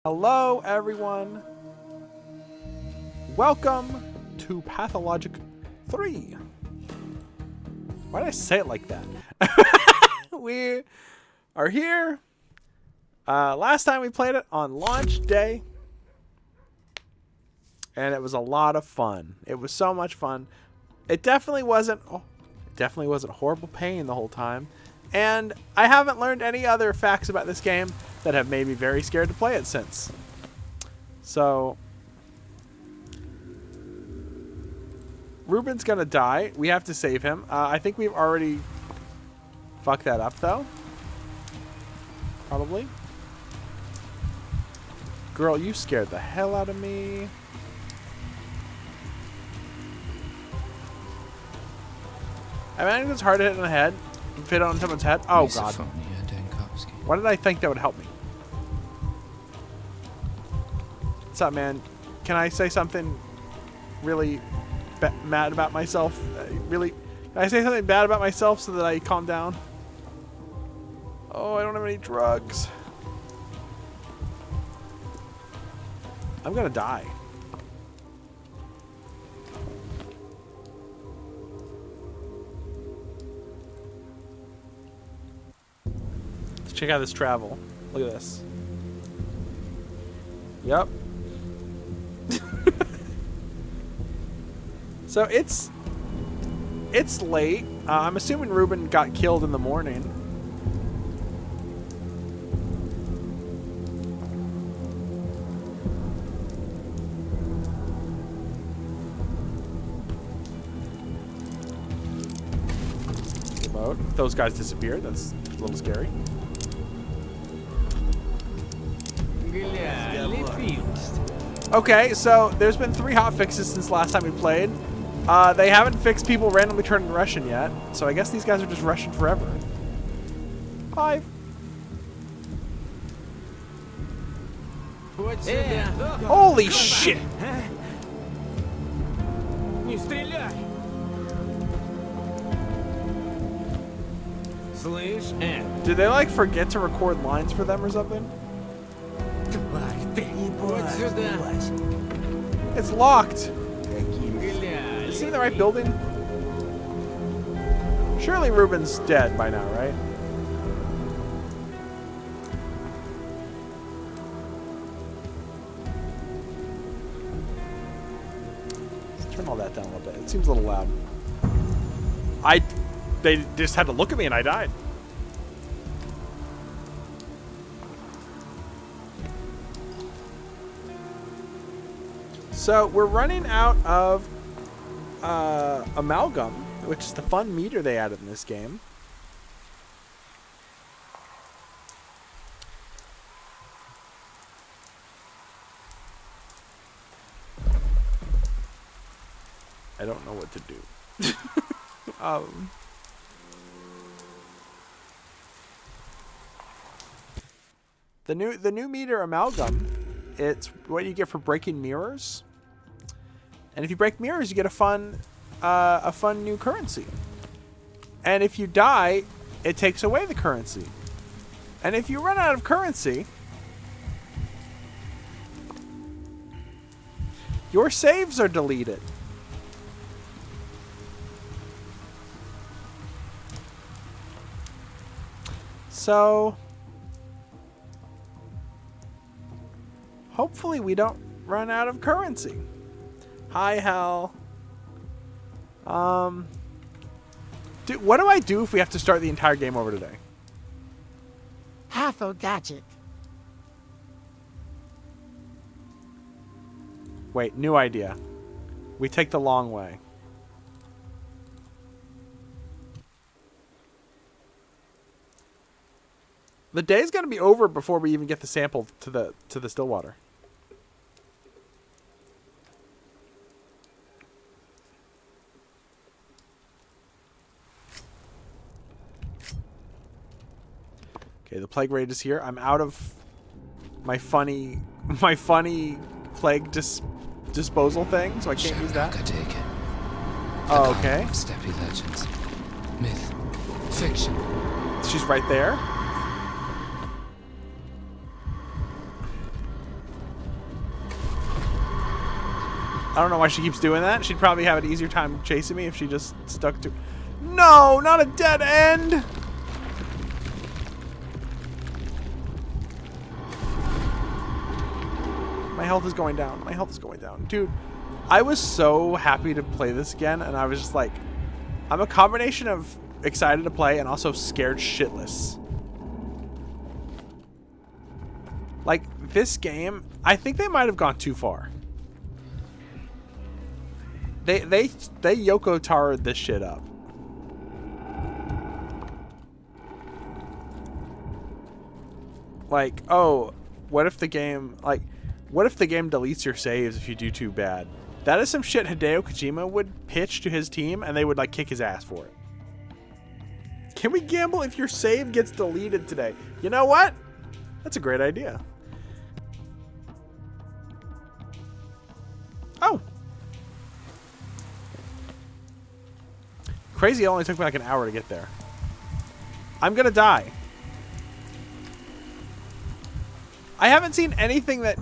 Hello, everyone. Welcome to Pathologic 3. Why did I say it like that? We are here. Last time we played it on launch day. And it was a lot of fun. It was so much fun. It definitely wasn't horrible pain the whole time. And I haven't learned any other facts about this game that have made me very scared to play it since. So, Ruben's gonna die. We have to save him. I think we've already fucked that up, though. Probably. Girl, you scared the hell out of me. I imagine it's hard to hit in the head. Fit on someone's head. Oh, God. Why did I think that would help me? What's up, man? Can I say something really mad about myself? Can I say something bad about myself so that I calm down? Oh, I don't have any drugs. I'm gonna die. Let's check out this travel. Look at this. Yep. So it's late. I'm assuming Ruben got killed in the morning. Remote. Those guys disappeared. That's a little scary. Okay, so there's been 3 hotfixes since last time we played. They haven't fixed people randomly turning Russian yet, so I guess these guys are just Russian forever. 5. Holy shit! Did they like forget to record lines for them or something? It's locked. Is he in the right building? Surely Ruben's dead by now, right? Let's turn all that down a little bit. It seems a little loud. They just had to look at me and I died. So we're running out of amalgam, which is the fun meter they added in this game. I don't know what to do. The new meter amalgam, it's what you get for breaking mirrors. And if you break mirrors, you get a fun new currency. And if you die, it takes away the currency. And if you run out of currency, your saves are deleted. So, hopefully we don't run out of currency. Hi, Hal. Dude, what do I do if we have to start the entire game over today? Pathologic. Wait, new idea. We take the long way. The day's gonna be over before we even get the sample to the Stillwater. Okay, the plague raid is here. I'm out of my funny plague disposal thing, so I can't use that. Oh, okay. Steppe legends, myth, fiction. She's right there. I don't know why she keeps doing that. She'd probably have an easier time chasing me if she just stuck to... No, not a dead end! My health is going down. My health is going down. Dude, I was so happy to play this again, and I was just like... I'm a combination of excited to play and also scared shitless. Like, this game, I think they might have gone too far. They Yoko Taro'd this shit up. Like, oh, what if the game, like, what if the game deletes your saves if you do too bad? That is some shit Hideo Kojima would pitch to his team, and they would, like, kick his ass for it. Can we gamble if your save gets deleted today? You know what? That's a great idea. Oh. Crazy, it only took me like an hour to get there. I'm gonna die. I haven't seen anything that...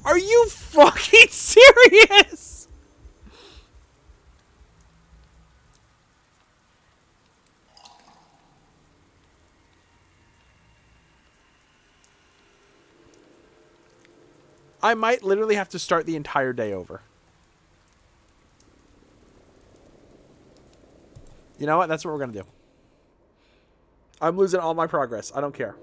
Are you fucking serious? I might literally have to start the entire day over. You know what? That's what we're going to do. I'm losing all my progress. I don't care.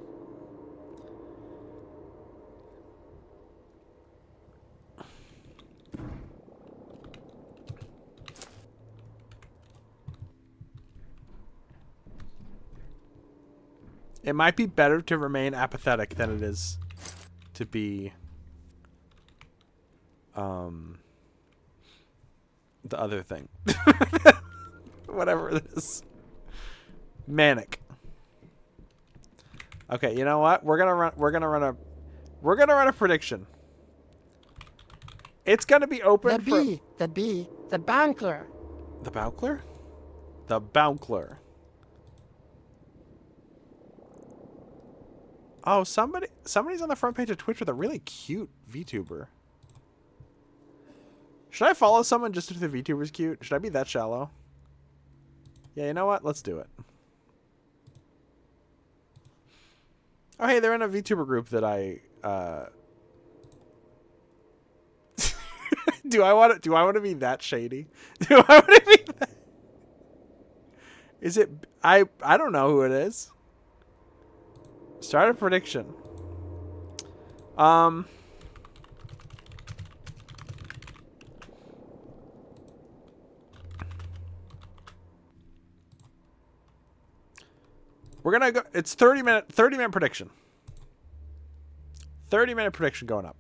It might be better to remain apathetic than it is to be the other thing. Whatever it is. Manic. Okay, you know what? We're gonna run a prediction. It's gonna be open The Bouncler. The Bouncler? The Bouncler. Oh, somebody's on the front page of Twitch with a really cute VTuber. Should I follow someone just if the VTuber's cute? Should I be that shallow? Yeah, you know what? Let's do it. Oh, hey, they're in a VTuber group that I do I want to be that shady? Do I want to be that? Is it I don't know who it is. Start a prediction. We're gonna go. It's 30 minute prediction. 30-minute prediction going up.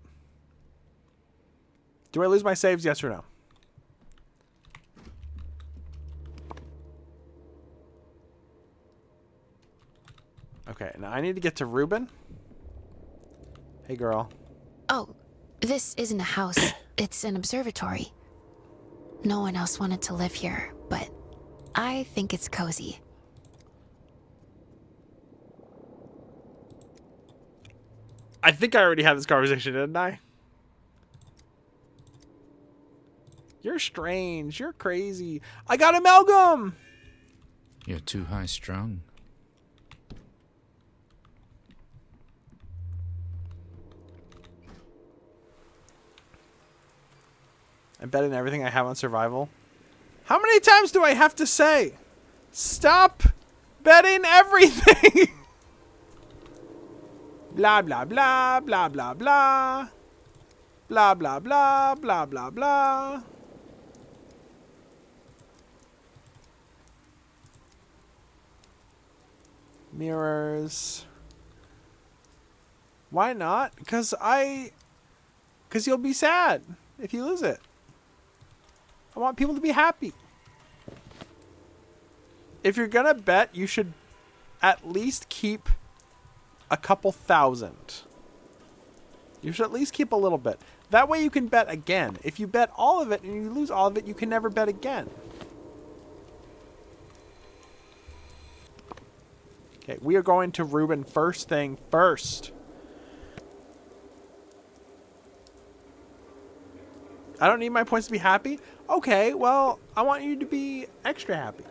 Do I lose my saves? Yes or no? Okay, now I need to get to Ruben. Hey, girl. Oh, this isn't a house. It's an observatory. No one else wanted to live here, but I think it's cozy. I think I already had this conversation, didn't I? You're strange. You're crazy. I got amalgam! You're too high strung. I'm betting everything I have on survival. How many times do I have to say? Stop betting everything! Blah, blah, blah, blah, blah, blah. Blah, blah, blah, blah, blah, blah. Mirrors. Why not? Because you'll be sad if you lose it. I want people to be happy. If you're gonna bet, you should at least keep a couple thousand. You should at least keep a little bit. That way you can bet again. If you bet all of it and you lose all of it, you can never bet again. Okay, we are going to Ruben first thing first. I don't need my points to be happy? Okay, well, I want you to be extra happy.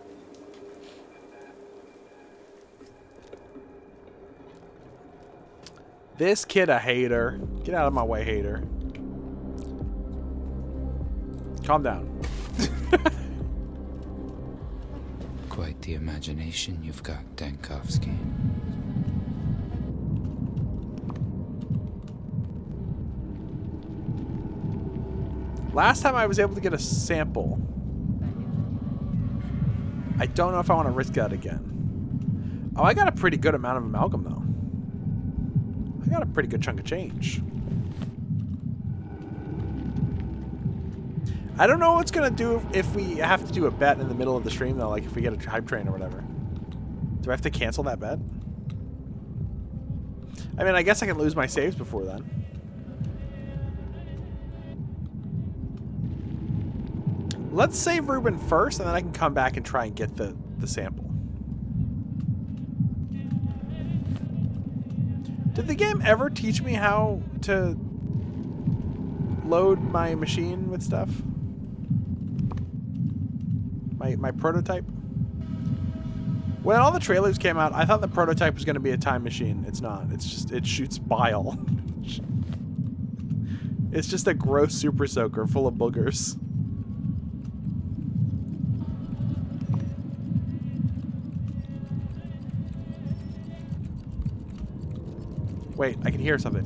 This kid a hater. Get out of my way, hater. Calm down. Quite the imagination you've got, Dankovsky. Last time I was able to get a sample. I don't know if I want to risk that again. Oh, I got a pretty good amount of amalgam, though. I got a pretty good chunk of change. I don't know what's going to do if we have to do a bet in the middle of the stream, though. Like, if we get a hype train or whatever. Do I have to cancel that bet? I mean, I guess I can lose my saves before then. Let's save Ruben first, and then I can come back and try and get the sample. Did the game ever teach me how to load my machine with stuff? My prototype? When all the trailers came out, I thought the prototype was going to be a time machine. It's not. It's just, it shoots bile. It's just a gross super soaker full of boogers. Wait, I can hear something.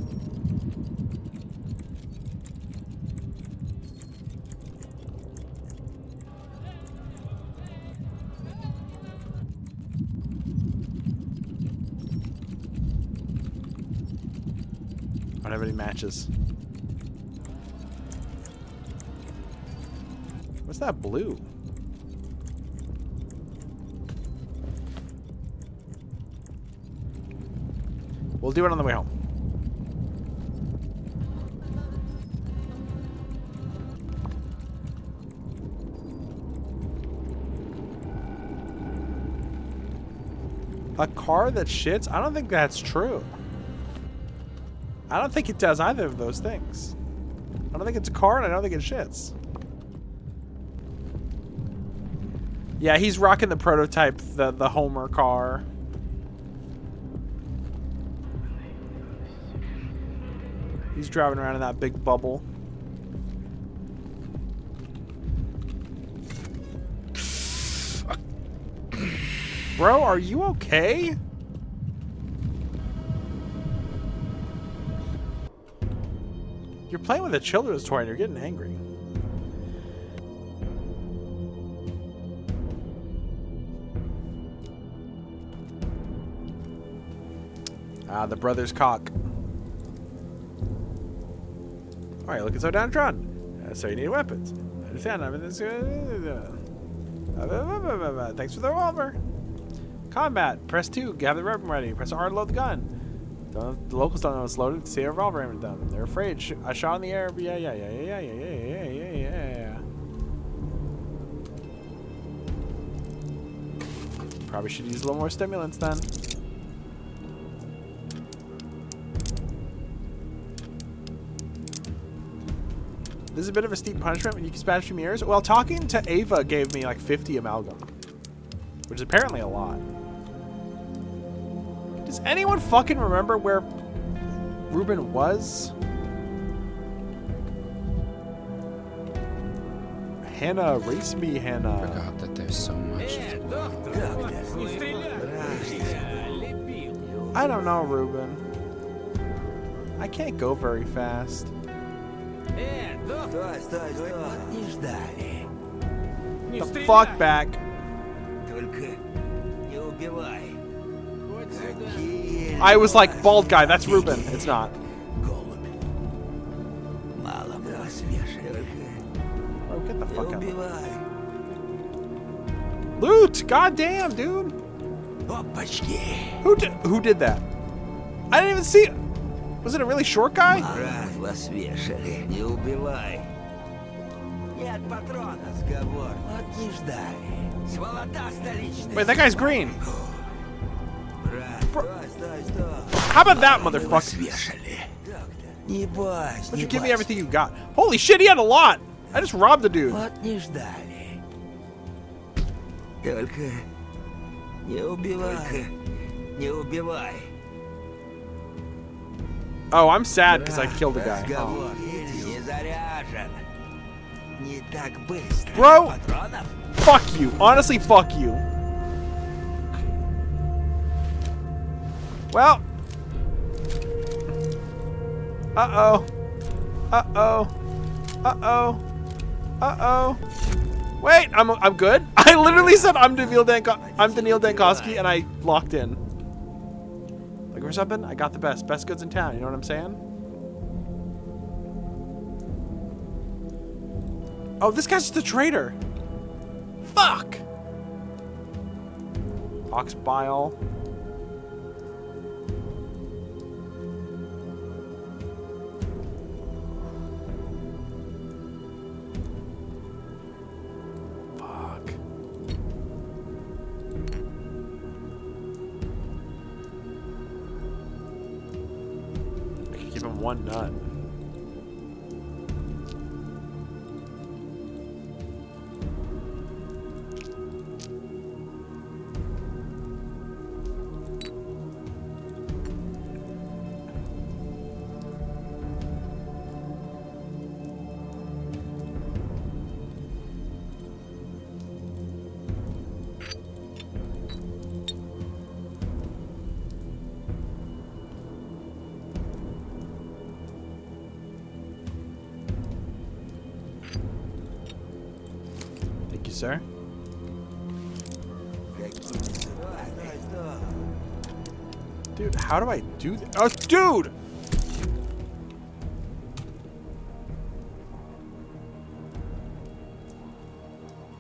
I don't have any matches. What's that blue? We'll do it on the way home. A car that shits? I don't think that's true. I don't think it does either of those things. I don't think it's a car, and I don't think it shits. Yeah, he's rocking the prototype, the Homer car. He's driving around in that big bubble. Bro, are you okay? You're playing with a children's toy and you're getting angry. Ah, the brother's cock. Alright, looking so downtrodden. So you need weapons. I understand. I'm in this. Thanks for the revolver. Combat. Press 2. Have the weapon ready. Press R to load the gun. The locals don't know it's loaded. See a revolver aim at them. They're afraid. A shot in the air. Yeah. Probably should use a little more stimulants then. This is a bit of a steep punishment when you can smash your mirrors. Well, talking to Ava gave me like 50 amalgam, which is apparently a lot. Does anyone fucking remember where Ruben was? Hannah, race me, Hannah. Forgot that there's so much. I don't know, Ruben. I can't go very fast. The fuck back. I was like, bald guy, that's Ruben. It's not. Bro, get the fuck out of here. Loot! Goddamn, dude! Who did that? I didn't even see it. Was it a really short guy? Wait, that guy's green. Bro. How about that, motherfucker? Why don't you give me everything you got? Holy shit, he had a lot! I just robbed the dude. Вот не ждали. Только не убивай. Только не убивай. Oh, I'm sad because I killed a guy. Разговор не заряжен. Не так быстро. Bro! Патронов? Fuck you. Honestly, fuck you. Well. Uh-oh. Uh-oh. Uh-oh. Uh-oh. Wait, I'm good? I literally said I'm Daniil Dankowski and I locked in. Like for something, I got the best goods in town, you know what I'm saying? Oh, this guy's just a traitor. Fuck. Ox bile. Fuck. I could give him one nut. Thank you, sir. Dude, how do I do that? Oh, dude!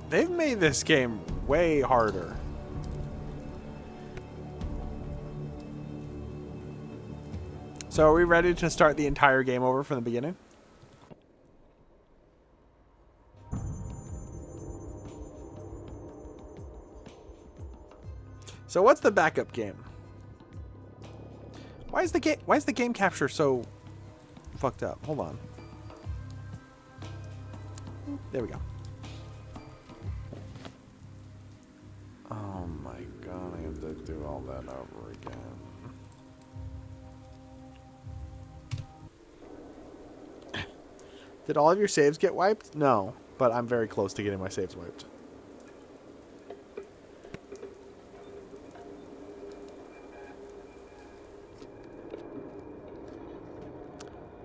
They've made this game way harder. So are we ready to start the entire game over from the beginning? So what's the backup game? Why is the game capture so fucked up? Hold on. There we go. Oh my god, I have to do all that over again. Did all of your saves get wiped? No, but I'm very close to getting my saves wiped.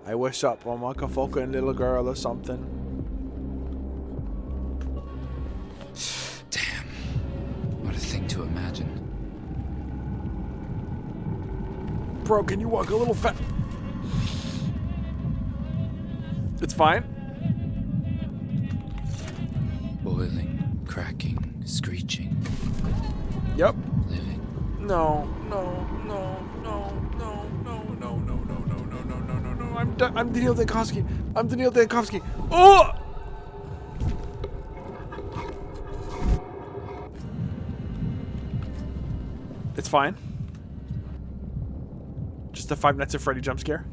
I wish up on like a fucking little girl or something. Damn. What a thing to imagine. Bro, can you walk a little fast? It's fine. Boiling, cracking, screeching, Yep. living. No, no, no, no, no, no, no, no, no, no, no, no, no, no, no. I'm Daniil Dankowski. I'm Daniil Dankowski. Oh! It's fine. Just a Five Nights at Freddy jump scare.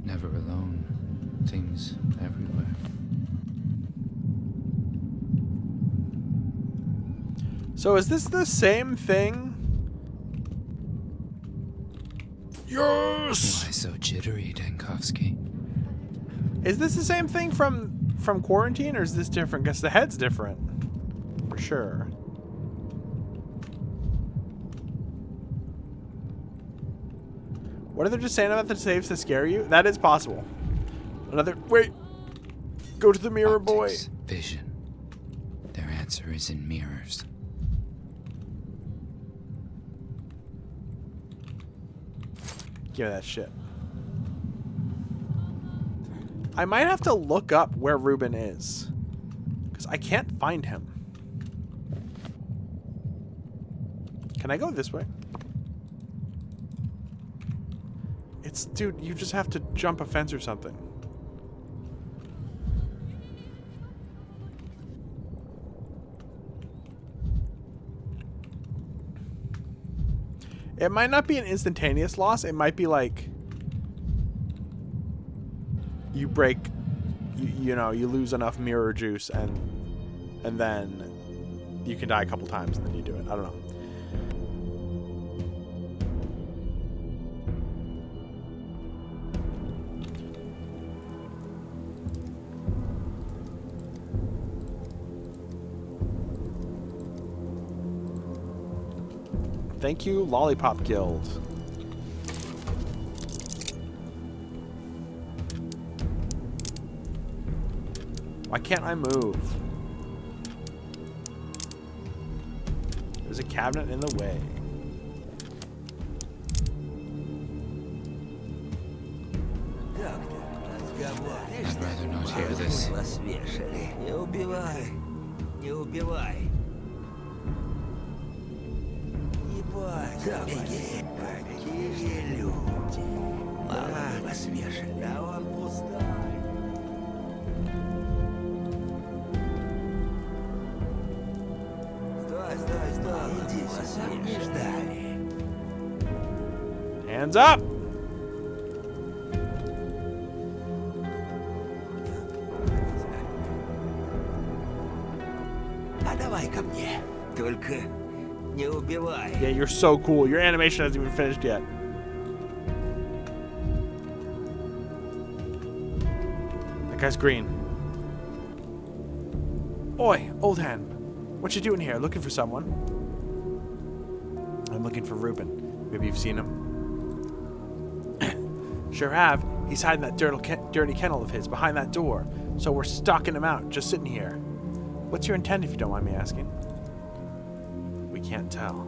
Never alone. Things everywhere. So is this the same thing? Yes! Why so jittery, Dankowski? Is this the same thing from Quarantine, or is this different? Because the head's different. For sure. What are they just saying about the saves to scare you? That is possible. Another... Wait! Go to the mirror, boy! Optics, vision. Their answer is in mirrors. Give me that shit. I might have to look up where Ruben is. Because I can't find him. Can I go this way? It's... Dude, you just have to jump a fence or something. It might not be an instantaneous loss. It might be like you break, you know, you lose enough mirror juice and then you can die a couple times and then you do it. I don't know. Thank you, Lollipop Guild. Why can't I move? There's a cabinet in the way. I'd rather not hear this. Вас вешали. Не убивай. Не убивай. Какие люди. Мало вас вешали. Да он пустой. Стой. Иди сюда. Не ждали. Hands up! А давай ко мне. Только не убивай. Yeah, you're so cool. Your animation hasn't even finished yet. That guy's green. Oi, old hand. What you doing here? Looking for someone? I'm looking for Ruben. Maybe you've seen him. Sure have. He's hiding that dirty kennel of his behind that door. So we're stalking him out, just sitting here. What's your intent, if you don't mind me asking? We can't tell.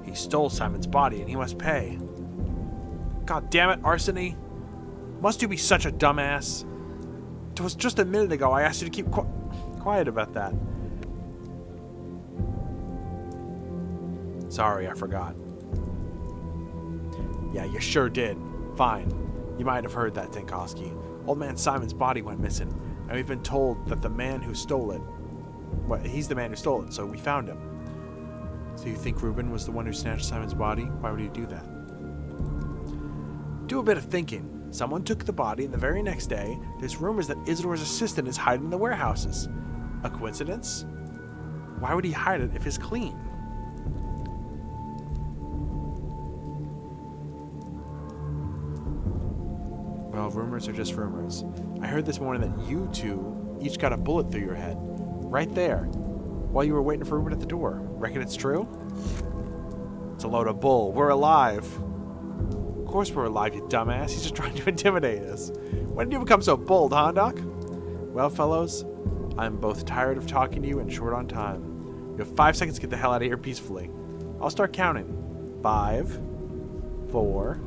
He stole Simon's body and he must pay. God damn it, Arsony. Must you be such a dumbass? It was just a minute ago I asked you to keep quiet about that. Sorry, I forgot. Yeah, you sure did. Fine. You might have heard that, Tinkowski. Old man Simon's body went missing, and we've been told that the man who stole it... Well, he's the man who stole it, so we found him. So you think Ruben was the one who snatched Simon's body? Why would he do that? Do a bit of thinking. Someone took the body, and the very next day, there's rumors that Isidore's assistant is hiding in the warehouses. A coincidence? Why would he hide it if it's clean? Well, rumors are just rumors. I heard this morning that you two each got a bullet through your head. Right there. While you were waiting for Ruben at the door. Reckon it's true? It's a load of bull. We're alive. Of course we're alive, you dumbass. He's just trying to intimidate us. When did you become so bold, huh, Doc? Well, fellows, I'm both tired of talking to you and short on time. You have 5 seconds to get the hell out of here peacefully. I'll start counting. 5, 4...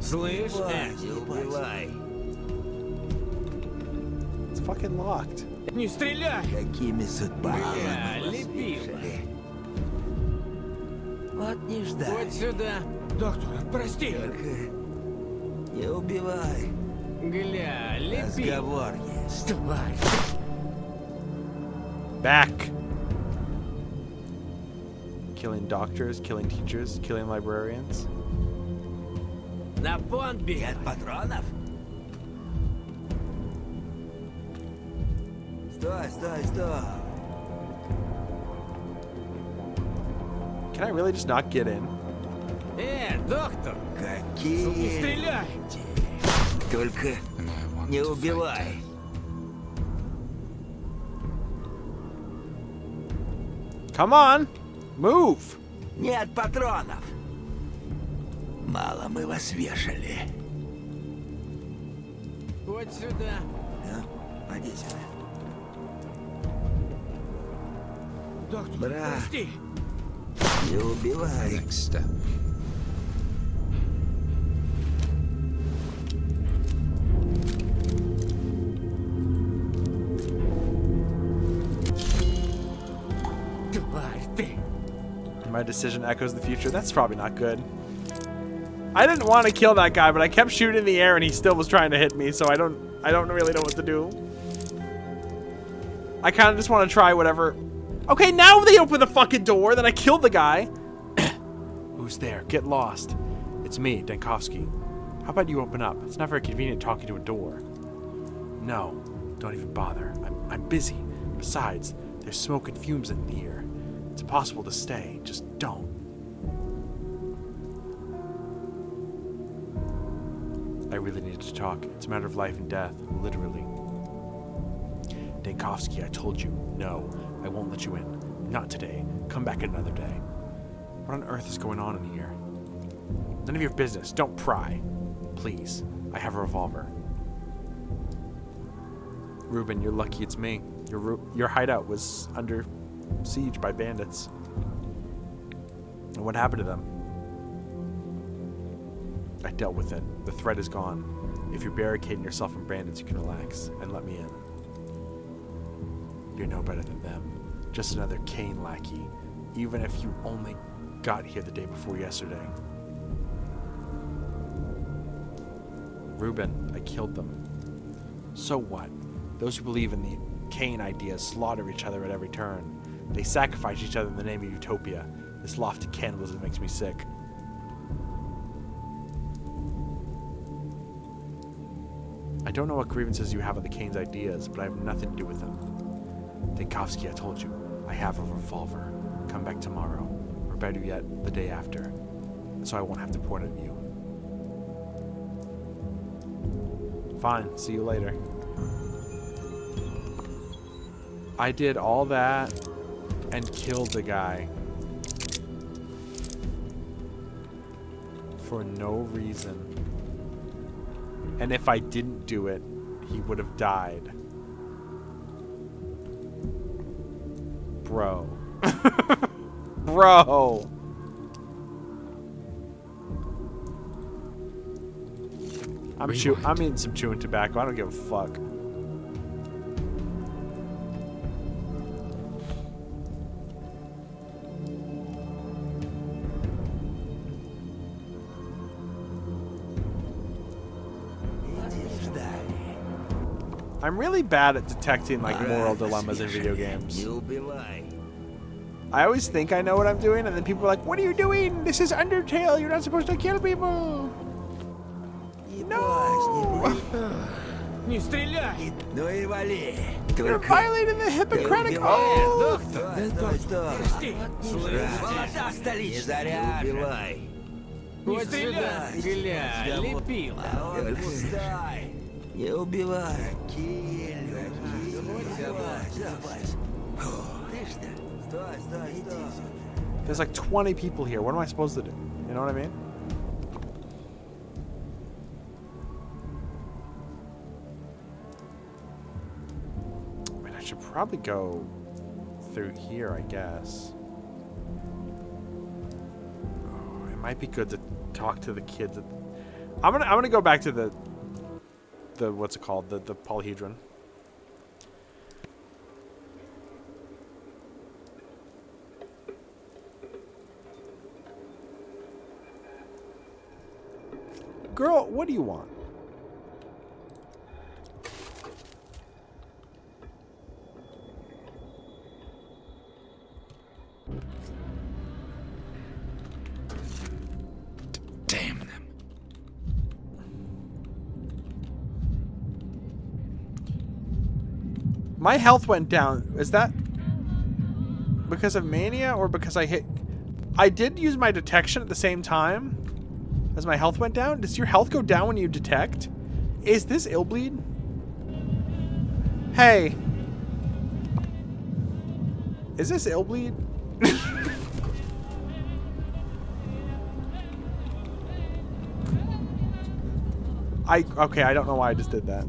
Слышь, не убивай. It's fucking locked. Не стреляй! Какими судьбами Бля, вас лепила. вешали. Вот не ждали. Вот сюда. Доктор, прости. Только не убивай. Гля, лепи. Разговор есть. Тварь. Back. Killing doctors, killing teachers, killing librarians. На понт бег. Нет патронов? Стой. Can I really just not get in? Доктор. Какие Не стреляй. люди. Только And I want не to fight убивай. Come on. Move. Нет патронов. Мало мы вас вешали. Вот сюда. Поди сюда. Доктор, Бра. прости. Не убивай. Next step. Тварь ты. My decision echoes the future. That's probably not good. I didn't want to kill that guy, but I kept shooting in the air and he still was trying to hit me, so I don't really know what to do. I kind of just want to try whatever. Okay, now they open the fucking door, then I killed the guy. Who's there? Get lost. It's me, Dankovsky. How about you open up? It's not very convenient talking to a door. No, don't even bother. I'm busy. Besides, there's smoke and fumes in the air. It's impossible to stay. Just don't. I really need to talk. It's a matter of life and death, literally. Dankovsky, I told you, no, I won't let you in. Not today. Come back another day. What on earth is going on in here? None of your business. Don't pry. Please. I have a revolver. Ruben, you're lucky it's me. Your hideout was under siege by bandits. And what happened to them? I dealt with it. The threat is gone. If you're barricading yourself from bandits, you can relax and let me in. You're no better than them. Just another Kane lackey. Even if you only got here the day before yesterday. Ruben, I killed them. So what? Those who believe in the Kane idea slaughter each other at every turn. They sacrifice each other in the name of utopia. This lofty cannibalism makes me sick. I don't know what grievances you have with the Kane's ideas, but I have nothing to do with them. Dankovsky, I told you, I have a revolver. Come back tomorrow, or better yet, the day after, so I won't have to point at you. Fine, see you later. I did all that and killed the guy for no reason. And if I didn't do it, he would have died. Bro. Bro. I'm eating some chewing tobacco. I don't give a fuck. I'm really bad at detecting like moral dilemmas in video games. I always think I know what I'm doing, and then people are like, "What are you doing? This is Undertale. You're not supposed to kill people." No. Не стреляй! You're violating the Hippocratic Oath. Пусти! Не стреляй! Стреляй, лепил! Не убивай. There's like 20 people here. What am I supposed to do? You know what I mean? I mean, I should probably go through here, I guess. Oh, it might be good to talk to the kids. I'm gonna go back to the what's it called? The polyhedron. Girl, what do you want? Damn them. My health went down. Is that because of mania or because I hit... I did use my detection at the same time as my health went down. Does your health go down when you detect? Is this Illbleed? Hey. Is this Illbleed? Okay, I don't know why I just did that.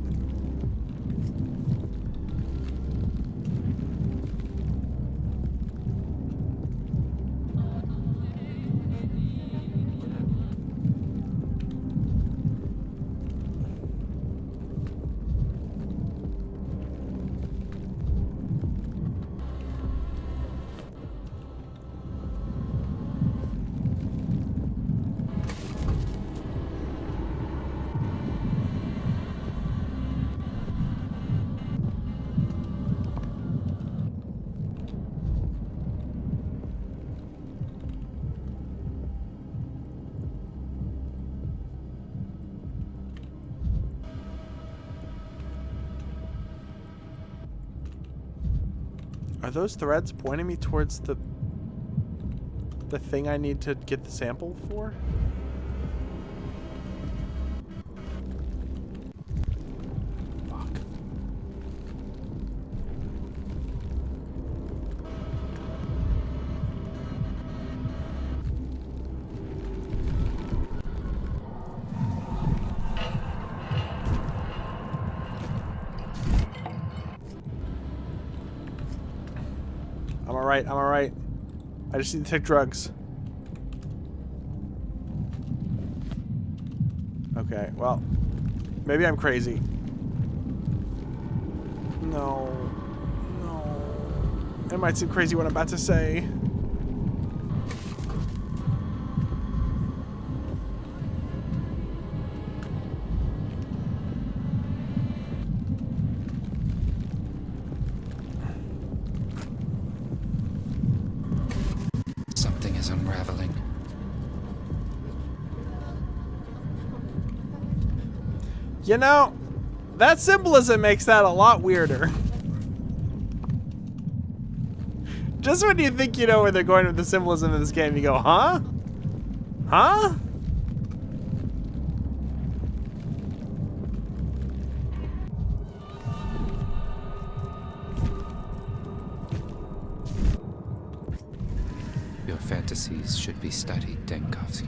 Are those threads pointing me towards the thing I need to get the sample for? Fuck. I'm alright, I'm alright. I just need to take drugs. Okay, well, maybe I'm crazy. No. No. It might seem crazy what I'm about to say. Something is unraveling. You know, that symbolism makes that a lot weirder. Just when you think you know where they're going with the symbolism in this game, you go, huh? Huh? Your fantasies should be studied, Denkovsky.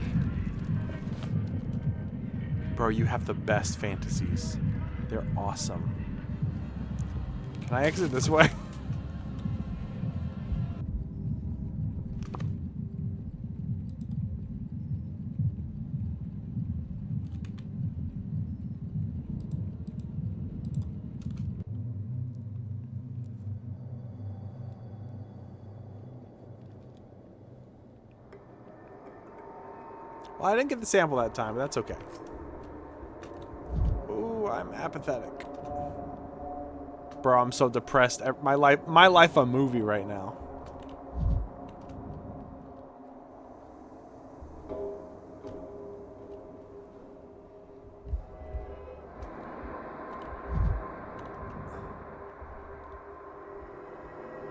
Bro, you have the best fantasies. They're awesome. Can I exit this way? Well, I didn't get the sample that time, but that's okay. Ooh, I'm apathetic. Bro, I'm so depressed. My life a movie right now.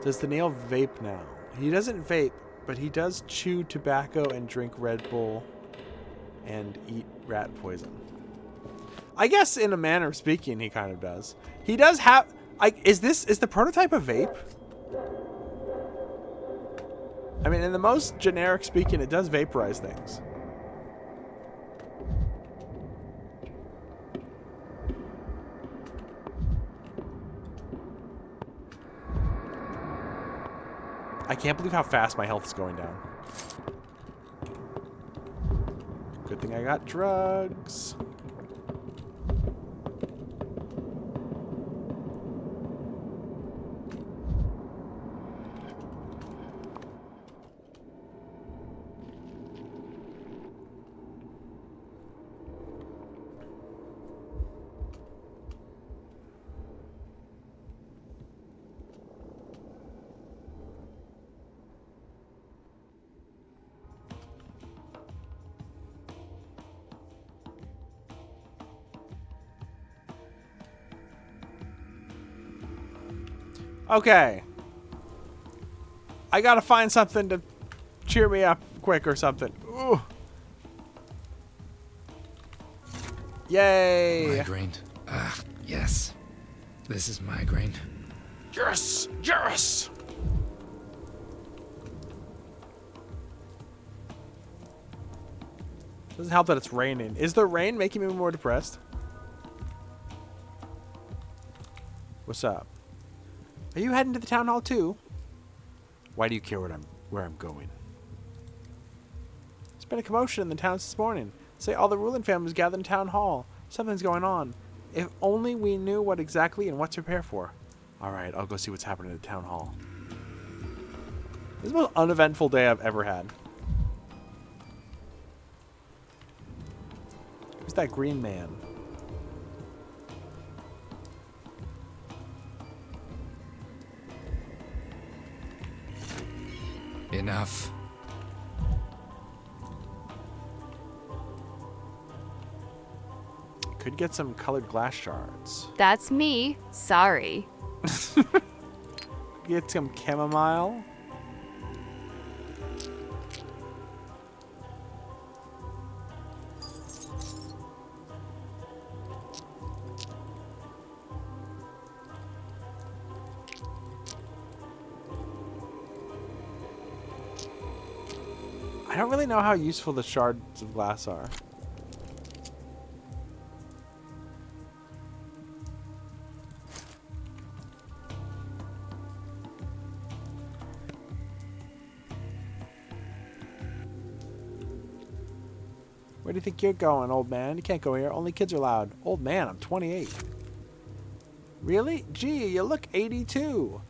Does the nail vape now? He doesn't vape, but he does chew tobacco and drink Red Bull and eat rat poison. I guess in a manner of speaking, he kind of does. He does have... is the prototype a vape? I mean, in the most generic speaking, it does vaporize things. I can't believe how fast my health is going down. Good thing I got drugs. Okay. I gotta find something to cheer me up quick or something. Ooh. Yay. Migraine. Ah, yes. This is migraine. Yes! Yes! Doesn't help that it's raining. Is the rain making me more depressed? What's up? Are you heading to the town hall too? Why do you care where I'm going? There's been a commotion in the town this morning. Say all the ruling families gathered in town hall. Something's going on. If only we knew what exactly and what to prepare for. Alright, I'll go see what's happening at the town hall. This is the most uneventful day I've ever had. Who's that green man? Enough. Could get some colored glass shards. That's me. Sorry. Get some chamomile. I don't really know how useful the shards of glass are. Where do you think you're going, old man? You can't go here. Only kids are allowed. Old man, I'm 28. Really? Gee, you look 82.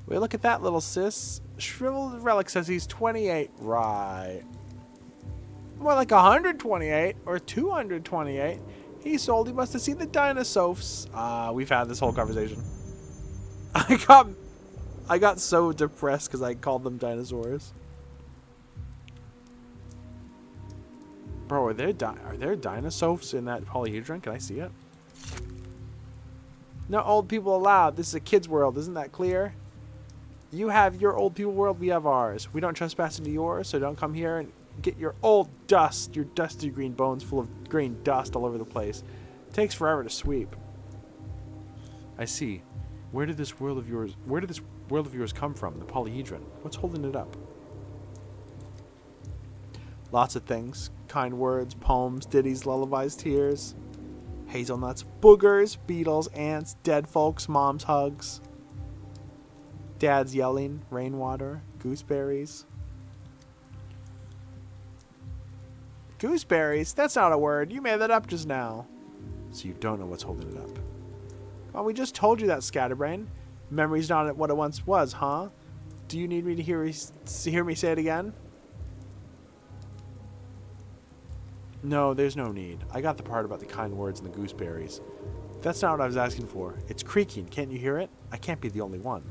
Wait, look at that little sis. Shriveled Relic says he's 28. Right. More like 128 or 228. He's old. He must have seen the dinosaurs. We've had this whole conversation. I got so depressed because I called them dinosaurs. Bro, are there dinosaurs in that polyhedron? Can I see it? No old people allowed. This is a kid's world. Isn't that clear? You have your old people world. We have ours. We don't trespass into yours, so don't come here and get your old dust, your dusty green bones full of green dust all over the place. It takes forever to sweep. I see. Where did this world of yours come from? The polyhedron. What's holding it up? Lots of things. Kind words, poems, ditties, lullabies, tears. Hazelnuts, boogers, beetles, ants, dead folks, mom's hugs. Dad's yelling, rainwater, gooseberries. Gooseberries? That's not a word. You made that up just now. So you don't know what's holding it up. Well, we just told you that, Scatterbrain. Memory's not what it once was, huh? Do you need me to hear me say it again? No, there's no need. I got the part about the kind words and the gooseberries. That's not what I was asking for. It's creaking. Can't you hear it? I can't be the only one.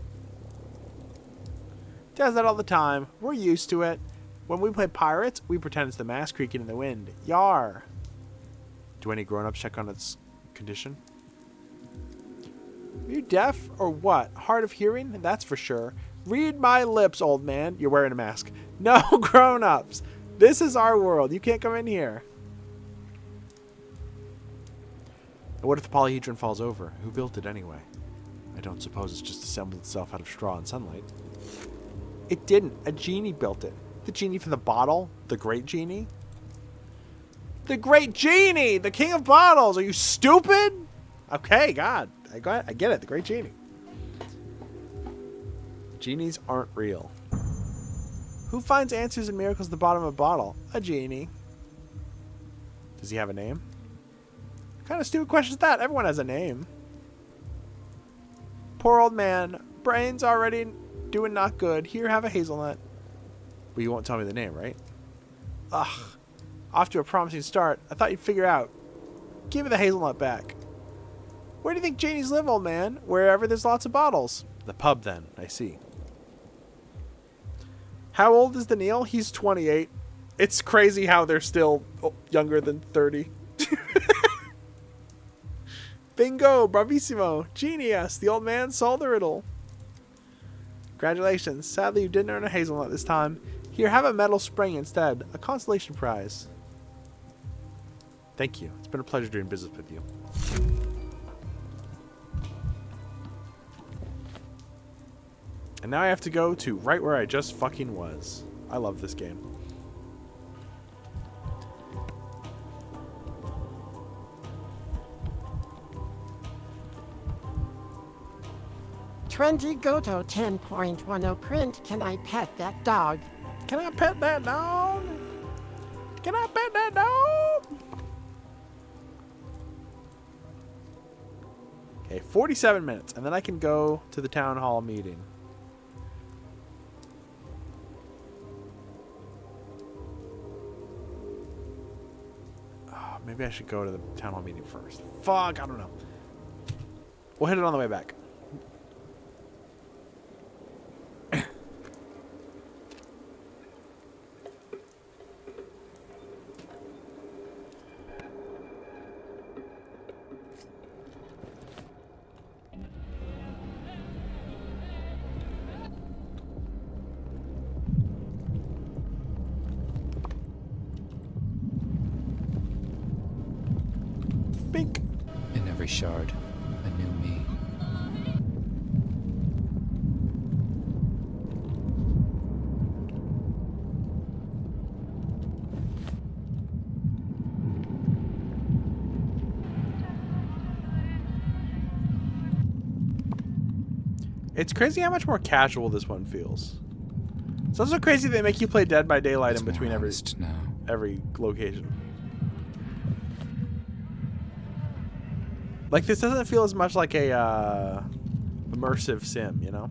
Does that all the time. We're used to it. When we play pirates, we pretend it's the mast creaking in the wind. Yar. Do any grown-ups check on its condition? Are you deaf or what? Hard of hearing? That's for sure. Read my lips, old man. You're wearing a mask. No grown-ups. This is our world. You can't come in here. And what if the polyhedron falls over? Who built it anyway? I don't suppose it's just assembled itself out of straw and sunlight. It didn't. A genie built it. The genie from the bottle? The great genie? The great genie! The king of bottles! Are you stupid? Okay, God. I get it. The great genie. Genies aren't real. Who finds answers and miracles at the bottom of a bottle? A genie. Does he have a name? What kind of stupid question is that? Everyone has a name. Poor old man. Brain's already doing not good. Here, have a hazelnut. But you won't tell me the name, right? Ugh. Off to a promising start. I thought you'd figure out. Give me the hazelnut back. Where do you think genies live, old man? Wherever there's lots of bottles. The pub, then. I see. How old is the Neil? He's 28. It's crazy how they're still younger than 30. Bingo! Bravissimo! Genius! The old man solved the riddle. Congratulations. Sadly, you didn't earn a hazelnut this time. Here, have a metal spring instead. A consolation prize. Thank you. It's been a pleasure doing business with you. And now I have to go to right where I just fucking was. I love this game. Trendy Goto 10.10 print. Can I pet that dog? Can I pet that dog? Can I pet that dog? Okay, 47 minutes, and then I can go to the town hall meeting. Oh, maybe I should go to the town hall meeting first. Fuck, I don't know. We'll hit it on the way back. shard, a new me. It's crazy how much more casual this one feels. It's also crazy they make you play Dead by Daylight in between every location. Like, this doesn't feel as much like a immersive sim, you know?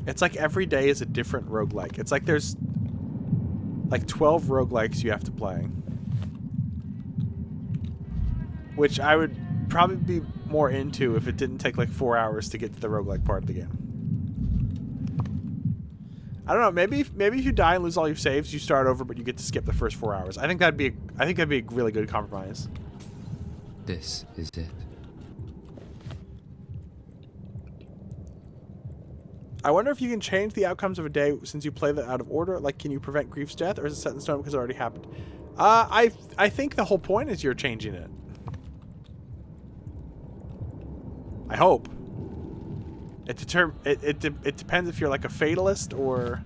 It's like every day is a different roguelike. It's like there's like 12 roguelikes you have to play. Which I would probably be more into if it didn't take like 4 hours to get to the roguelike part of the game. I don't know, maybe if you die and lose all your saves, you start over but you get to skip the first 4 hours. I think that'd be a really good compromise. This is it. I wonder if you can change the outcomes of a day since you play that out of order. Like, can you prevent Grief's death, or is it set in stone because it already happened? I think the whole point is you're changing it. I hope. It depends if you're like a fatalist or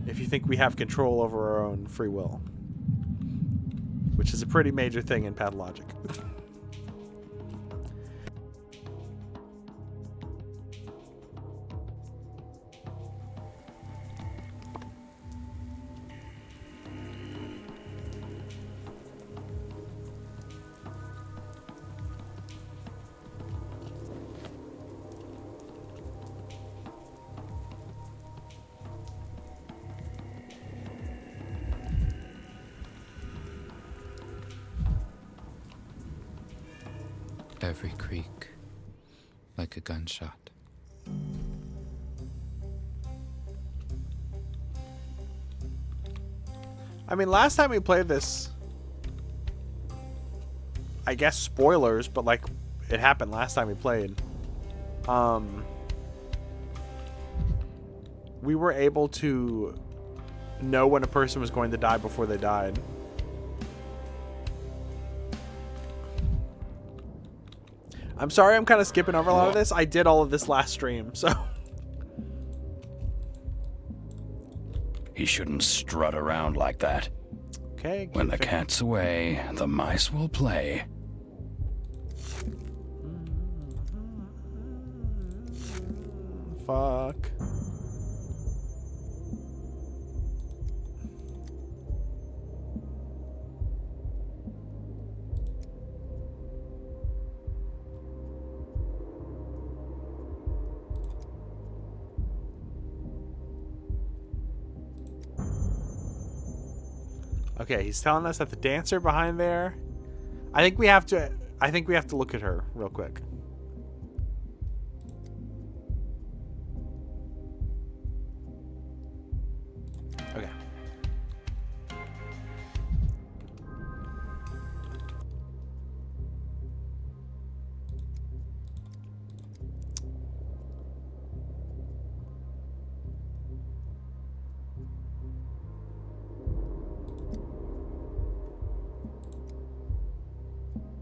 if you think we have control over our own free will, which is a pretty major thing in Pathologic. Every creak, like a gunshot. I mean, last time we played this, I guess spoilers, but like it happened last time we played. We were able to know when a person was going to die before they died. I'm sorry I'm kind of skipping over a lot of this. I did all of this last stream, so. He shouldn't strut around like that. Okay. When the cat's away, the mice will play. Fuck. Okay, he's telling us that the dancer behind there. I think we have to look at her real quick. Okay.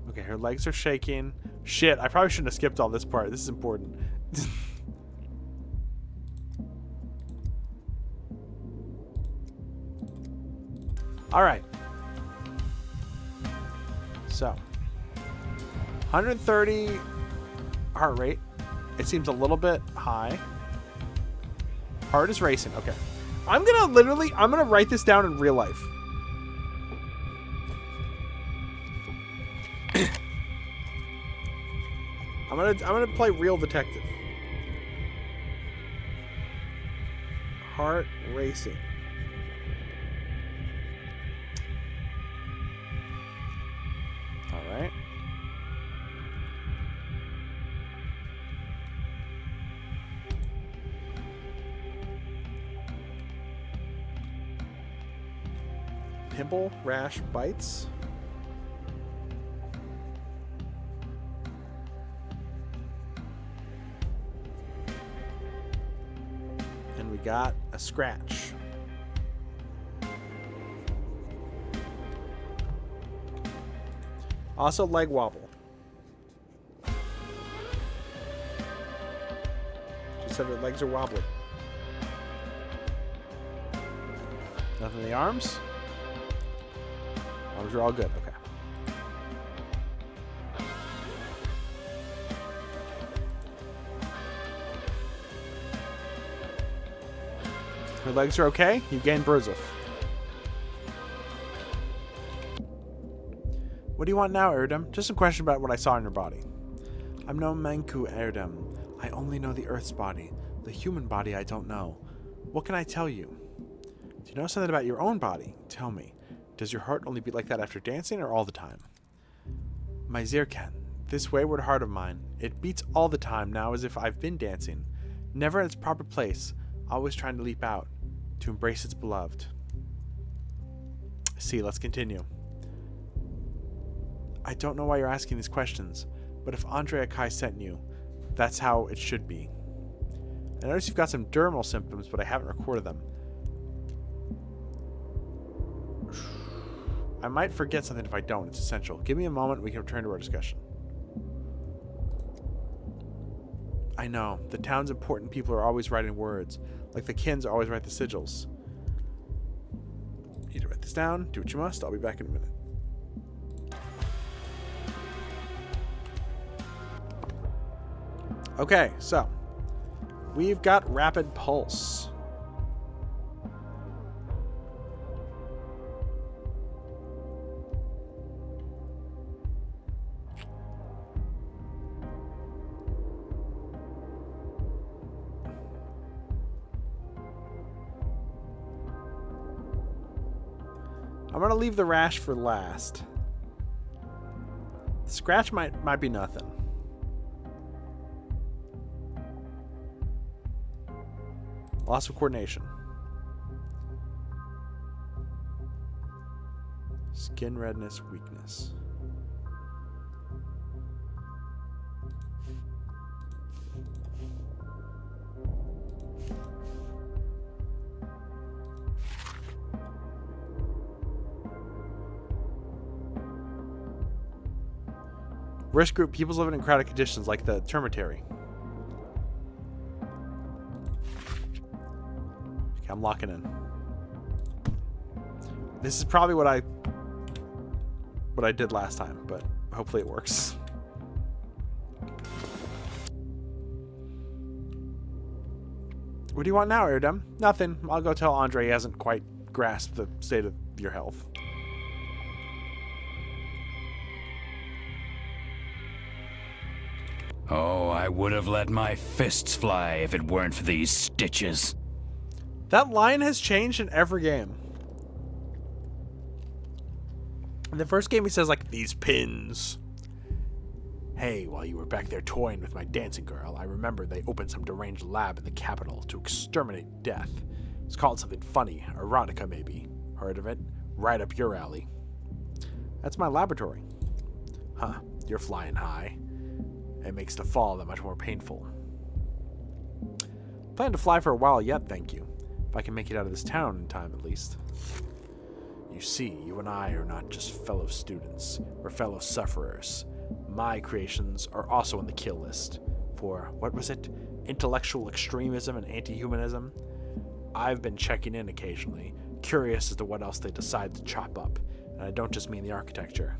Okay, her legs are shaking. Shit, I probably shouldn't have skipped all this part. This is important. All right. So, 130 heart rate. It seems a little bit high. Heart is racing. Okay. I'm gonna write this down in real life. I'm gonna play real detective. Heart racing. All right. Pimple, rash, bites. got a scratch. Also, leg wobble. She said her legs are wobbly. Nothing in the arms? Arms are all good. Okay. Her legs are okay. You gain Burzov. What do you want now, Erdem? Just a question about what I saw in your body. I'm no Manku, Erdem. I only know the Earth's body. The human body I don't know. What can I tell you? Do you know something about your own body? Tell me. Does your heart only beat like that after dancing or all the time? My Zirkan, this wayward heart of mine, it beats all the time now as if I've been dancing. Never in its proper place, always trying to leap out, to embrace its beloved. See, let's continue. I don't know why you're asking these questions, but if Andrea Kai sent you, that's how it should be. I notice you've got some dermal symptoms, but I haven't recorded them. I might forget something if I don't. It's essential. Give me a moment and we can return to our discussion. I know. The town's important people are always writing words, like the kins always write the sigils. You need to write this down. Do what you must. I'll be back in a minute. Okay, so we've got rapid pulse. I'm gonna leave the rash for last. The scratch might be nothing. Loss of coordination. Skin redness, weakness. Risk group, people's living in crowded conditions like the termitary. Okay, I'm locking in. This is probably what I did last time, but hopefully it works. What do you want now, Erdem? Nothing. I'll go tell Andre he hasn't quite grasped the state of your health. Oh, I would have let my fists fly if it weren't for these stitches. That line has changed in every game. In the first game he says, like, these pins. Hey, while you were back there toying with my dancing girl, I remember they opened some deranged lab in the capital to exterminate death. It's called something funny, erotica maybe. Heard of it? Right up your alley. That's my laboratory. Huh, you're flying high. It makes the fall that much more painful. Plan to fly for a while yet, thank you. If I can make it out of this town in time, at least. You see, you and I are not just fellow students. We're fellow sufferers. My creations are also on the kill list. For, what was it? Intellectual extremism and anti-humanism? I've been checking in occasionally, curious as to what else they decide to chop up. And I don't just mean the architecture.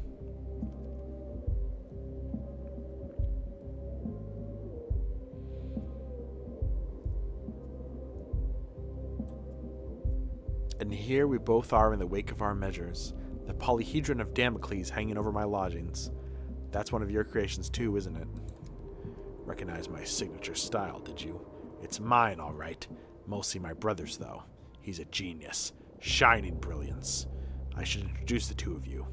And here we both are in the wake of our measures, the polyhedron of Damocles hanging over my lodgings. That's one of your creations too, isn't it? Recognize my signature style, did you? It's mine, all right. Mostly my brother's, though. He's a genius. Shining brilliance. I should introduce the two of you.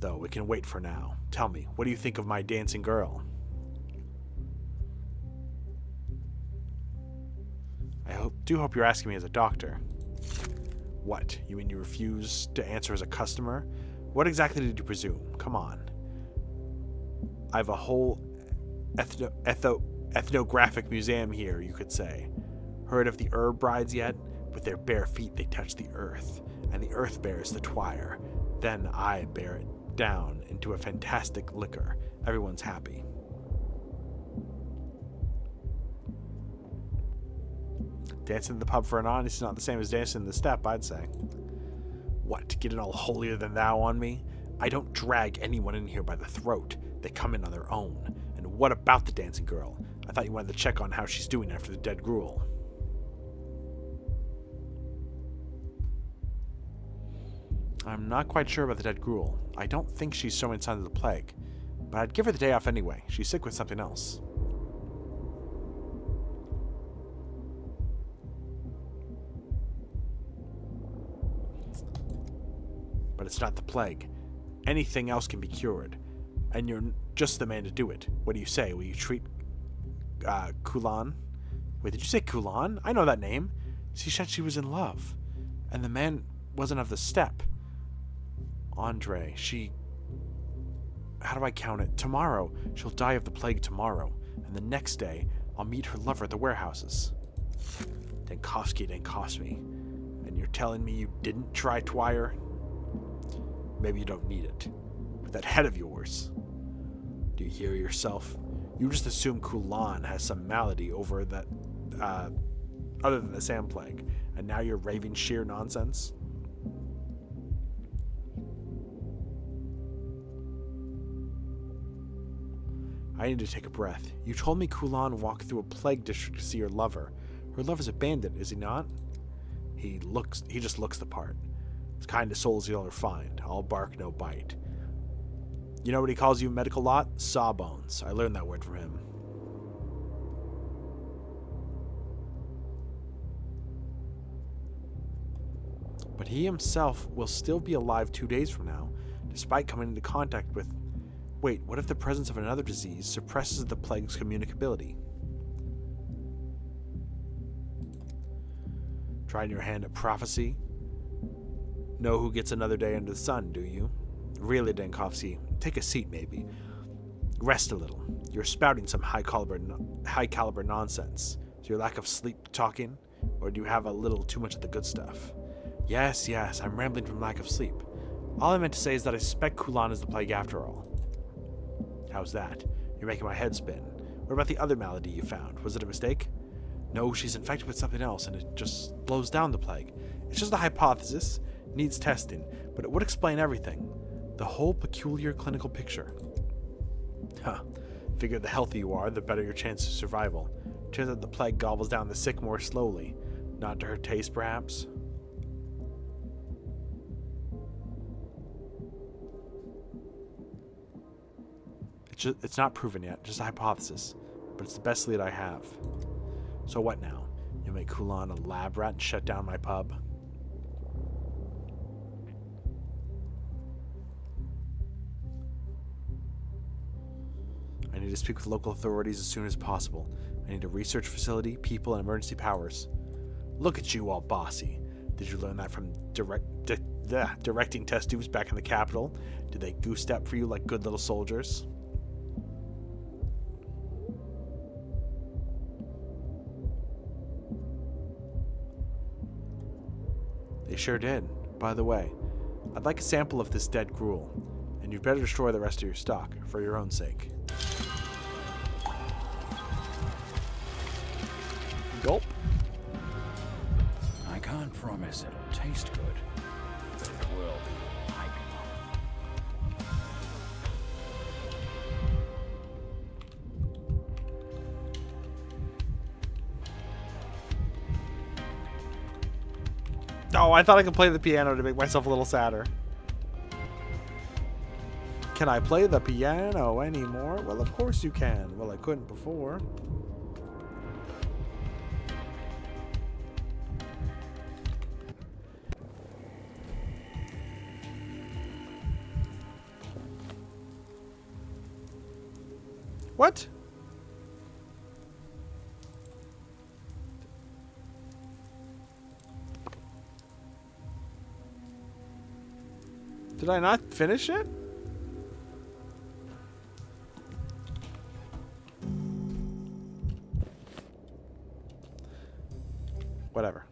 Though we can wait for now. Tell me, what do you think of my dancing girl? I do hope you're asking me as a doctor. What? You mean you refuse to answer as a customer? What exactly did you presume? Come on. I have a whole ethnographic museum here, you could say. Heard of the herb brides yet? With their bare feet they touch the earth, and the earth bears the twire. Then I bear it down into a fantastic liquor. Everyone's happy. Dancing in the pub for an honest is not the same as dancing in the step, I'd say. What, get it all holier than thou on me? I don't drag anyone in here by the throat. They come in on their own. And what about the dancing girl? I thought you wanted to check on how she's doing after the dead gruel. I'm not quite sure about the dead gruel. I don't think she's showing signs of the plague. But I'd give her the day off anyway. She's sick with something else. But it's not the plague. Anything else can be cured. And you're just the man to do it. What do you say? Will you treat Kulan? Wait, did you say Kulan? I know that name. She said she was in love. And the man wasn't of the steppe. Andre, she... How do I count it? Tomorrow. She'll die of the plague tomorrow. And the next day, I'll meet her lover at the warehouses. Dankovsky didn't cost me. And you're telling me you didn't try Twire? Maybe you don't need it. With that head of yours. Do you hear yourself? You just assume Kulan has some malady over that, other than the sand plague. And now you're raving sheer nonsense? I need to take a breath. You told me Kulan walked through a plague district to see her lover. Her lover's a bandit, is he not? He just looks the part. It's kind of souls you'll ever find. All bark, no bite. You know what he calls you medical lot? Sawbones. I learned that word from him. But he himself will still be alive 2 days from now, despite coming into contact with... Wait, what if the presence of another disease suppresses the plague's communicability? Trying your hand at prophecy? Know who gets another day under the sun, do you? Really, Dankovsky, take a seat maybe. Rest a little. You're spouting some high caliber nonsense. Is your lack of sleep talking? Or do you have a little too much of the good stuff? Yes, I'm rambling from lack of sleep. All I meant to say is that I suspect Kulan is the plague after all. How's that? You're making my head spin. What about the other malady you found? Was it a mistake? No, she's infected with something else, and it just slows down the plague. It's just a hypothesis. Needs testing, but it would explain everything. The whole peculiar clinical picture. Figure the healthier you are, the better your chance of survival. Turns out the plague gobbles down the sick more slowly. Not to her taste, perhaps? It's not proven yet, just a hypothesis. But it's the best lead I have. So what now? You'll make Kulan a lab rat and shut down my pub? I need to speak with local authorities as soon as possible. I need a research facility, people, and emergency powers. Look at you all bossy. Did you learn that from directing test tubes back in the capital? Did they goose step for you like good little soldiers? They sure did. By the way, I'd like a sample of this dead gruel, and you'd better destroy the rest of your stock, for your own sake. Gulp. I can't promise it'll taste good, but it will be piping Oh, I thought I could play the piano to make myself a little sadder. Can I play the piano anymore? Well, of course you can. Well, I couldn't before. What? Did I not finish it? Whatever.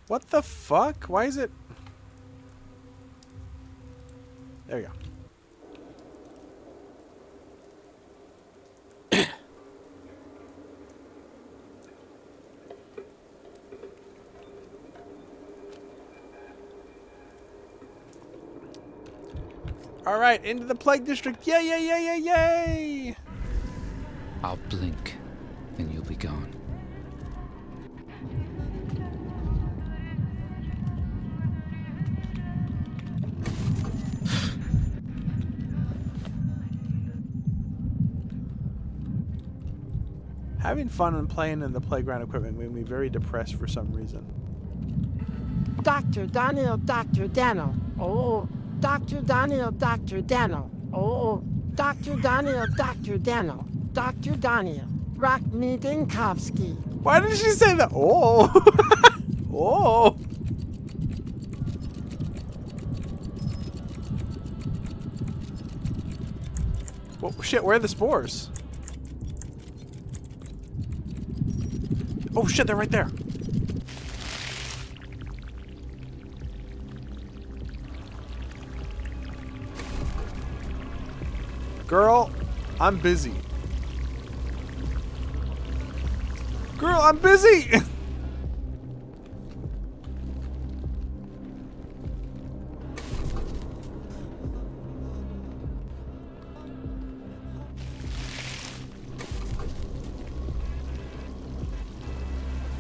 What the fuck? Why is it... There we go. All right, into the plague district. Yay, yay, yay, yay, yay! I'll blink, and you'll be gone. Having fun and playing in the playground equipment made me very depressed for some reason. Dr. Daniel, Dr. Daniel. Oh, Dr. Daniel, Dr. Daniel. Oh, Dr. Daniel, Dr. Daniel. Dr. Daniel. Rock me Dinkowski. Why did she say that? Oh! Oh! Well, shit, where are the spores? Oh shit, they're right there. Girl, I'm busy. Girl, I'm busy!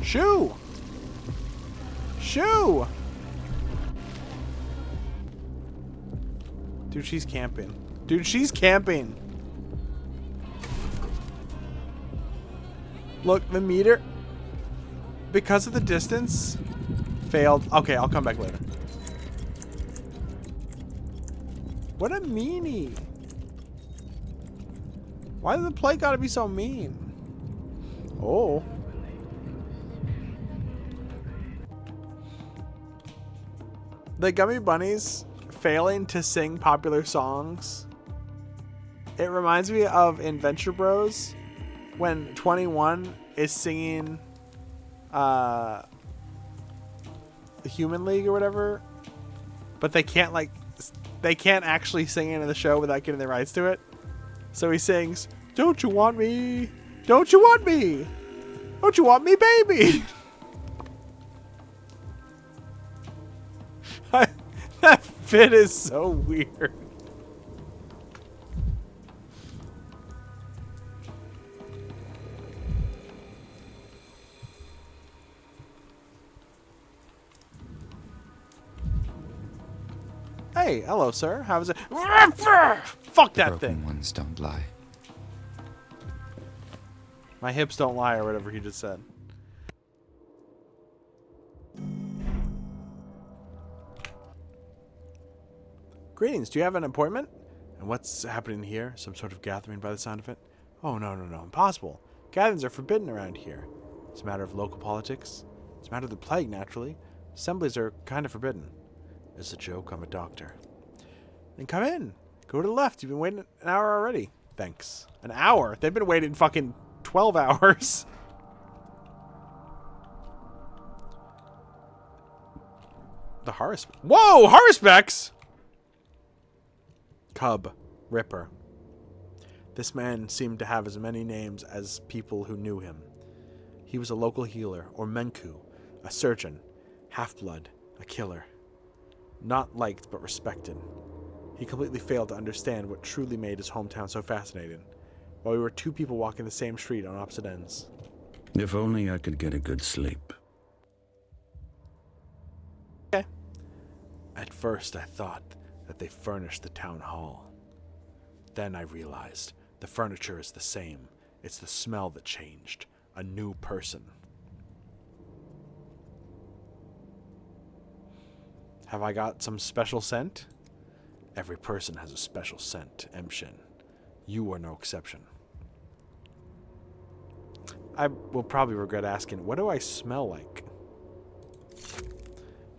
Shoo! Shoo! Dude, she's camping. Dude, she's camping. Look, the meter, because of the distance, failed. Okay, I'll come back later. What a meanie. Why does the play gotta be so mean? Oh. The Gummy Bunnies failing to sing popular songs. It reminds me of in Venture Bros when 21 is singing the Human League or whatever, but they can't actually sing into the show without getting the rights to it. So he sings, "Don't you want me? Don't you want me? Don't you want me, baby?" That fit is so weird. Hey, hello, sir. How was it? Fuck that Broken thing. ones don't lie. My hips don't lie, or whatever he just said. Greetings, do you have an appointment? And what's happening here? Some sort of gathering by the sound of it? Oh, no, no, no. Impossible. Gatherings are forbidden around here. It's a matter of local politics. It's a matter of the plague, naturally. Assemblies are kind of forbidden. It's a joke. I'm a doctor. Then come in. Go to the left. You've been waiting an hour already. Thanks. An hour? They've been waiting fucking 12 hours. The Harvest... Whoa! Harvestbecks! Cub. Ripper. This man seemed to have as many names as people who knew him. He was a local healer, or Menku, a surgeon, half-blood, a killer. Not liked, but respected. He completely failed to understand what truly made his hometown so fascinating, while we were two people walking the same street on opposite ends. If only I could get a good sleep. Okay. At first, I thought that they furnished the town hall. Then I realized the furniture is the same. It's the smell that changed. A new person. Have I got some special scent? Every person has a special scent, Emshin. You are no exception. I will probably regret asking, what do I smell like?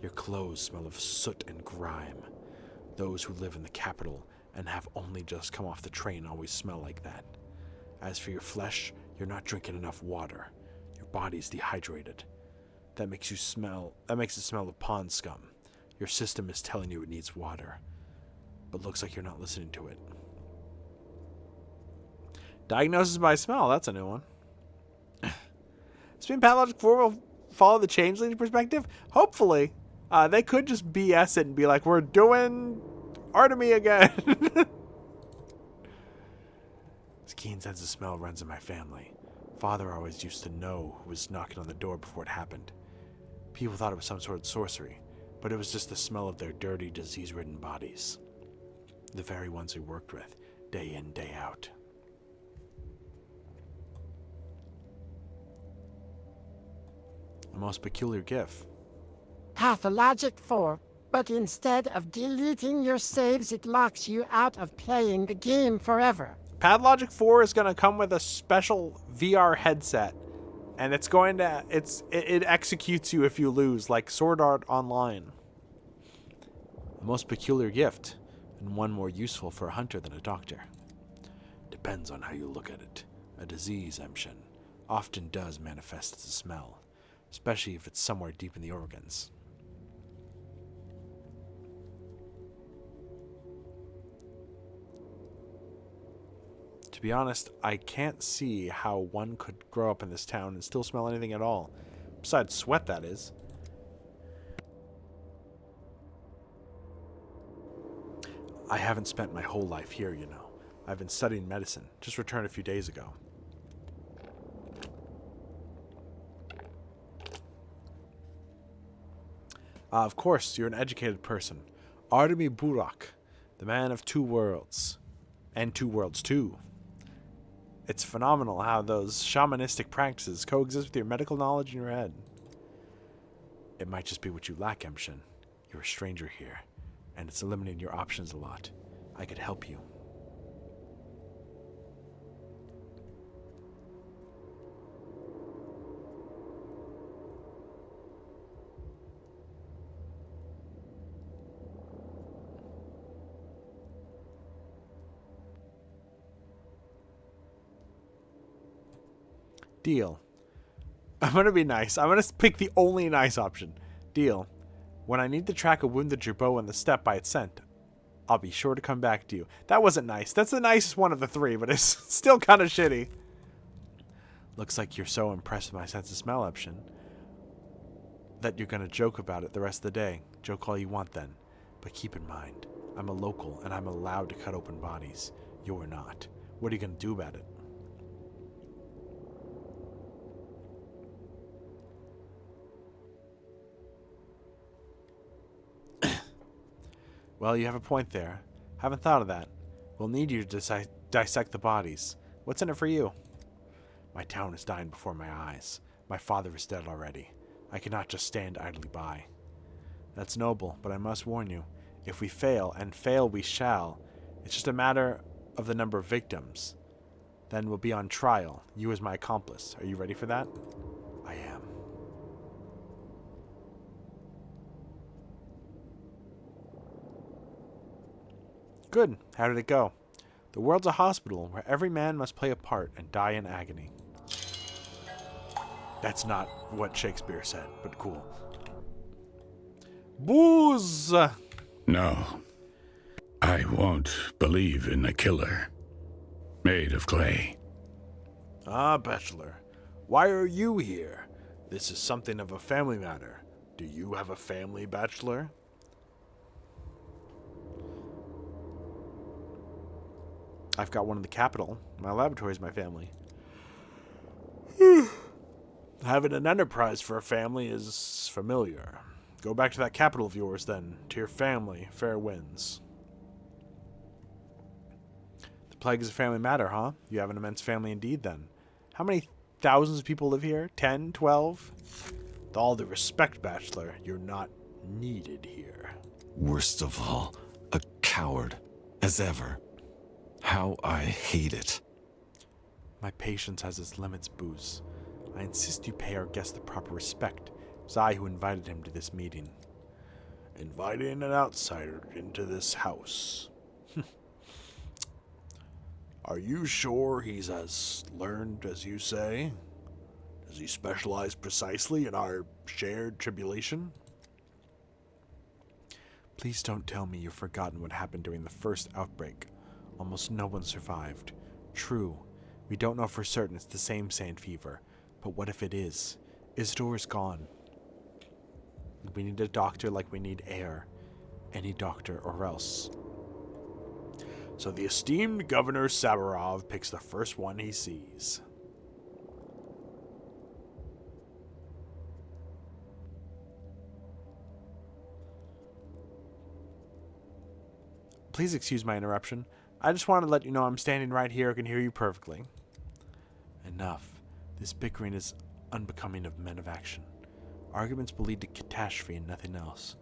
Your clothes smell of soot and grime. Those who live in the capital and have only just come off the train always smell like that. As for your flesh, you're not drinking enough water. Your body's dehydrated. That makes it smell of pond scum. Your system is telling you it needs water, but looks like you're not listening to it. Diagnosis by smell, that's a new one. Spin Pathologic 4 will follow the changeling perspective? Hopefully. They could just BS it and be like, we're doing Artemy again. This keen sense of smell runs in my family. Father always used to know who was knocking on the door before it happened. People thought it was some sort of sorcery, but it was just the smell of their dirty, disease-ridden bodies. The very ones we worked with, day in, day out. A most peculiar gift. Pathologic 4, but instead of deleting your saves, it locks you out of playing the game forever. Pathologic 4 is going to come with a special VR headset, and it's going to it executes you if you lose, like Sword Art Online. A most peculiar gift, and one more useful for a hunter than a doctor. Depends on how you look at it. A disease, Emshin, often does manifest as a smell, especially if it's somewhere deep in the organs. To be honest, I can't see how one could grow up in this town and still smell anything at all. Besides sweat, that is. I haven't spent my whole life here, you know. I've been studying medicine. Just returned a few days ago. Of course, you're an educated person. Artemy Burak, the man of two worlds. And two worlds, too. It's phenomenal how those shamanistic practices coexist with your medical knowledge in your head. It might just be what you lack, Emshin. You're a stranger here, and it's eliminating your options a lot. I could help you. Deal. I'm going to be nice. I'm going to pick the only nice option. Deal. When I need to track a wounded jerboa in the steppe by its scent, I'll be sure to come back to you. That wasn't nice. That's the nicest one of the three, but it's still kind of shitty. Looks like you're so impressed with my sense of smell, Epshin, that you're going to joke about it the rest of the day. Joke all you want then. But keep in mind, I'm a local and I'm allowed to cut open bodies. You're not. What are you going to do about it? Well, you have a point there. Haven't thought of that. We'll need you to dissect the bodies. What's in it for you? My town is dying before my eyes. My father is dead already. I cannot just stand idly by. That's noble, but I must warn you. If we fail, and fail we shall, it's just a matter of the number of victims. Then we'll be on trial, you as my accomplice. Are you ready for that? I am. Good. How did it go? The world's a hospital where every man must play a part and die in agony. That's not what Shakespeare said, but cool. Booze! No. I won't believe in a killer made of clay. Ah, Bachelor. Why are you here? This is something of a family matter. Do you have a family, Bachelor? I've got one in the capital. My laboratory is my family. Having an enterprise for a family is familiar. Go back to that capital of yours, then. To your family, fair winds. The plague is a family matter, huh? You have an immense family indeed, then. How many thousands of people live here? 10? 12? With all the respect, Bachelor, you're not needed here. Worst of all, a coward, as ever. How I hate it. My patience has its limits, Booze. I insist you pay our guest the proper respect. It was I who invited him to this meeting. Inviting an outsider into this house. Are you sure he's as learned as you say? Does he specialize precisely in our shared tribulation? Please don't tell me you've forgotten what happened during the first outbreak. Almost no one survived. True, we don't know for certain it's the same sand fever, but what if it is? Isidore is gone. We need a doctor like we need air. Any doctor or else. So the esteemed Governor Sabarov picks the first one he sees. Please excuse my interruption. I just wanted to let you know I'm standing right here. I can hear you perfectly. Enough. This bickering is unbecoming of men of action. Arguments will lead to catastrophe and nothing else.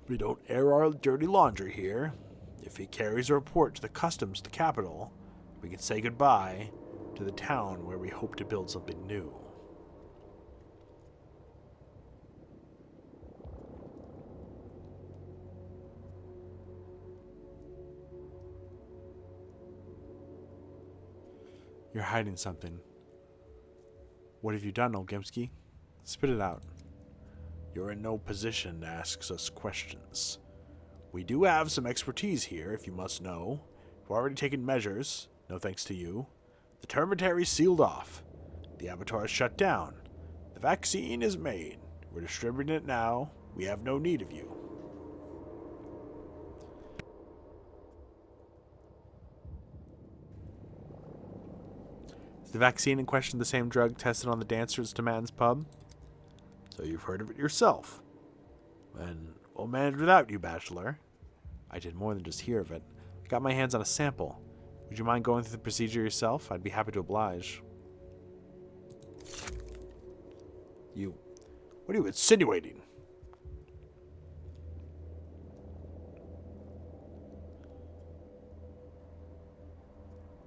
We don't air our dirty laundry here. If he carries a report to the customs, the capital, we can say goodbye to the town where we hope to build something new. You're hiding something. What have you done, old Gimsky? Spit it out. You're in no position to ask us questions. We do have some expertise here, if you must know. We've already taken measures, no thanks to you. The termitary's sealed off. The abattoir is shut down. The vaccine is made. We're distributing it now. We have no need of you. Is the vaccine in question the same drug tested on the dancers to Man's pub? So you've heard of it yourself. And we'll manage without you, Bachelor. I did more than just hear of it. I got my hands on a sample. Would you mind going through the procedure yourself? I'd be happy to oblige. What are you insinuating?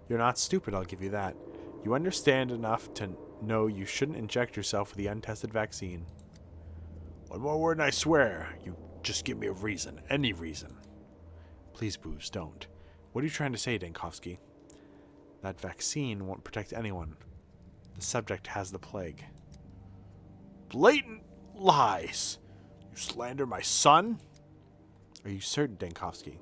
You're not stupid, I'll give you that. You understand enough to know you shouldn't inject yourself with the untested vaccine. One more word and I swear, you just give me a reason. Any reason. Please, Booze, don't. What are you trying to say, Dankovsky? That vaccine won't protect anyone. The subject has the plague. Blatant lies! You slander my son? Are you certain, Dankovsky?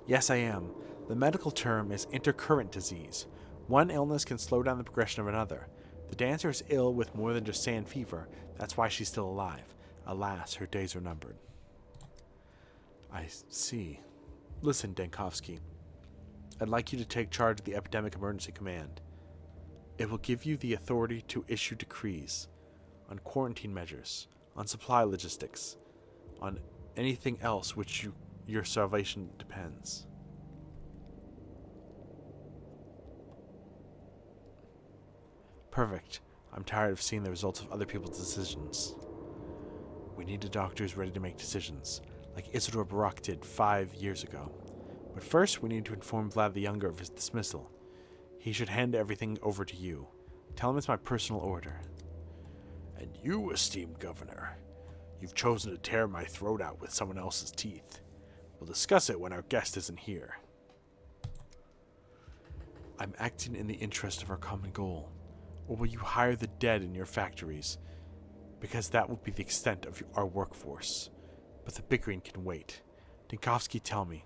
Yes, I am. The medical term is intercurrent disease. One illness can slow down the progression of another. The dancer is ill with more than just sand fever. That's why she's still alive. Alas, her days are numbered. I see. Listen, Dankovsky. I'd like you to take charge of the Epidemic Emergency Command. It will give you the authority to issue decrees on quarantine measures, on supply logistics, on anything else which your salvation depends. Perfect. I'm tired of seeing the results of other people's decisions. We need a doctor who's ready to make decisions, like Isidore Barak did 5 years ago. But first, we need to inform Vlad the Younger of his dismissal. He should hand everything over to you. Tell him it's my personal order. And you, esteemed governor, you've chosen to tear my throat out with someone else's teeth. We'll discuss it when our guest isn't here. I'm acting in the interest of our common goal. Or will you hire the dead in your factories? Because that will be the extent of our workforce. But the bickering can wait. Dankovsky, tell me.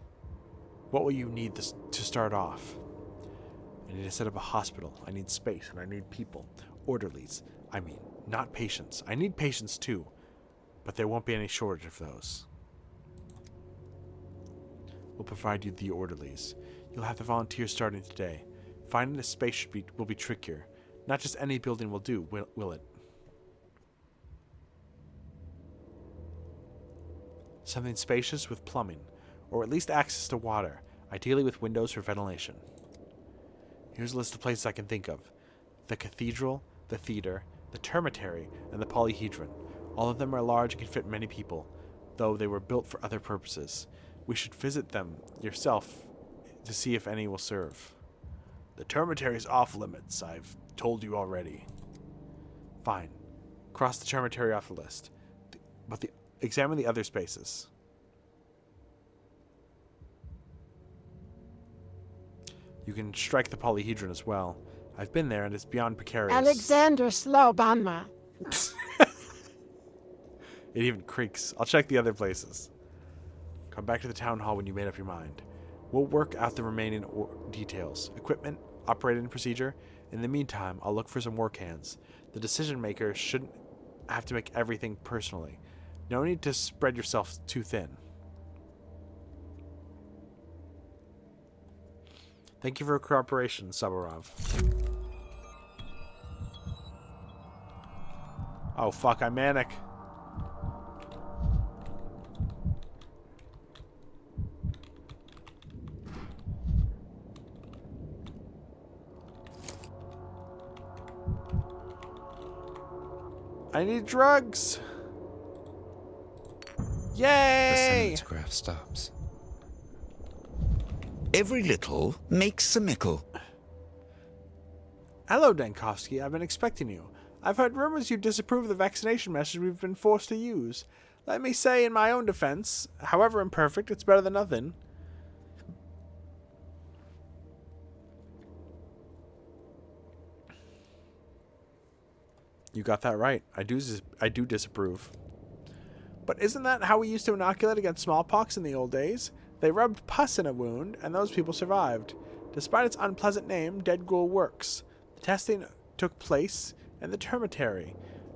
What will you need to start off? I need to set up a hospital. I need space, and I need people. Orderlies. I mean, not patients. I need patients too. But there won't be any shortage of those. We'll provide you the orderlies. You'll have the volunteers starting today. Finding a space will be trickier. Not just any building will do, will it? Something spacious with plumbing, or at least access to water, ideally with windows for ventilation. Here's a list of places I can think of. The cathedral, the theater, the termitary, and the polyhedron. All of them are large and can fit many people, though they were built for other purposes. We should visit them yourself to see if any will serve. The termitary is off limits, I've told you already. Fine. Cross the termitary off the list. Examine the other spaces. You can strike the polyhedron as well. I've been there and it's beyond precarious. Alexander Slobodma. It even creaks. I'll check the other places. Come back to the town hall when you made up your mind. We'll work out the remaining details. Equipment, operating procedure. In the meantime, I'll look for some work hands. The decision maker shouldn't have to make everything personally. No need to spread yourself too thin. Thank you for your cooperation, Saburov. Oh fuck, I'm manic. I need drugs. The Yay! cinematograph stops. Every little makes a mickle. Hello, Dankovsky. I've been expecting you. I've heard rumors you disapprove of the vaccination message we've been forced to use. Let me say in my own defense, however imperfect, it's better than nothing. You got that right. I do disapprove. But isn't that how we used to inoculate against smallpox in the old days? They rubbed pus in a wound, and those people survived. Despite its unpleasant name, Dead Ghoul works. The testing took place in the termitary.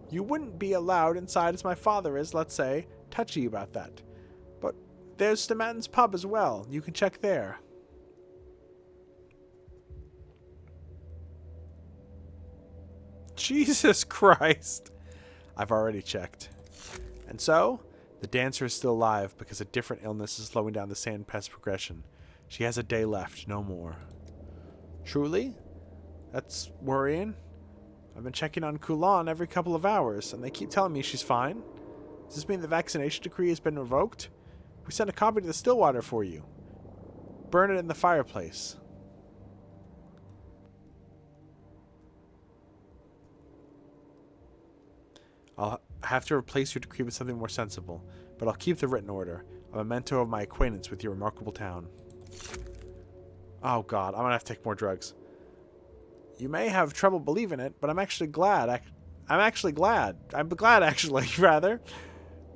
You wouldn't be allowed inside as my father is, let's say, touchy about that. But there's Stomatin's pub as well. You can check there. Jesus Christ. I've already checked. And so, the dancer is still alive because a different illness is slowing down the sand pest progression. She has a day left, no more. Truly? That's worrying. I've been checking on Kulan every couple of hours, and they keep telling me she's fine. Does this mean the vaccination decree has been revoked? We sent a copy to the Stillwater for you. Burn it in the fireplace. I'll have to replace your decree with something more sensible, but I'll keep the written order, a memento of my acquaintance with your remarkable town. Oh god, I'm gonna have to take more drugs. You may have trouble believing it, but I'm actually glad. I'm glad, actually, rather.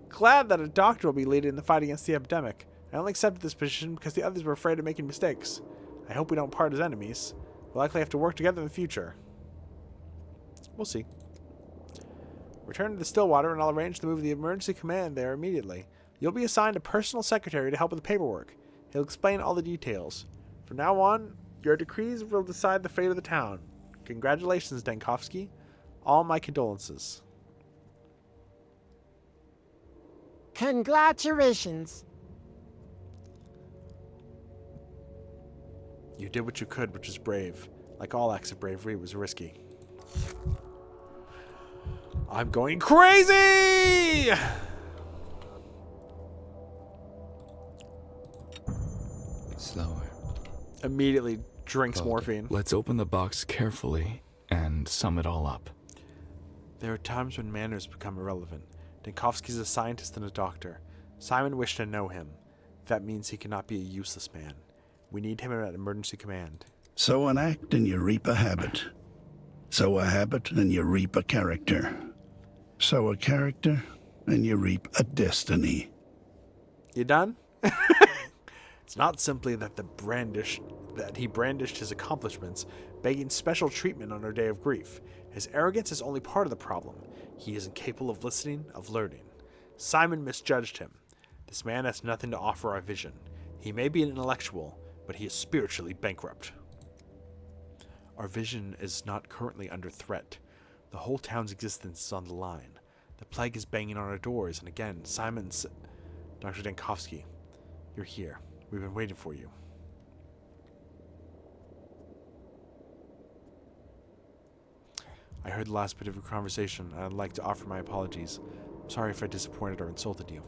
Glad that a doctor will be leading the fight against the epidemic. I only accepted this position because the others were afraid of making mistakes. I hope we don't part as enemies. We'll likely have to work together in the future. We'll see. Return to the Stillwater and I'll arrange to move the emergency command there immediately. You'll be assigned a personal secretary to help with the paperwork. He'll explain all the details. From now on, your decrees will decide the fate of the town. Congratulations, Dankovsky. All my condolences. Congratulations. You did what you could, which is brave. Like all acts of bravery, it was risky. I'm going crazy! Slower. Immediately drinks morphine. Let's open the box carefully and sum it all up. There are times when manners become irrelevant. Dankovsky's a scientist and a doctor. Simon wished to know him. That means he cannot be a useless man. We need him at emergency command. Sow an act and you reap a habit. Sow a habit and you reap a character. Sow a character and you reap a destiny. You done? It's not simply that he brandished his accomplishments, begging special treatment on our day of grief. His arrogance is only part of the problem. He is incapable of listening, of learning. Simon misjudged him. This man has nothing to offer our vision. He may be an intellectual, but he is spiritually bankrupt. Our vision is not currently under threat. The whole town's existence is on the line. The plague is banging on our doors, and again, Dr. Dankovsky, you're here. We've been waiting for you. I heard the last bit of your conversation, and I'd like to offer my apologies. I'm sorry if I disappointed or insulted you.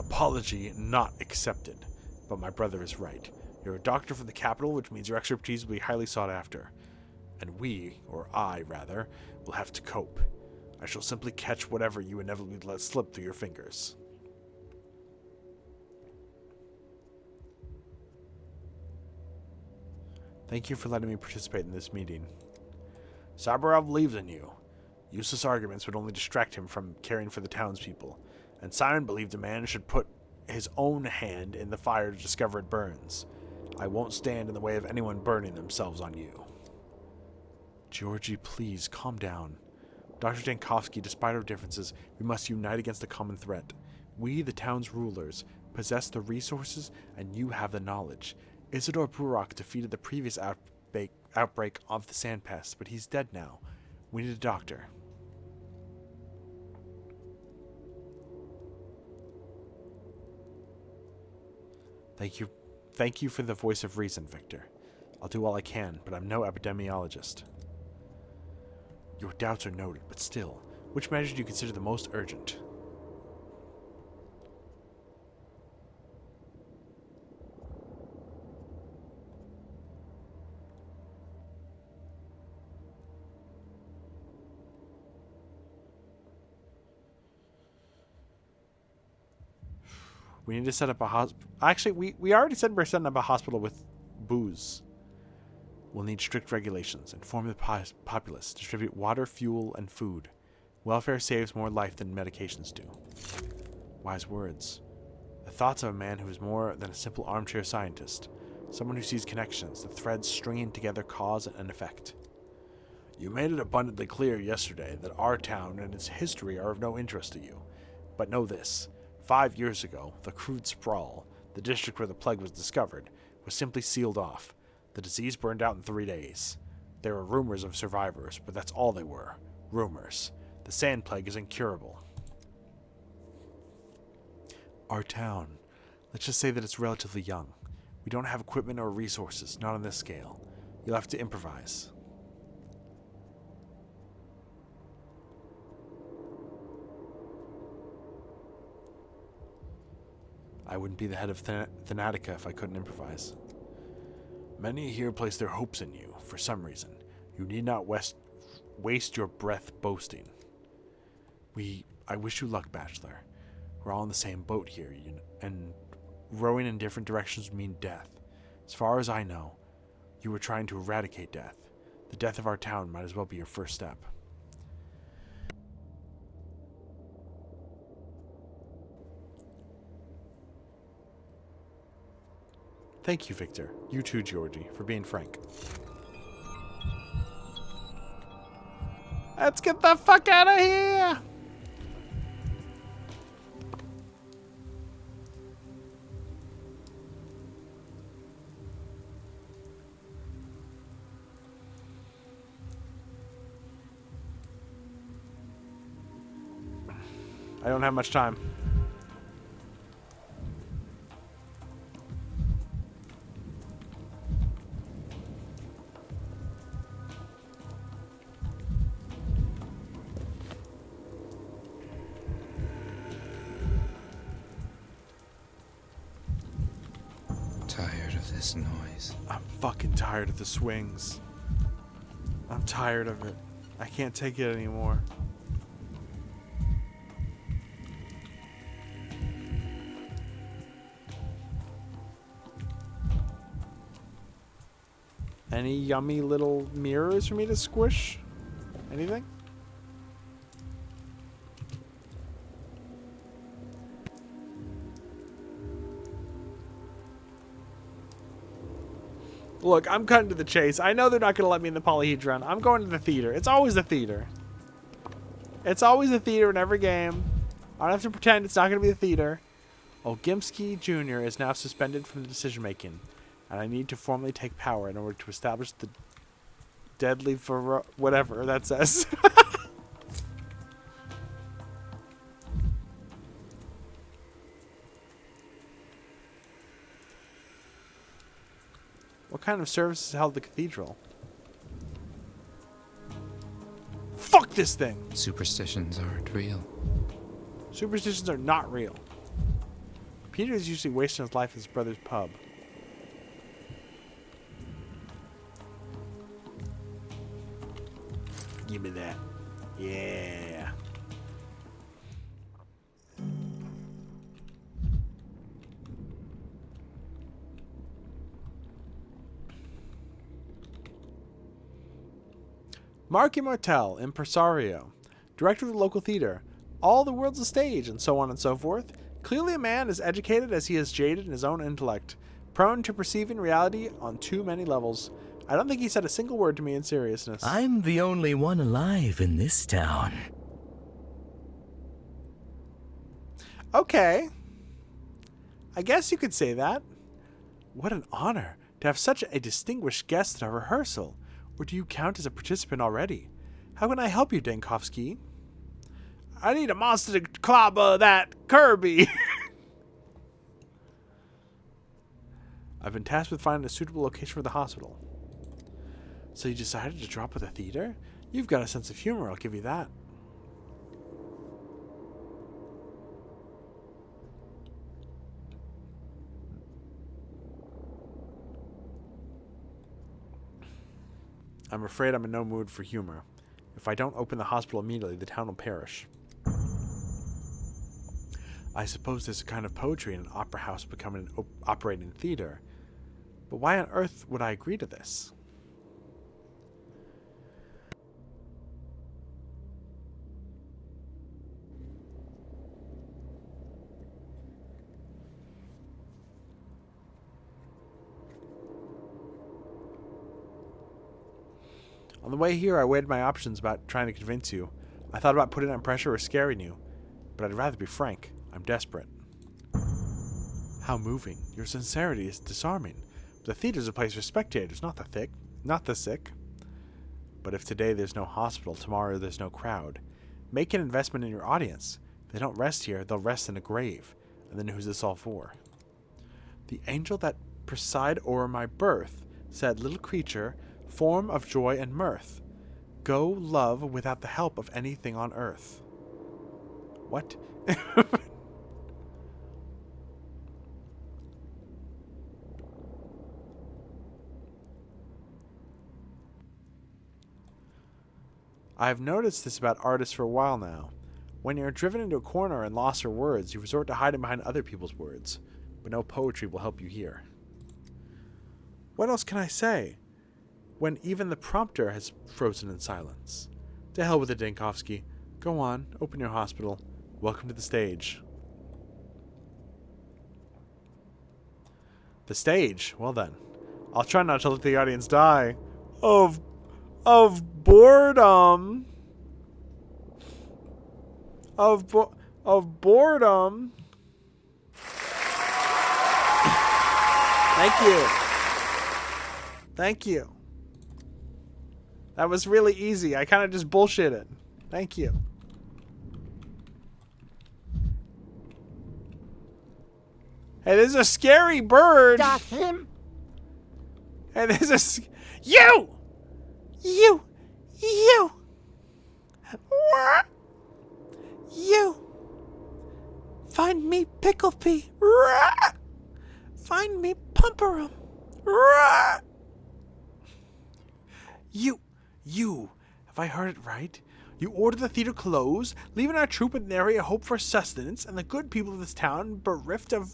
Apology not accepted. But my brother is right. You're a doctor from the capital, which means your expertise will be highly sought after. And we, or I rather, will have to cope. I shall simply catch whatever you inevitably let slip through your fingers. Thank you for letting me participate in this meeting. Sabarov believes in you. Useless arguments would only distract him from caring for the townspeople, and Simon believed a man should put his own hand in the fire to discover it burns. I won't stand in the way of anyone burning themselves on you. Georgie, please, calm down. Dr. Dankovsky, despite our differences, we must unite against a common threat. We, the town's rulers, possess the resources, and you have the knowledge. Isidore Burok defeated the previous outbreak of the sand pest, but he's dead now. We need a doctor. Thank you for the voice of reason, Victor. I'll do all I can, but I'm no epidemiologist. Your doubts are noted, but still, which measure do you consider the most urgent? We need to set up a hospital. Actually, we already said we're setting up a hospital with booze. We'll need strict regulations. Inform the populace. Distribute water, fuel, and food. Welfare saves more life than medications do. Wise words. The thoughts of a man who is more than a simple armchair scientist. Someone who sees connections, the threads stringing together cause and effect. You made it abundantly clear yesterday that our town and its history are of no interest to you. But know this. 5 years ago, the crude sprawl, the district where the plague was discovered, was simply sealed off. The disease burned out in 3 days. There were rumors of survivors, but that's all they were. Rumors. The sand plague is incurable. Our town. Let's just say that it's relatively young. We don't have equipment or resources, not on this scale. You'll have to improvise. I wouldn't be the head of Thanatica if I couldn't improvise. Many here place their hopes in you, for some reason. You need not waste your breath boasting. I wish you luck, Bachelor. We're all in the same boat here, and rowing in different directions would mean death. As far as I know, you were trying to eradicate death. The death of our town might as well be your first step. Thank you, Victor. You too, Georgie, for being frank. Let's get the fuck out of here! I don't have much time. Tired of this noise. I'm fucking tired of the swings. I'm tired of it. I can't take it anymore. Any yummy little mirrors for me to squish? Anything? Look, I'm cutting to the chase. I know they're not going to let me in the polyhedron. I'm going to the theater. It's always the theater. It's always the theater in every game. I don't have to pretend it's not going to be the theater. Olgimsky Jr. is now suspended from the decision-making, and I need to formally take power in order to establish the deadly for whatever that says. What kind of services held at the cathedral? this thing. Superstitions aren't real. Superstitions are not real. Peter is usually wasting his life at his brother's pub. Give me that. Yeah. Mark Immortel, impresario, director of the local theater. All the world's a stage, and so on and so forth. Clearly a man as educated as he is jaded in his own intellect, prone to perceiving reality on too many levels. I don't think he said a single word to me in seriousness. I'm the only one alive in this town. Okay. I guess you could say that. What an honor to have such a distinguished guest at our rehearsal. Or do you count as a participant already? How can I help you, Dankovsky? I need a monster to clobber that Kirby. I've been tasked with finding a suitable location for the hospital. So you decided to drop at the theater? You've got a sense of humor, I'll give you that. I'm afraid I'm in no mood for humor. If I don't open the hospital immediately, the town will perish. I suppose there's a kind of poetry in an opera house becoming an operating theater. But why on earth would I agree to this? On the way here, I weighed my options about trying to convince you. I thought about putting on pressure or scaring you. But I'd rather be frank. I'm desperate. How moving. Your sincerity is disarming. The theater's a place for spectators, not the sick. But if today there's no hospital, tomorrow there's no crowd. Make an investment in your audience. If they don't rest here, they'll rest in a grave. And then who's this all for? The angel that preside o'er my birth said, little creature, form of joy and mirth, go love without the help of anything on earth. What? I've noticed this about artists for a while now. When you're driven into a corner and lost for words, you resort to hiding behind other people's words. But no poetry will help you here. What else can I say? When even the prompter has frozen in silence. To hell with it, Dankovsky. Go on, open your hospital. Welcome to the stage. The stage? Well then. I'll try not to let the audience die. Of boredom. Of boredom. Thank you. Thank you. That was really easy. I kind of just bullshitted. Thank you. Hey, there's a scary bird. Got him. Hey, there's a... You! What? You! Find me Picklepea. Find me Pumperum. You. Have I heard it right? You order the theater closed, leaving our troupe in the area hope for sustenance, and the good people of this town bereft of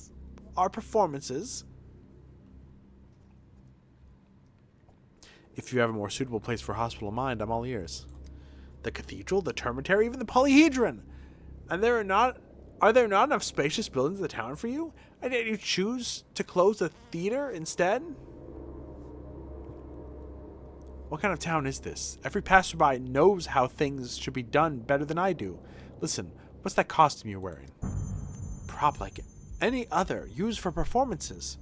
our performances. If you have a more suitable place for a hospital in mind, I'm all ears. The cathedral, the termitary, even the polyhedron. And are there not enough spacious buildings in the town for you? And yet you choose to close the theater instead? What kind of town is this? Every passerby knows how things should be done better than I do. Listen, what's that costume you're wearing? Prop like any other, used for performances.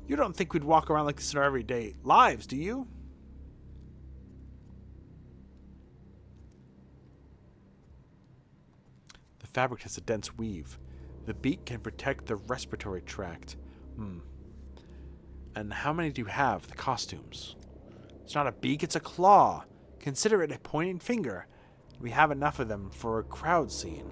You don't think we'd walk around like this in our everyday lives, do you? The fabric has a dense weave. The beak can protect the respiratory tract. And how many do you have, the costumes? It's not a beak, it's a claw. Consider it a pointing finger. We have enough of them for a crowd scene.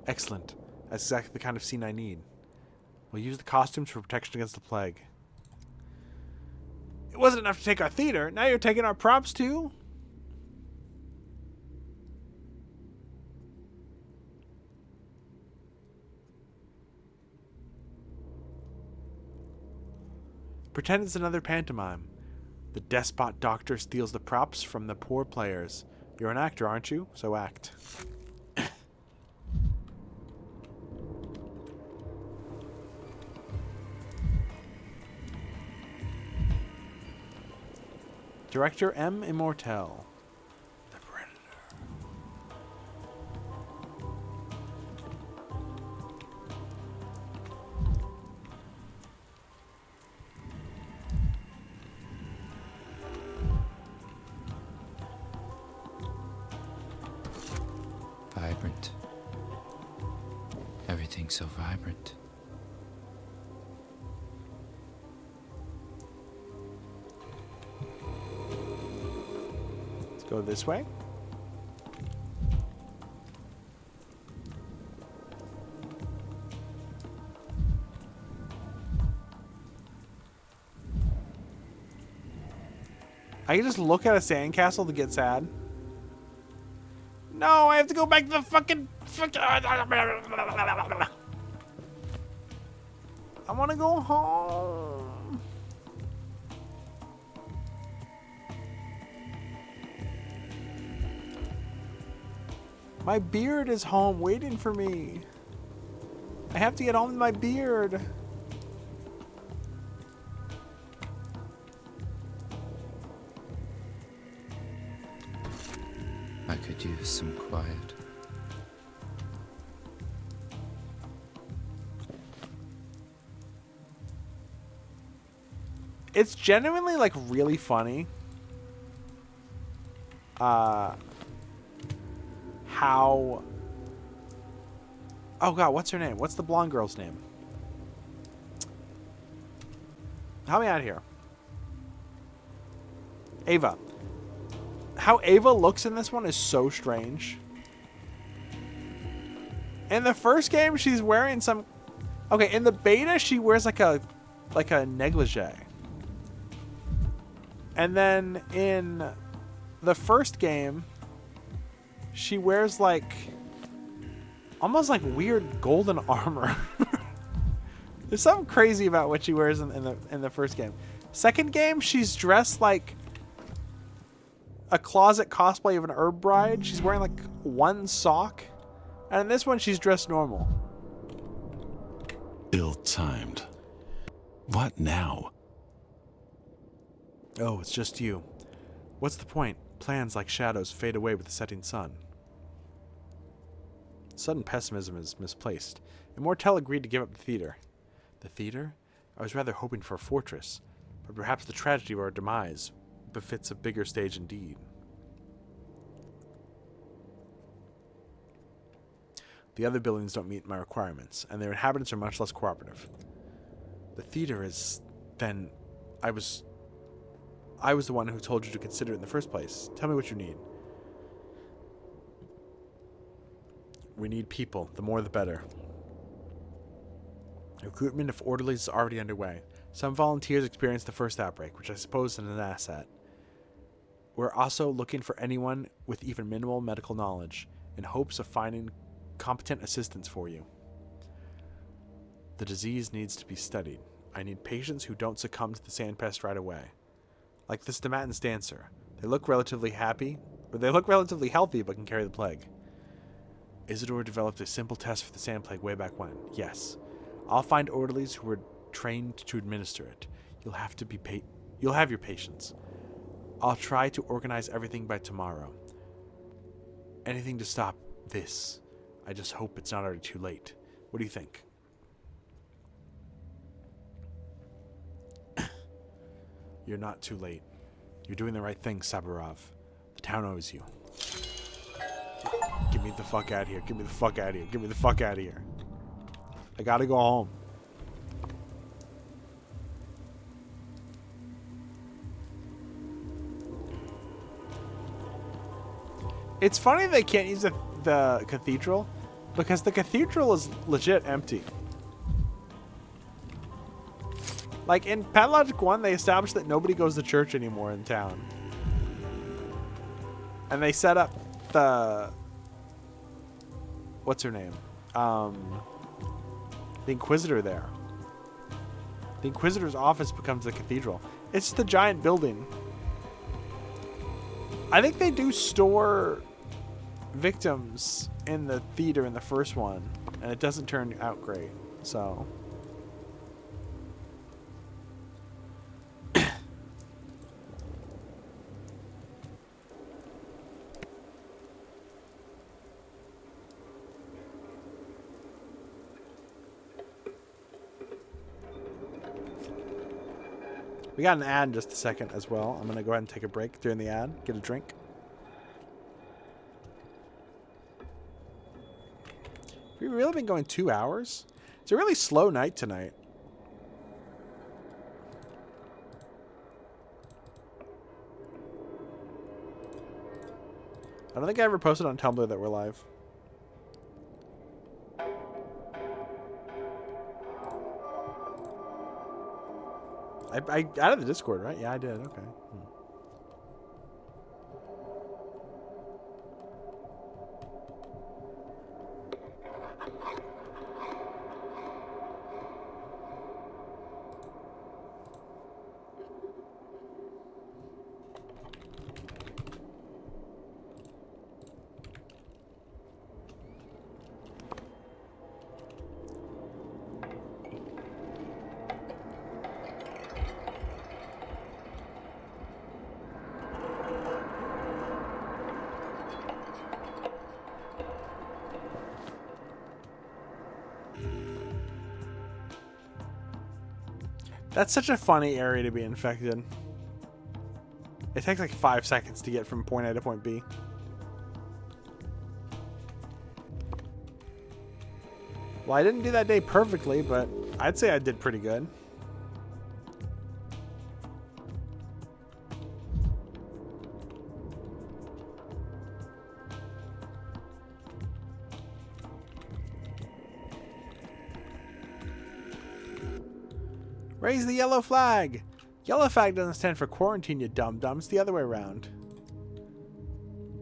Excellent. That's exactly the kind of scene I need. We'll use the costumes for protection against the plague. It wasn't enough to take our theater. Now you're taking our props too? Pretend it's another pantomime. The despot doctor steals the props from the poor players. You're an actor, aren't you? So act. Director M. Immortel. The Predator. Vibrant. Everything's so vibrant. Go this way. I can just look at a sandcastle to get sad. No, I have to go back to the fucking I want to go home. My beard is home waiting for me. I have to get home with my beard. I could use some quiet. It's genuinely like really funny. How... Oh god, what's her name? What's the blonde girl's name? Help me out here. Ava. How Ava looks in this one is so strange. In the first game, she's wearing some... Okay, in the beta, she wears like a negligee. And then in the first game, she wears like almost like weird golden armor. There's something crazy about what she wears in the first game. Second game, she's dressed like a closet cosplay of an herb bride. She's wearing like one sock. And in this one, she's dressed normal. Ill-timed. What now? Oh, it's just you. What's the point? Plans like shadows fade away with the setting sun. Sudden pessimism is misplaced. Immortel agreed to give up the theater. The theater? I was rather hoping for a fortress, but perhaps the tragedy of our demise befits a bigger stage indeed. The other buildings don't meet my requirements, and their inhabitants are much less cooperative. The theater is... Then... I was the one who told you to consider it in the first place. Tell me what you need. We need people. The more the better. Recruitment of orderlies is already underway. Some volunteers experienced the first outbreak, which I suppose is an asset. We're also looking for anyone with even minimal medical knowledge, in hopes of finding competent assistance for you. The disease needs to be studied. I need patients who don't succumb to the sandpest right away. Like this Damatans dancer. They look relatively healthy, but can carry the plague. Isidore developed a simple test for the sand plague way back when. Yes. I'll find orderlies who are trained to administer it. You'll have your patience. I'll try to organize everything by tomorrow. Anything to stop this. I just hope it's not already too late. What do you think? You're not too late. You're doing the right thing, Saburov. The town owes you. Get me the fuck out of here. Get me the fuck out of here. Get me the fuck out of here. I gotta go home. It's funny they can't use the cathedral because the cathedral is legit empty. Like in Pathologic 1, they established that nobody goes to church anymore in town. And they set up the... What's her name? The Inquisitor there. The Inquisitor's office becomes the cathedral. It's just a giant building. I think they do store victims in the theater in the first one, and it doesn't turn out great, so... We got an ad in just a second as well. I'm going to go ahead and take a break during the ad, get a drink. We've really been going 2 hours? It's a really slow night tonight. I don't think I ever posted on Tumblr that we're live. I added the Discord, right? Yeah, I did. Okay. That's such a funny area to be infected. It takes like 5 seconds to get from point A to point B. Well, I didn't do that day perfectly, but I'd say I did pretty good. Raise the yellow flag! Yellow flag doesn't stand for quarantine, you dum-dum. It's the other way around.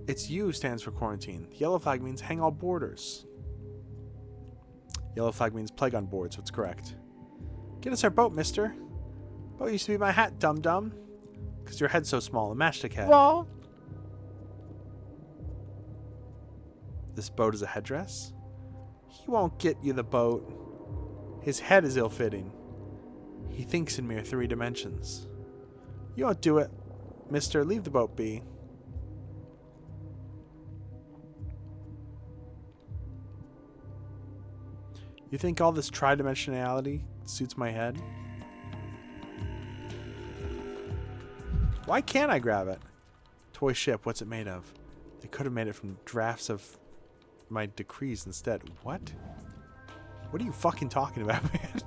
It's U stands for quarantine. Yellow flag means hang all borders. Yellow flag means plague on board, so it's correct. Get us our boat, mister. Boat used to be my hat, dum-dum. Because your head's so small, a matchstick head. Well, This boat is a headdress? He won't get you the boat. His head is ill-fitting. He thinks in mere 3 dimensions. You won't do it, mister. Leave the boat be. You think all this tridimensionality suits my head? Why can't I grab it? Toy ship, what's it made of? They could have made it from drafts of my decrees instead. What? What are you fucking talking about, man?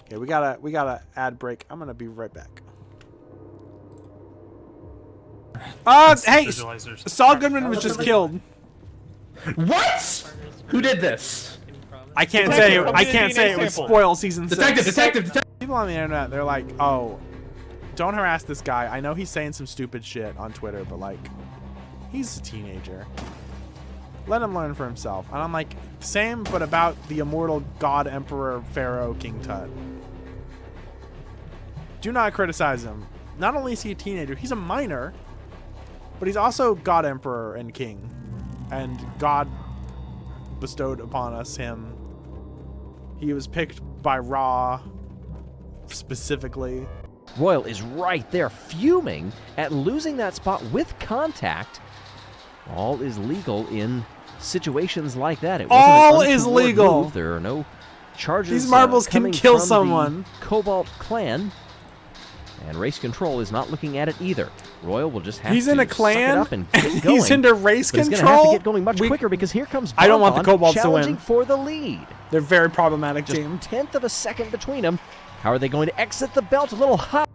Okay, we gotta ad break. I'm gonna be right back. Hey, Saul Goodman was just killed. What? Who did this? I can't say. I can't say it would spoil season 6. Detective. People on the internet, they're like, "Oh, don't harass this guy. I know he's saying some stupid shit on Twitter, but like, he's a teenager. Let him learn for himself." And I'm like, same, but about the immortal God Emperor Pharaoh King Tut. Do not criticize him. Not only is he a teenager, he's a minor, but he's also God Emperor and King, and God bestowed upon us him. He was picked by Ra specifically. Royal is right there, fuming at losing that spot with contact. All is legal in situations like that. It all is legal. Move. There are no charges. These marbles can kill someone. Cobalt clan, and race control is not looking at it either. Royal will just have he's to in a clan. Suck it up and get going. He's into race but control. He's gonna have to get going much quicker because here comes I don't want the Bonbon Kobolds to win. challenging for the lead. They're a very problematic just team. 1/10 of a second between them. How are they going to exit the belt? A little hot.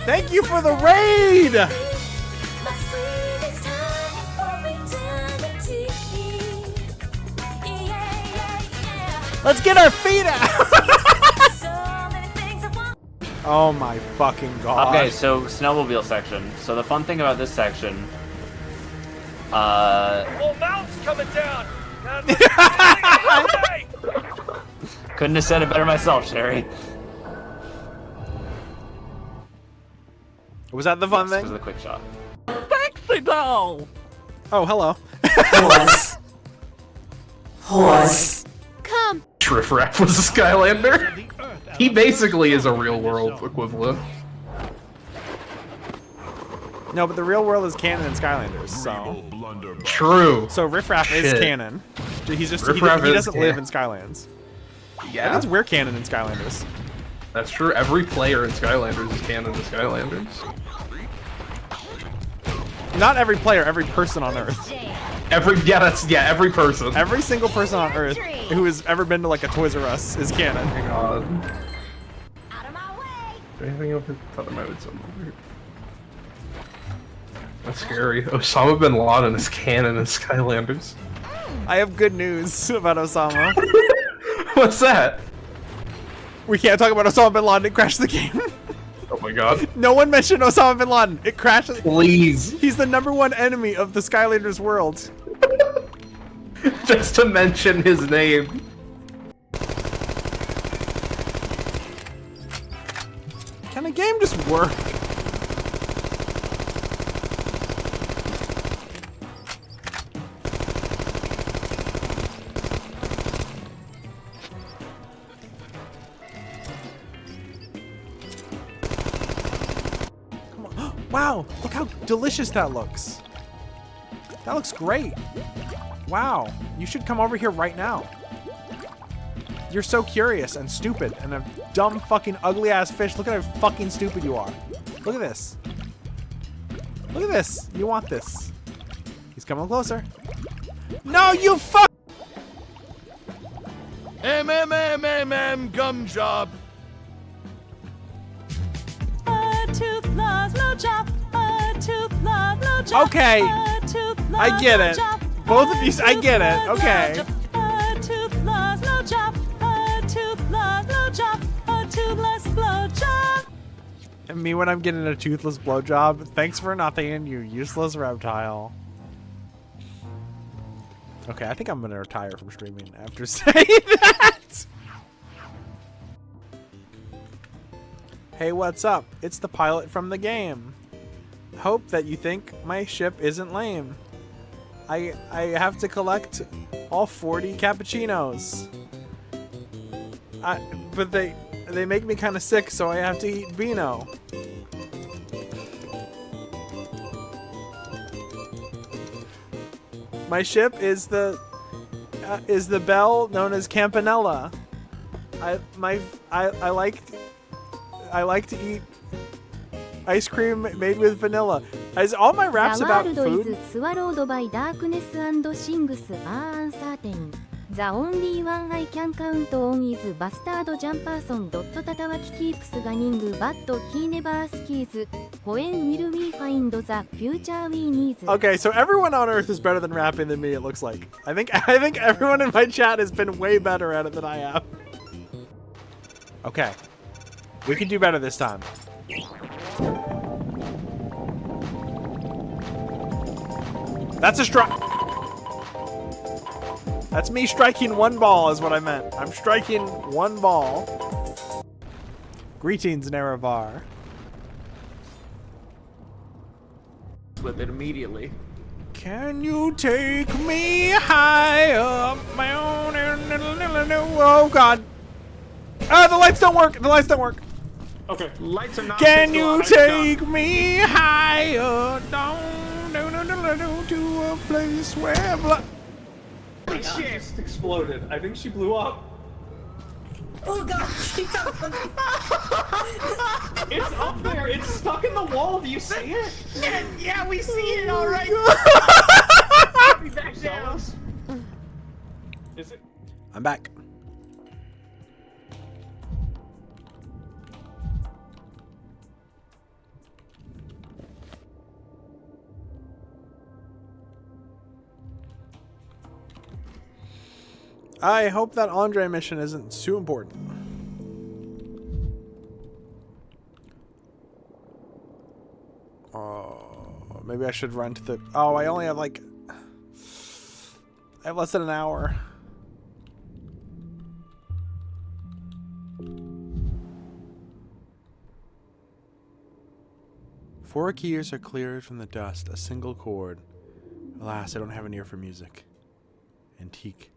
Thank you for the raid! Let's get our feet out! Oh my fucking god. Okay, so snowmobile section. So the fun thing about this section, Oh, mountain's coming down. couldn't have said it better myself, Sherry. Was that the fun This thing? was the quick shot. Taxi doll. Oh, hello. Horse. Come. Riff Raff was a Skylander. He basically is a real world equivalent. No, but the real world is canon in Skylanders, so. True. So Riff Raff is Shit. canon. He's just Riff he Raff is doesn't live canon. in Skylands. Yeah. That means we're canon in Skylanders. That's true. Every player in Skylanders is canon to Skylanders. Not every player, every person on Earth. Every person. Every single person on Earth who has ever been to like a Toys R Us is canon. God. Is there anything over? I thought there might be something over here. That's scary. Osama bin Laden is canon in Skylanders. I have good news about Osama. What's that? We can't talk about Osama bin Laden. It crashed the game. Oh my god. No one mentioned Osama bin Laden. It crashed. Please. He's the #1 enemy of the Skylanders world. Just to mention his name. Can a game just work? Come on. Wow, look how delicious that looks. That looks great. Wow, you should come over here right now. You're so curious and stupid and a dumb fucking ugly ass fish. Look at how fucking stupid you are. Look at this. Look at this. You want this. He's coming closer. No, you fuck! Gum job. Okay. I get it. Both of you, I get it. Okay. And me when I'm getting a toothless blowjob. Thanks for nothing, you useless reptile. Okay, I think I'm gonna retire from streaming after saying that. Hey, what's up? It's the pilot from the game. Hope that you think my ship isn't lame. I have to collect all 40 cappuccinos. But they make me kind of sick, so I have to eat Beano. My ship is the bell known as Campanella. I like to eat ice cream made with vanilla. Is all my raps about food? The only one I can count on is bastard jumperson. Tatawaki keeps gunning, but he never skis. When will we find the future we need? Okay, so everyone on Earth is better than rapping than me, it looks like. I think everyone in my chat has been way better at it than I have. Okay. We can do better this time. That's a strike. That's me striking one ball is what I meant. I'm striking one ball. Greetings, Nerevar. With it immediately. Can you take me higher? Oh god. Ah, the lights don't work. The lights don't work. Okay. Lights are not. Can you take me higher? Down, to a place where blood. She just exploded. I think she blew up. Oh god, she's up. It's up there. It's stuck in the wall. Do you see it? Yeah, we see it, alright. Be back down. Is it? I'm back. I hope that Andre mission isn't too important. Oh, maybe I should run to the... Oh, I only have like... I have less than an hour. Four keys are cleared from the dust, a single chord. Alas, I don't have an ear for music. Antique.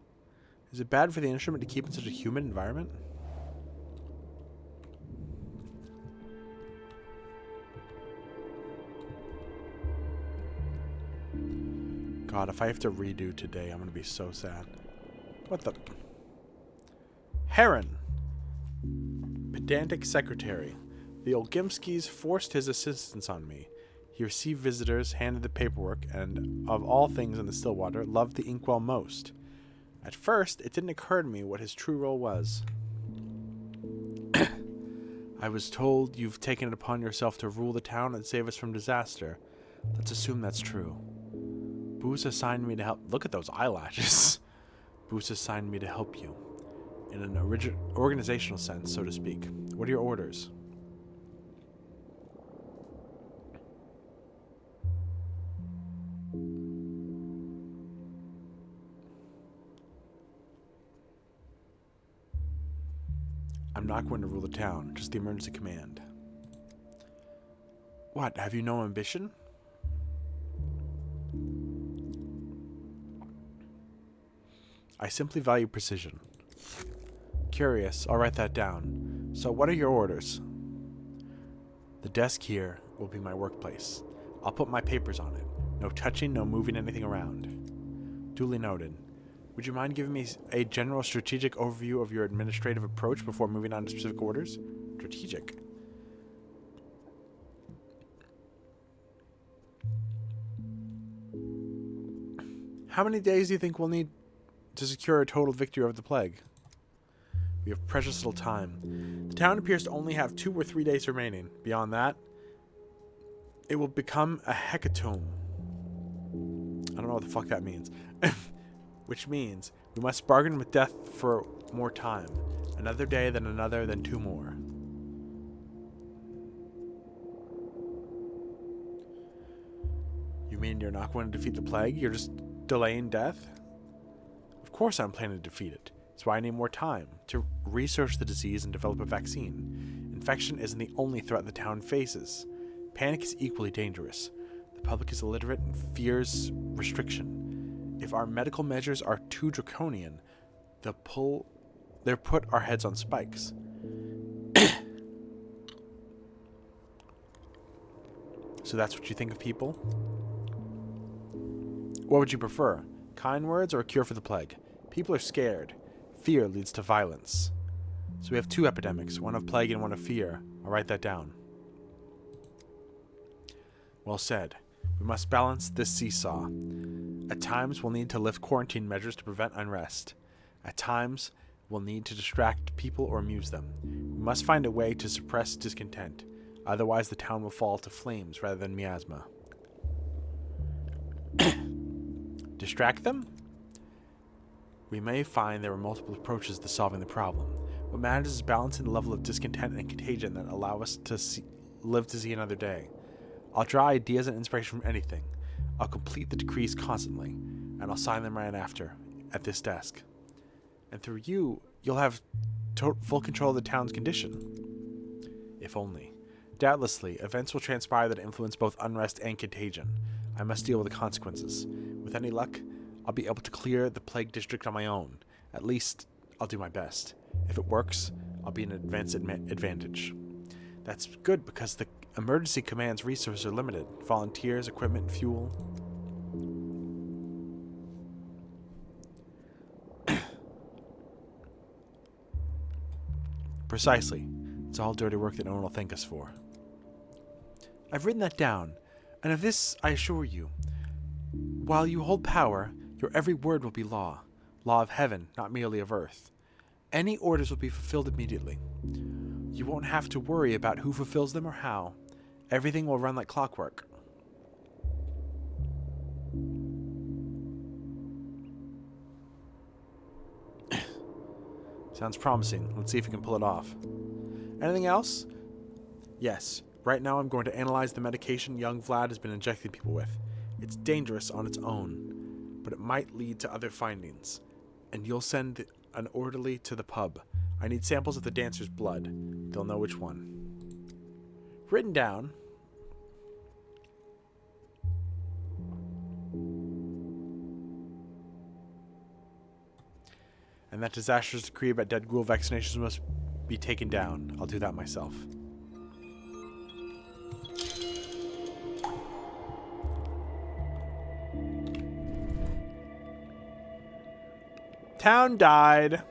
Is it bad for the instrument to keep in such a humid environment? God, if I have to redo today, I'm going to be so sad. What the... Heron. Pedantic secretary. The Olgimskis forced his assistance on me. He received visitors, handed the paperwork, and, of all things in the Stillwater, loved the inkwell most. At first, it didn't occur to me what his true role was. I was told you've taken it upon yourself to rule the town and save us from disaster. Let's assume that's true. Booz assigned me to help... Look at those eyelashes. Booz assigned me to help you. In an organizational sense, so to speak. What are your orders? I'm not going to rule the town, just the emergency command. What, have you no ambition? I simply value precision. Curious, I'll write that down. So what are your orders? The desk here will be my workplace. I'll put my papers on it. No touching, no moving anything around. Duly noted. Would you mind giving me a general strategic overview of your administrative approach before moving on to specific orders? Strategic. How many days do you think we'll need to secure a total victory over the plague? We have precious little time. The town appears to only have 2 or 3 days remaining. Beyond that, it will become a hecatomb. I don't know what the fuck that means. Which means we must bargain with death for more time. Another day, then another, then 2 more. You mean you're not going to defeat the plague? You're just delaying death? Of course I'm planning to defeat it. That's why I need more time to research the disease and develop a vaccine. Infection isn't the only threat the town faces. Panic is equally dangerous. The public is illiterate and fears restriction. If our medical measures are too draconian, they'll put our heads on spikes. So that's what you think of people? What would you prefer? Kind words or a cure for the plague? People are scared. Fear leads to violence. So we have 2 epidemics, one of plague and one of fear. I'll write that down. Well said. We must balance this seesaw. At times, we'll need to lift quarantine measures to prevent unrest. At times, we'll need to distract people or amuse them. We must find a way to suppress discontent. Otherwise, the town will fall to flames rather than miasma. Distract them? We may find there are multiple approaches to solving the problem. What matters is balancing the level of discontent and contagion that allow us to live to see another day. I'll draw ideas and inspiration from anything. I'll complete the decrees constantly, and I'll sign them right after, at this desk. And through you, you'll have full control of the town's condition. If only. Doubtlessly, events will transpire that influence both unrest and contagion. I must deal with the consequences. With any luck, I'll be able to clear the plague district on my own. At least, I'll do my best. If it works, I'll be in an advantage. That's good because the emergency command's resources are limited. Volunteers, equipment, fuel. Precisely. It's all dirty work that no one will thank us for. I've written that down, and of this I assure you. While you hold power, your every word will be law. Law of heaven, not merely of earth. Any orders will be fulfilled immediately. You won't have to worry about who fulfills them or how. Everything will run like clockwork. Sounds promising. Let's see if we can pull it off. Anything else? Yes. Right now I'm going to analyze the medication young Vlad has been injecting people with. It's dangerous on its own, but it might lead to other findings. And you'll send an orderly to the pub. I need samples of the dancer's blood. They'll know which one. Written down. And that disastrous decree about dead ghoul vaccinations must be taken down. I'll do that myself. Town died.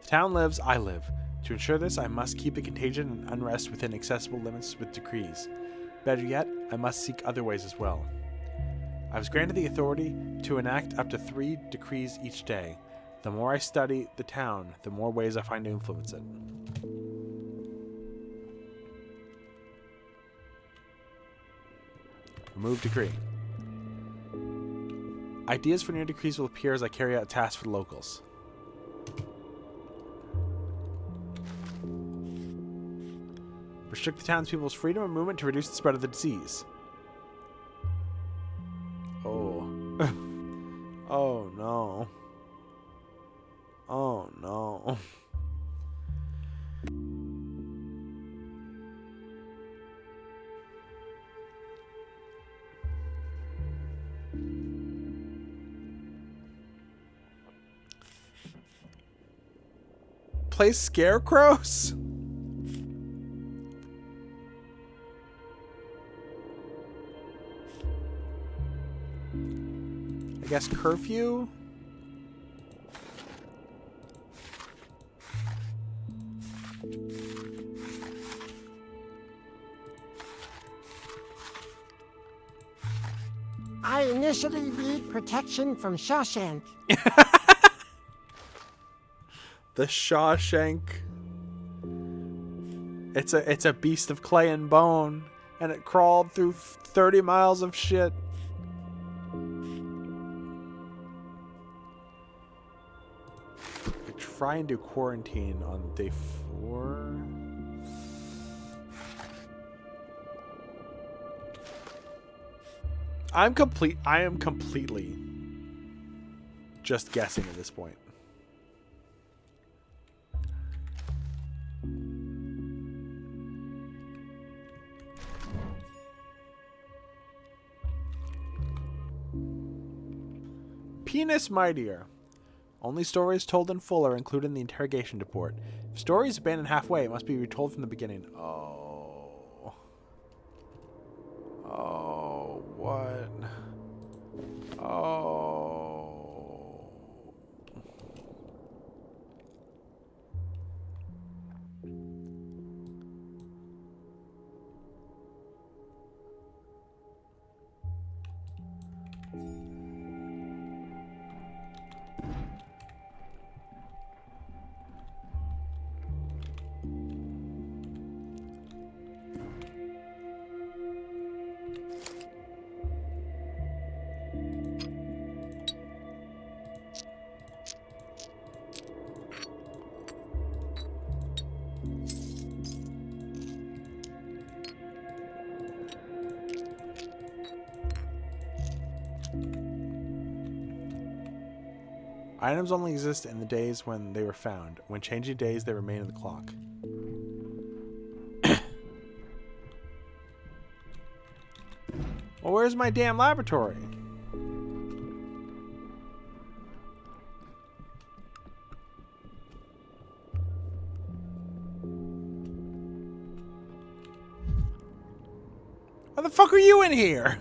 The town lives, I live. To ensure this, I must keep the contagion and unrest within accessible limits with decrees. Better yet, I must seek other ways as well. I was granted the authority to enact up to 3 decrees each day. The more I study the town, the more ways I find to influence it. Remove decree. Ideas for new decrees will appear as I carry out tasks for the locals. Restrict the townspeople's freedom of movement to reduce the spread of the disease. Oh. Oh no. Oh no. Place scarecrows? I guess curfew? I initially read Protection from Shawshank. The Shawshank. It's a beast of clay and bone, and it crawled through 30 miles of shit. I try and do quarantine on day 4. I am completely just guessing at this point. Penis mightier. Only stories told in full are included in the interrogation report. If stories abandoned halfway, it must be retold from the beginning. Oh. Oh, what? Oh. Items only exist in the days when they were found. When changing days, they remain in the clock. Well, where's my damn laboratory? Why the fuck are you in here?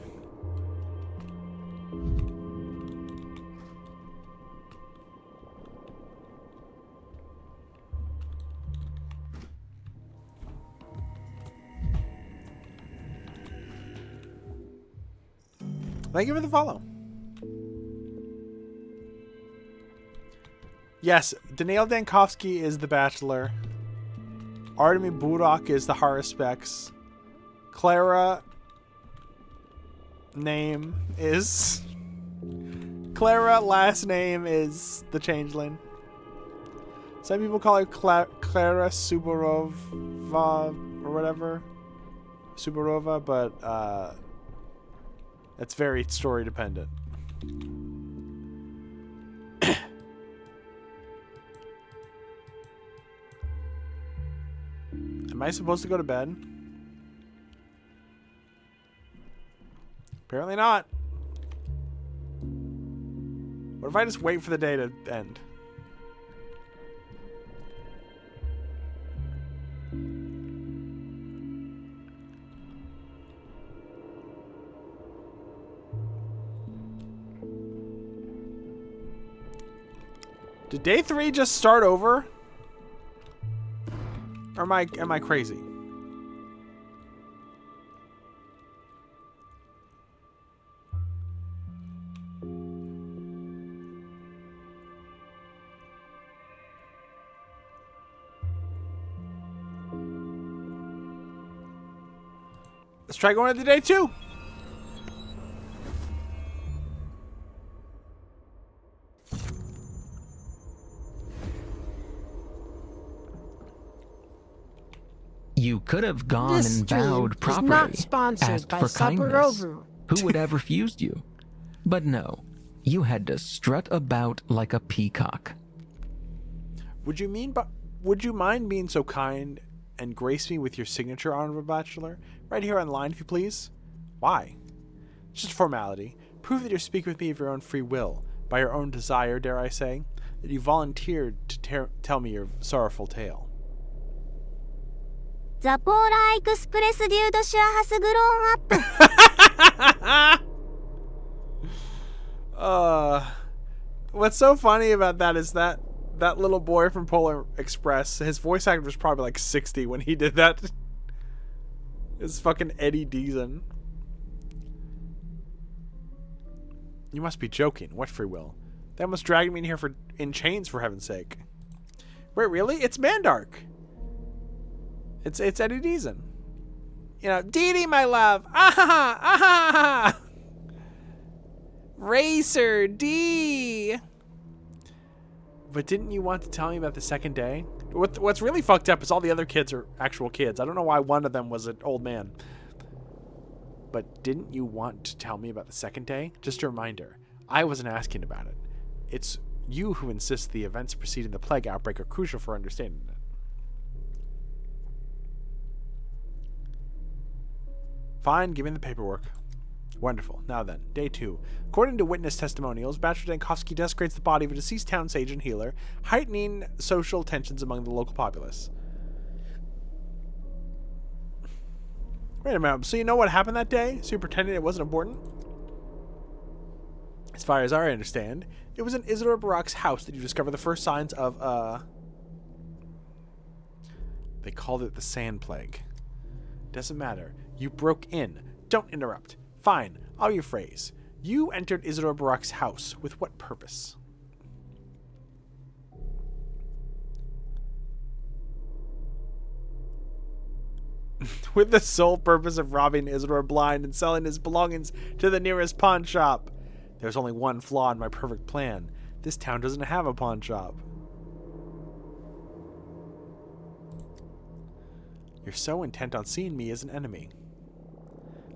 Thank you for the follow. Yes, Daniil Dankovsky is the Bachelor. Artemy Burak is the Haruspecs. Clara name is... Clara last name is the Changeling. Some people call her Clara Suborova or whatever. Suborova, but it's very story dependent. Am I supposed to go to bed? Apparently not. What if I just wait for the day to end? Did day 3 just start over? Or am I crazy? Let's try going to day 2. You could have gone This and stream vowed is properly, not sponsored asked by for kindness. Saburovu. Who would have refused you? But no, you had to strut about like a peacock. Would you mind being so kind and grace me with your signature, Honorable Bachelor? Right here on line, if you please. Why? Just formality. Prove that you're speaking with me of your own free will, by your own desire, dare I say, that you volunteered to tell me your sorrowful tale. ザポーラエクスプレスデュードシュアハスグローンアップ What's so funny about that is that little boy from Polar Express, his voice actor was probably like 60 when he did that. It's fucking Eddie Deason. You must be joking. What free will? They almost dragged me in here in chains, for heaven's sake. Wait, really? It's Mandark. It's Eddie Deason. You know, Dee Dee, my love. Ah, ah. Racer D. But didn't you want to tell me about the second day? What's really fucked up is all the other kids are actual kids. I don't know why one of them was an old man. But didn't you want to tell me about the second day? Just a reminder, I wasn't asking about it. It's you who insist the events preceding the plague outbreak are crucial for understanding it. Fine, give me the paperwork. Wonderful. Now then, day 2. According to witness testimonials, Bachelor Dankovsky desecrates the body of a deceased town sage and healer, heightening social tensions among the local populace. Wait a minute, so you know what happened that day? So you're pretending it wasn't important? As far as I understand, it was in Isidore Barak's house that you discovered the first signs of, they called it the Sand Plague. Doesn't matter. You broke in. Don't interrupt. Fine, I'll rephrase. You entered Isidore Barak's house. With what purpose? With the sole purpose of robbing Isidore blind and selling his belongings to the nearest pawn shop. There's only one flaw in my perfect plan. This town doesn't have a pawn shop. You're so intent on seeing me as an enemy.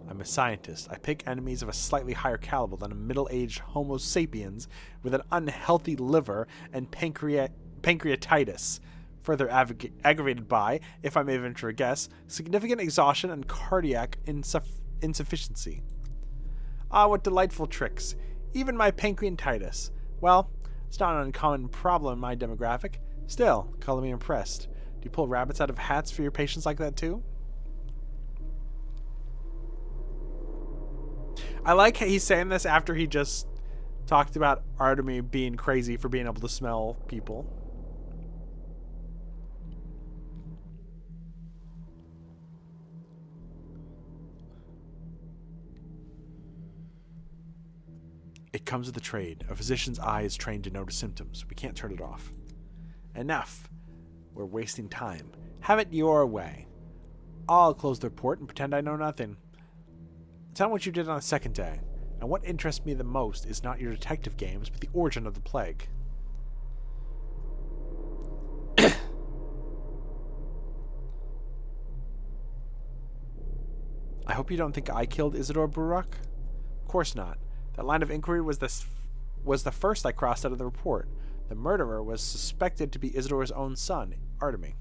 I'm a scientist. I pick enemies of a slightly higher caliber than a middle-aged Homo sapiens with an unhealthy liver and pancreatitis, further aggravated by, if I may venture a guess, significant exhaustion and cardiac insufficiency. Ah, what delightful tricks. Even my pancreatitis. Well, it's not an uncommon problem in my demographic. Still, color me impressed. Do you pull rabbits out of hats for your patients like that too? I like how he's saying this after he just talked about Artemy being crazy for being able to smell people. It comes with the trade. A physician's eye is trained to notice symptoms. We can't turn it off. Enough. We're wasting time. Have it your way. I'll close the report and pretend I know nothing. Tell me what you did on the second day. And what interests me the most is not your detective games, but the origin of the plague. I hope you don't think I killed Isidore Burak. Of course not. That line of inquiry was the first I crossed out of the report. The murderer was suspected to be Isidore's own son, Artemy.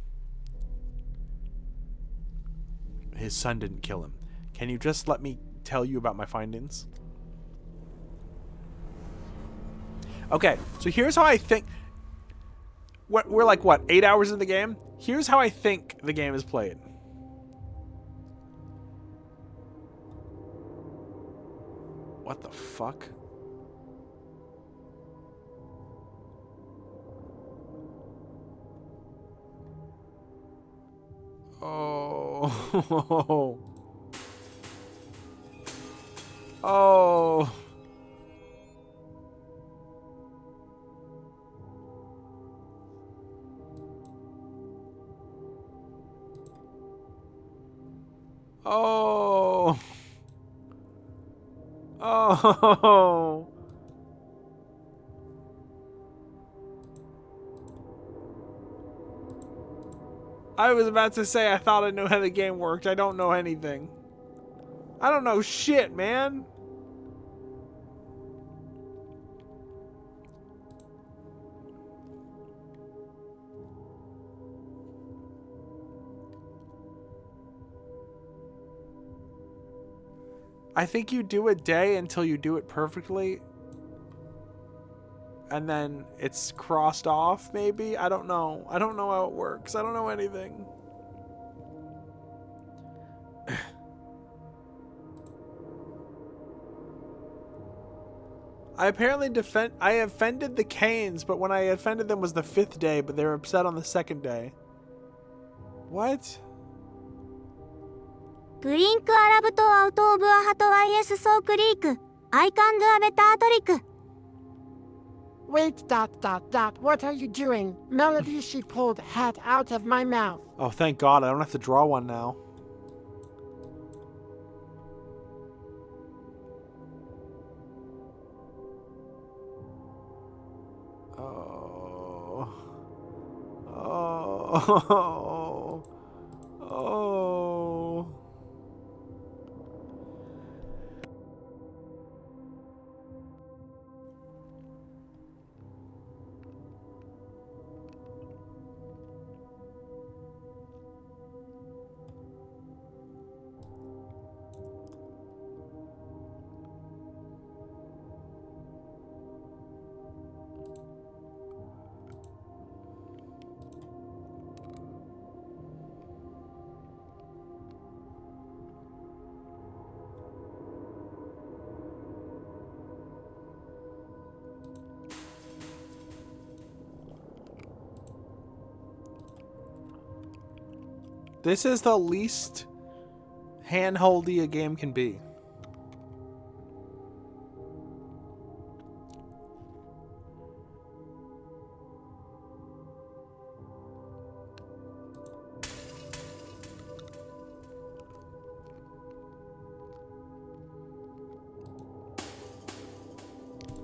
His son didn't kill him. Can you just let me tell you about my findings? Okay, so here's how I think... We're like, what, 8 hours in the game? Here's how I think the game is played. What the fuck? Oh. Oh. Oh. Oh. I was about to say I thought I knew how the game worked. I don't know anything. I don't know shit, man. I think you do a day until you do it perfectly. And then it's crossed off, maybe? I don't know. I don't know how it works. I don't know anything. I apparently I offended the Canes, but when I offended them was the 5th day, but they were upset on the 2nd day. What? グリンクアラブとアウトオブアハト IS ソークリーク I can do a better trick. Wait, ... What are you doing? Melody, she pulled hat out of my mouth. Oh, thank God. I don't have to draw one now. Oh. Oh. Oh. This is the least handholdy a game can be.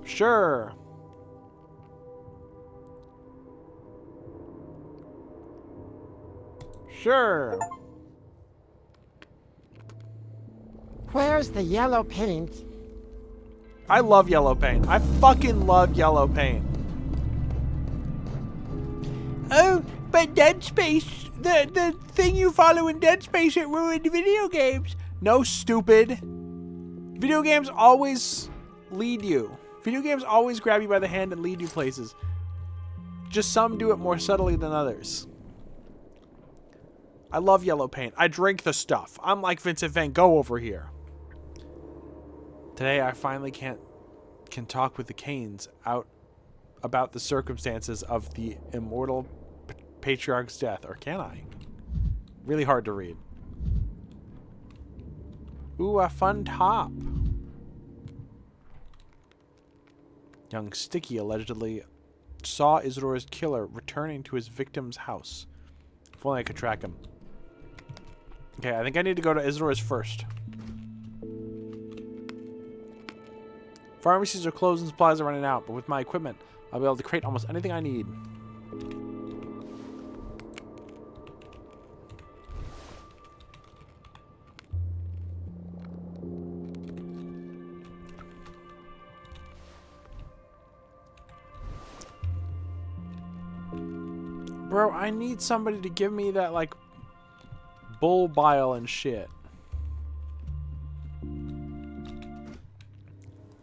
Sure. Sure. Where's the yellow paint? I love yellow paint. I fucking love yellow paint. Oh, but Dead Space, the thing you follow in Dead Space, it ruined video games. No, stupid. Video games always lead you. Video games always grab you by the hand and lead you places. Just some do it more subtly than others. I love yellow paint. I drink the stuff. I'm like Vincent Van Gogh over here. Today I finally can talk with the Canes out about the circumstances of the immortal patriarch's death. Or can I? Really hard to read. Ooh, a fun top. Young Sticky allegedly saw Isidore's killer returning to his victim's house. If only I could track him. Okay, I think I need to go to Isidore's first. Pharmacies are closed and supplies are running out, but with my equipment, I'll be able to create almost anything I need. Bro, I need somebody to give me that, like, bull bile and shit.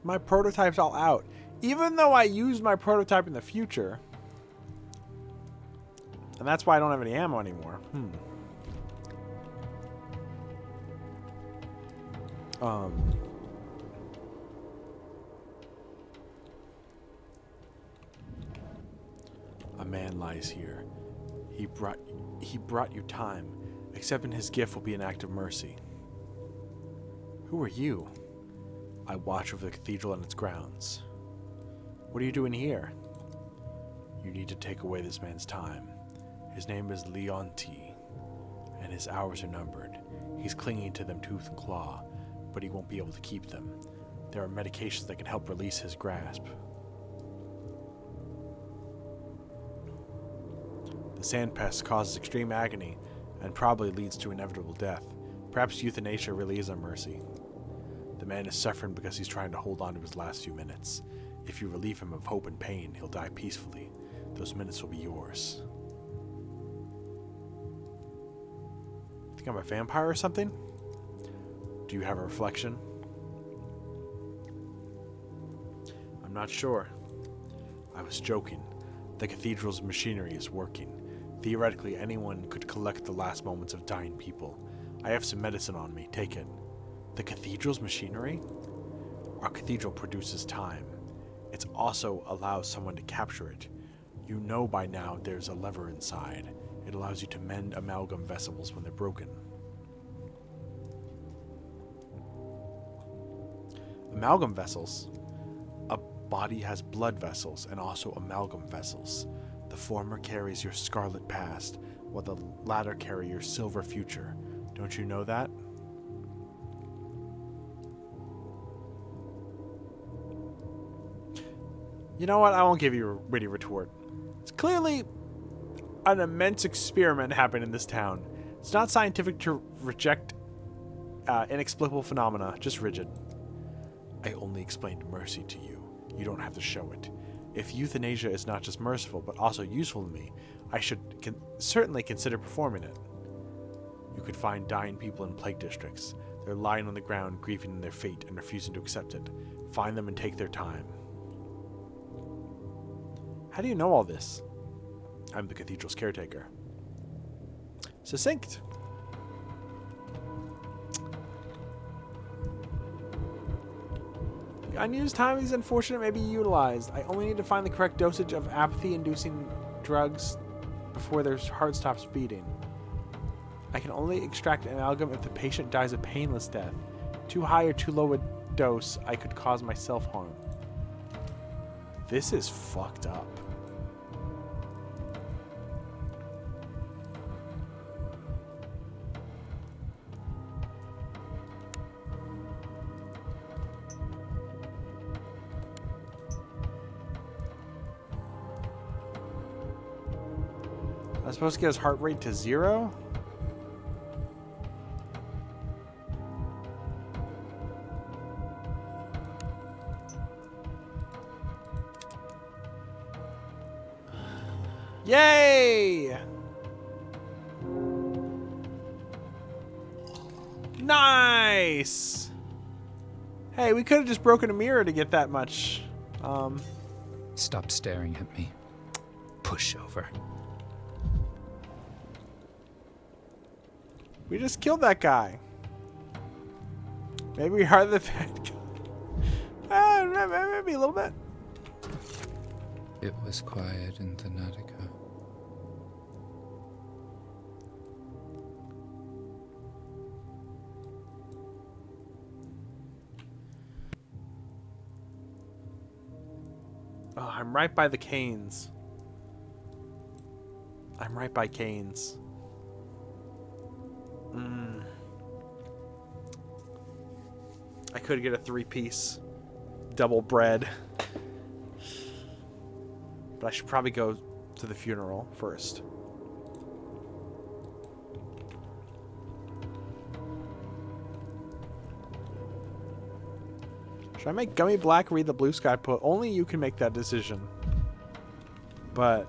My prototype's all out. Even though I used my prototype in the future. And that's why I don't have any ammo anymore. A man lies here. He brought you time. Accepting his gift will be an act of mercy. Who are you? I watch over the cathedral and its grounds. What are you doing here? You need to take away this man's time. His name is Leonti, and his hours are numbered. He's clinging to them tooth and claw, but he won't be able to keep them. There are medications that can help release his grasp. The sand pest causes extreme agony and probably leads to inevitable death. Perhaps euthanasia really is a mercy. The man is suffering because he's trying to hold on to his last few minutes. If you relieve him of hope and pain, he'll die peacefully. Those minutes will be yours. Think I'm a vampire or something? Do you have a reflection? I'm not sure. I was joking. The cathedral's machinery is working. Theoretically, anyone could collect the last moments of dying people. I have some medicine on me. Take it. The cathedral's machinery? Our cathedral produces time. It also allows someone to capture it. You know by now there's a lever inside. It allows you to mend amalgam vessels when they're broken. Amalgam vessels? A body has blood vessels and also amalgam vessels. The former carries your scarlet past, while the latter carry your silver future. Don't you know that? You know what? I won't give you a witty retort. It's clearly an immense experiment happening in this town. It's not scientific to reject inexplicable phenomena, just rigid. I only explained mercy to you. You don't have to show it. If euthanasia is not just merciful, but also useful to me, I should certainly consider performing it. You could find dying people in plague districts. They're lying on the ground, grieving in their fate and refusing to accept it. Find them and take their time. How do you know all this? I'm the cathedral's caretaker. Succinct. The unused time is unfortunate may be utilized. I only need to find the correct dosage of apathy-inducing drugs before their heart stops beating. I can only extract amalgam if the patient dies a painless death. Too high or too low a dose, I could cause myself harm. This is fucked up. I'm supposed to get his heart rate to 0? Yay! Nice! Hey, we could have just broken a mirror to get that much. Stop staring at me. Push over. We just killed that guy. Maybe we are the bad guy. Maybe a little bit. It was quiet in the Nautica. Oh, I'm right by the canes. I'm right by canes. I could get a 3-piece double bread. But I should probably go to the funeral first. Should I make Gummy Black read the Blue Sky Poet? Only you can make that decision. But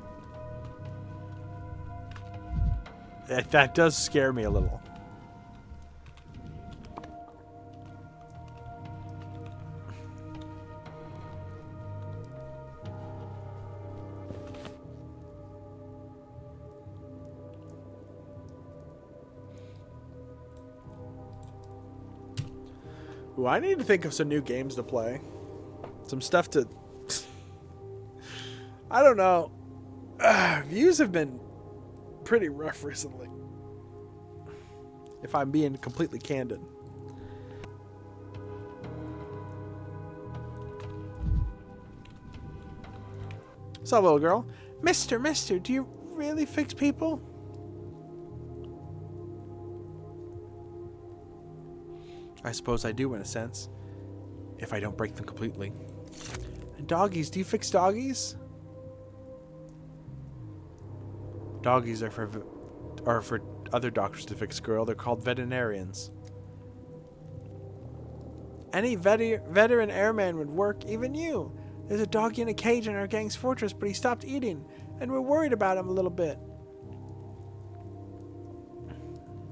That does scare me a little. Ooh, I need to think of some new games to play. Some stuff to... I don't know. Views have been pretty rough recently. If I'm being completely candid. What's up, little girl? Mister, do you really fix people? I suppose I do in a sense. If I don't break them completely. And doggies, do you fix doggies? Doggies are for other doctors to fix, girl. They're called veterinarians. Any veteran airman would work, even you. There's a doggy in a cage in our gang's fortress, but he stopped eating, and we're worried about him a little bit.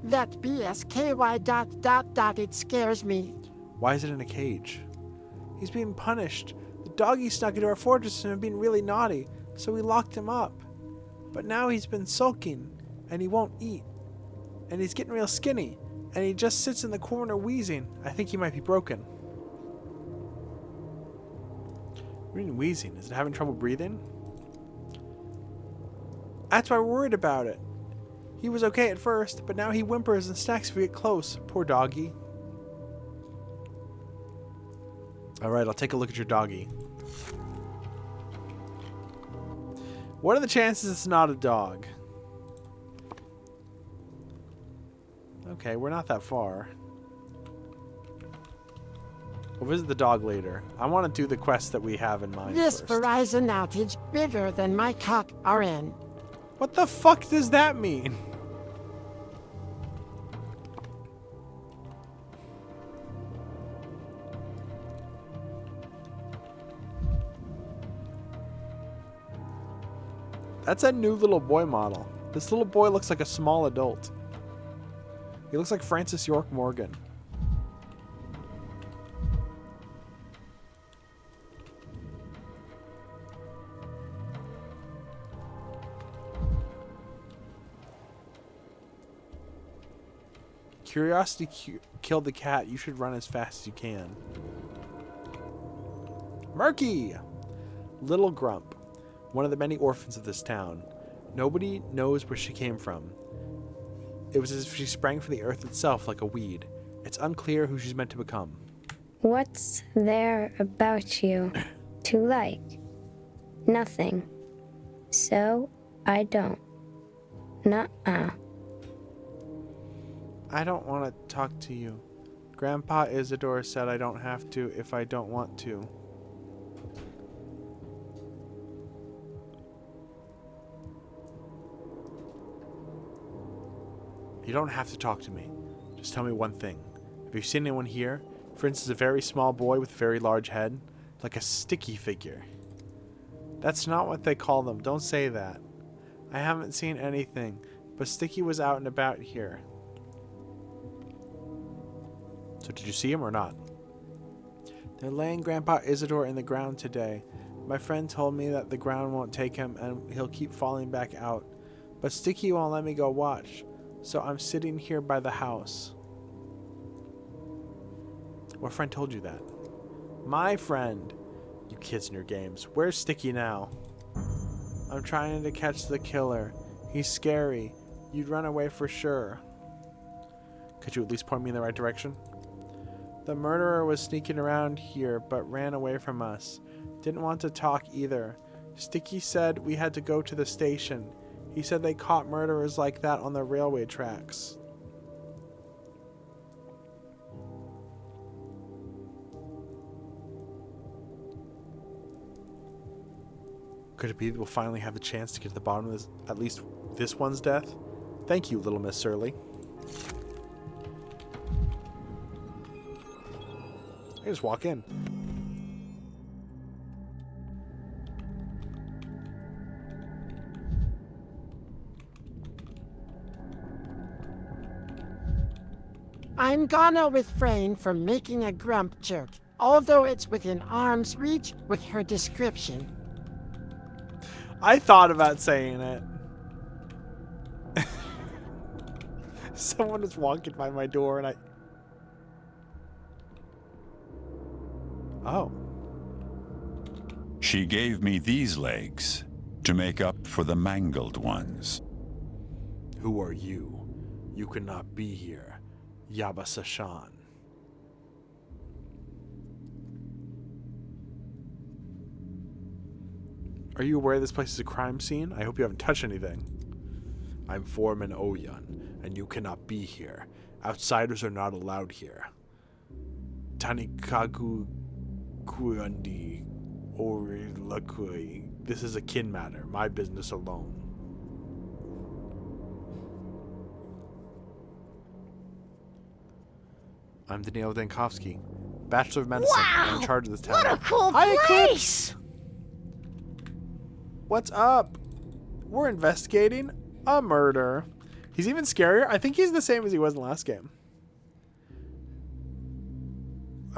That BSKY ... it scares me. Why is it in a cage? He's being punished. The doggy snuck into our fortress and been really naughty, so we locked him up. But now he's been sulking, and he won't eat. And he's getting real skinny, and he just sits in the corner wheezing. I think he might be broken. What do you mean wheezing? Is it having trouble breathing? That's why we're worried about it. He was okay at first, but now he whimpers and snacks if we get close. Poor doggy. Alright, I'll take a look at your doggy. What are the chances it's not a dog? Okay, we're not that far. We'll visit the dog later. I want to do the quest that we have in mind This first. Verizon outage bigger than my cock RN. What the fuck does that mean? That's a new little boy model. This little boy looks like a small adult. He looks like Francis York Morgan. Curiosity killed the cat. You should run as fast as you can. Murky! Little Grump. One of the many orphans of this town. Nobody knows where she came from. It was as if she sprang from the earth itself like a weed. It's unclear who she's meant to become. What's there about you to like? Nothing. So, I don't. Nuh-uh. I don't want to talk to you. Grandpa Isidore said I don't have to if I don't want to. You don't have to talk to me. Just tell me one thing. Have you seen anyone here? For instance, a very small boy with a very large head? Like a sticky figure. That's not what they call them. Don't say that. I haven't seen anything, but Sticky was out and about here. So did you see him or not? They're laying Grandpa Isidore in the ground today. My friend told me that the ground won't take him and he'll keep falling back out. But Sticky won't let me go watch. So I'm sitting here by the house. What friend told you that? My friend. You kids in your games. Where's Sticky now? I'm trying to catch the killer. He's scary. You'd run away for sure. Could you at least point me in the right direction? The murderer was sneaking around here, but ran away from us. Didn't want to talk either. Sticky said we had to go to the station. He said they caught murderers like that on the railway tracks. Could it be that we'll finally have the chance to get to the bottom of this, at least this one's death? Thank you, Little Miss Surly. I just walk in. I'm gonna refrain from making a grump joke, although it's within arm's reach with her description. I thought about saying it. Someone was walking by my door and I... Oh. She gave me these legs to make up for the mangled ones. Who are you? You cannot be here. Yabasa-shan. Are you aware this place is a crime scene? I hope you haven't touched anything. I'm Foreman Oyan, and you cannot be here. Outsiders are not allowed here. Tanikaku Kuandi Orilakui. This is a kin matter. My business alone. I'm Danilo Dankovsky, Bachelor of Medicine. Wow! I'm in charge of this town. What a cool Hi, place! Eclipse! What's up? We're investigating a murder. He's even scarier. I think he's the same as he was in the last game.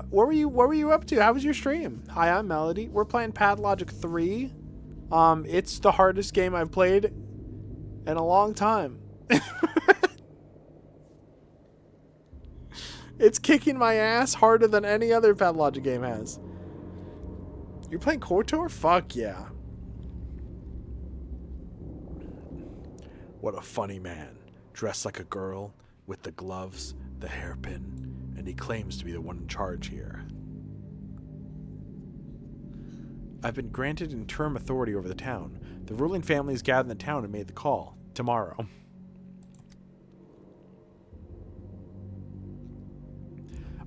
What were you up to? How was your stream? Hi, I'm Melody. We're playing Pathologic 3. It's the hardest game I've played in a long time. It's kicking my ass harder than any other Pathologic game has. You're playing KOTOR? Fuck yeah. What a funny man. Dressed like a girl, with the gloves, the hairpin, and he claims to be the one in charge here. I've been granted interim authority over the town. The ruling family has gathered in the town and made the call. Tomorrow.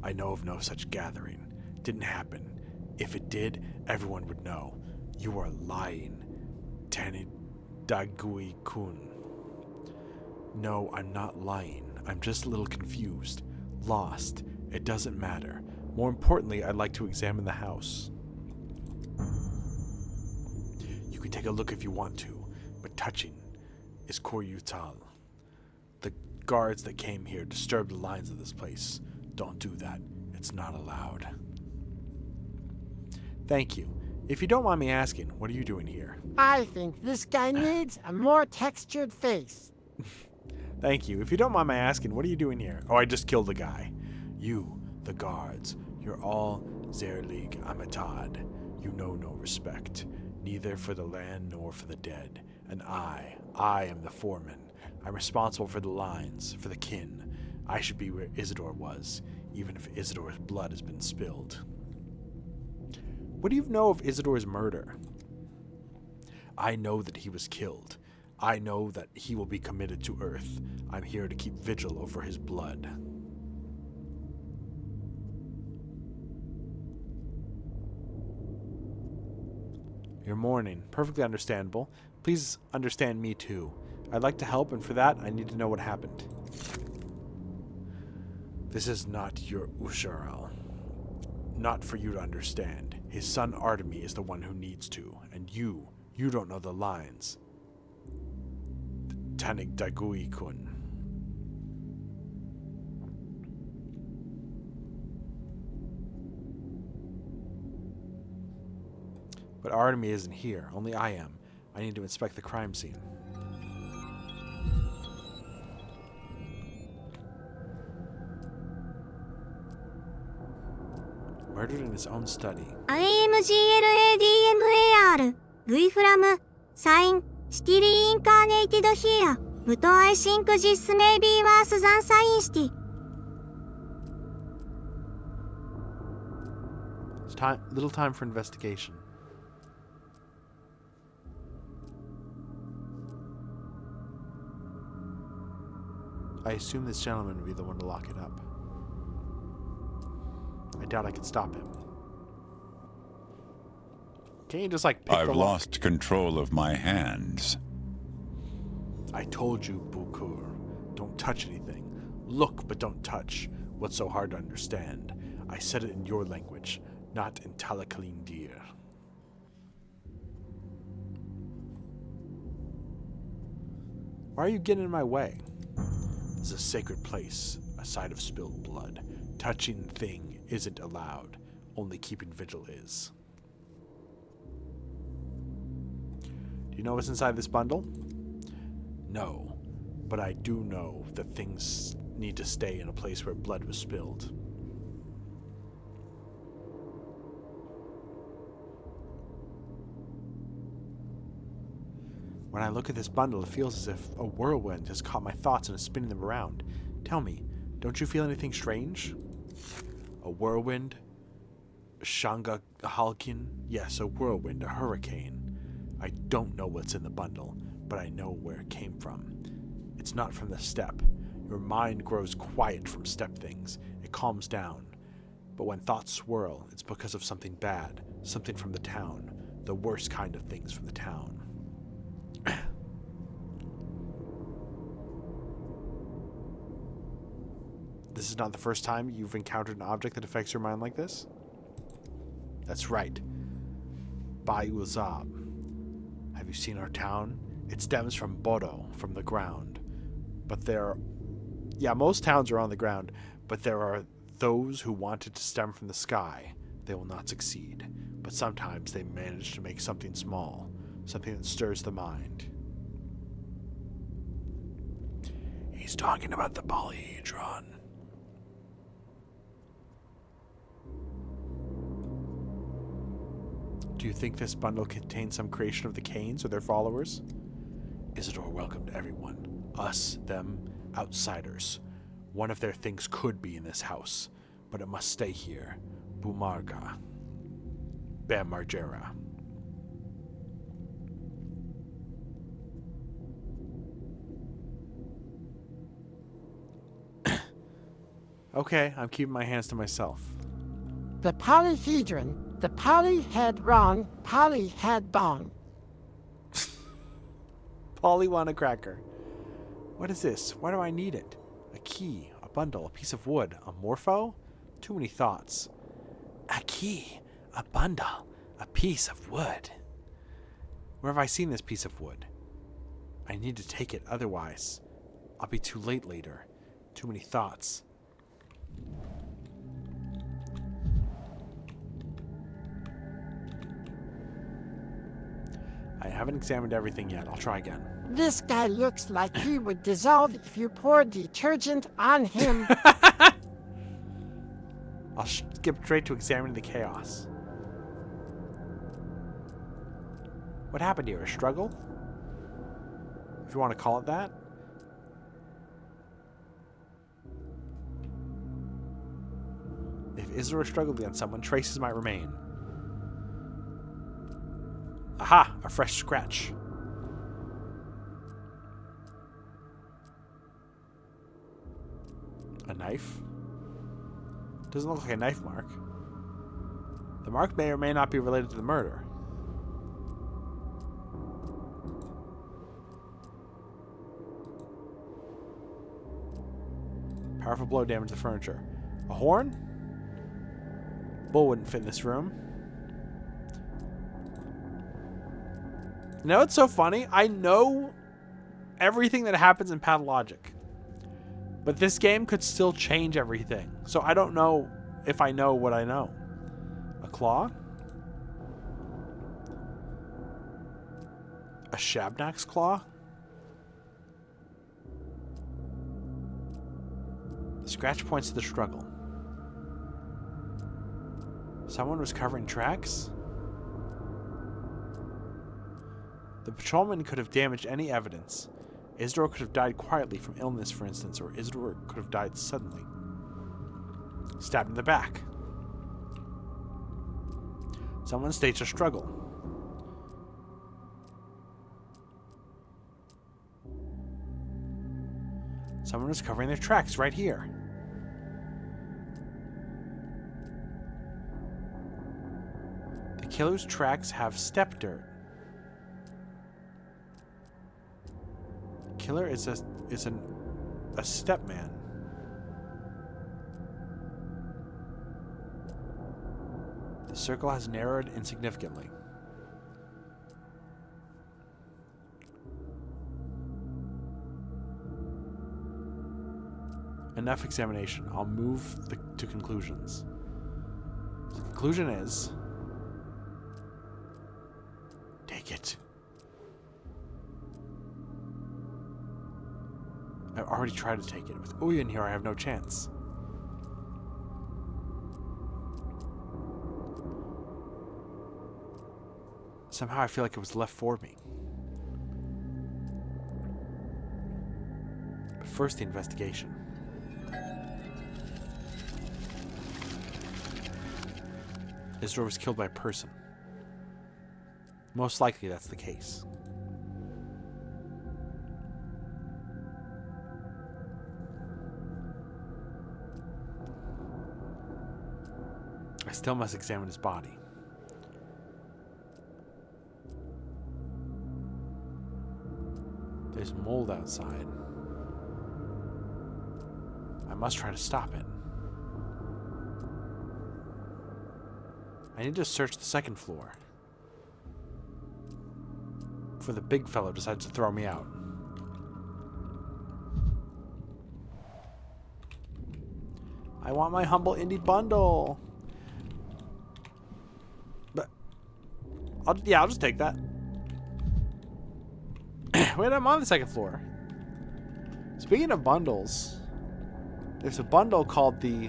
I know of no such gathering. Didn't happen. If it did, everyone would know. You are lying. Tanidagui-kun. No, I'm not lying. I'm just a little confused. Lost. It doesn't matter. More importantly, I'd like to examine the house. You can take a look if you want to, but touching is koryutal. The guards that came here disturbed the lines of this place. Don't do that. It's not allowed. Thank you. If you don't mind me asking, what are you doing here? I think this guy needs a more textured face. Thank you. If you don't mind my asking, what are you doing here? Oh, I just killed a guy. You, the guards, you're all Zerlig Amatad. You know no respect, neither for the land nor for the dead. And I am the foreman. I'm responsible for the lines, for the kin. I should be where Isidore was, even if Isidore's blood has been spilled. What do you know of Isidore's murder? I know that he was killed. I know that he will be committed to Earth. I'm here to keep vigil over his blood. You're mourning. Perfectly understandable. Please understand me too. I'd like to help, and for that, I need to know what happened. This is not your Usharal. Not for you to understand. His son Artemi is the one who needs to, and you don't know the lines. Tanik Dagui-kun. But Artemi isn't here. Only I am. I need to inspect the crime scene. Murdered in his own study. IMGLADMAR V from sign still incarnated here. But I think this may be worse than Science. It's little time for investigation. I assume this gentleman would be the one to lock it up. I doubt I could stop him. Can't you just like pick I've the lock? lost control of my hands. I told you, Bukur. Don't touch anything. Look, but don't touch. What's so hard to understand? I said it in your language, not in Talakalindir. Why are you getting in my way? This is a sacred place, a a sight of spilled blood. Touching thing isn't allowed. Only keeping vigil is. Do you know what's inside this bundle? No, but I do know that things need to stay in a place where blood was spilled. When I look at this bundle, it feels as if a whirlwind has caught my thoughts and is spinning them around. Tell me, don't you feel anything strange? A whirlwind? Shanga Halkin? Yes, a whirlwind, a hurricane. I don't know what's in the bundle, but I know where it came from. It's not from the steppe. Your mind grows quiet from steppe things. It calms down. But when thoughts swirl, it's because of something bad, something from the town, the worst kind of things from the town. This is not the first time you've encountered an object that affects your mind like this? That's right. Bayuzab. Have you seen our town? It stems from Bodo, from the ground. But most towns are on the ground, but there are those who want it to stem from the sky. They will not succeed. But sometimes they manage to make something small, something that stirs the mind. He's talking about the polyhedron. Do you think this bundle contains some creation of the Canes or their followers? Isidore welcomed everyone. Us, them, outsiders. One of their things could be in this house, but it must stay here. Bumarga. Bam Margera. Okay, I'm keeping my hands to myself. The polyhedron, the polyhedron, polyhedron. Polywana cracker. What is this? Why do I need it? A key, a bundle, a piece of wood, a morpho? Too many thoughts. A key, a bundle, a piece of wood. Where have I seen this piece of wood? I need to take it, otherwise I'll be too late later. Too many thoughts. I haven't examined everything yet. I'll try again. This guy looks like he would dissolve if you poured detergent on him. I'll skip straight to examining the chaos. What happened here? A struggle? If you want to call it that? If Isidore struggled against someone, traces might remain. Aha! A fresh scratch. A knife? Doesn't look like a knife mark. The mark may or may not be related to the murder. Powerful blow damaged the furniture. A horn? Bull wouldn't fit in this room. You know, it's so funny. I know everything that happens in Pathologic. But this game could still change everything. So I don't know if I know what I know. A claw? A Shabnak's claw? The scratch points to the struggle. Someone was covering tracks? The patrolman could have damaged any evidence. Isidore could have died quietly from illness, for instance, or Isidore could have died suddenly. Stabbed in the back. Someone staged a struggle. Someone was covering their tracks right here. The killer's tracks have step dirt. Killer is a step man. The circle has narrowed insignificantly. Enough examination. I'll move to conclusions. The conclusion is... take it. I've already tried to take it. With Uy in here, I have no chance. Somehow I feel like it was left for me. But first, the investigation. Isidore was killed by a person. Most likely that's the case. I still must examine his body. There's mold outside. I must try to stop it. I need to search the second floor. Before the big fellow decides to throw me out. I want my humble indie bundle. But I'll just take that. Wait, I'm on the second floor. Speaking of bundles, there's a bundle called the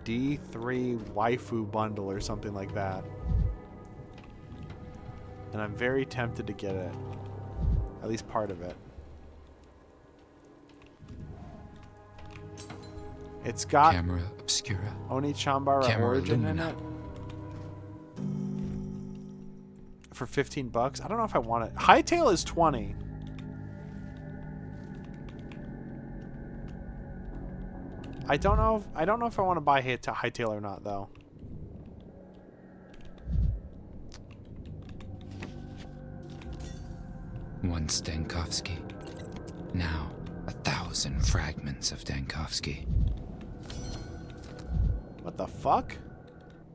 D3 Waifu bundle or something like that. And I'm very tempted to get it. At least part of it. It's got Camera Obscura. Oni-Chanbara Camera Origin in Lumina. it. For $15. I don't know if I want it. Hightail is 20. I don't know if I want to buy Hightail or not though. Once Dankovsky. Now 1,000 fragments of Dankovsky. What the fuck?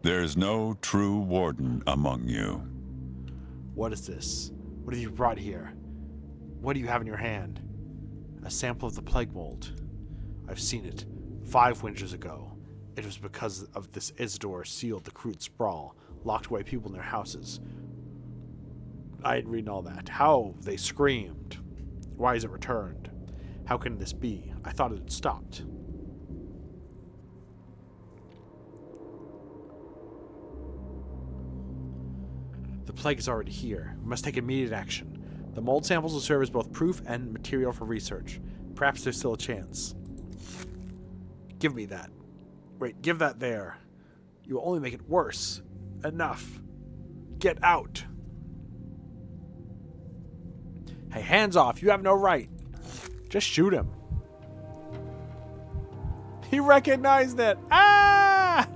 There's no true warden among you. What is this? What have you brought here? What do you have in your hand? A sample of the plague mold. I've seen it. 5 winters ago. It was because of this Isidore sealed the crude sprawl, locked away people in their houses. I had read all that. How they screamed. Why is it returned? How can this be? I thought it had stopped. The plague is already here. We must take immediate action. The mold samples will serve as both proof and material for research. Perhaps there's still a chance. Give me that. Wait, give that there. You will only make it worse. Enough. Get out. Hey, hands off. You have no right. Just shoot him. He recognized it. Ah!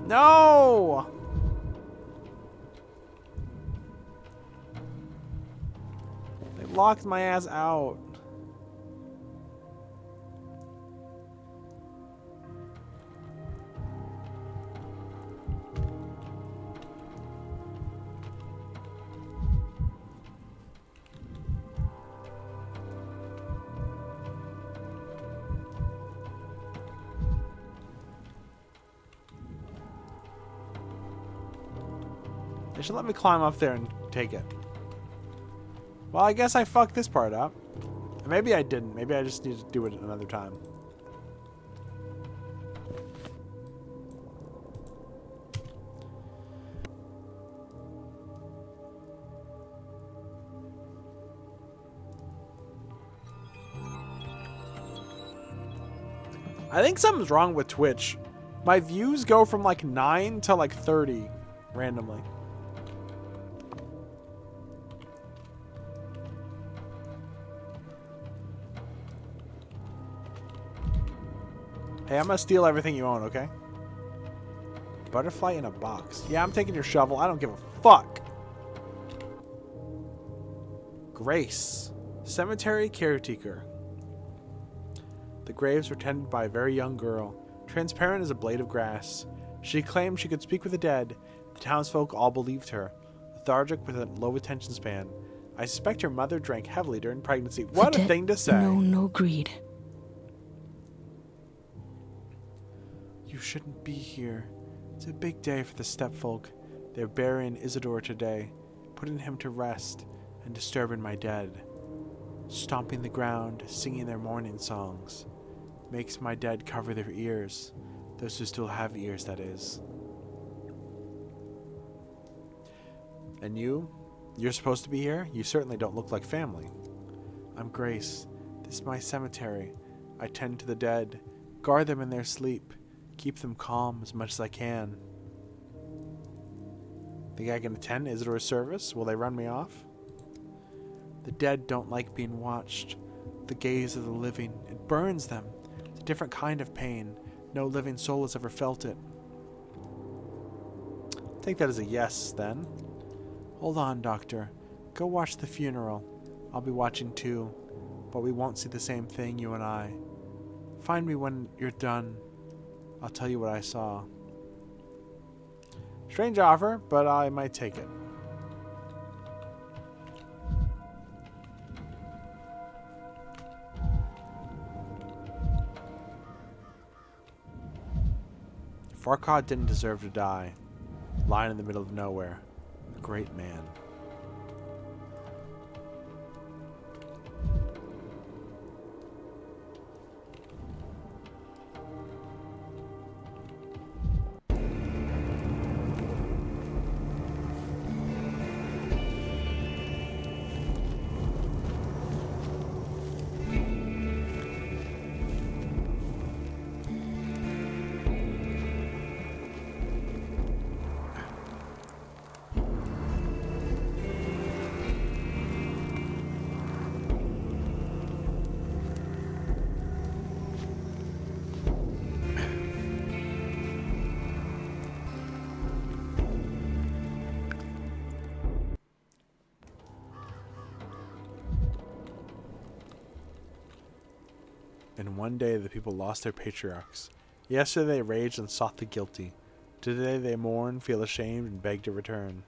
No! They locked my ass out. They should let me climb up there and take it. Well, I guess I fucked this part up. Maybe I didn't. Maybe I just need to do it another time. I think something's wrong with Twitch. My views go from like 9 to like 30 randomly. Hey, I'm gonna steal everything you own, okay? Butterfly in a box. Yeah, I'm taking your shovel. I don't give a fuck. Grace. Cemetery caretaker. The graves were tended by a very young girl, transparent as a blade of grass. She claimed she could speak with the dead. The townsfolk all believed her. lethargic with a low attention span. I suspect your mother drank heavily during pregnancy. What a thing to say. No greed. You shouldn't be here. It's a big day for the stepfolk. They're burying Isidore today, putting him to rest and disturbing my dead. Stomping the ground, singing their mourning songs. Makes my dead cover their ears. Those who still have ears, that is. And you? You're supposed to be here? You certainly don't look like family. I'm Grace. This is my cemetery. I tend to the dead, guard them in their sleep, keep them calm as much as I can. Think I can attend Isidore's service? Will they run me off? The dead don't like being watched. The gaze of the living, it burns them. It's a different kind of pain. No living soul has ever felt it. Take that as a yes, then. Hold on, Doctor. Go watch the funeral. I'll be watching too, but we won't see the same thing, you and I. Find me when you're done. I'll tell you what I saw. Strange offer, but I might take it. Farquaad didn't deserve to die. Lying in the middle of nowhere. A great man. In one day the people lost their patriarchs. Yesterday they raged and sought the guilty. Today they mourn, feel ashamed, and beg to return.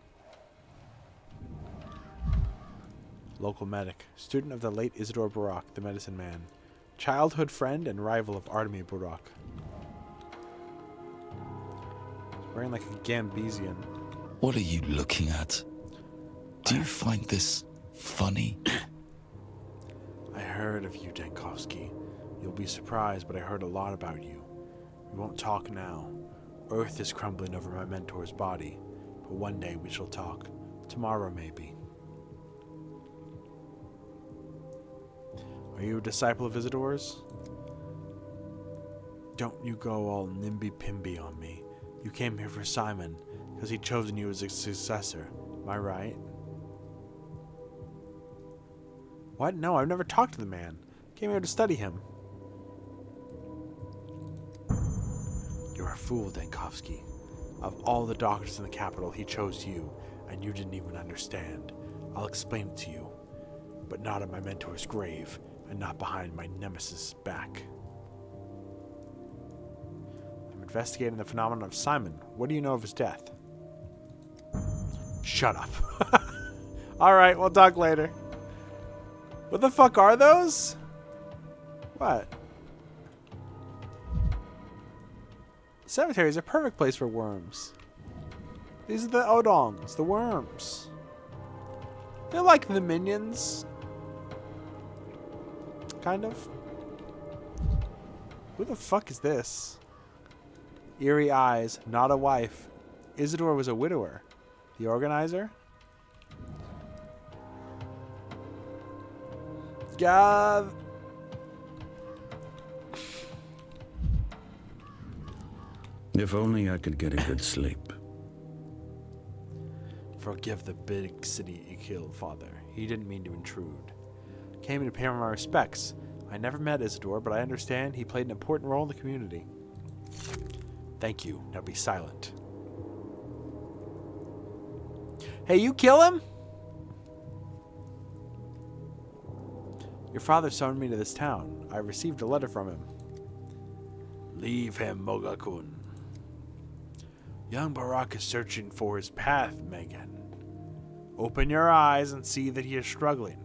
Local medic. Student of the late Isidore Barak, the medicine man. Childhood friend and rival of Artemy Barak. Wearing like a Gambesian. What are you looking at? Do you find this funny? I heard of you, Denkovsky. You'll be surprised, but I heard a lot about you. We won't talk now. Earth is crumbling over my mentor's body, but one day we shall talk. Tomorrow, maybe. Are you a disciple of Isidore's? Don't you go all nimby-pimby on me. You came here for Simon, because he'd chosen you as his successor. Am I right? What? No, I've never talked to the man. Came here to study him. You're a fool, Denkovsky. Of all the doctors in the capital, he chose you, and you didn't even understand. I'll explain it to you, but not at my mentor's grave, and not behind my nemesis' back. I'm investigating the phenomenon of Simon. What do you know of his death? Shut up. Alright, we'll talk later. What the fuck are those? What? Cemetery is a perfect place for worms. These are the odongs, the worms. They're like the minions. Kind of. Who the fuck is this? Eerie eyes, not a wife. Isidore was a widower. The organizer? God. If only I could get a good sleep. Forgive the big city you killed, Father. He didn't mean to intrude. Came in to pay my respects. I never met Isidore, but I understand he played an important role in the community. Thank you. Now be silent. Hey, you kill him? Your father summoned me to this town. I received a letter from him. Leave him, Mogakun. Young Barak is searching for his path, Megan. Open your eyes and see that he is struggling.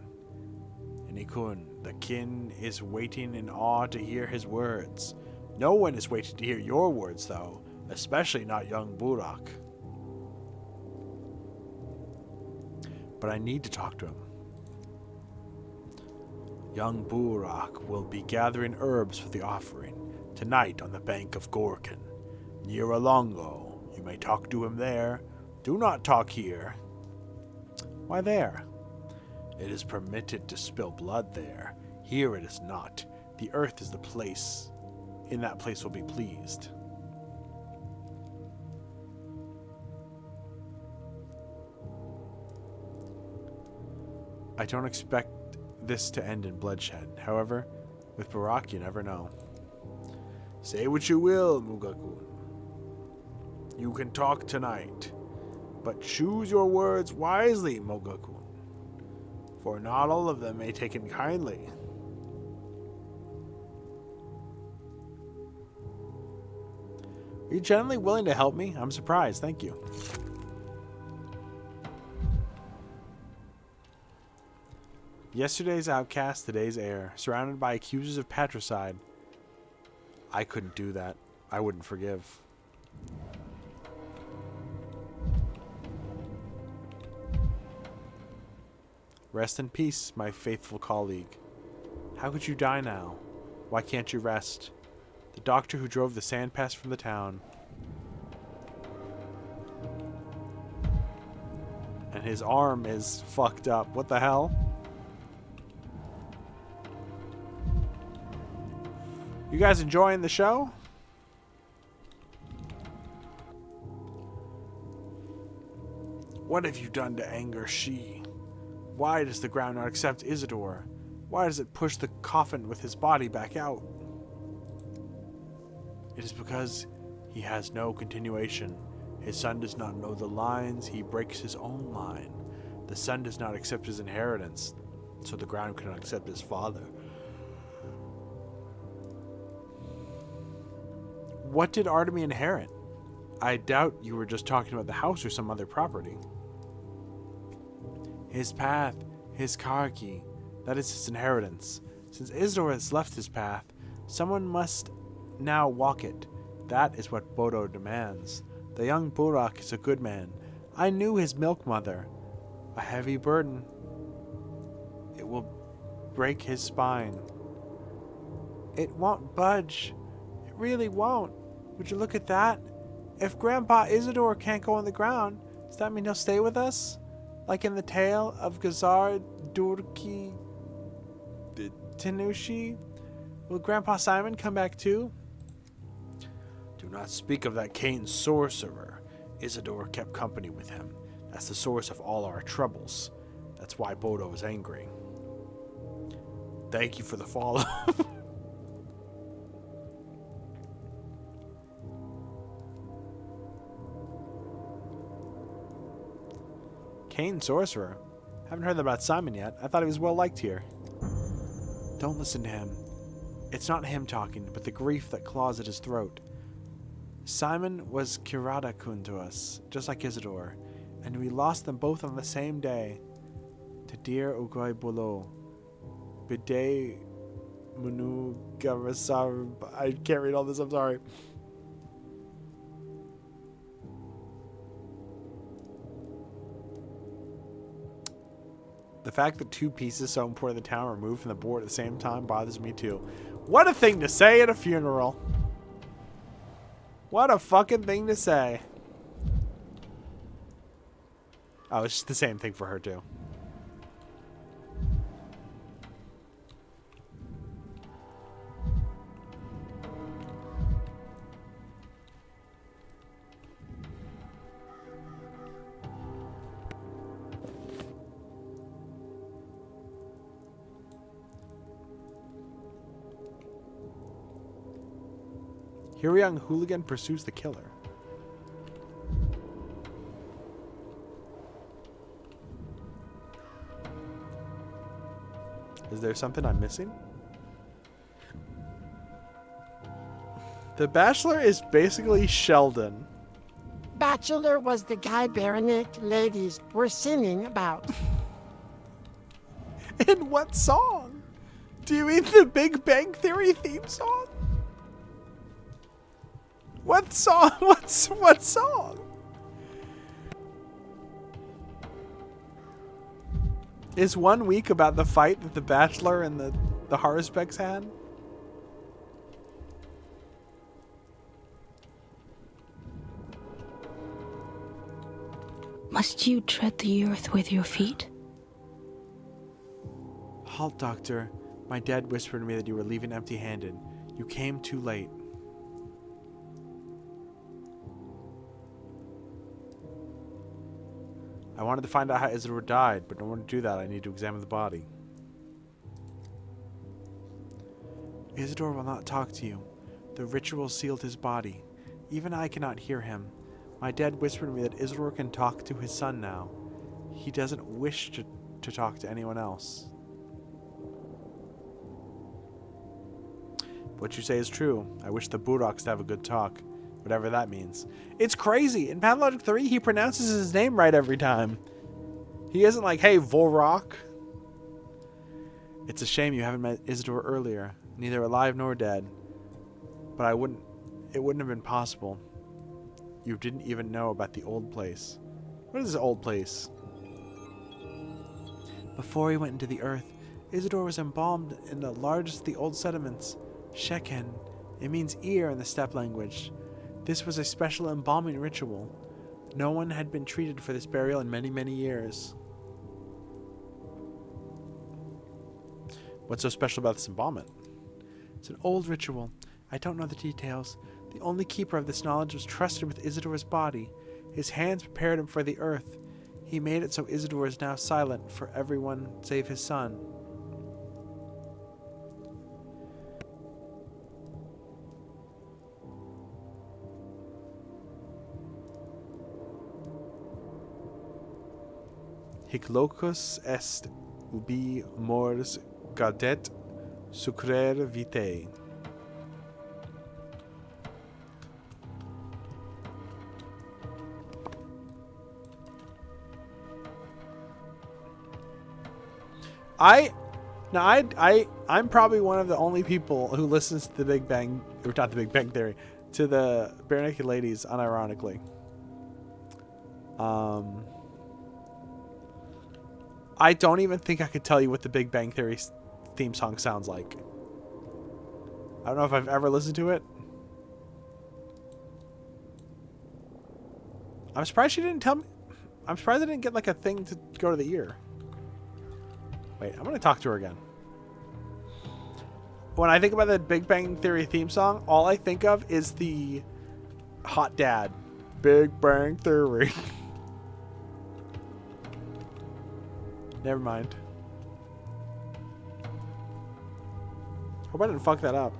Inikun, the kin is waiting in awe to hear his words. No one is waiting to hear your words, though, especially not young Burak. But I need to talk to him. Young Burak will be gathering herbs for the offering tonight on the bank of Gorkin, near Alongo. You may talk to him there. Do not talk here. Why there? It is permitted to spill blood there. Here it is not. The earth is the place. In that place will be pleased. I don't expect this to end in bloodshed. However, with Burak, you never know. Say what you will, Mugakun. You can talk tonight, but choose your words wisely, Mogakun, for not all of them may take it kindly. Are you genuinely willing to help me? I'm surprised. Thank you. Yesterday's outcast, today's heir, surrounded by accusers of patricide. I couldn't do that. I wouldn't forgive. Rest in peace, my faithful colleague. How could you die now? Why can't you rest? The doctor who drove the sand pest from the town. And his arm is fucked up. What the hell? You guys enjoying the show? What have you done to anger she? Why does the ground not accept Isidore? Why does it push the coffin with his body back out? It is because he has no continuation. His son does not know the lines. He breaks his own line. The son does not accept his inheritance, so the ground cannot accept his father. What did Artemy inherit? I doubt you were just talking about the house or some other property. His path, his Karki, that is his inheritance. Since Isidore has left his path, someone must now walk it. That is what Bodo demands. The young Burak is a good man. I knew his milk mother. A heavy burden. It will break his spine. It won't budge. It really won't. Would you look at that? If Grandpa Isidore can't go on the ground, does that mean he'll stay with us? Like in the tale of Gazar Durki Tenushi? Will Grandpa Simon come back too? Do not speak of that Cain sorcerer. Isidore kept company with him. That's the source of all our troubles. That's why Bodo is angry. Thank you for the follow. Cain sorcerer? Haven't heard about Simon yet. I thought he was well liked here. Don't listen to him. It's not him talking, but the grief that claws at his throat. Simon was Kirada-kun to us, just like Isidore, and we lost them both on the same day. To dear Ugoi Bolo. Bide Munu Garasar. I can't read all this, I'm sorry. The fact that two pieces so important to the town were removed from the board at the same time bothers me too. What a thing to say at a funeral. What a fucking thing to say. Oh, it's just the same thing for her too. Here a young hooligan pursues the killer. Is there something I'm missing? The Bachelor is basically Sheldon. Bachelor. Bachelor was the guy Baronet ladies were singing about. In what song? Do you mean the Big Bang Theory theme song? What song? What song? Is 1 week about the fight that the Bachelor and the Harsbecks had? Must you tread the earth with your feet? Halt, Doctor. My dad whispered to me that you were leaving empty-handed. You came too late. I wanted to find out how Isidore died, but in order to do that, I need to examine the body. Isidore will not talk to you. The ritual sealed his body. Even I cannot hear him. My dad whispered to me that Isidore can talk to his son now. He doesn't wish to talk to anyone else. What you say is true. I wish the Buroks to have a good talk. Whatever that means. It's crazy. In Pathologic 3, he pronounces his name right every time. He isn't like, hey, Vorok. It's a shame you haven't met Isidore earlier. Neither alive nor dead. But it wouldn't have been possible. You didn't even know about the old place. What is this old place? Before he went into the earth, Isidore was embalmed in the largest of the old settlements, Sheken. It means ear in the steppe language. This was a special embalming ritual. No one had been treated for this burial in many, many years. What's so special about this embalmment? It's an old ritual. I don't know the details. The only keeper of this knowledge was trusted with Isidore's body. His hands prepared him for the earth. He made it so Isidore is now silent for everyone save his son. Hic locus est ubi mors gaudet sucrere vitae. I'm probably one of the only people who listens to the Big Bang, or not the Big Bang Theory, to the Bare Naked Ladies unironically. I don't even think I could tell you what the Big Bang Theory theme song sounds like. I don't know if I've ever listened to it. I'm surprised she didn't tell me. I'm surprised I didn't get like a thing to go to the ear. Wait, I'm going to talk to her again. When I think about the Big Bang Theory theme song, all I think of is the hot dad. Big Bang Theory. Never mind. Hope I didn't fuck that up.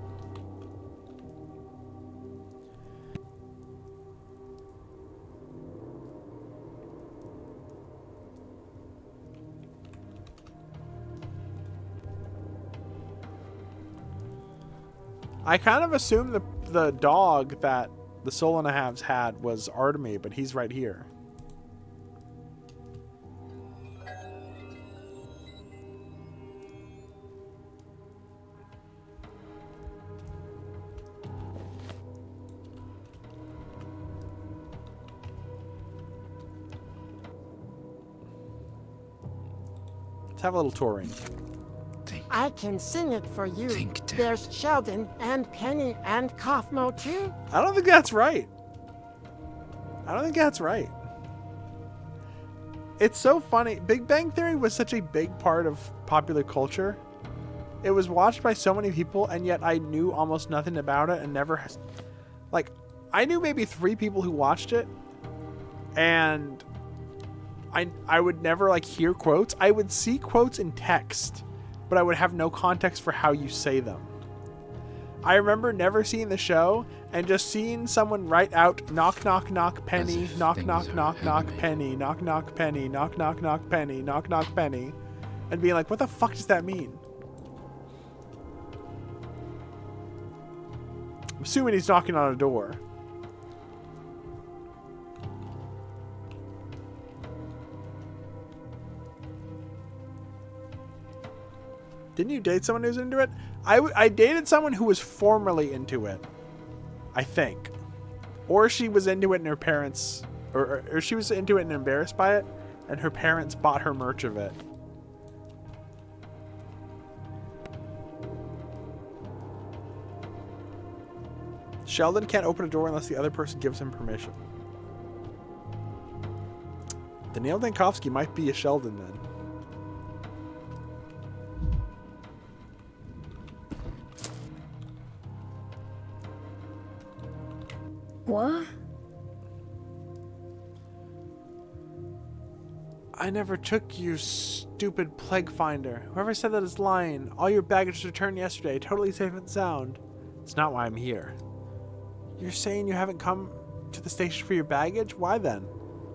I kind of assumed the dog that the Soul and a Halves had was Artemy, but he's right here. Let's have a little touring. I can sing it for you. There's Sheldon and Penny and Kaufmo too. I don't think that's right. I don't think that's right. It's so funny. Big Bang Theory was such a big part of popular culture. It was watched by so many people, and yet I knew almost nothing about it and never... Like, I knew maybe 3 people who watched it, and I would never, like, hear quotes. I would see quotes in text, but I would have no context for how you say them. I remember never seeing the show and just seeing someone write out knock knock knock penny, knock knock knock knock penny, knock knock penny, knock knock knock penny, knock knock penny, and being like, what the fuck does that mean? I'm assuming he's knocking on a door. Didn't you date someone who's into it? I dated someone who was formerly into it, I think. Or she was into it and her parents... Or she was into it and embarrassed by it, and her parents bought her merch of it. Sheldon can't open a door unless the other person gives him permission. Daniil Dankovsky might be a Sheldon then. What? I never took you, stupid plague finder. Whoever said that is lying. All your baggage was returned yesterday, totally safe and sound. It's not why I'm here. You're saying you haven't come to the station for your baggage? Why then?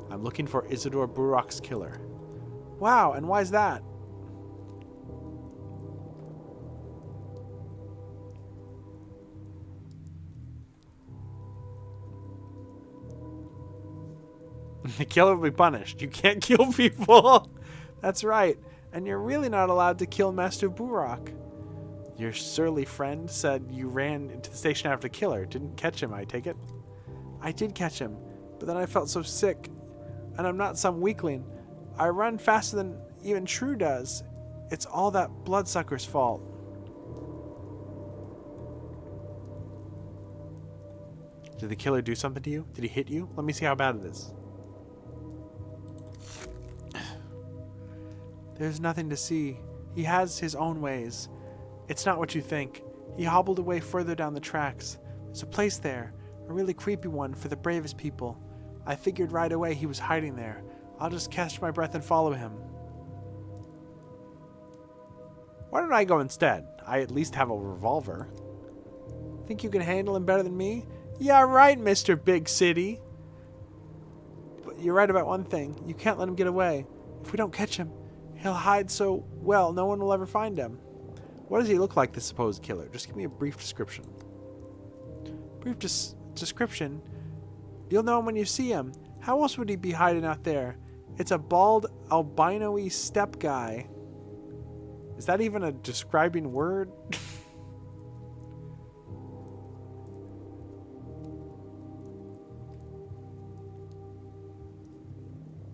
I'm looking for Isidore Burok's killer. Wow, and why's that? The killer will be punished. You can't kill people. That's right. And you're really not allowed to kill Master Burok. Your surly friend said you ran into the station after the killer. Didn't catch him, I take it? I did catch him, but then I felt so sick. And I'm not some weakling. I run faster than even True does. It's all that bloodsucker's fault. Did the killer do something to you? Did he hit you? Let me see how bad it is. There's nothing to see. He has his own ways. It's not what you think. He hobbled away further down the tracks. There's a place there, a really creepy one for the bravest people. I figured right away he was hiding there. I'll just catch my breath and follow him. Why don't I go instead? I at least have a revolver. Think you can handle him better than me? Yeah, right, Mr. Big City. But you're right about one thing. You can't let him get away. If we don't catch him, he'll hide so well no one will ever find him. What does he look like, this supposed killer? Just give me a brief description. Brief description? You'll know him when you see him. How else would he be hiding out there? It's a bald, albino-y step guy. Is that even a describing word?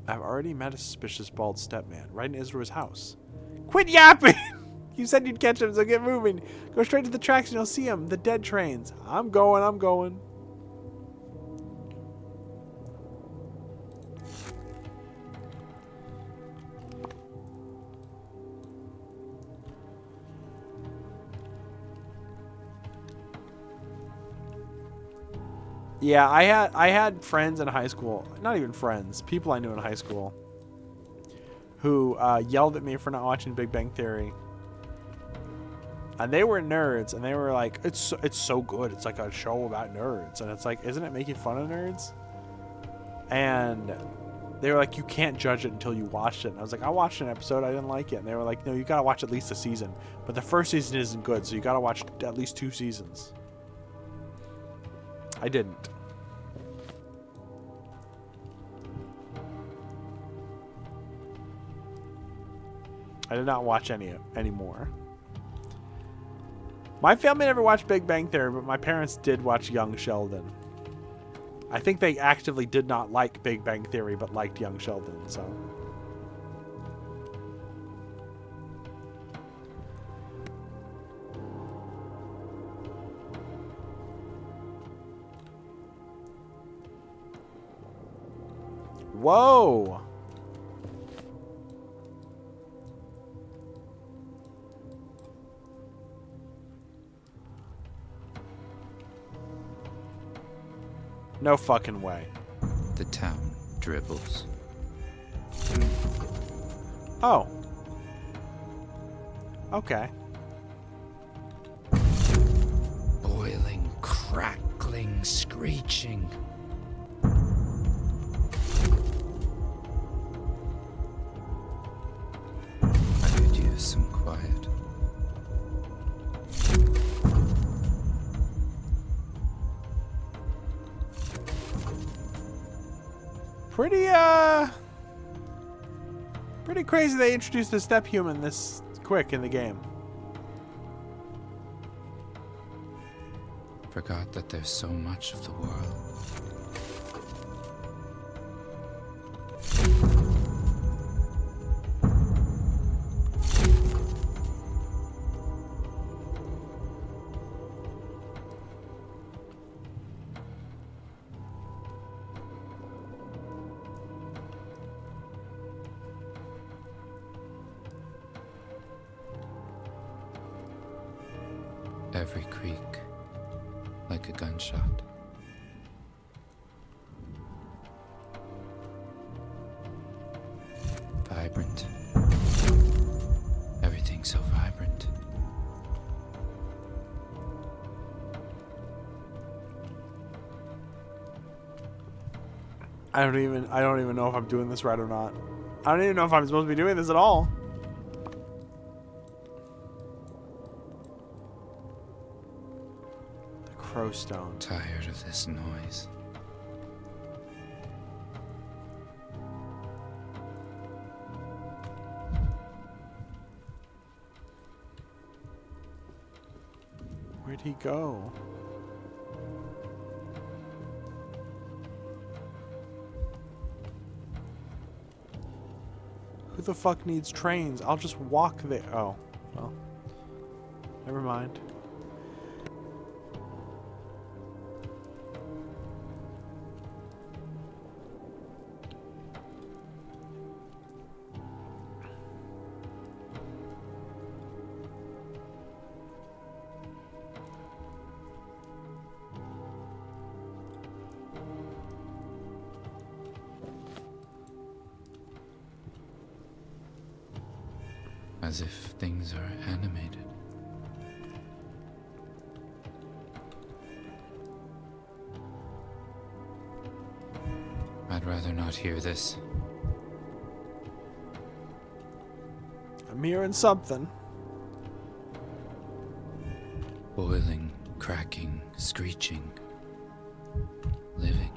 I've already met a suspicious bald step man right in Israel's house. Quit yapping! You said you'd catch him, so get moving. Go straight to the tracks and you'll see him. The dead trains. I'm going. Yeah, I had friends in high school. Not even friends. People I knew in high school. Who yelled at me for not watching Big Bang Theory. And they were nerds, and they were like, it's so good. It's like a show about nerds. And it's like, isn't it making fun of nerds? And they were like, you can't judge it until you watched it. And I was like, I watched an episode. I didn't like it. And they were like, no, you got to watch at least a season. But the first season isn't good, so you got to watch at least 2 seasons. I didn't. I did not watch any more. My family never watched Big Bang Theory, but my parents did watch Young Sheldon. I think they actively did not like Big Bang Theory, but liked Young Sheldon, so. Whoa! No fucking way. The town dribbles. Oh. Okay. Boiling, crackling, screeching. I could use some quiet. Pretty crazy they introduced the step human this quick in the game. Forgot that there's so much of the world. Every creak, like a gunshot. Vibrant. Everything's so vibrant. I don't even know if I'm doing this right or not. I don't even know if I'm supposed to be doing this at all. Crowstone. Tired of this noise. Where'd he go? Who the fuck needs trains? I'll just walk there. Oh, well. Never mind. As if things are animated. I'd rather not hear this. I'm hearing something. Boiling, cracking, screeching. Living.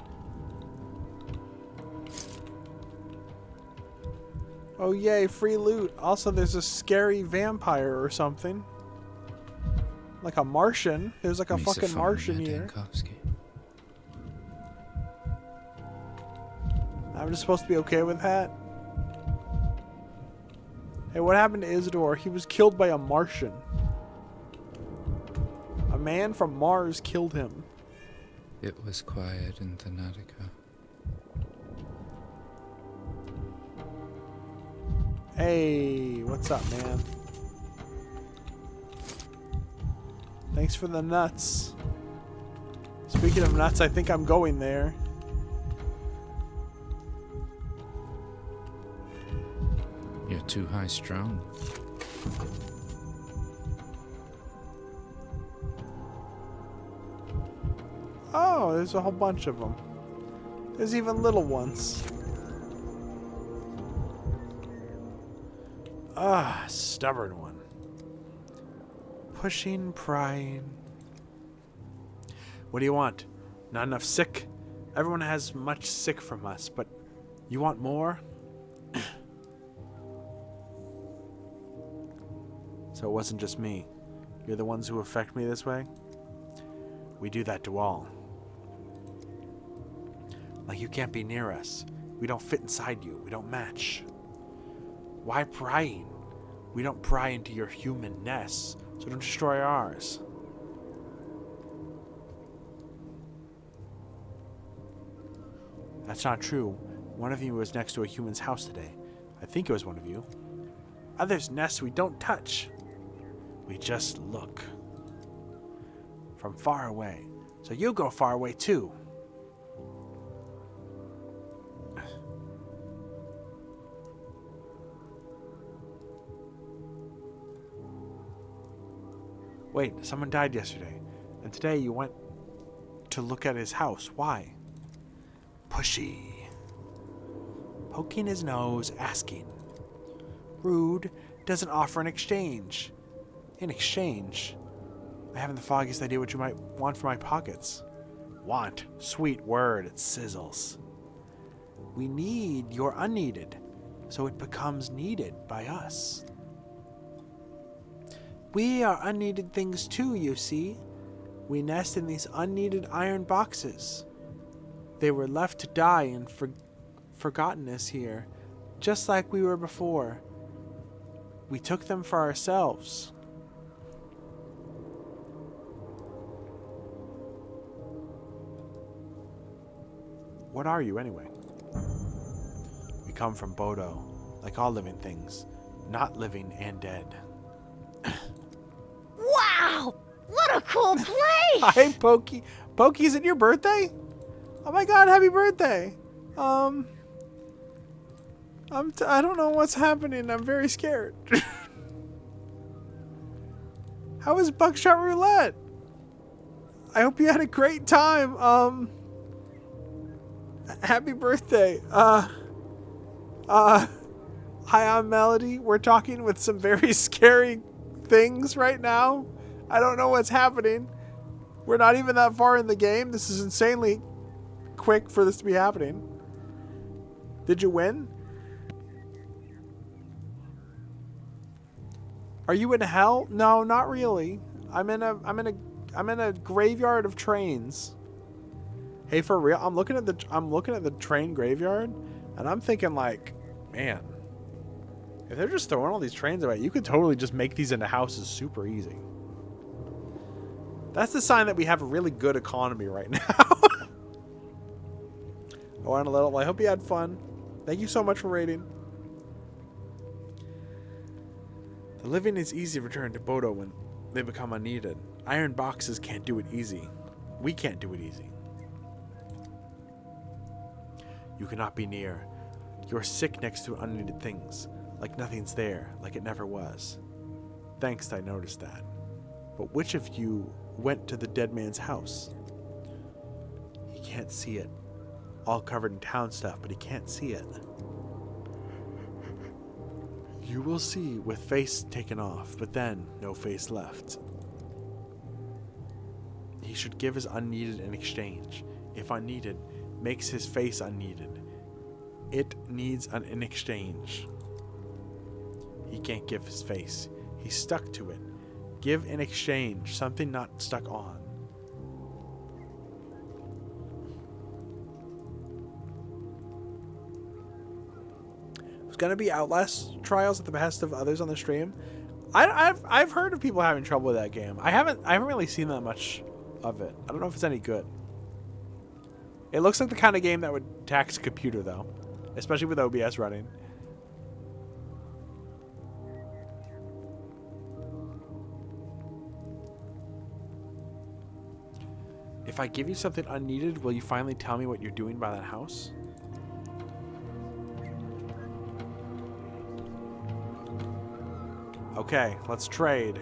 Oh yay, free loot. Also, there's a scary vampire or something. Like a Martian. There's like a fucking Martian here. I'm just supposed to be okay with that? Hey, what happened to Isidore? He was killed by a Martian. A man from Mars killed him. It was quiet in Thanatica. Hey, what's up, man? Thanks for the nuts. Speaking of nuts, I think I'm going there. You're too high strung. Oh, there's a whole bunch of them. There's even little ones. Ah, stubborn one. Pushing, prying. What do you want? Not enough sick? Everyone has much sick from us, but you want more? So it wasn't just me. You're the ones who affect me this way? We do that to all. Like you can't be near us. We don't fit inside you. We don't match. Why prying? We don't pry into your human nests, so don't destroy ours. That's not true. One of you was next to a human's house today. I think it was one of you. Others' nests we don't touch. We just look. From far away. So you go far away too. Wait, someone died yesterday, and today you went to look at his house. Why? Pushy. Poking his nose, asking. Rude, doesn't offer an exchange. In exchange, I haven't the foggiest idea what you might want for my pockets. Want, sweet word, it sizzles. We need your unneeded, so it becomes needed by us. We are unneeded things too, you see. We nest in these unneeded iron boxes. They were left to die in forgottenness here, just like we were before. We took them for ourselves. What are you, anyway? We come from Bodo, like all living things, not living and dead. Wow! What a cool place! Hi, Pokey. Pokey, is it your birthday? Oh my god, happy birthday! I don't know what's happening. I'm very scared. How was Buckshot Roulette? I hope you had a great time. Happy birthday. Hi, I'm Melody. We're talking with some very scary things right now. I don't know what's happening. We're not even that far in the game. This is insanely quick for this to be happening. Did you win? Are you in hell? No, not really. I'm in a graveyard of trains. Hey, for real, I'm looking at the train graveyard, and I'm thinking like, man, if they're just throwing all these trains away, you could totally just make these into houses super easy. That's the sign that we have a really good economy right now. I hope you had fun. Thank you so much for rating. The living is easy to return to Bodo when they become unneeded. Iron boxes can't do it easy. We can't do it easy. You cannot be near. You're sick next to unneeded things. Like nothing's there, like it never was. Thanks, I noticed that. But which of you went to the dead man's house? He can't see it. All covered in town stuff, but he can't see it. You will see with face taken off, but then no face left. He should give his unneeded in exchange. If unneeded, makes his face unneeded. It needs an in exchange. He can't give his face. He's stuck to it. Give in exchange, something not stuck on. It's gonna be Outlast trials at the behest of others on the stream. I've heard of people having trouble with that game. I haven't really seen that much of it. I don't know if it's any good. It looks like the kind of game that would tax a computer though, especially with OBS running. If I give you something unneeded, will you finally tell me what you're doing by that house? Okay, let's trade.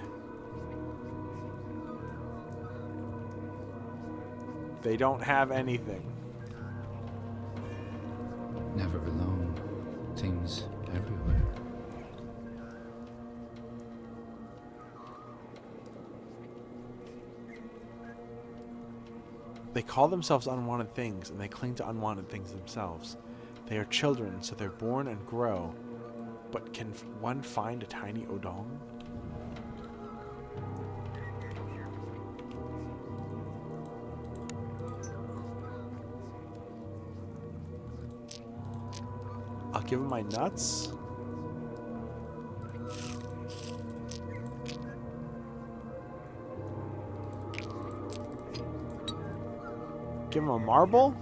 They don't have anything. Never alone. Things everywhere. They call themselves unwanted things, and they cling to unwanted things themselves. They are children, so they're born and grow. But can one find a tiny odong? I'll give him my nuts. Give him a marble.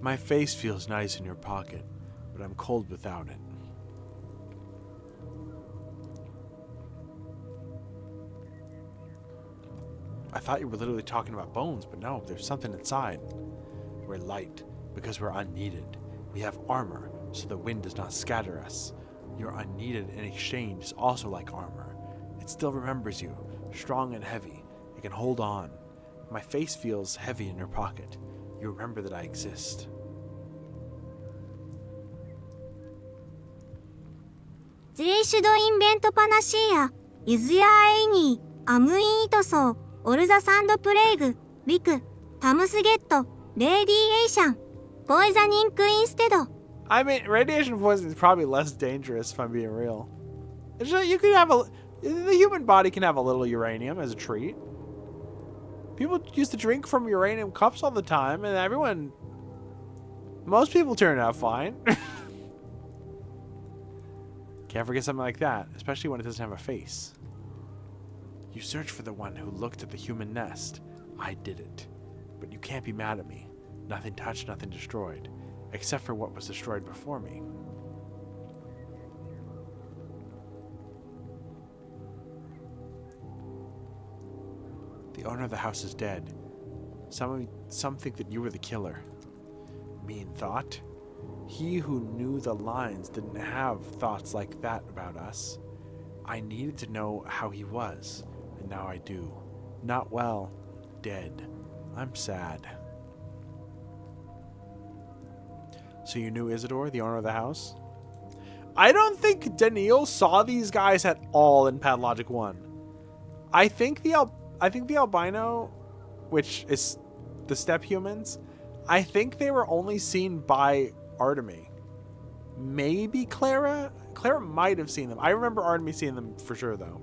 My face feels nice in your pocket, but I'm cold without it. I thought you were literally talking about bones, but no, there's something inside. We're light because we're unneeded. We have armor, so the wind does not scatter us. Your unneeded in exchange is also like armor. It still remembers you, strong and heavy. It can hold on. My face feels heavy in your pocket. You remember that I exist. ジェイシュドインベントパナシーア、イズヤーエイニー、アムイートソー、オルザサンドプレイグ、リク、タムスゲット、レディエーション、ポイザニンクインステド。I mean, radiation poisoning is probably less dangerous if I'm being real. It's just, you could have the human body can have a little uranium as a treat. People used to drink from uranium cups all the time, and most people turn out fine. Can't forget something like that, especially when it doesn't have a face. You searched for the one who looked at the human nest. I did it. But you can't be mad at me. Nothing touched, nothing destroyed. Except for what was destroyed before me. The owner of the house is dead. Some think that you were the killer. Mean thought? He who knew the lines didn't have thoughts like that about us. I needed to know how he was, and now I do. Not well, dead. I'm sad. So you knew Isidore, the owner of the house? I don't think Daniil saw these guys at all in Pathologic 1. I think the albino, which is the steppe humans, I think they were only seen by Artemy. Maybe Clara? Clara might have seen them. I remember Artemy seeing them for sure, though.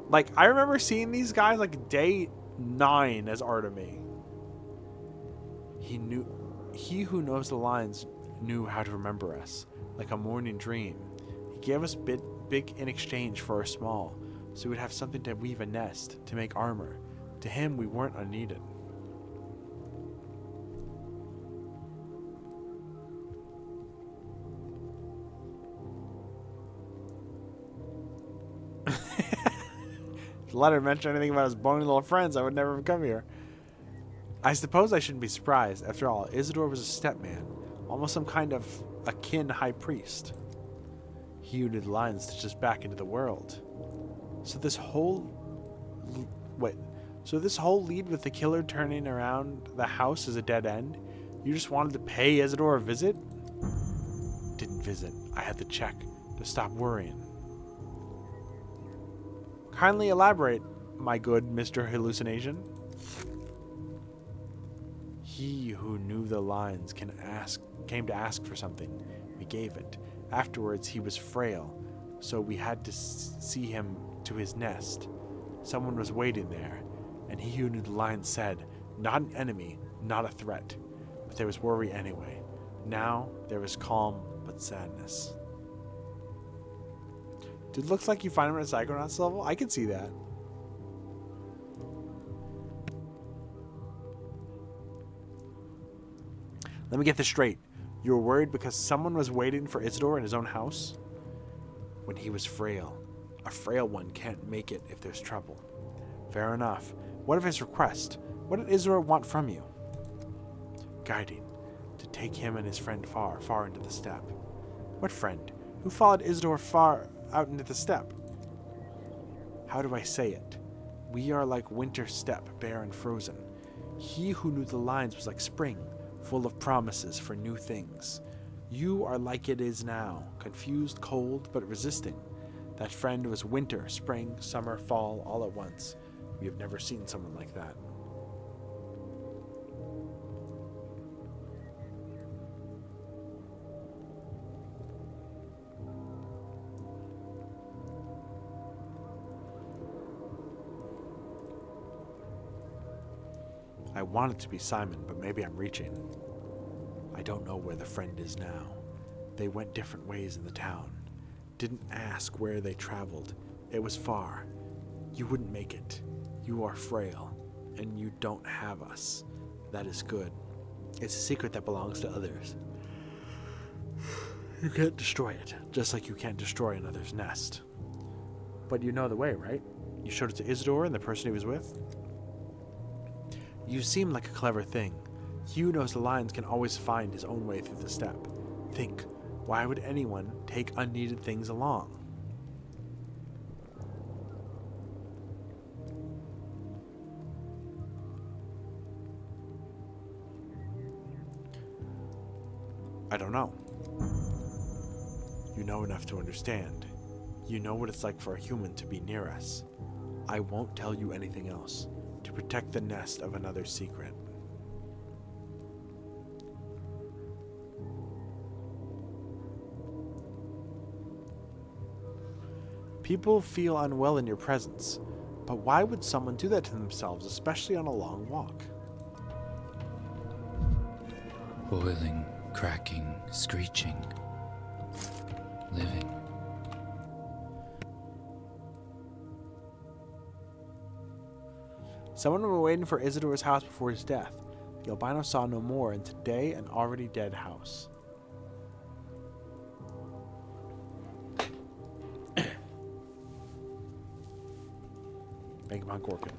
Like, I remember seeing these guys like day 9 as Artemy. He who knows the lines knew how to remember us, like a morning dream. He gave us big in exchange for our small, so we'd have something to weave a nest, to make armor. To him, we weren't unneeded. Let her mention anything about his bony little friends, I would never have come here. I suppose I shouldn't be surprised. After all, Isidore was a stepman, almost some kind of akin high priest. He who knew the lines to just back into the world. So this whole lead with the killer turning around the house is a dead end? You just wanted to pay Isidore a visit? Didn't visit. I had to check to stop worrying. Kindly elaborate, my good Mr. Hallucination. He who knew the lines came to ask for something. We gave it. Afterwards, he was frail, so we had to see him to his nest. Someone was waiting there, and he who knew the lines said, not an enemy, not a threat. But there was worry anyway. Now, there was calm, but sadness. Dude, looks like you find him at a Psychonauts level. I can see that. Let me get this straight. You were worried because someone was waiting for Isidore in his own house? When he was frail. A frail one can't make it if there's trouble. Fair enough. What of his request? What did Isidore want from you? Guiding. To take him and his friend far, far into the steppe. What friend? Who followed Isidore far out into the steppe? How do I say it? We are like winter steppe, bare and frozen. He who knew the lines was like spring, full of promises for new things. You are like it is now, confused, cold, but resisting. That friend was winter, spring, summer, fall, all at once. We have never seen someone like that. I wanted to be Simon, but maybe I'm reaching. I don't know where the friend is now. They went different ways in the town. Didn't ask where they traveled. It was far. You wouldn't make it. You are frail, and you don't have us. That is good. It's a secret that belongs to others. You can't destroy it, just like you can't destroy another's nest. But you know the way, right? You showed it to Isidore and the person he was with? You seem like a clever thing. He who knows the lines can always find his own way through the steppe. Think, why would anyone take unneeded things along? I don't know. You know enough to understand. You know what it's like for a human to be near us. I won't tell you anything else. To protect the nest of another secret. People feel unwell in your presence, but why would someone do that to themselves, especially on a long walk? Boiling, cracking, screeching. Living. Someone was waiting for Isidore's house before his death. The albino saw no more, and today an already dead house. Vagabond Gorkin.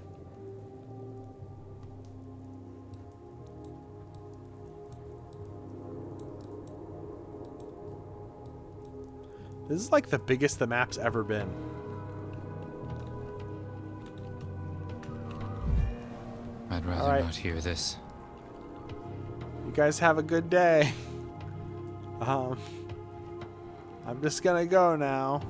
This is like the biggest the map's ever been. I'd rather not hear this. You guys have a good day. I'm just gonna go now.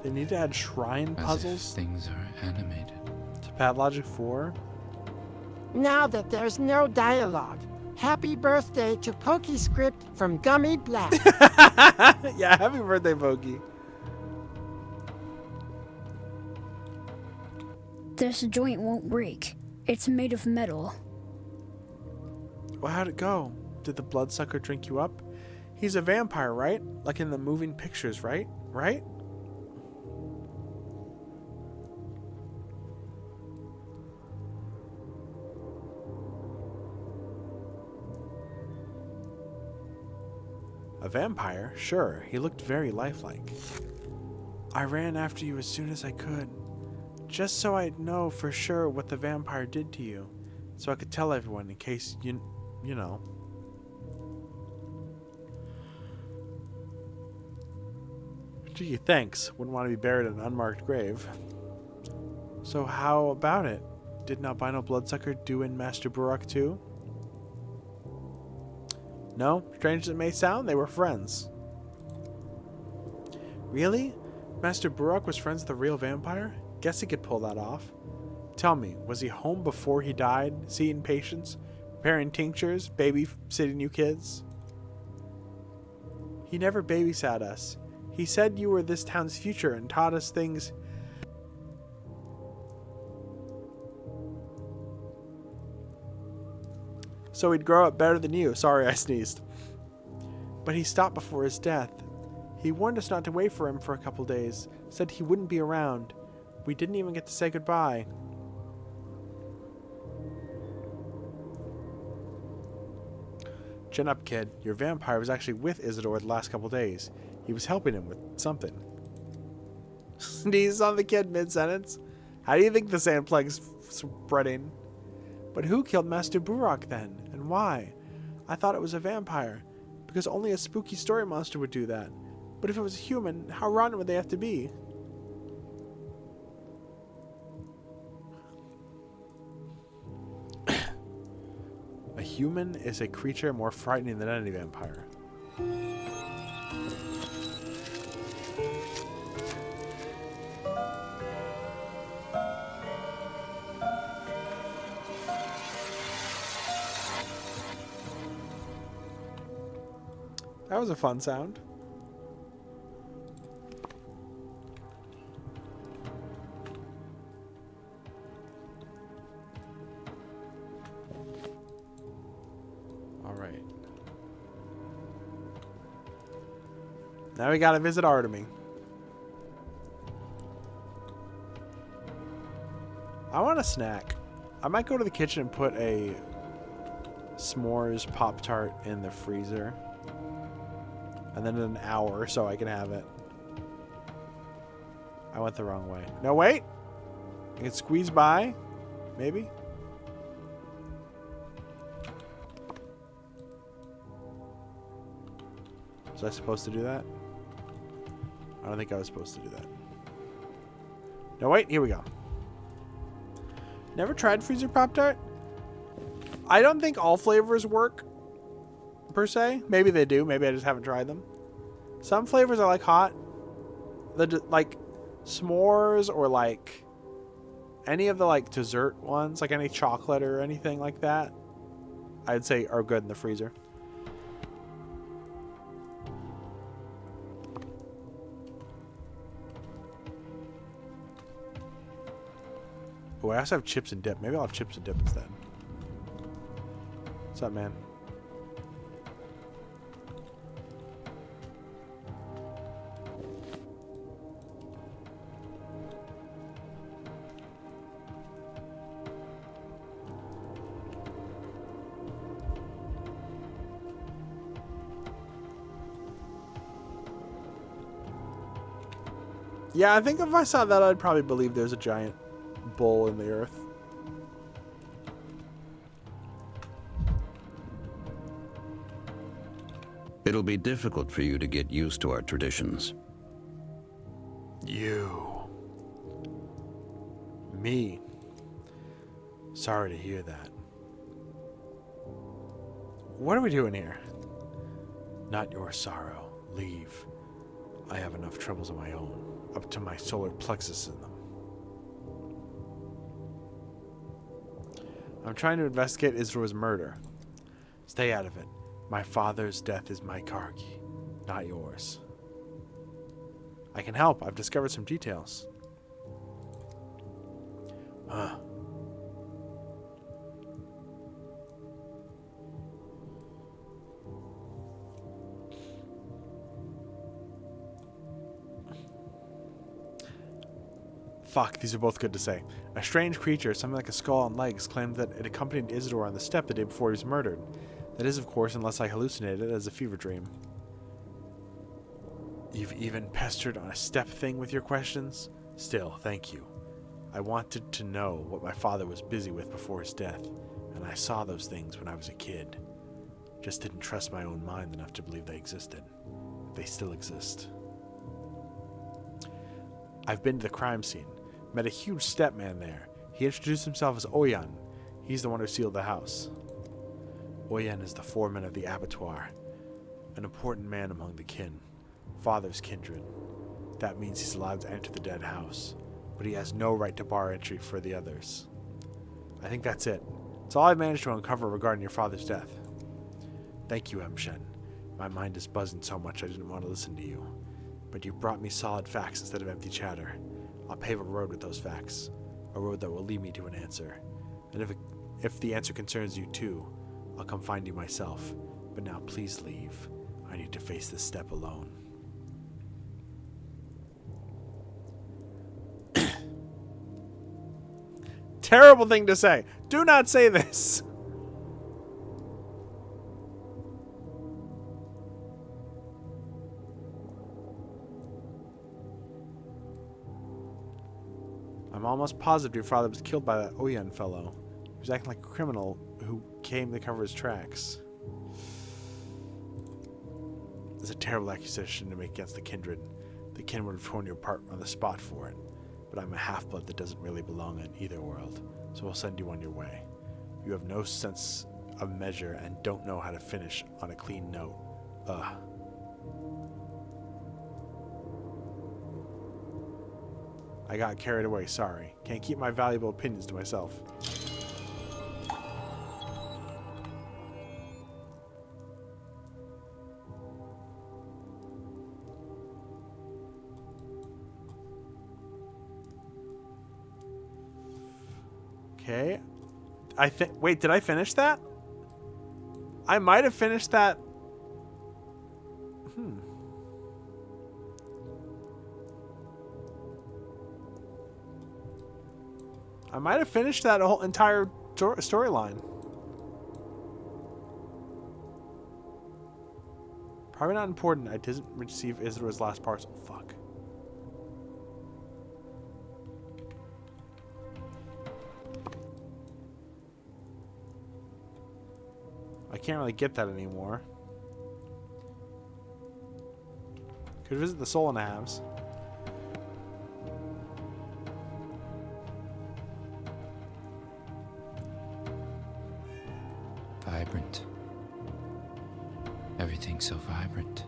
They need to add shrine puzzles. Things are animated. To Pathologic 4. Now that there's no dialogue, happy birthday to PokeScript from Gummy Black. Yeah, happy birthday, Pokey. This joint won't break. It's made of metal. Well, how'd it go? Did the bloodsucker drink you up? He's a vampire, right? Like in the moving pictures, right? Right? A vampire? Sure. He looked very lifelike. I ran after you as soon as I could. Just so I'd know for sure what the vampire did to you. So I could tell everyone in case you know. Gee, thanks. Wouldn't want to be buried in an unmarked grave. So how about it? Did an albino bloodsucker do in Master Burok too? No, strange as it may sound, they were friends. Really? Master Burok was friends with a real vampire? Guess he could pull that off. Tell me, was he home before he died, seeing patients, preparing tinctures, babysitting you kids? He never babysat us. He said you were this town's future and taught us things. So he'd grow up better than you. Sorry, I sneezed. But he stopped before his death. He warned us not to wait for him for a couple days. Said he wouldn't be around. We didn't even get to say goodbye. Chin up, kid. Your vampire was actually with Isidore the last couple days. He was helping him with something. Sneeze on the kid mid-sentence. How do you think the sand plague's spreading? But who killed Master Burok then? And why? I thought it was a vampire. Because only a spooky story monster would do that. But if it was a human, how rotten would they have to be? A human is a creature more frightening than any vampire. That was a fun sound. All right. Now we gotta visit Artemy. I want a snack. I might go to the kitchen and put a s'mores Pop-Tart in the freezer. And then in an hour so I can have it. I went the wrong way. No, wait! I can squeeze by? Maybe? Was I supposed to do that? I don't think I was supposed to do that. No, wait. Here we go. Never tried freezer Pop-Tart? I don't think all flavors work, per se. Maybe they do. Maybe I just haven't tried them. Some flavors I like hot. Like s'mores or like any of the like dessert ones, like any chocolate or anything like that, I'd say are good in the freezer. Oh, I also have chips and dip. Maybe I'll have chips and dip instead. What's up, man? Yeah, I think if I saw that, I'd probably believe there's a giant bull in the earth. It'll be difficult for you to get used to our traditions. You. Me. Sorry to hear that. What are we doing here? Not your sorrow. Leave. I have enough troubles of my own. Up to my solar plexus in them. I'm trying to investigate Israel's murder. Stay out of it. My father's death is my kargi, not yours. I can help. I've discovered some details. Huh. Fuck, these are both good to say. A strange creature, something like a skull and legs, claimed that it accompanied Isidore on the step the day before he was murdered. That is, of course, unless I hallucinated it as a fever dream. You've even pestered on a step thing with your questions? Still, thank you. I wanted to know what my father was busy with before his death, and I saw those things when I was a kid. Just didn't trust my own mind enough to believe they existed. They still exist. I've been to the crime scene. Met a huge step man there. He introduced himself as Oyan. He's the one who sealed the house. Oyan is the foreman of the abattoir. An important man among the kin. Father's kindred. That means he's allowed to enter the dead house. But he has no right to bar entry for the others. I think that's it. It's all I've managed to uncover regarding your father's death. Thank you, Mshen. My mind is buzzing so much I didn't want to listen to you. But you brought me solid facts instead of empty chatter. I'll pave a road with those facts. A road that will lead me to an answer. And if the answer concerns you too, I'll come find you myself. But now please leave. I need to face this step alone. Terrible thing to say. Do not say this. I'm almost positive your father was killed by that Oyan fellow. He was acting like a criminal who came to cover his tracks. It's a terrible accusation to make against the kindred. The kin would have torn you apart on the spot for it. But I'm a half-blood that doesn't really belong in either world, so we'll send you on your way. You have no sense of measure and don't know how to finish on a clean note. Ugh. I got carried away, sorry. Can't keep my valuable opinions to myself. Okay. Wait, did I finish that? I might have finished that. I might have finished that whole entire storyline. Probably not important. I didn't receive Israel's last parcel. Fuck. I can't really get that anymore. Should visit the Soul and a Halves. Vibrant. Everything's so vibrant.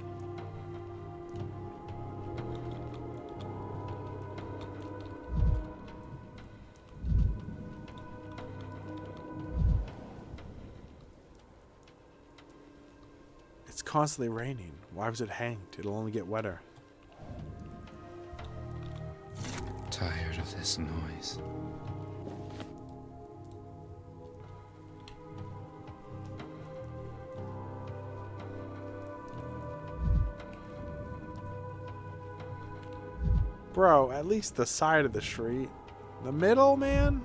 It's constantly raining. Why was it hanged? It'll only get wetter. Tired of this noise. Bro, at least the side of the street. The middle, man?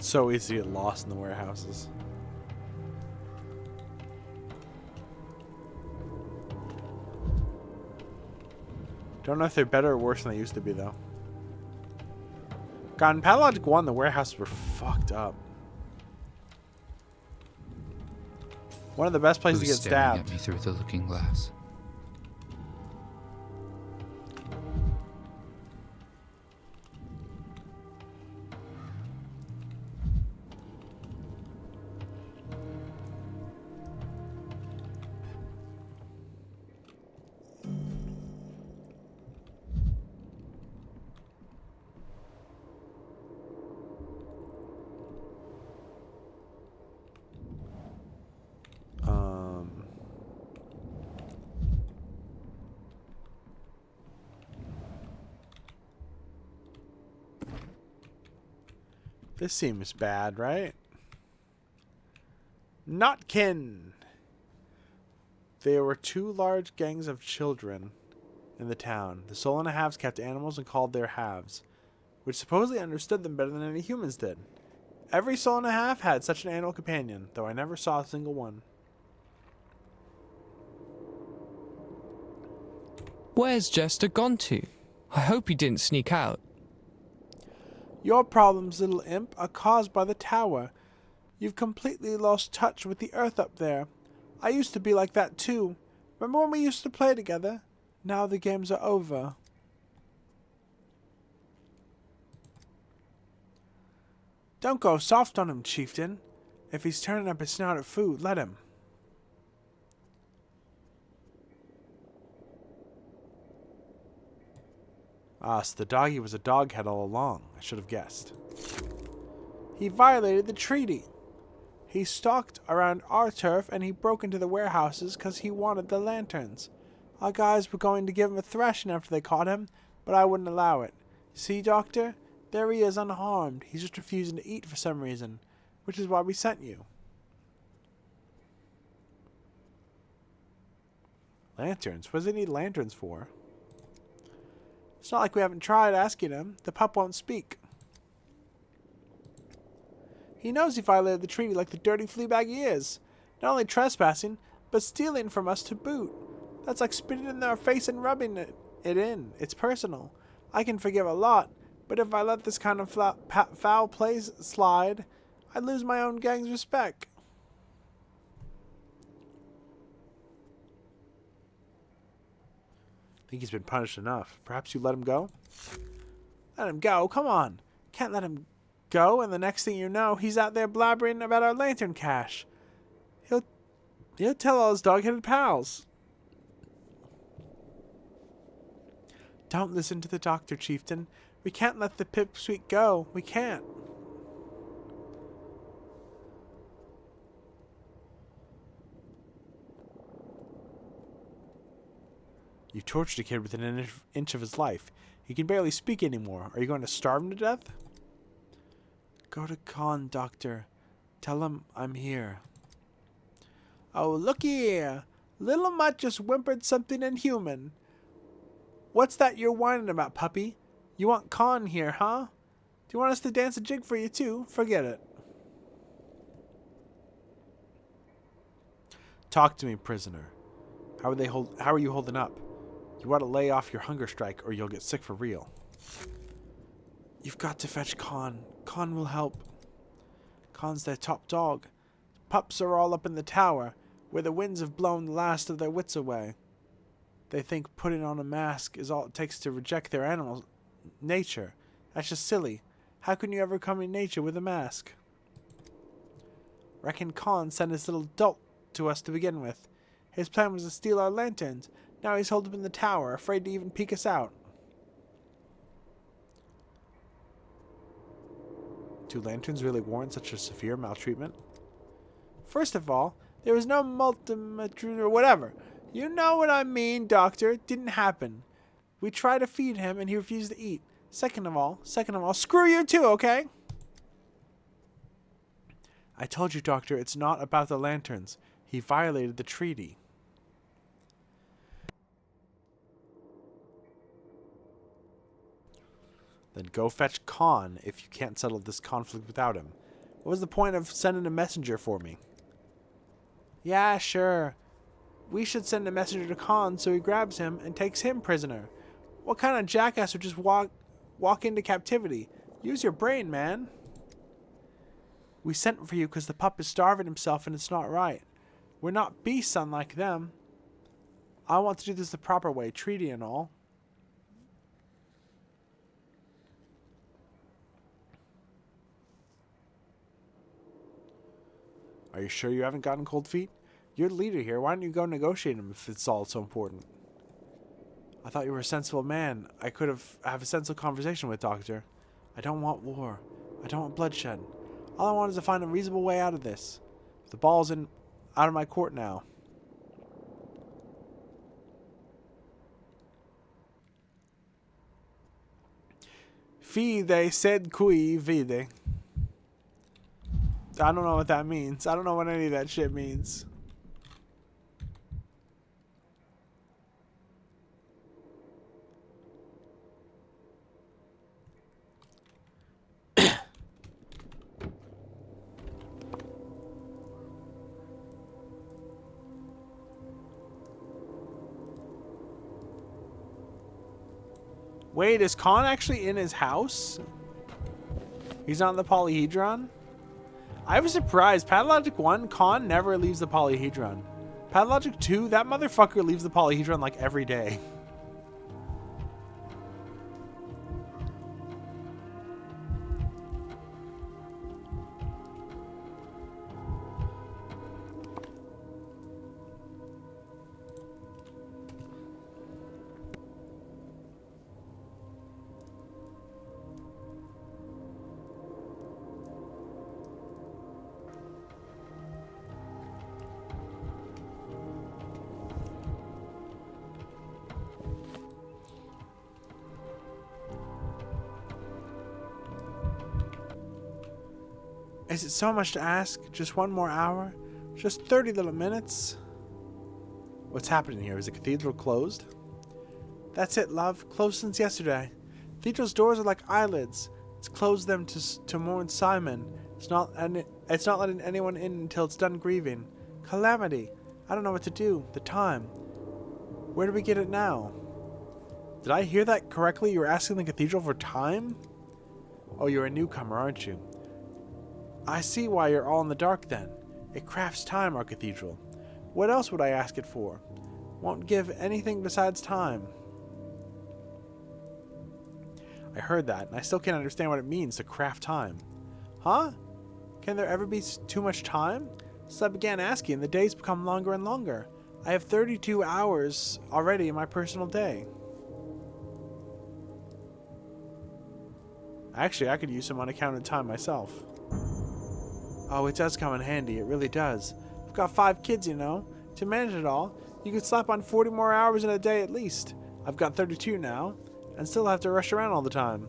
It's so easy to get lost in the warehouses. Don't know if they're better or worse than they used to be, though. God, in Pathologic 1, the warehouses were fucked up. One of the best places to get Staring stabbed. at me through the looking glass. This seems bad, right? Notkin! There were two large gangs of children in the town. The Soul and a Halves kept animals and called their halves, which supposedly understood them better than any humans did. Every Soul and a Half had such an animal companion, though I never saw a single one. Where's Jester gone to? I hope he didn't sneak out. Your problems, little imp, are caused by the tower. You've completely lost touch with the earth up there. I used to be like that too. Remember when we used to play together? Now the games are over. Don't go soft on him, chieftain. If he's turning up his snout at food, let him. Ah, so the doggy was a doghead all along. I should have guessed. He violated the treaty. He stalked around our turf and he broke into the warehouses because he wanted the lanterns. Our guys were going to give him a thrashing after they caught him, but I wouldn't allow it. See, Doctor? There he is unharmed. He's just refusing to eat for some reason, which is why we sent you. Lanterns? What does he need lanterns for? It's not like we haven't tried asking him. The pup won't speak. He knows he violated the treaty like the dirty fleabag he is. Not only trespassing, but stealing from us to boot. That's like spitting in our face and rubbing it in. It's personal. I can forgive a lot, but if I let this kind of foul play slide, I'd lose my own gang's respect. I think he's been punished enough. Perhaps you let him go? Let him go? Come on. Can't let him go, and the next thing you know, he's out there blabbering about our lantern cache. He'll tell all his dog-headed pals. Don't listen to the doctor, Chieftain. We can't let the pipsqueak go. We can't. You tortured a kid within an inch of his life. He can barely speak anymore. Are you going to starve him to death? Go to Khan, Doctor. Tell him I'm here. Oh, looky here. Little Mutt just whimpered something inhuman. What's that you're whining about, puppy? You want Khan here, huh? Do you want us to dance a jig for you, too? Forget it. Talk to me, prisoner. How are you holding up? You want to lay off your hunger strike, or you'll get sick for real. You've got to fetch Khan. Khan will help. Khan's their top dog. Pups are all up in the tower, where the winds have blown the last of their wits away. They think putting on a mask is all it takes to reject their animal nature. That's just silly. How can you ever come in nature with a mask? Reckon Khan sent his little dolt to us to begin with. His plan was to steal our lanterns. Now he's holed up in the tower, afraid to even peek us out. 2 lanterns really warrant such a severe maltreatment? First of all, there was no multimetry or whatever. You know what I mean, Doctor. It didn't happen. We tried to feed him and he refused to eat. Second of all, screw you too, okay? I told you, Doctor, it's not about the lanterns. He violated the treaty. Then go fetch Khan if you can't settle this conflict without him. What was the point of sending a messenger for me? Yeah, sure. We should send a messenger to Khan so he grabs him and takes him prisoner. What kind of jackass would just walk into captivity? Use your brain, man. We sent for you because the pup is starving himself and it's not right. We're not beasts unlike them. I want to do this the proper way, treaty and all. Are you sure you haven't gotten cold feet? You're the leader here. Why don't you go negotiate him if it's all so important? I thought you were a sensible man. I could have a sensible conversation with, Doctor. I don't want war. I don't want bloodshed. All I want is to find a reasonable way out of this. The ball's out of my court now. Fide sed qui vide. I don't know what that means. I don't know what any of that shit means. Wait, is Khan actually in his house? He's not in the polyhedron? I was surprised. Pathologic 1, Khan never leaves the polyhedron. Pathologic 2, that motherfucker leaves the polyhedron like every day. Is it so much to ask? Just 1 more hour? Just 30 little minutes? What's happening here? Is the cathedral closed? That's it, love. Closed since yesterday. Cathedral's doors are like eyelids. It's closed them to mourn Simon. It's not letting anyone in until it's done grieving. Calamity. I don't know what to do. The time. Where do we get it now? Did I hear that correctly? You were asking the cathedral for time? Oh, you're a newcomer, aren't you? I see why you're all in the dark then. It crafts time, our cathedral. What else would I ask it for? Won't give anything besides time. I heard that, and I still can't understand what it means to craft time. Huh? Can there ever be too much time? Since I began asking, the days become longer and longer. I have 32 hours already in my personal day. Actually, I could use some unaccounted time myself. Oh, it does come in handy. It really does. I've got 5 kids, you know. To manage it all, you could slap on 40 more hours in a day at least. I've got 32 now, and still have to rush around all the time.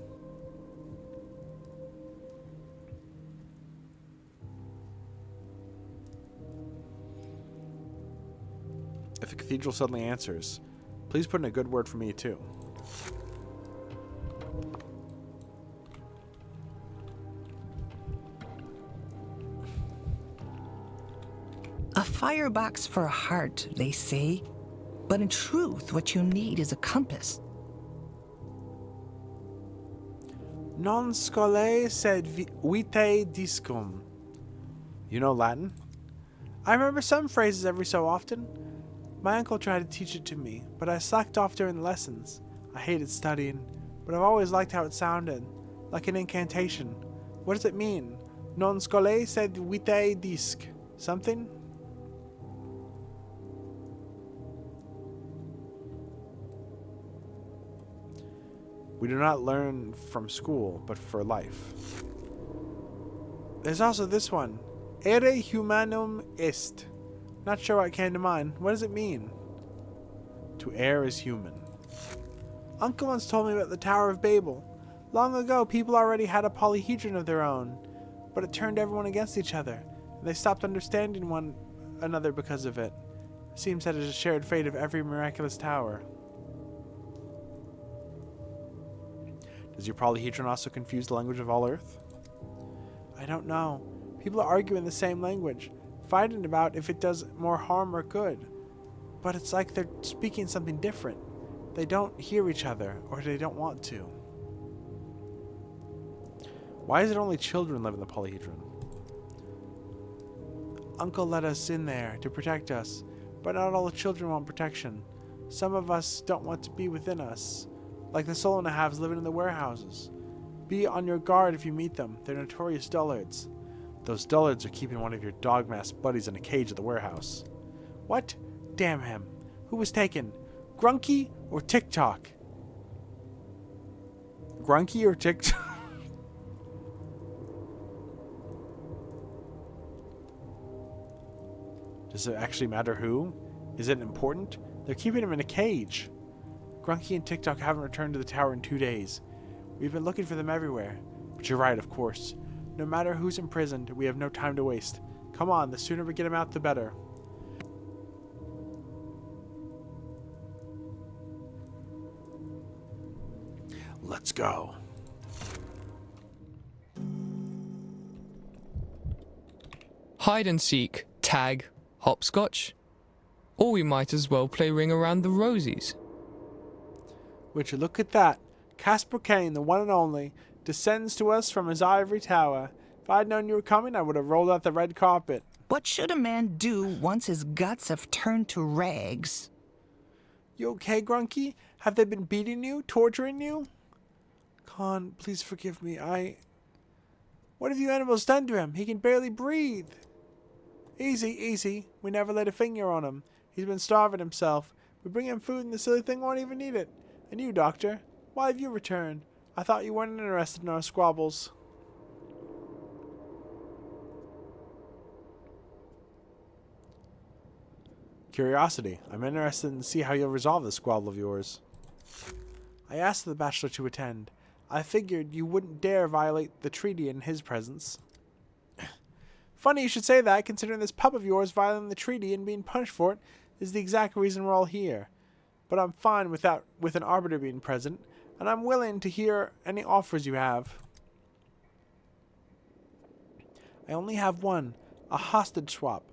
If the cathedral suddenly answers, please put in a good word for me too. A firebox for a heart, they say. But in truth, what you need is a compass. Non scole sed vitae discum. You know Latin? I remember some phrases every so often. My uncle tried to teach it to me, but I slacked off during the lessons. I hated studying, but I've always liked how it sounded, like an incantation. What does it mean? Non scole sed vitae disc. Something? We do not learn from school, but for life. There's also this one. Ere humanum est. Not sure what came to mind. What does it mean? To err is human. Uncle once told me about the Tower of Babel. Long ago, people already had a polyhedron of their own, but it turned everyone against each other, and they stopped understanding one another because of it. Seems that it is a shared fate of every miraculous tower. Does your polyhedron also confuse the language of all Earth? I don't know. People are arguing the same language, fighting about if it does more harm or good. But it's like they're speaking something different. They don't hear each other, or they don't want to. Why is it only children live in the polyhedron? Uncle let us in there to protect us, but not all the children want protection. Some of us don't want to be within us, like the Solanahavs living in the warehouses. Be on your guard if you meet them. They're notorious dullards. Those dullards are keeping one of your dog-masked buddies in a cage at the warehouse. What? Damn him. Who was taken? Grunky or TikTok? Grunky or TikTok? Does it actually matter who? Is it important? They're keeping him in a cage. Grunky and TikTok haven't returned to the tower in 2 days. We've been looking for them everywhere. But you're right, of course. No matter who's imprisoned, we have no time to waste. Come on, the sooner we get him out, the better. Let's go. Hide and seek, tag, hopscotch. Or we might as well play Ring Around the Rosies. Would you look at that? Casper Kane, the one and only, descends to us from his ivory tower. If I'd known you were coming, I would have rolled out the red carpet. What should a man do once his guts have turned to rags? You okay, Grunky? Have they been beating you? Torturing you? Khan, please forgive me. What have you animals done to him? He can barely breathe. Easy, easy. We never laid a finger on him. He's been starving himself. We bring him food and the silly thing won't even eat it. And you, Doctor, why have you returned? I thought you weren't interested in our squabbles. Curiosity. I'm interested in see how you'll resolve this squabble of yours. I asked the bachelor to attend. I figured you wouldn't dare violate the treaty in his presence. Funny you should say that, considering this pup of yours violating the treaty and being punished for it is the exact reason we're all here. But I'm fine with an arbiter being present, and I'm willing to hear any offers you have. I only have one, a hostage swap.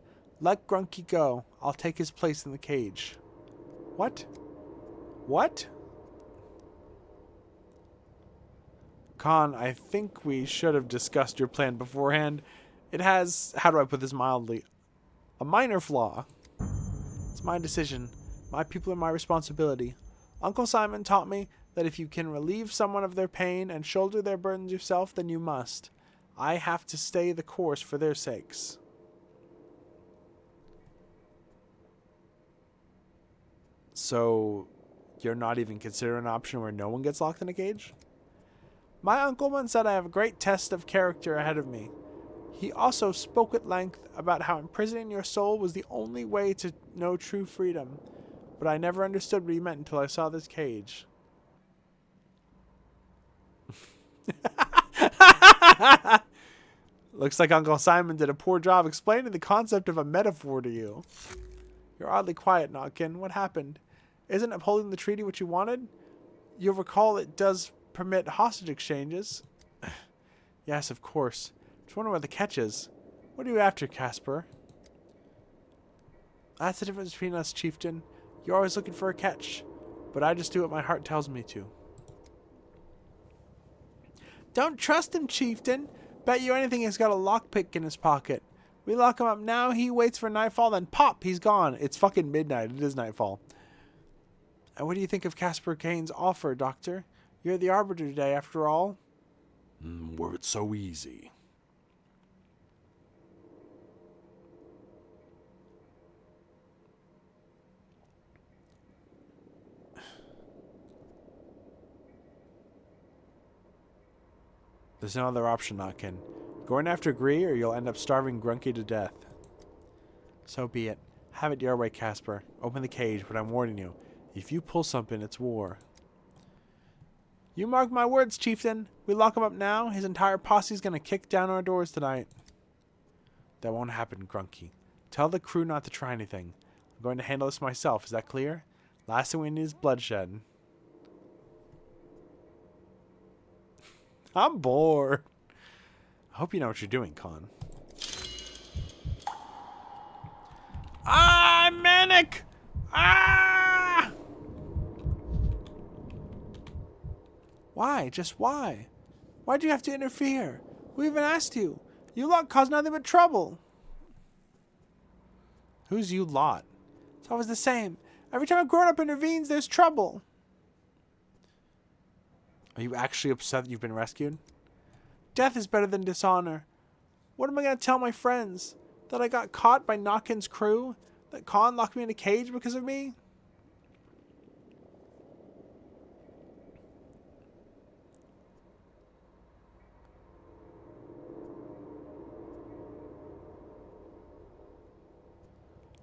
Let Grunky go. I'll take his place in the cage. What? What? Khan, I think we should have discussed your plan beforehand. It has, how do I put this mildly, a minor flaw. It's my decision. My people are my responsibility. Uncle Simon taught me that if you can relieve someone of their pain and shoulder their burdens yourself, then you must. I have to stay the course for their sakes. So, you're not even considering an option where no one gets locked in a cage? My uncle once said I have a great test of character ahead of me. He also spoke at length about how imprisoning your soul was the only way to know true freedom, but I never understood what he meant until I saw this cage. Looks like Uncle Simon did a poor job explaining the concept of a metaphor to you. You're oddly quiet, Notkin. What happened? Isn't upholding the treaty what you wanted? You'll recall it does permit hostage exchanges. Yes, of course. Just wonder what the catch is. What are you after, Casper? That's the difference between us, Chieftain. You're always looking for a catch, but I just do what my heart tells me to. Don't trust him, Chieftain. Bet you anything he's got a lockpick in his pocket. We lock him up now, he waits for nightfall, then pop, he's gone. It's fucking midnight. It is nightfall. And what do you think of Casper Kane's offer, Doctor? You're the arbiter today, after all. Were it so easy. There's no other option, Notkin. Going after Gree, or you'll end up starving Grunky to death. So be it. Have it your way, Casper. Open the cage, but I'm warning you. If you pull something, it's war. You mark my words, Chieftain. We lock him up now, his entire posse's gonna kick down our doors tonight. That won't happen, Grunky. Tell the crew not to try anything. I'm going to handle this myself, is that clear? Last thing we need is bloodshed. I'm bored. I hope you know what you're doing, Con. Ah, Manic! Ah! Why? Just why? Why'd you have to interfere? We even asked you. You lot caused nothing but trouble. Who's you lot? It's always the same. Every time a grown-up intervenes, there's trouble. Are you actually upset that you've been rescued? Death is better than dishonor. What am I going to tell my friends? That I got caught by Notkin's crew? That Khan locked me in a cage because of me?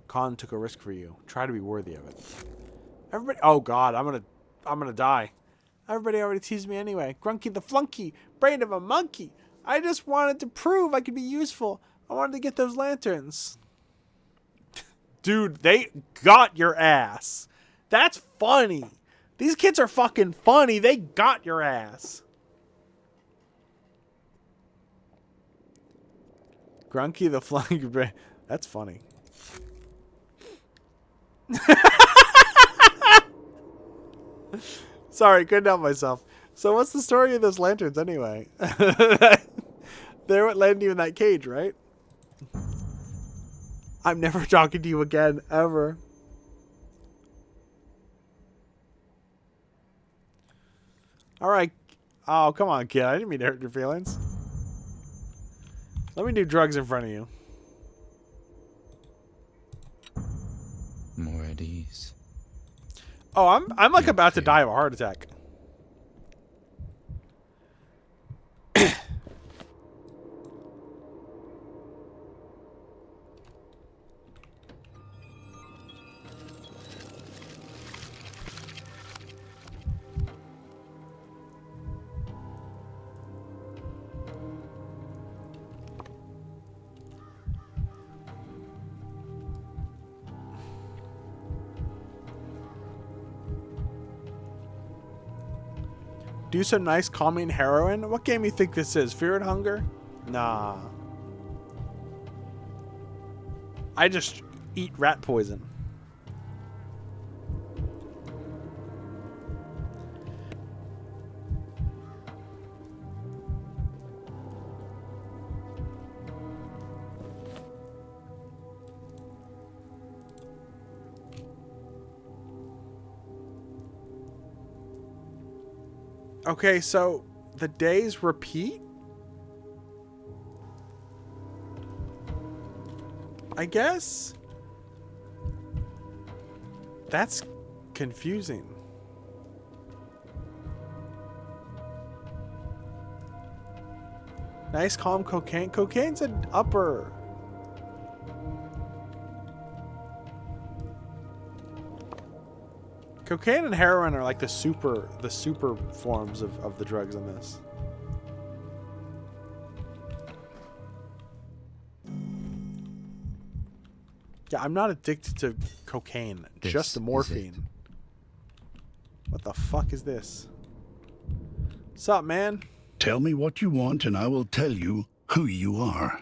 Khan took a risk for you. Try to be worthy of it. Everybody... Oh, God. I'm gonna die. Everybody already teased me anyway. Grunky the flunky. Brain of a monkey. I just wanted to prove I could be useful. I wanted to get those lanterns. Dude, they got your ass. That's funny. These kids are fucking funny. They got your ass. Grunky the flunky brain. That's funny. Sorry, couldn't help myself. So what's the story of those lanterns anyway? They're what landed you in that cage, right? I'm never talking to you again, ever. Alright. Oh, come on, kid. I didn't mean to hurt your feelings. Let me do drugs in front of you. More at ease. Oh, I'm like about to die of a heart attack. Do some nice calming heroin? What game you think this is? Fear and Hunger? Nah. I just eat rat poison. Okay, so the days repeat? I guess? That's confusing. Nice, calm cocaine. Cocaine's an upper. Cocaine and heroin are like the super forms of the drugs in this. Yeah, I'm not addicted to cocaine, just the morphine. What the fuck is this? What's up, man? Tell me what you want and I will tell you who you are.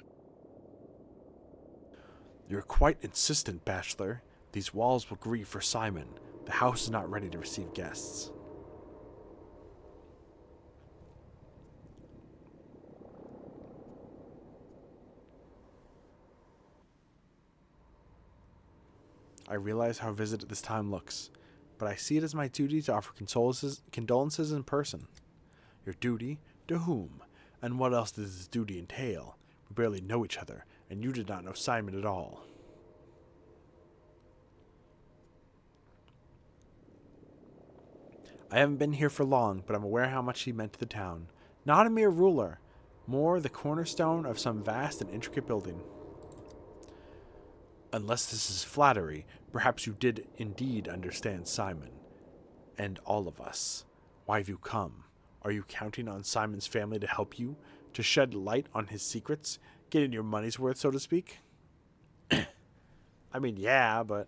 You're quite insistent, Bachelor. These walls will grieve for Simon. The house is not ready to receive guests. I realize how visited this time looks, but I see it as my duty to offer condolences in person. Your duty? To whom? And what else does this duty entail? We barely know each other, and you did not know Simon at all. I haven't been here for long, but I'm aware how much he meant to the town. Not a mere ruler, more the cornerstone of some vast and intricate building. Unless this is flattery, perhaps you did indeed understand Simon. And all of us. Why have you come? Are you counting on Simon's family to help you? To shed light on his secrets? Getting your money's worth, so to speak? I mean, yeah, but...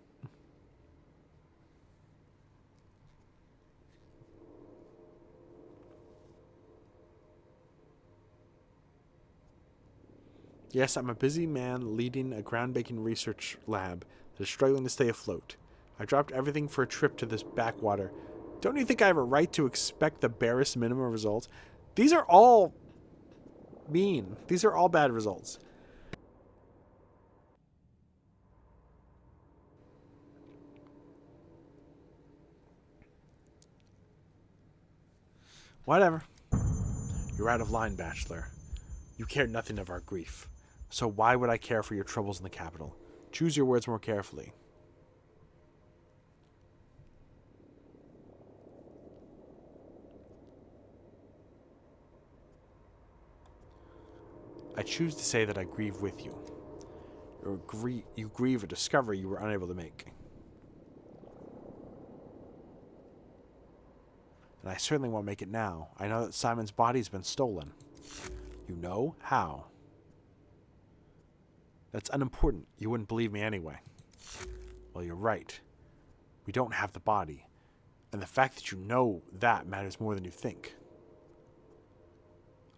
Yes, I'm a busy man leading a groundbreaking research lab that is struggling to stay afloat. I dropped everything for a trip to this backwater. Don't you think I have a right to expect the barest minimum of results? These are all mean. These are all bad results. Whatever. You're out of line, Bachelor. You care nothing of our grief. So why would I care for your troubles in the capital? Choose your words more carefully. I choose to say that I grieve with you. You grieve a discovery you were unable to make. And I certainly won't make it now. I know that Simon's body's been stolen. You know? How? That's unimportant. You wouldn't believe me anyway. Well, you're right. We don't have the body. And the fact that you know that matters more than you think.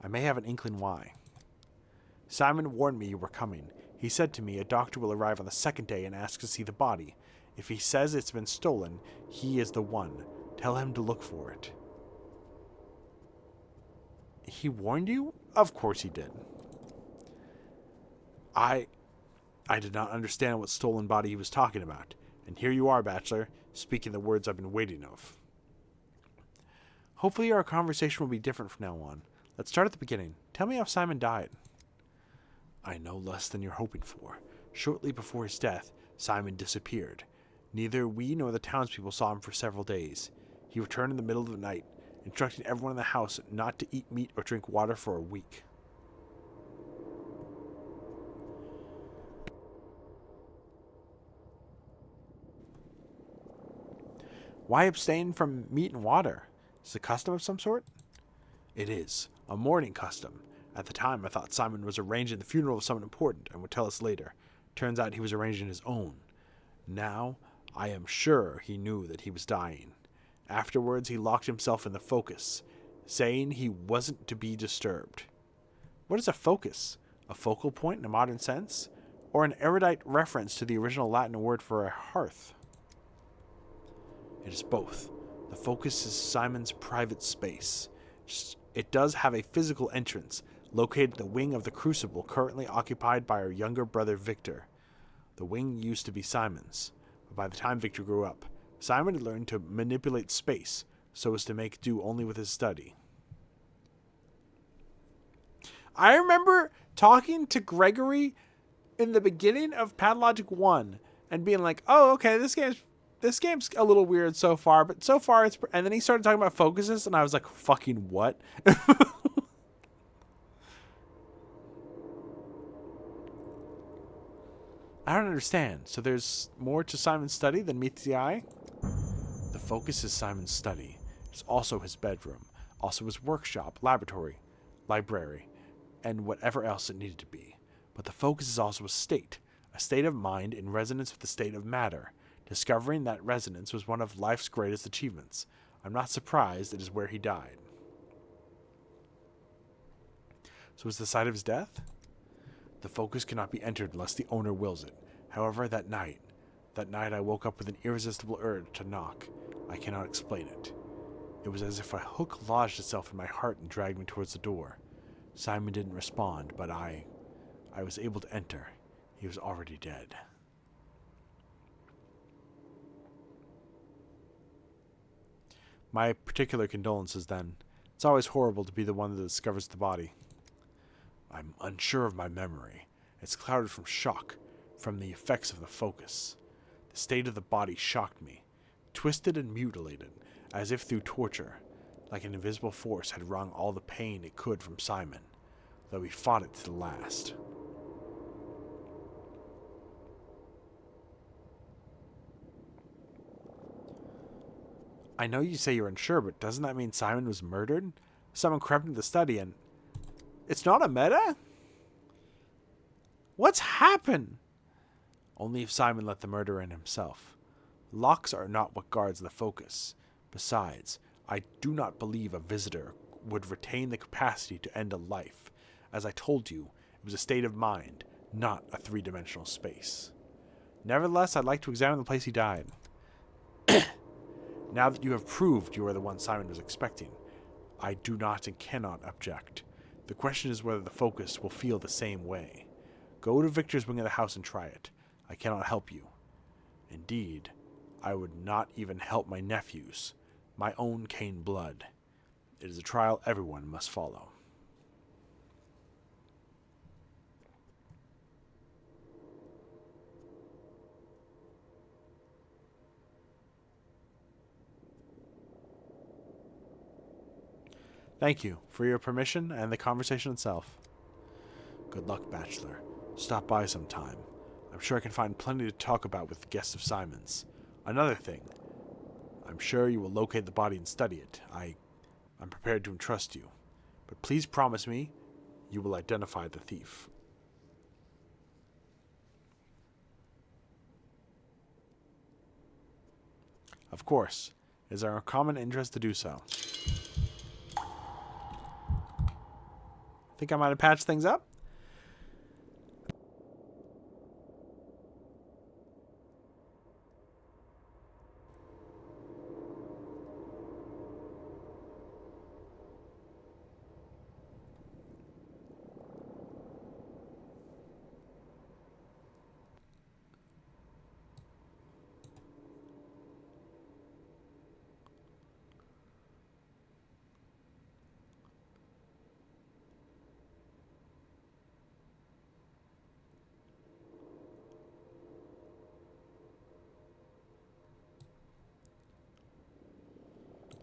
I may have an inkling why. Simon warned me you were coming. He said to me a doctor will arrive on the second day and ask to see the body. If he says it's been stolen, he is the one. Tell him to look for it. He warned you? Of course he did. I did not understand what stolen body he was talking about. And here you are, Bachelor, speaking the words I've been waiting of. Hopefully our conversation will be different from now on. Let's start at the beginning. Tell me how Simon died. I know less than you're hoping for. Shortly before his death, Simon disappeared. Neither we nor the townspeople saw him for several days. He returned in the middle of the night, instructing everyone in the house not to eat meat or drink water for a week. Why abstain from meat and water? Is it a custom of some sort? It is. A mourning custom. At the time, I thought Simon was arranging the funeral of someone important and would tell us later. Turns out he was arranging his own. Now, I am sure he knew that he was dying. Afterwards, he locked himself in the focus, saying he wasn't to be disturbed. What is a focus? A focal point in a modern sense? Or an erudite reference to the original Latin word for a hearth? It is both. The focus is Simon's private space. It does have a physical entrance, located in the wing of the crucible currently occupied by our younger brother Victor. The wing used to be Simon's, but by the time Victor grew up, Simon had learned to manipulate space so as to make do only with his study. I remember talking to Gregory in the beginning of Pathologic 1 and being like, oh, okay, this game's a little weird so far, but so far it's... And then he started talking about focuses, and I was like, fucking what? I don't understand. So there's more to Simon's study than meets the eye? The focus is Simon's study. It's also his bedroom, also his workshop, laboratory, library, and whatever else it needed to be. But the focus is also a state of mind in resonance with the state of matter. Discovering that resonance was one of life's greatest achievements. I'm not surprised it is where he died. So is the site of his death? The focus cannot be entered unless the owner wills it. However, that night I woke up with an irresistible urge to knock. I cannot explain it. It was as if a hook lodged itself in my heart and dragged me towards the door. Simon didn't respond, but I was able to enter. He was already dead. My particular condolences, then. It's always horrible to be the one that discovers the body. I'm unsure of my memory. It's clouded from shock, from the effects of the focus. The state of the body shocked me, twisted and mutilated, as if through torture, like an invisible force had wrung all the pain it could from Simon, though he fought it to the last. I know you say you're unsure, but doesn't that mean Simon was murdered? Someone crept into the study and... It's not a meta? What's happened? Only if Simon let the murder in himself. Locks are not what guards the focus. Besides, I do not believe a visitor would retain the capacity to end a life. As I told you, it was a state of mind, not a three-dimensional space. Nevertheless, I'd like to examine the place he died. Now that you have proved you are the one Simon was expecting, I do not and cannot object. The question is whether the focus will feel the same way. Go to Victor's wing of the house and try it. I cannot help you. Indeed, I would not even help my nephews, my own Cain blood. It is a trial everyone must follow. Thank you for your permission and the conversation itself. Good luck, Bachelor. Stop by sometime. I'm sure I can find plenty to talk about with the guests of Simon's. Another thing. I'm sure you will locate the body and study it. I'm prepared to entrust you. But please promise me you will identify the thief. Of course. It is our common interest to do so. Think I might have patched things up?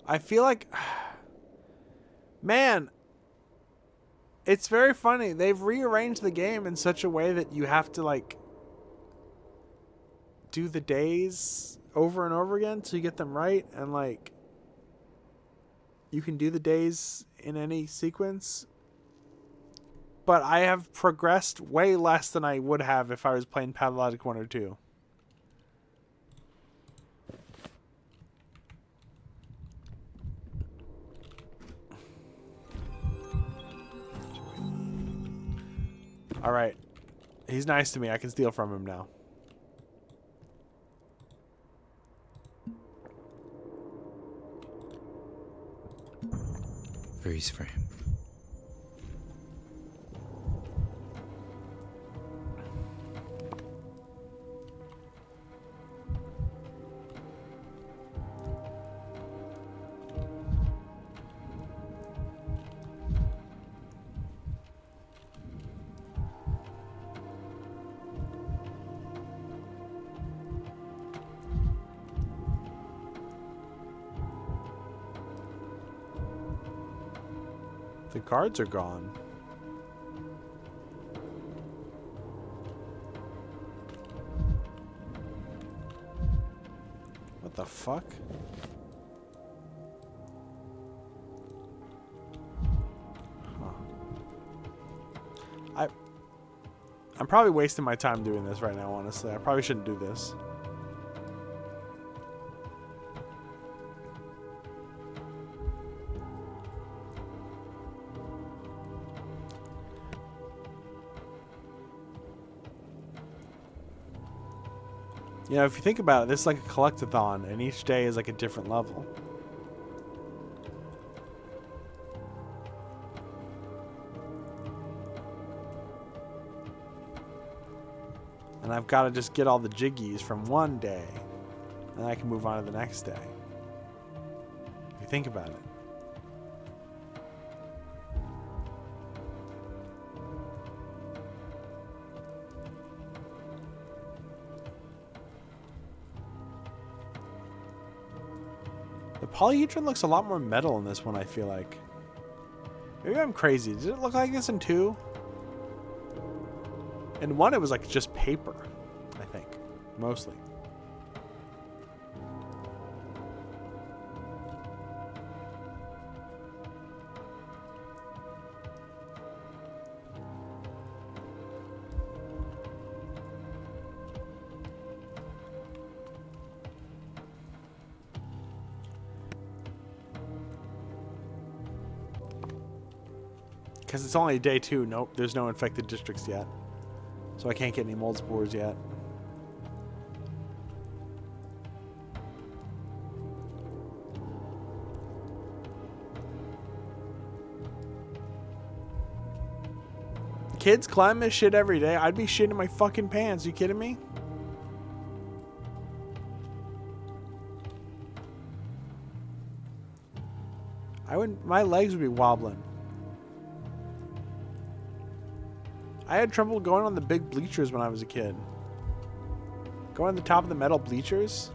I feel like, man, it's very funny. They've rearranged the game in such a way that you have to, like, do the days over and over again so you get them right. And, like, you can do the days in any sequence. But I have progressed way less than I would have if I was playing Pathologic 1 or 2. Alright. He's nice to me. I can steal from him now. Freeze frame. The guards are gone. What the fuck? I'm probably wasting my time doing this right now, honestly. I probably shouldn't do this. You know, if you think about it, this is like a collectathon, and each day is like a different level. And I've got to just get all the jiggies from one day, and I can move on to the next day. If you think about it. The polyhedron looks a lot more metal in this one, I feel like. Maybe I'm crazy. Did it look like this in 2? In 1, it was like just paper, I think. Mostly. Because it's only day 2. Nope, there's no infected districts yet. So I can't get any mold spores yet. Kids climb this shit every day. I'd be shitting my fucking pants. You kidding me? I wouldn't. My legs would be wobbling. I had trouble going on the big bleachers when I was a kid. Going on the top of the metal bleachers.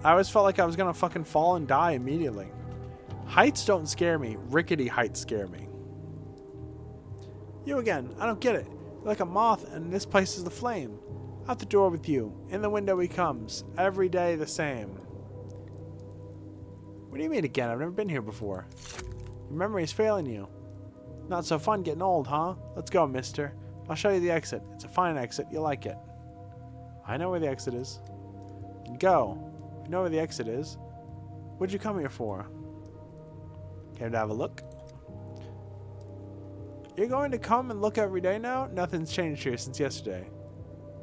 I always felt like I was gonna fucking fall and die immediately. Heights don't scare me. Rickety heights scare me. You again. I don't get it. You're like a moth and this place is the flame. Out the door with you. In the window he comes. Every day the same. What do you mean again? I've never been here before. Your memory's failing you. Not so fun getting old, huh? Let's go, mister. I'll show you the exit. It's a fine exit. You'll like it. I know where the exit is. And go. You know where the exit is. What'd you come here for? Came to have a look. You're going to come and look every day now? Nothing's changed here since yesterday.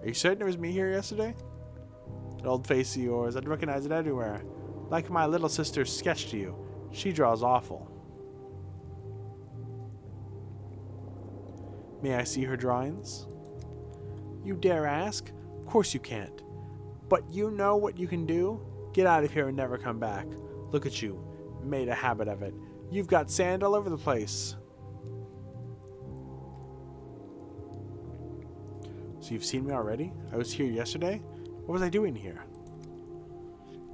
Are you certain it was me here yesterday? That old face of yours. I'd recognize it everywhere. Like my little sister's sketch to you. She draws awful. May I see her drawings? You dare ask? Of course you can't. But you know what you can do? Get out of here and never come back. Look at you. Made a habit of it. You've got sand all over the place. So you've seen me already? I was here yesterday? What was I doing here?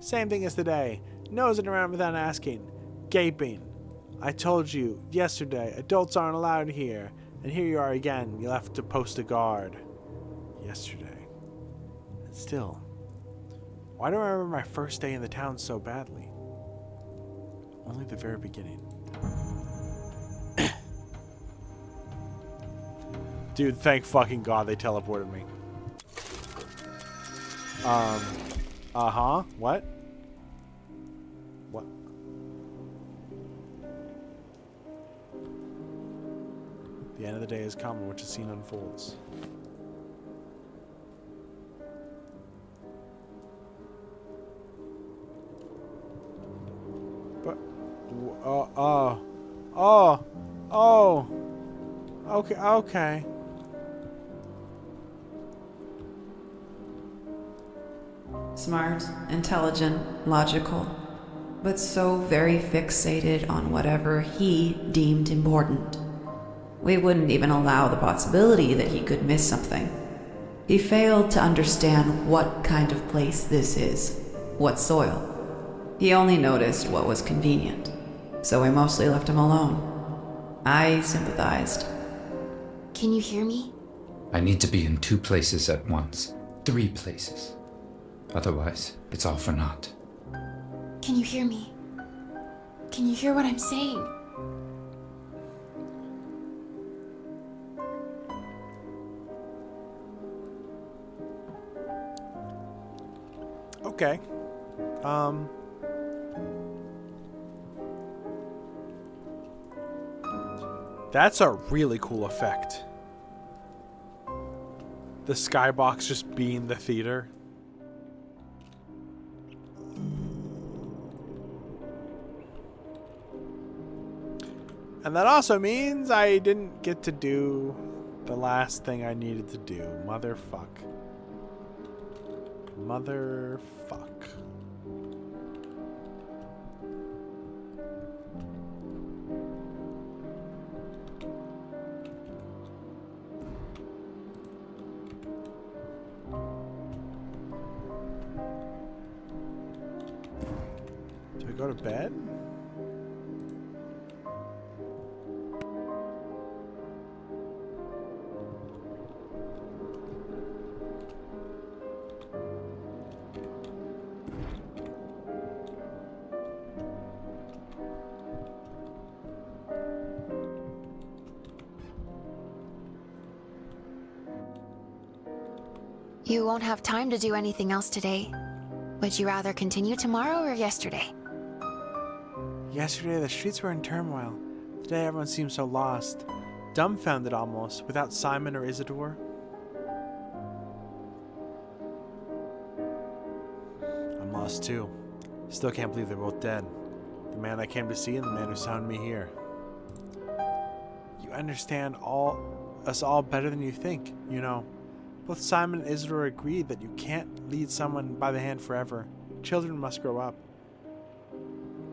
Same thing as today. Nosing around without asking. Gaping. I told you yesterday adults aren't allowed here. And here you are again. You'll have to post a guard. Yesterday. And still. Why do I remember my first day in the town so badly? Only the very beginning. Dude, thank fucking God they teleported me. Uh-huh. What? What? The end of the day has come in which the scene unfolds. But... Okay. Smart, intelligent, logical, but so very fixated on whatever he deemed important. We wouldn't even allow the possibility that he could miss something. He failed to understand what kind of place this is, what soil. He only noticed what was convenient, so we mostly left him alone. I sympathized. Can you hear me? I need to be in 2 places at once. 3 places. Otherwise, it's all for naught. Can you hear me? Can you hear what I'm saying? Okay. That's a really cool effect. The skybox just being the theater. And that also means I didn't get to do the last thing I needed to do. Motherfuck. Motherfuck. Do we go to bed? You won't have time to do anything else today. Would you rather continue tomorrow or yesterday? Yesterday, the streets were in turmoil. Today, everyone seems so lost. Dumbfounded almost, without Simon or Isidore. I'm lost too. Still can't believe they're both dead. The man I came to see and the man who found me here. You understand us all better than you think, you know. Both Simon and Isidore agreed that you can't lead someone by the hand forever. Children must grow up.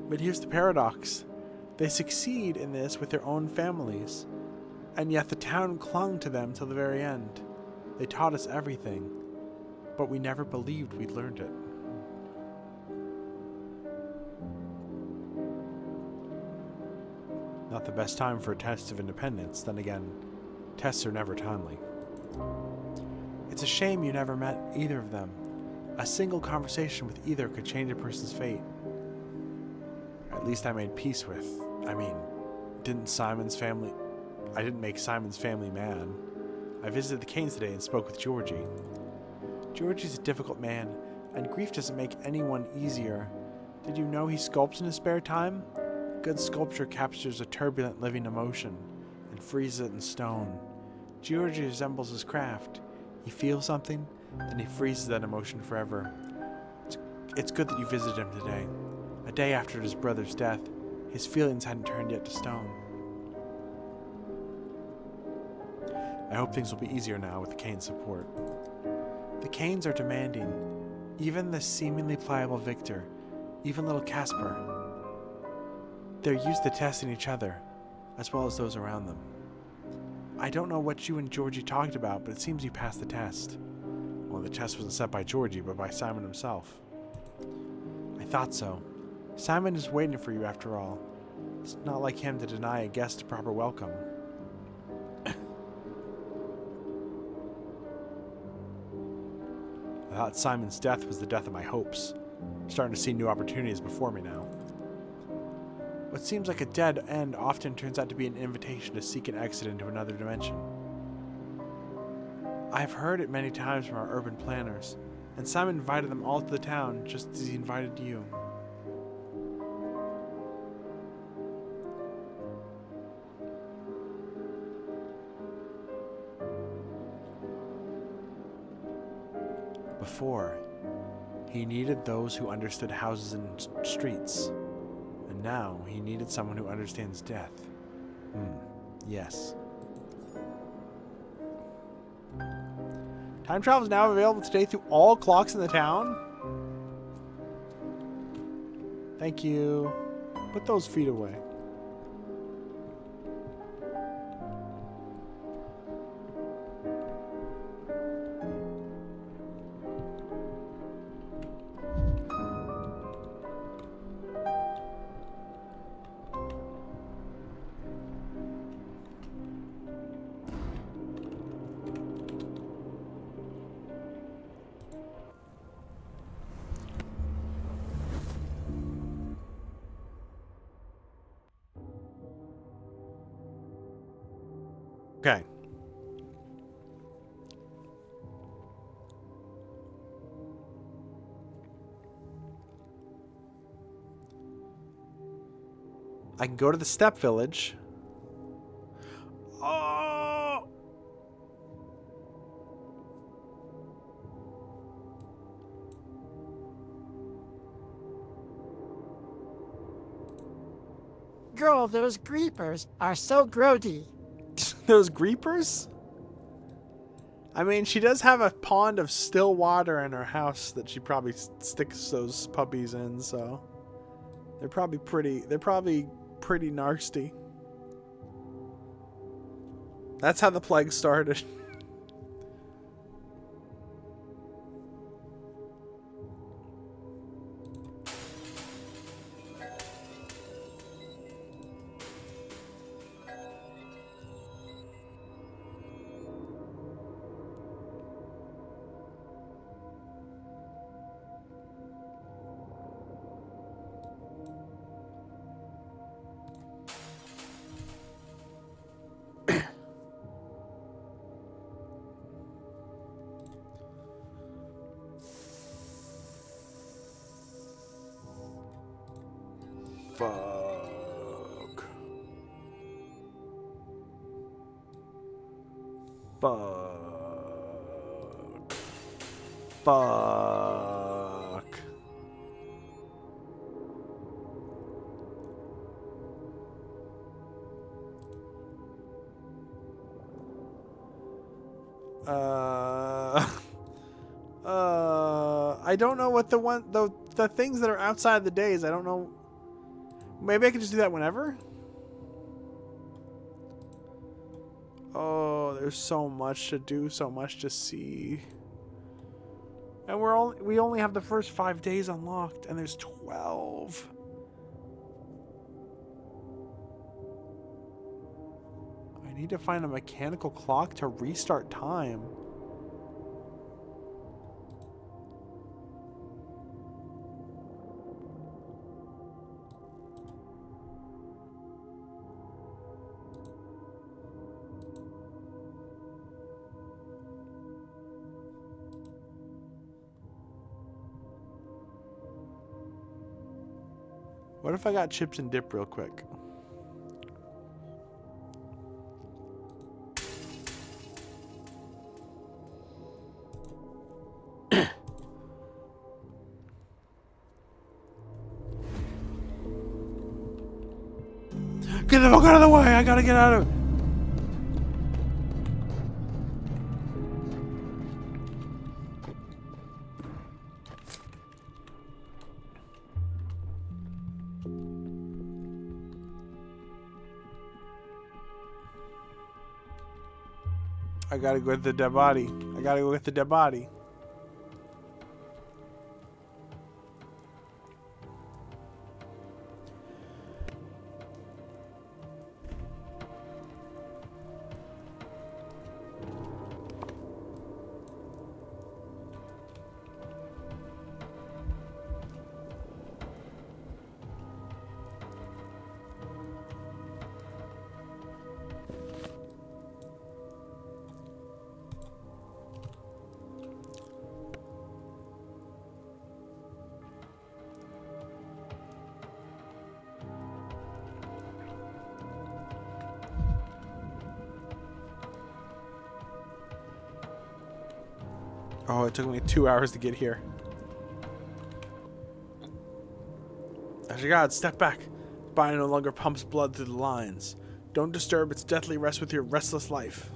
But here's the paradox. They succeed in this with their own families, and yet the town clung to them till the very end. They taught us everything, but we never believed we'd learned it. Not the best time for a test of independence. Then again, tests are never timely. It's a shame you never met either of them. A single conversation with either could change a person's fate. At least I made peace with. I mean, I didn't make Simon's family mad. I visited the Canes today and spoke with Georgie. Georgie's a difficult man, and grief doesn't make anyone easier. Did you know he sculpts in his spare time? Good sculpture captures a turbulent living emotion and freezes it in stone. Georgie resembles his craft. He feels something, then he freezes that emotion forever. It's good that you visited him today. A day after his brother's death, his feelings hadn't turned yet to stone. I hope things will be easier now with the Canes' support. The Canes are demanding. Even the seemingly pliable Victor, even little Casper. They're used to testing each other, as well as those around them. I don't know what you and Georgie talked about, but it seems you passed the test. Well, the test wasn't set by Georgie, but by Simon himself. I thought so. Simon is waiting for you after all. It's not like him to deny a guest a proper welcome. I thought Simon's death was the death of my hopes. I'm starting to see new opportunities before me now. What seems like a dead end often turns out to be an invitation to seek an exit into another dimension. I've heard it many times from our urban planners, and Simon invited them all to the town just as he invited you. Before, he needed those who understood houses and streets. And now, he needed someone who understands death. Yes. Time travel is now available today through all clocks in the town. Thank you. Put those feet away. Okay. I can go to the step village. Oh! Girl, those creepers are so grody. Those creepers? I mean, she does have a pond of still water in her house that she probably sticks those puppies in, so they're probably pretty nasty. That's how the plague started. Fuck. Fuck. Fuck. I don't know what the things that are outside the days. I don't know. Maybe I can just do that whenever. Oh, there's so much to do, so much to see. And we only have the first 5 days unlocked, and there's 12. I need to find a mechanical clock to restart time. What if I got chips and dip real quick? Get the fuck out of the way! I gotta get out of it! I gotta go get the dead body. I gotta go get the dead body. Oh, it took me 2 hours to get here. As your god, step back. Body no longer pumps blood through the lines. Don't disturb its deathly rest with your restless life.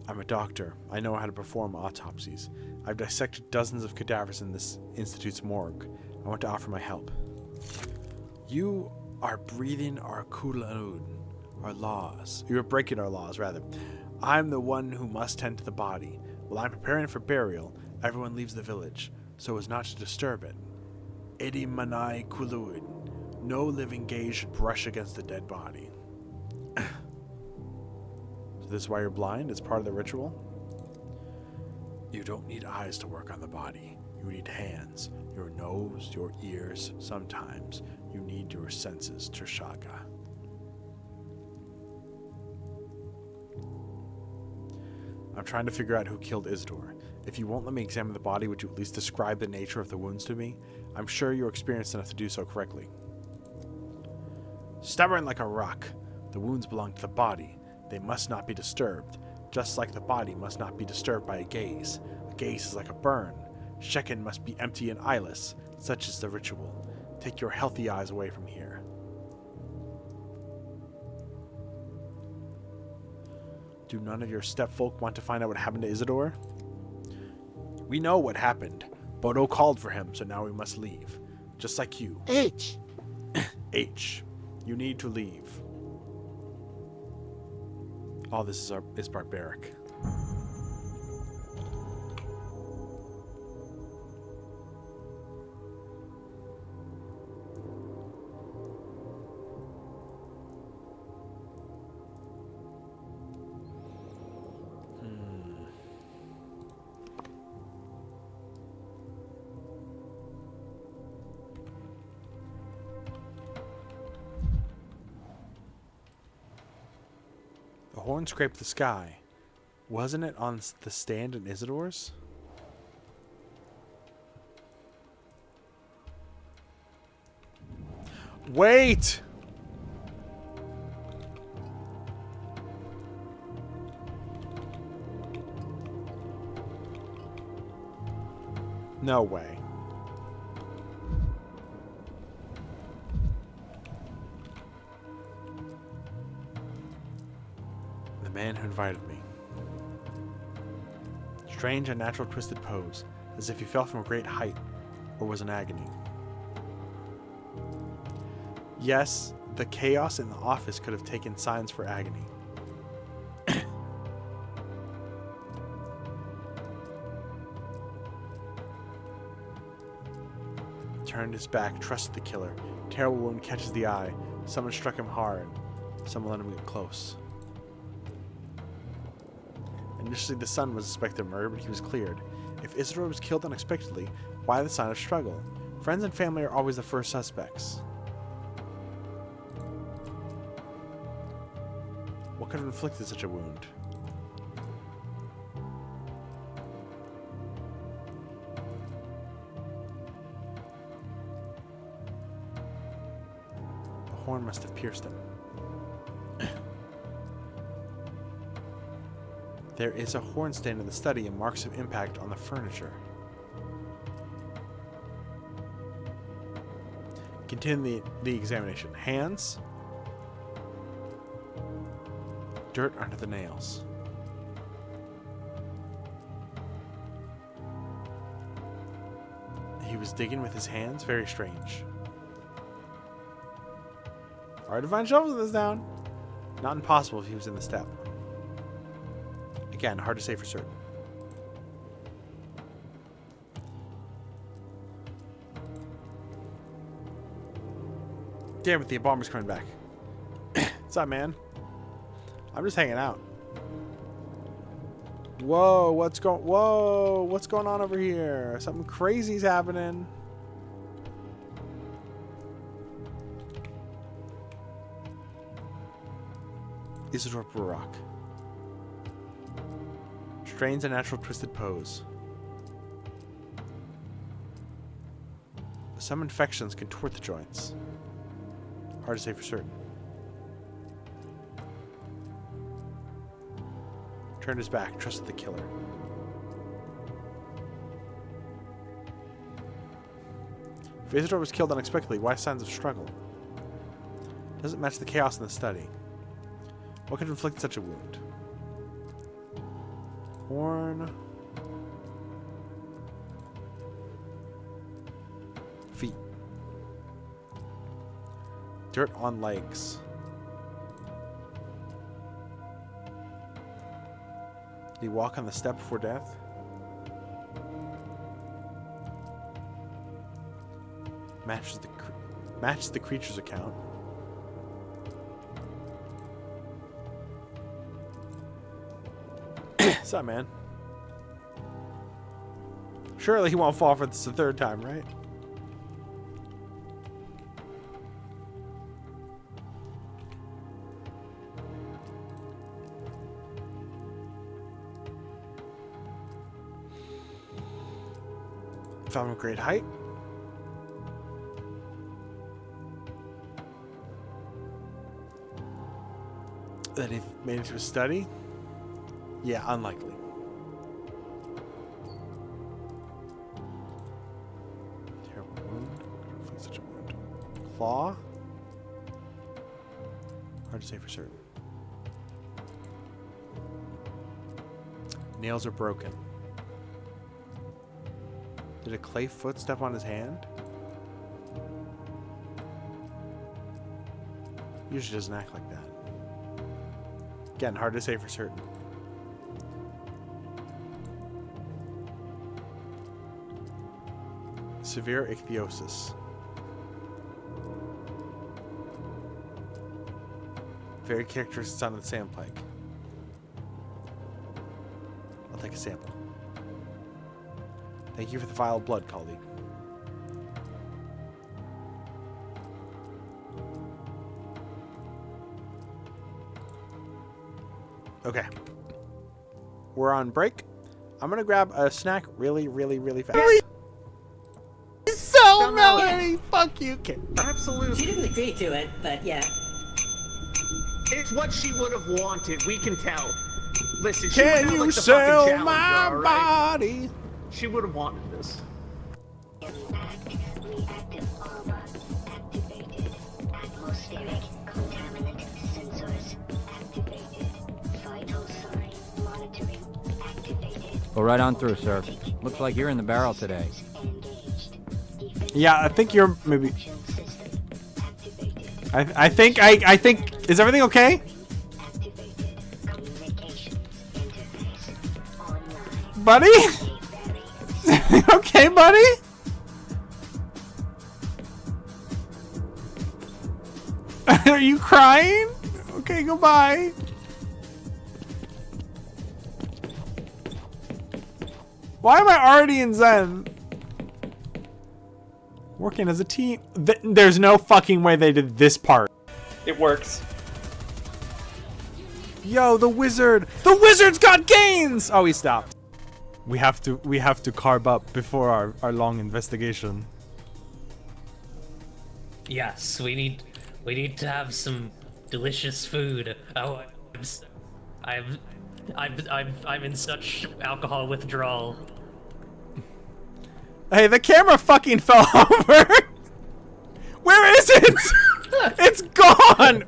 I'm a doctor. I know how to perform autopsies. I've dissected dozens of cadavers in this institute's morgue. I want to offer my help. You are breathing our kulanud, our laws. You are breaking our laws, rather. I'm the one who must tend to the body. While I'm preparing for burial, everyone leaves the village, so as not to disturb it. Edi manai kuluid. No living gaze should brush against the dead body. So this is why you're blind? It's part of the ritual? You don't need eyes to work on the body. You need hands, your nose, your ears. Sometimes you need your senses, Trishaka. I'm trying to figure out who killed Isidore. If you won't let me examine the body, would you at least describe the nature of the wounds to me? I'm sure you're experienced enough to do so correctly. Stubborn like a rock. The wounds belong to the body. They must not be disturbed, just like the body must not be disturbed by a gaze. A gaze is like a burn. Shekin must be empty and eyeless. Such is the ritual. Take your healthy eyes away from here. Do none of your stepfolk want to find out what happened to Isidore? We know what happened. Bodo called for him, so now we must leave. Just like you. H. H. You need to leave. All this is barbaric. The horn scraped the sky. Wasn't it on the stand in Isidore's? Wait! No way. The man who invited me. Strange, unnatural, twisted pose, as if he fell from a great height, or was in agony. Yes, the chaos in the office could have taken signs for agony. Turned his back, trusted the killer. Terrible wound catches the eye. Someone struck him hard. Someone let him get close. Initially, the son was suspected of murder, but he was cleared. If Isidore was killed unexpectedly, why the sign of struggle? Friends and family are always the first suspects. What could have inflicted such a wound? The horn must have pierced him. There is a horn stain in the study and marks of impact on the furniture. Continue the examination. Hands. Dirt under the nails. He was digging with his hands? Very strange. Hard to find shovels in this town. Not impossible if he was in the step. Again, hard to say for certain. Damn it, the embalmer's coming back. What's up, man? I'm just hanging out. Whoa, what's going on over here? Something crazy's happening. Isidore Barak. Strains a natural twisted pose. Some infections contort the joints. Hard to say for certain. Turned his back, trusted the killer. If Isidore was killed unexpectedly, why signs of struggle? Doesn't match the chaos in the study. What could inflict such a wound? Horn. Feet. Dirt on legs. Did he walk on the step before death? Matches the creature's account. What's up, man? Surely he won't fall for this the third time, right? Found him a great height. That he made it to a study? Yeah, unlikely. Terrible wound. Inflict such a wound. Claw? Hard to say for certain. Nails are broken. Did a clay foot step on his hand? Usually doesn't act like that. Again, hard to say for certain. Severe ichthyosis. Very characteristic sound of the sandpike. I'll take a sample. Thank you for the vial of blood, colleague. Okay. We're on break. I'm gonna grab a snack really fast. So Melody! Fuck you, kid. Absolutely. She didn't agree to it, but yeah. It's what she would have wanted. We can tell. Listen, she Can would have, you like, the sell fucking my challenger, all right? body? She would have wanted this. Go right on through, sir. Looks like you're in the barrel today. Yeah, I think you're maybe. I think is everything okay? Buddy? Okay, buddy? Are you crying? Okay, goodbye. Why am I already in Zen? Working as a team. There's no fucking way they did this part. It works. Yo, the wizard! The wizard's got gains! Oh, he stopped. We have to carb up before our long investigation. Yes, we need to have some delicious food. Oh, I'm in such alcohol withdrawal. Hey, the camera fucking fell over. Where is it? It's gone.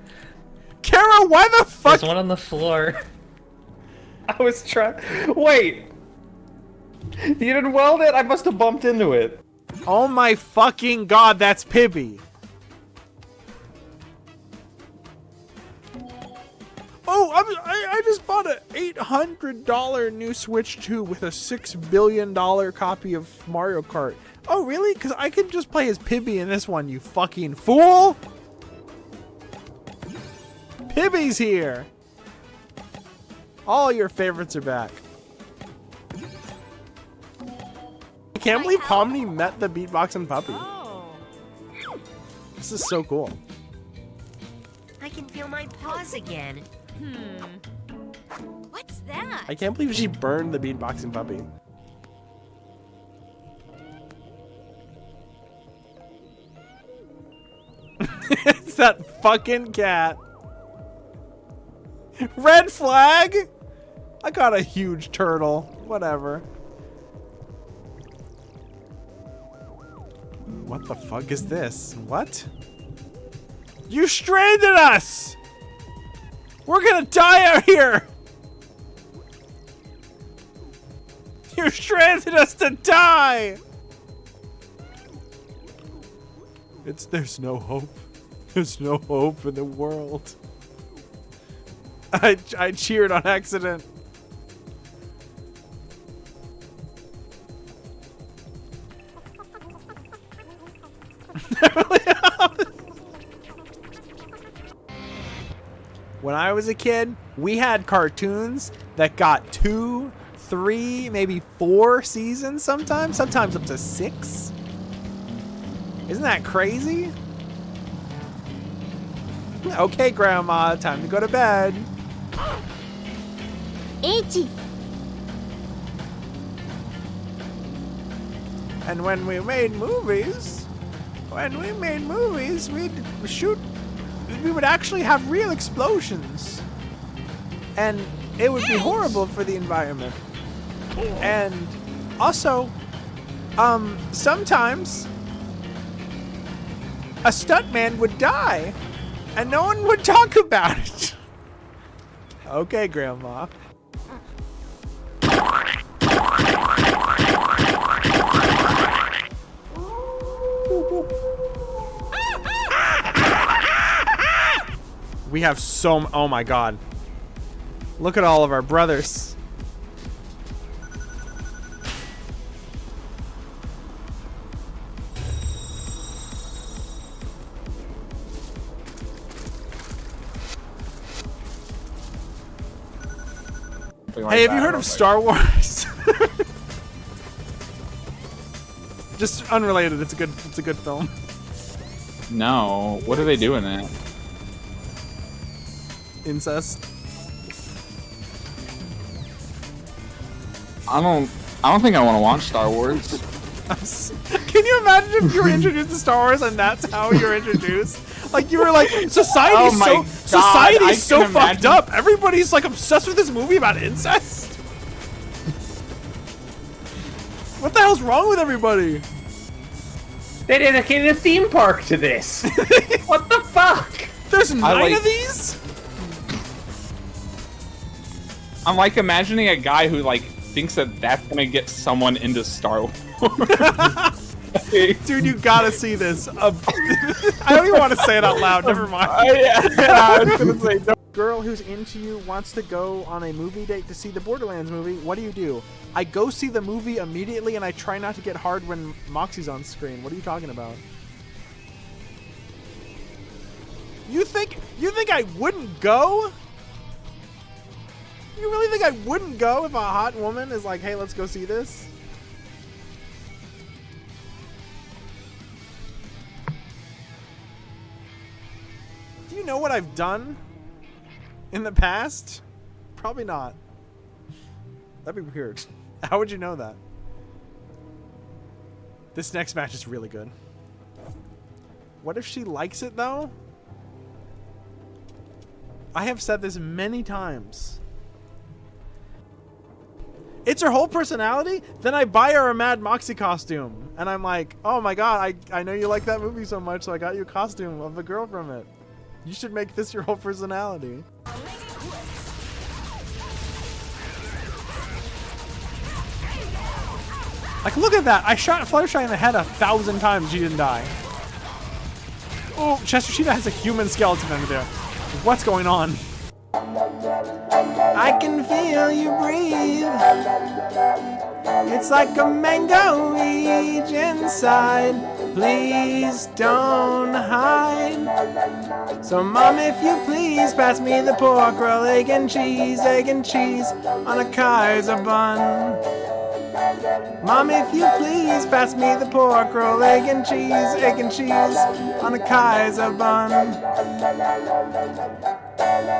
Kara, why the fuck? There's one on the floor. I was trying. Wait. You didn't weld it? I must have bumped into it. Oh my fucking god, that's Pibby. Oh, I just bought a $800 new Switch 2 with a $6 billion copy of Mario Kart. Oh, really? Because I can just play as Pibby in this one, you fucking fool! Pibby's here! All your favorites are back. I can't believe Pomni met the beatboxing puppy. This is so cool. I can feel my paws again. What's that? I can't believe she burned the beatboxing puppy. It's that fucking cat. Red flag? I got a huge turtle. Whatever. What the fuck is this? What? You stranded us! We're gonna die out here! You stranded us to die! There's no hope. There's no hope in the world. I cheered on accident. When I was a kid, we had cartoons that got 2 3, maybe 4 seasons sometimes up to 6. Isn't that crazy? Okay, Grandma, time to go to bed. H. And when we made movies, we would actually have real explosions. And it would be horrible for the environment. And also, sometimes a stuntman would die and no one would talk about it. Okay, Grandma. We have oh my god. Look at all of our brothers. Hey, have you heard of Star Wars? Just unrelated. It's a good film. No. What do they do in it? Incest. I don't think I want to watch Star Wars. Can you imagine if you were introduced to Star Wars and that's how you're introduced? Like you were like, society's so fucked up. Everybody's like obsessed with this movie about incest. What the hell's wrong with everybody? They dedicated a theme park to this. What the fuck? There's 9 of these? I'm like imagining a guy who like thinks that that's gonna get someone into Star Wars. Dude, you gotta see this. I don't even want to say it out loud. Never mind. I was gonna say, no. Girl who's into you wants to go on a movie date to see the Borderlands movie. What do? I go see the movie immediately, and I try not to get hard when Moxie's on screen. What are you talking about? You think I wouldn't go? You really think I wouldn't go if a hot woman is like, hey, let's go see this? Do you know what I've done in the past? Probably not. That'd be weird. How would you know that? This next match is really good. What if she likes it, though? I have said this many times. It's her whole personality? Then I buy her a Mad Moxie costume. And I'm like, oh my god, I know you like that movie so much, so I got you a costume of the girl from it. You should make this your whole personality. Like, look at that. I shot Fluttershy in the head 1,000 times. She didn't die. Oh, Chester Cheetah has a human skeleton under there. What's going on? I can feel you breathe. It's like a mango each inside. Please don't hide. So mom, if you please, pass me the pork roll, egg and cheese on a Kaiser bun. Mom, if you please, pass me the pork roll, egg and cheese on a Kaiser bun.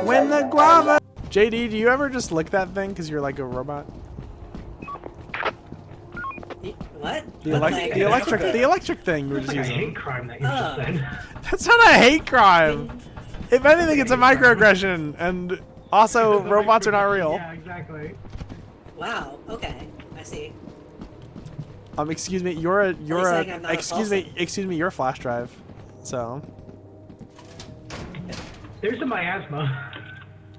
When the guava... JD, do you ever just lick that thing because you're like a robot? What? The electric thing you were just like using. a hate crime that you just said. That's not a hate crime. If anything, it's a microaggression, and also robots are not real. Yeah, exactly. Wow. Okay, I see. Excuse me, you're a flash drive. So. There's a miasma.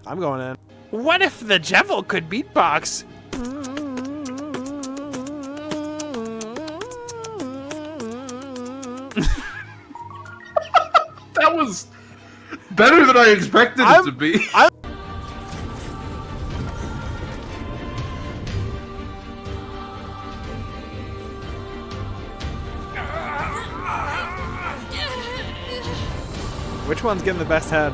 I'm going in. What if the devil could beatbox? That was better than I expected it to be. Which one's getting the best head?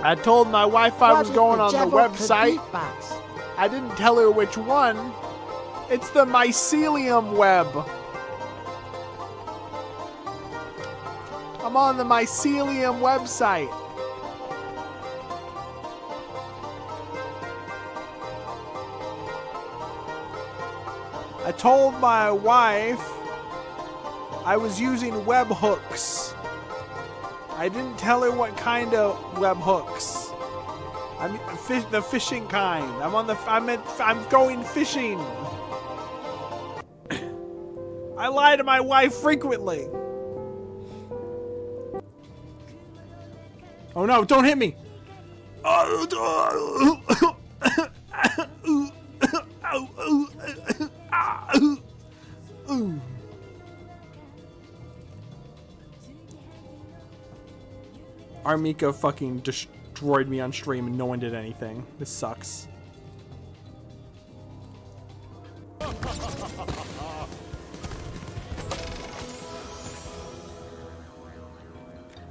I told my wife I was What going if on the devil could website. beatbox? I didn't tell her which one. It's the mycelium web. I'm on the mycelium website. I told my wife I was using webhooks. I didn't tell her what kind of webhooks. I mean, the fishing kind. I'm going fishing. I lie to my wife frequently. Oh no, don't hit me. Armika fucking destroyed me on stream and no one did anything. This sucks.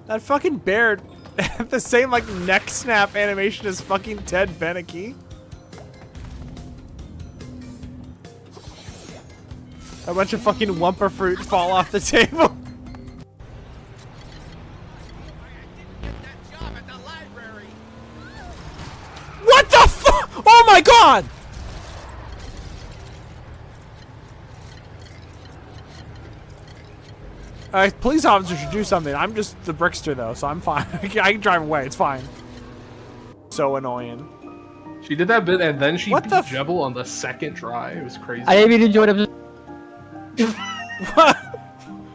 That fucking bear had the same like neck snap animation as fucking Ted Beneke. A bunch of fucking Wumpa fruit fall off the table. What the fuck? Oh my god! Police officers should do something. I'm just the Brickster though, so I'm fine. I can drive away. It's fine. So annoying. She did that bit and then she What beat the Jebel on the second try. It was crazy. I didn't even enjoy it. What?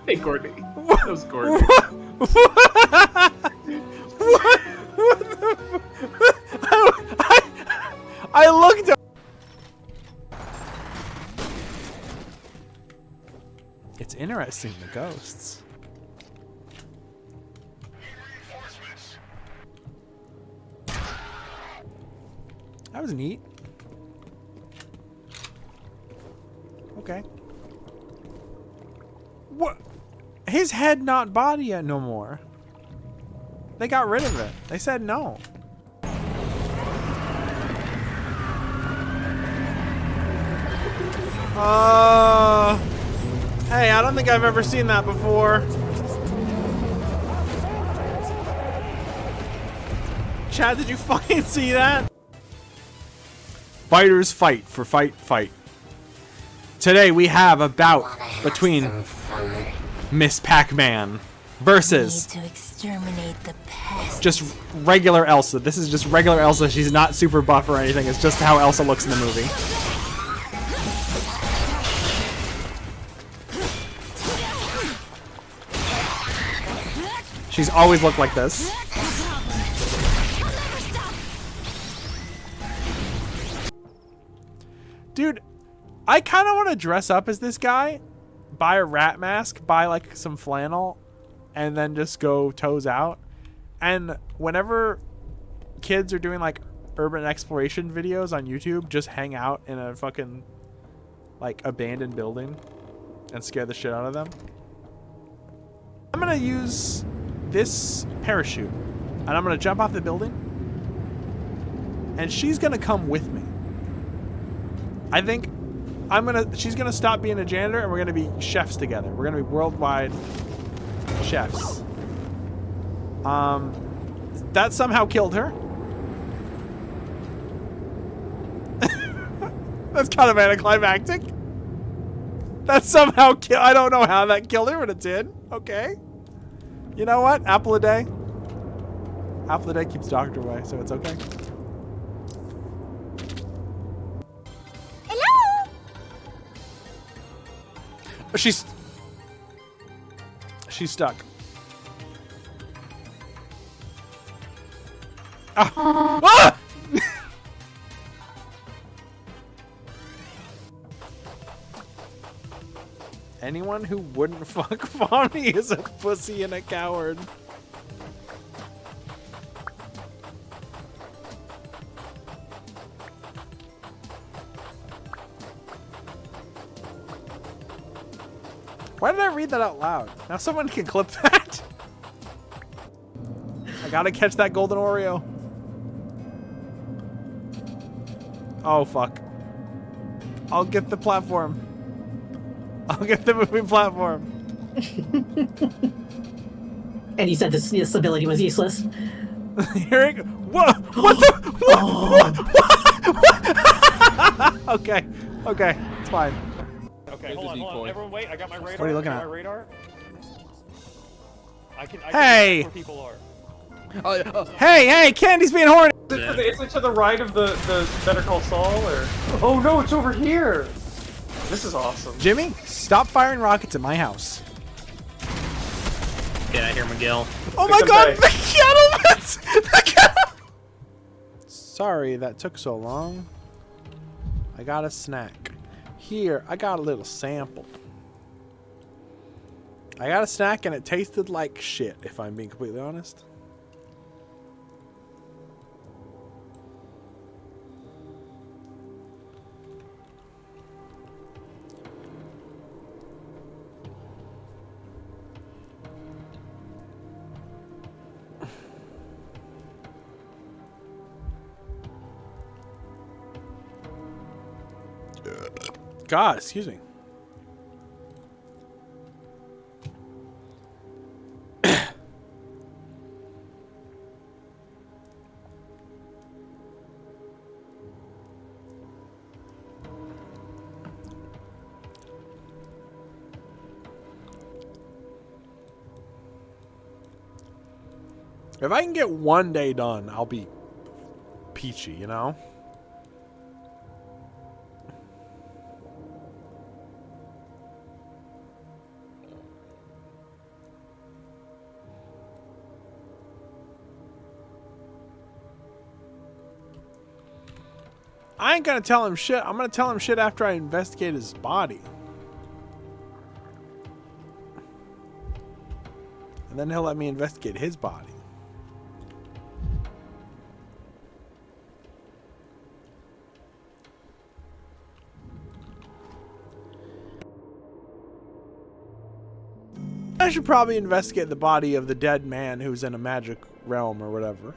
Hey, Courtney. That was Courtney. What the I looked up. It's interesting, the ghosts. That was neat. Okay. What? His head not body yet no more. They got rid of it. They said no. Hey, I don't think I've ever seen that before. Chad, did you fucking see that? Fighters fight for fight. Today we have a bout between Miss Pac-Man versus to exterminate the pest. just regular Elsa. This is just regular Elsa. She's not super buff or anything. It's just how Elsa looks in the movie. She's always looked like this. Dude, I kind of want to dress up as this guy, buy a rat mask, buy like some flannel, and then just go toes out. And whenever kids are doing like urban exploration videos on YouTube, just hang out in a fucking like abandoned building and scare the shit out of them. I'm gonna use this parachute and I'm gonna jump off the building and she's gonna come with me. I think she's gonna stop being a janitor and we're gonna be chefs together. We're gonna be worldwide chefs. That somehow killed her. That's kind of anticlimactic. That somehow I don't know how that killed her, but it did. Okay. You know what? Apple a day. Apple a day keeps doctor away, so it's okay. Hello? She's stuck. Ah! Ah! Anyone who wouldn't fuck Fonny is a pussy and a coward. Why did I read that out loud? Now someone can clip that. I gotta catch that golden Oreo. Oh, fuck. I'll get the platform. I'll get the moving platform. And you said this ability was useless? Here it goes. Whoa! What the? What? Okay. Okay. It's fine. Okay, hold on. Everyone wait, I got my radar. What are you looking at? My radar. I can Hey! where people are. Hey, Candy's being horny! Is it to the right of the Better Call Saul, or? Oh no, it's over here! This is awesome. Jimmy, stop firing rockets at my house. Get out here, Miguel. Oh my god, the kettlemans! The kettle! Sorry that took so long. I got a snack. Here, I got a little sample. I got a snack and it tasted like shit, if I'm being completely honest. God, excuse me. If I can get one day done, I'll be peachy, you know? I ain't gonna tell him shit. I'm gonna tell him shit after I investigate his body. And then he'll let me investigate his body. I should probably investigate the body of the dead man who's in a magic realm or whatever.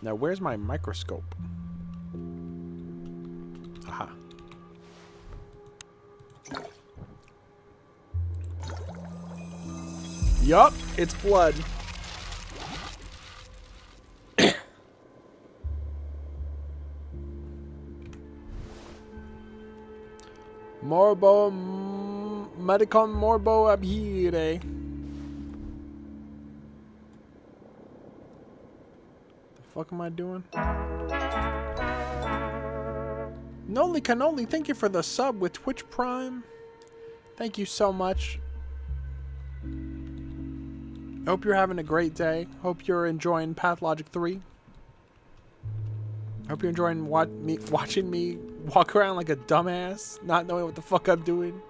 Now, where's my microscope? Aha. Yup, it's blood. Morbo medicum morbo abhire. The fuck am I doing? Noli Cannoli, thank you for the sub with Twitch Prime. Thank you so much. Hope you're having a great day. Hope you're enjoying Pathologic 3. Hope you're enjoying watching me walk around like a dumbass, not knowing what the fuck I'm doing.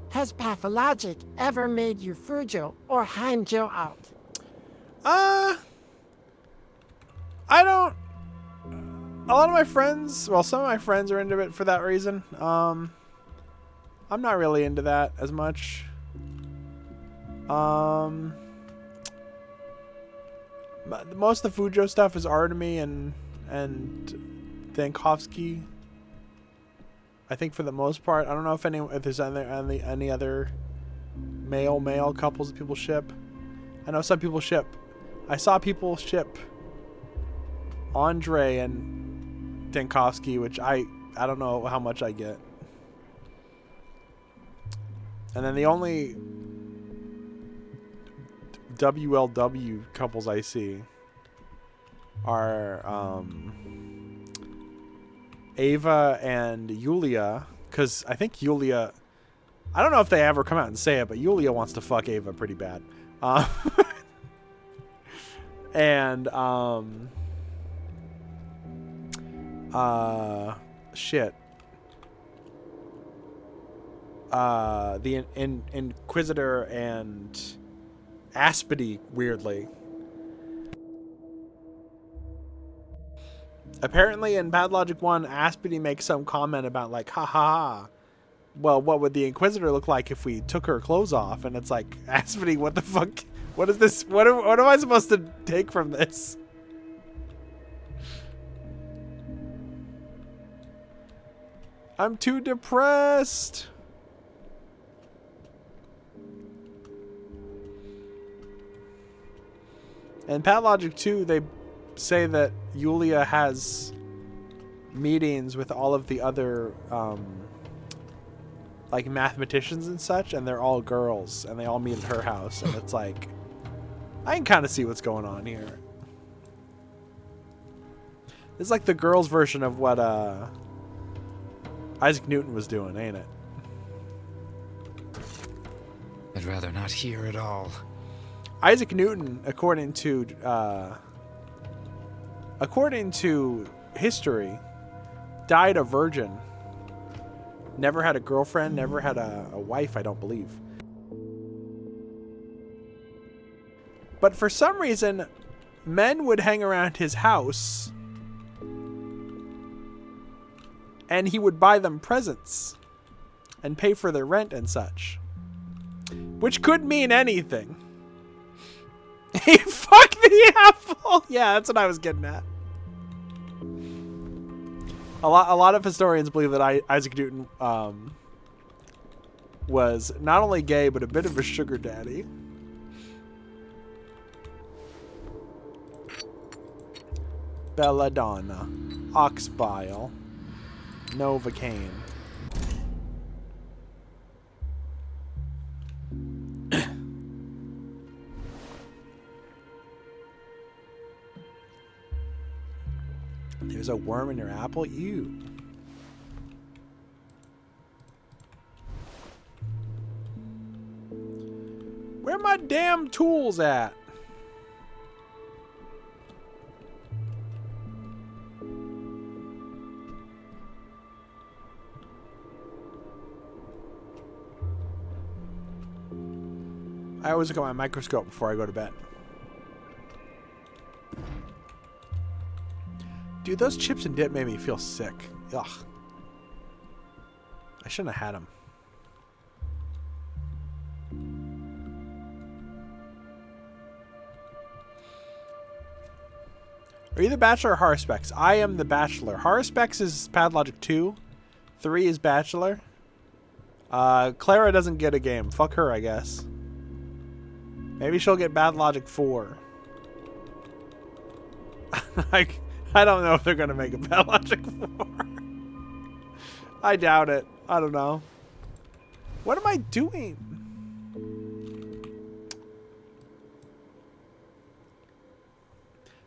Has Pathologic ever made you Fujo or Hanjo out? I don't. A lot of my friends, well, some of my friends are into it for that reason. I'm not really into that as much. Most of the Fujo stuff is Artemy and Dankovsky. I think for the most part, I don't know if there's any other male couples that people ship. I know some people ship. I saw people ship Andre and Dankovsky, which I don't know how much I get. And then the only WLW couples I see are Ava and Yulia, because I think Yulia, I don't know if they ever come out and say it, but Yulia wants to fuck Ava pretty bad. And shit. The Inquisitor and Aspedy, weirdly. Apparently in Pathologic 1, Aspity makes some comment about like, ha ha ha. Well, what would the Inquisitor look like if we took her clothes off? And it's like, Aspity, what the fuck? What is this? What am I supposed to take from this? I'm too depressed. In Pathologic 2, they say that Yulia has meetings with all of the other like mathematicians and such, and they're all girls, and they all meet at her house, and it's like, I can kind of see what's going on here. It's like the girls' version of what Isaac Newton was doing, ain't it? I'd rather not hear it all. Isaac Newton, according to history, died a virgin. Never had a girlfriend, never had a wife, I don't believe. But for some reason, men would hang around his house and he would buy them presents and pay for their rent and such. Which could mean anything. He fucked the apple! Yeah, that's what I was getting at. A lot of historians believe that Isaac Newton was not only gay, but a bit of a sugar daddy. Belladonna, Oxbile, Novocaine. There's a worm in your apple? Ew. Where my damn tools at? I always look at my microscope before I go to bed. Dude, those chips and dip made me feel sick. Ugh. I shouldn't have had them. Are you the Bachelor or Horror Specs? I am the Bachelor. Horror Specs is Pathologic 2. 3 is Bachelor. Clara doesn't get a game. Fuck her, I guess. Maybe she'll get Pathologic 4. Like... I don't know if they're going to make a Pathologic 4. I doubt it. I don't know. What am I doing?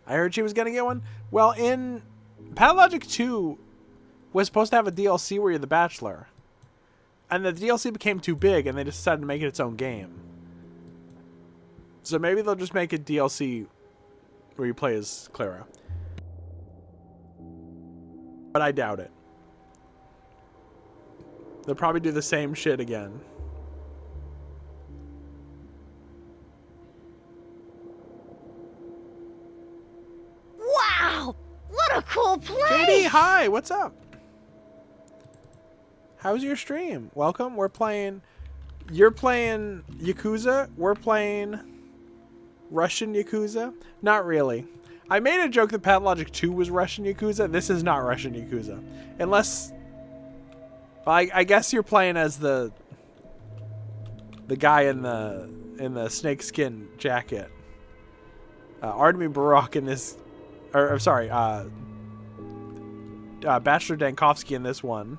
I heard she was going to get one. Well, in Pathologic 2 was supposed to have a DLC where you're the Bachelor. And the DLC became too big and they decided to make it its own game. So maybe they'll just make a DLC where you play as Clara. But I doubt it. They'll probably do the same shit again. Wow! What a cool place! JD, hi! What's up? How's your stream? Welcome. We're playing... You're playing Yakuza. We're playing Russian Yakuza. Not really. I made a joke that Pathologic 2 was Russian Yakuza. This is not Russian Yakuza. Unless... Well, I guess you're playing as the guy in the snakeskin jacket. Artemy Barak in this... Or, I'm sorry, Bachelor Dankovsky in this one.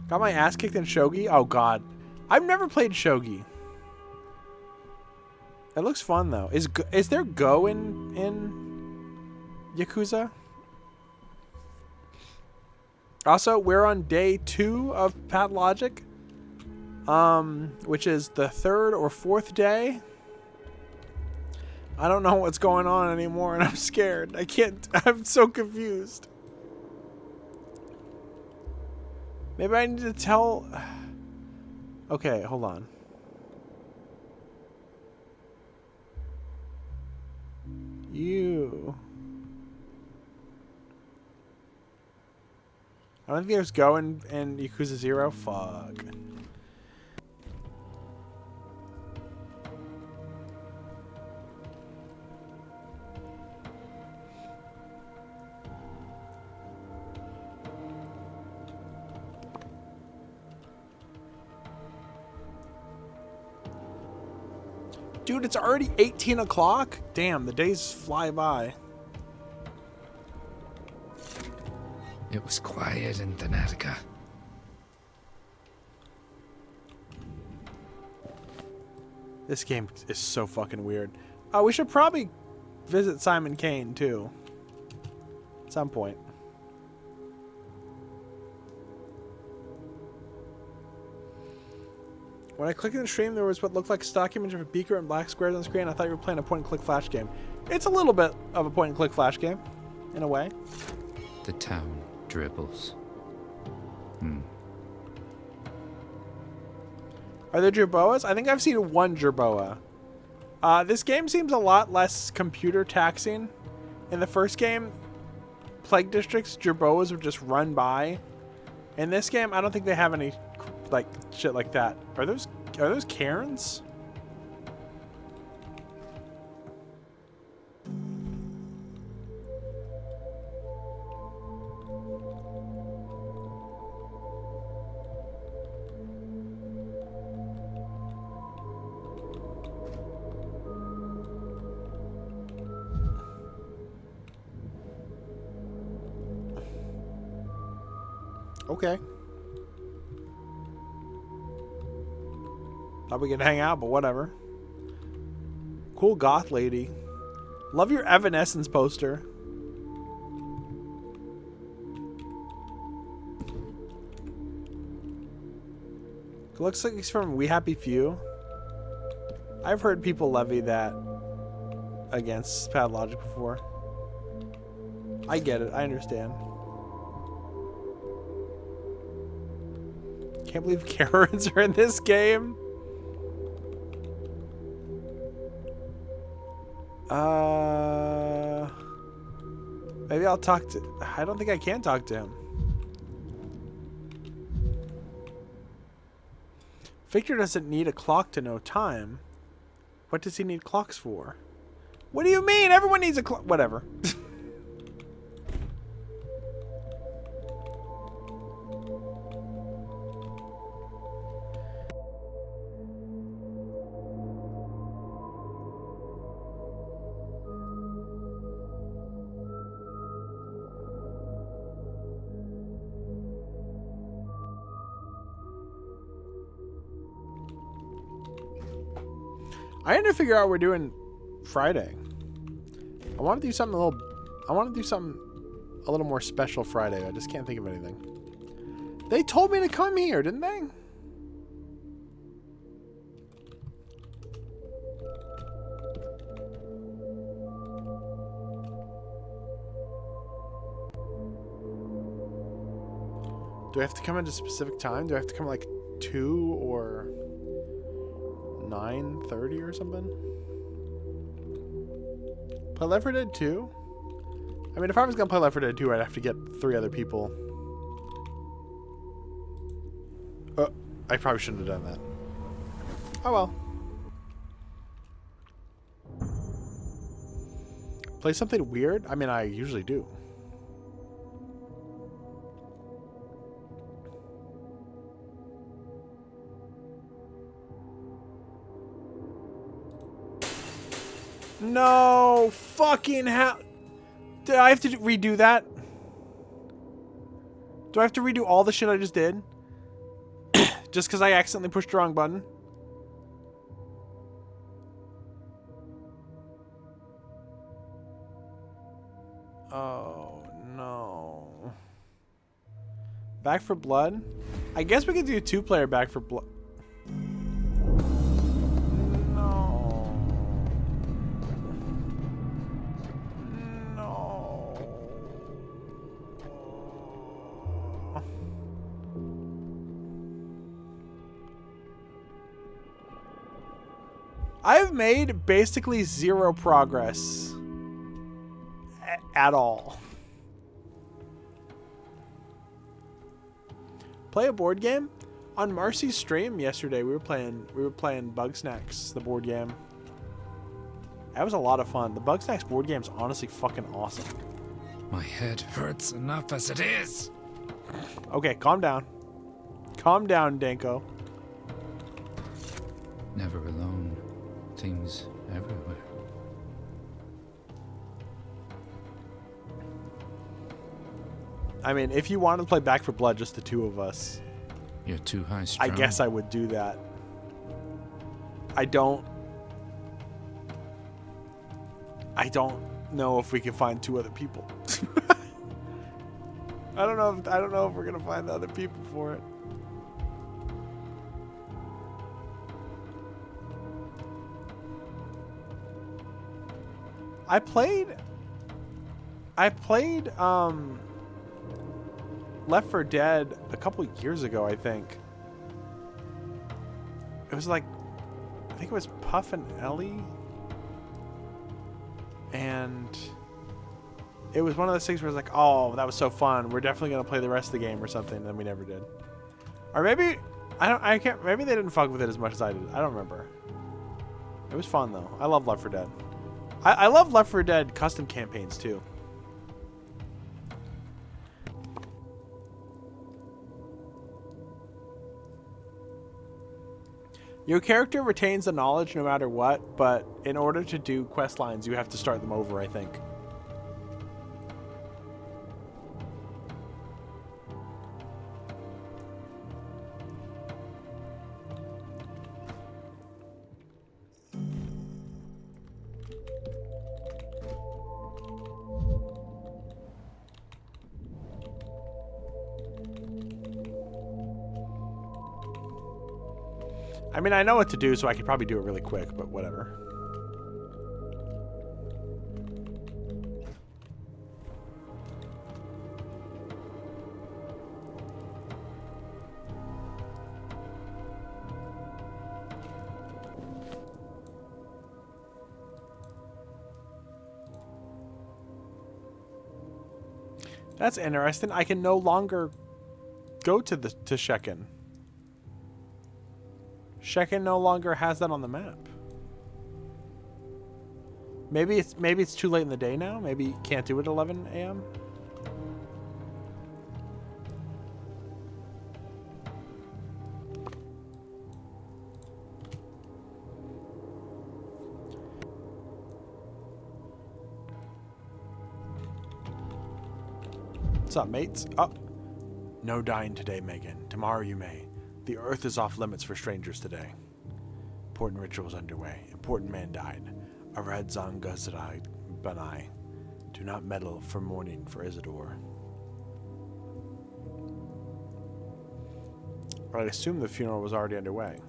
Got my ass kicked in Shogi? Oh, God. I've never played Shogi. It looks fun though. Is there Go in Yakuza? Also, we're on day 2 of Pathologic, which is the 3rd or 4th day. I don't know what's going on anymore, and I'm scared. I can't. I'm so confused. Maybe I need to tell. Okay, hold on. You. I don't think there's Go in Yakuza 0. Fuck. Dude, it's already 18 o'clock? Damn, the days fly by. It was quiet in Thanatica. This game is so fucking weird. Oh, we should probably visit Simon Kane, too. At some point. When I clicked in the stream, there was what looked like a stock image of a beaker and black squares on the screen. I thought you were playing a point-and-click flash game. It's a little bit of a point-and-click flash game, in a way. The town dribbles. Are there jerboas? I think I've seen one jerboa. This game seems a lot less computer taxing. In the first game, Plague Districts, jerboas would just run by. In this game, I don't think they have any like shit like that. Are those Karens? Okay. Thought we could hang out, but whatever. Cool goth lady. Love your Evanescence poster. Looks like he's from We Happy Few. I've heard people levy that against Pathologic before. I get it. I understand. Can't believe Karens are in this game. Maybe I'll talk to... I don't think I can talk to him. Victor doesn't need a clock to know time. What does he need clocks for? What do you mean? Everyone needs a clock. Whatever. I need to figure out what we're doing Friday. I want to do something a little more special Friday. I just can't think of anything. They told me to come here, didn't they? Do I have to come at a specific time? Do I have to come at like 2 or 9:30 or something? Play Left 4 Dead 2? I mean, if I was gonna play Left 4 Dead 2, I'd have to get 3 other people. I probably shouldn't have done that. Oh well. Play something weird? I mean, I usually do. No fucking hell. Did I have to redo that? Do I have to redo all the shit I just did? Just because I accidentally pushed the wrong button? Oh no. Back 4 Blood? I guess we could do 2-player Back 4 Blood. I've made basically 0 progress at all. Play a board game? On Marcy's stream yesterday, we were playing Bugsnax, the board game. That was a lot of fun. The Bugsnax board game's honestly fucking awesome. My head hurts enough as it is. Okay, calm down. Calm down, Danko. Never alone. Things everywhere. I mean, if you wanted to play Back 4 Blood, just the two of us. You're too high strung. I guess I would do that. I don't know if we can find two other people. I don't know if we're gonna find the other people for it. I played Left 4 Dead a couple years ago, I think. It was like, I think it was Puff and Ellie. And it was one of those things where it's like, oh, that was so fun. We're definitely going to play the rest of the game or something. And then we never did. Or maybe, maybe they didn't fuck with it as much as I did. I don't remember. It was fun though. I love Left 4 Dead. I love Left 4 Dead custom campaigns too. Your character retains the knowledge no matter what, but in order to do quest lines, you have to start them over, I think. I mean, I know what to do, so I could probably do it really quick, but whatever. That's interesting. I can no longer go to Shekin. Shekin no longer has that on the map. Maybe it's too late in the day now. Maybe you can't do it at 11 a.m. What's up, mates? Oh. No dying today, Megan. Tomorrow you may. The earth is off limits for strangers today. Important rituals underway. Important man died. Arad Zangazrai Banai. Do not meddle for mourning for Isidore. I assume the funeral was already underway.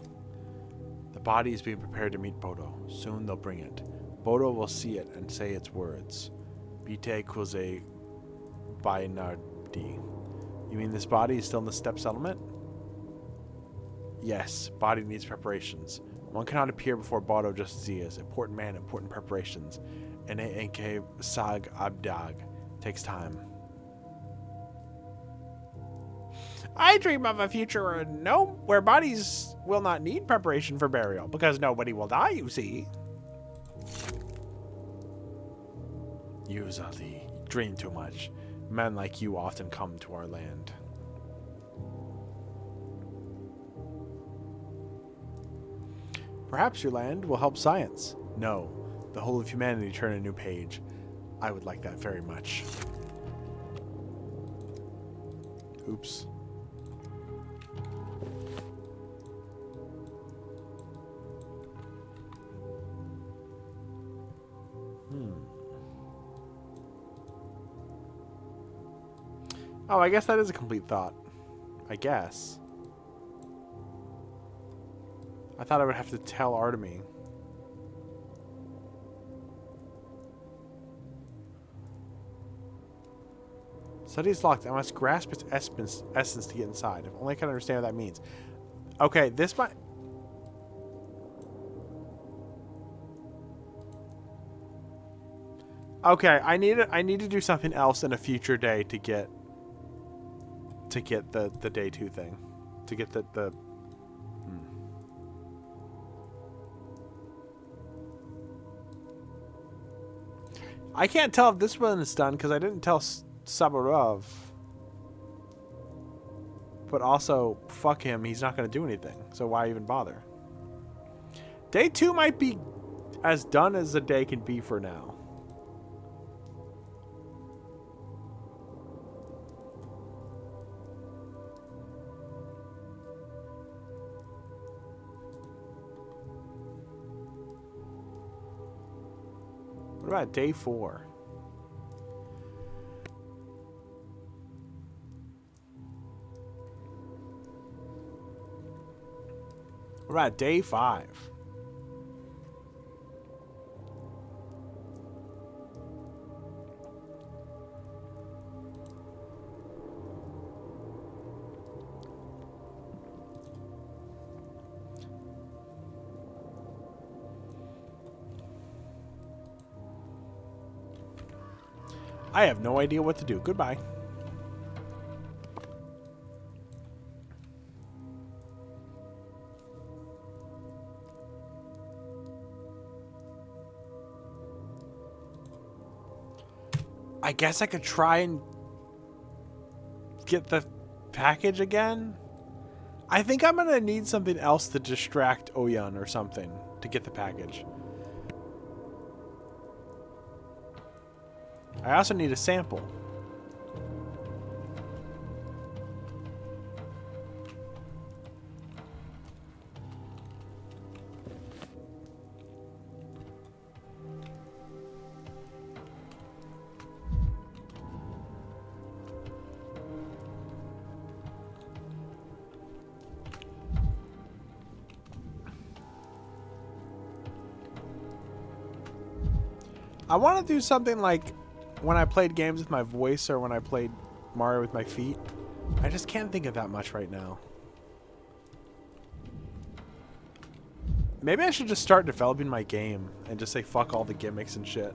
The body is being prepared to meet Bodo. Soon they'll bring it. Bodo will see it and say its words. Bite Kuze Bainardi. You mean this body is still in the steppe settlement? Yes, body needs preparations. One cannot appear before Bodo just as he is. Important man, important preparations. N-A-N-K Sag Abdag. Takes time. I dream of a future where bodies will not need preparation for burial, because nobody will die, you see. You, Zali, dream too much. Men like you often come to our land. Perhaps your land will help science. No, the whole of humanity turn a new page. I would like that very much. Oops. Oh, I guess that is a complete thought. I guess. I thought I would have to tell Artemy. Study is locked. I must grasp its essence to get inside. If only I can understand what that means. Okay, this might... Okay, I need to do something else in a future day to get the day 2 thing. To get the I can't tell if this one is done because I didn't tell Saburov. But also, fuck him, he's not going to do anything. So why even bother? Day 2 might be as done as a day can be for now. What about day 4? What about day 5? I have no idea what to do. Goodbye. I guess I could try and get the package again. I think I'm gonna need something else to distract Oyan or something to get the package. I also need a sample. I want to do something like when I played games with my voice or when I played Mario with my feet. I just can't think of that much right now. Maybe I should just start developing my game and just say fuck all the gimmicks and shit.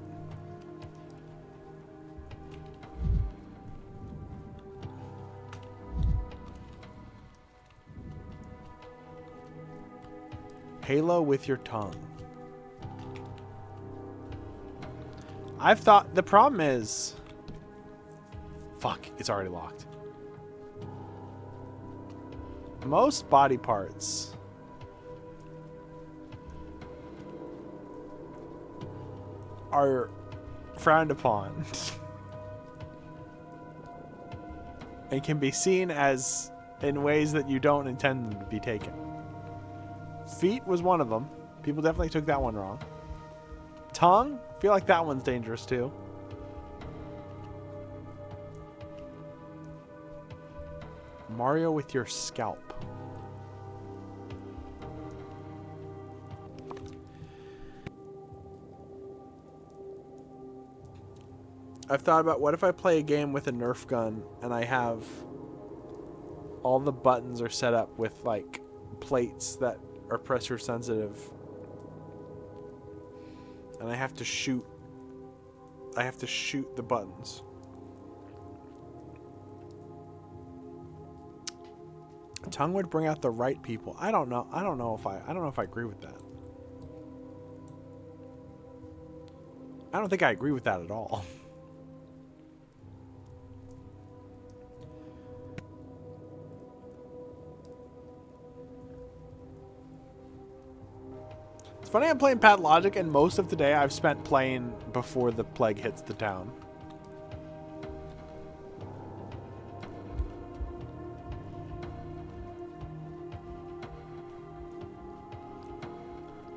Halo with your tongue. I've thought the problem is, fuck, it's already locked. Most body parts are frowned upon and can be seen as in ways that you don't intend them to be taken. Feet was one of them. People definitely took that one wrong. Tongue? I feel like that one's dangerous too. Mario with your scalp. I've thought about what if I play a game with a Nerf gun and I have all the buttons are set up with like plates that are pressure sensitive. And I have to shoot the buttons. Tongue would bring out the right people. I don't know if I agree with that. I don't think I agree with that at all. It's funny I'm playing Pathologic, and most of the day I've spent playing before the plague hits the town.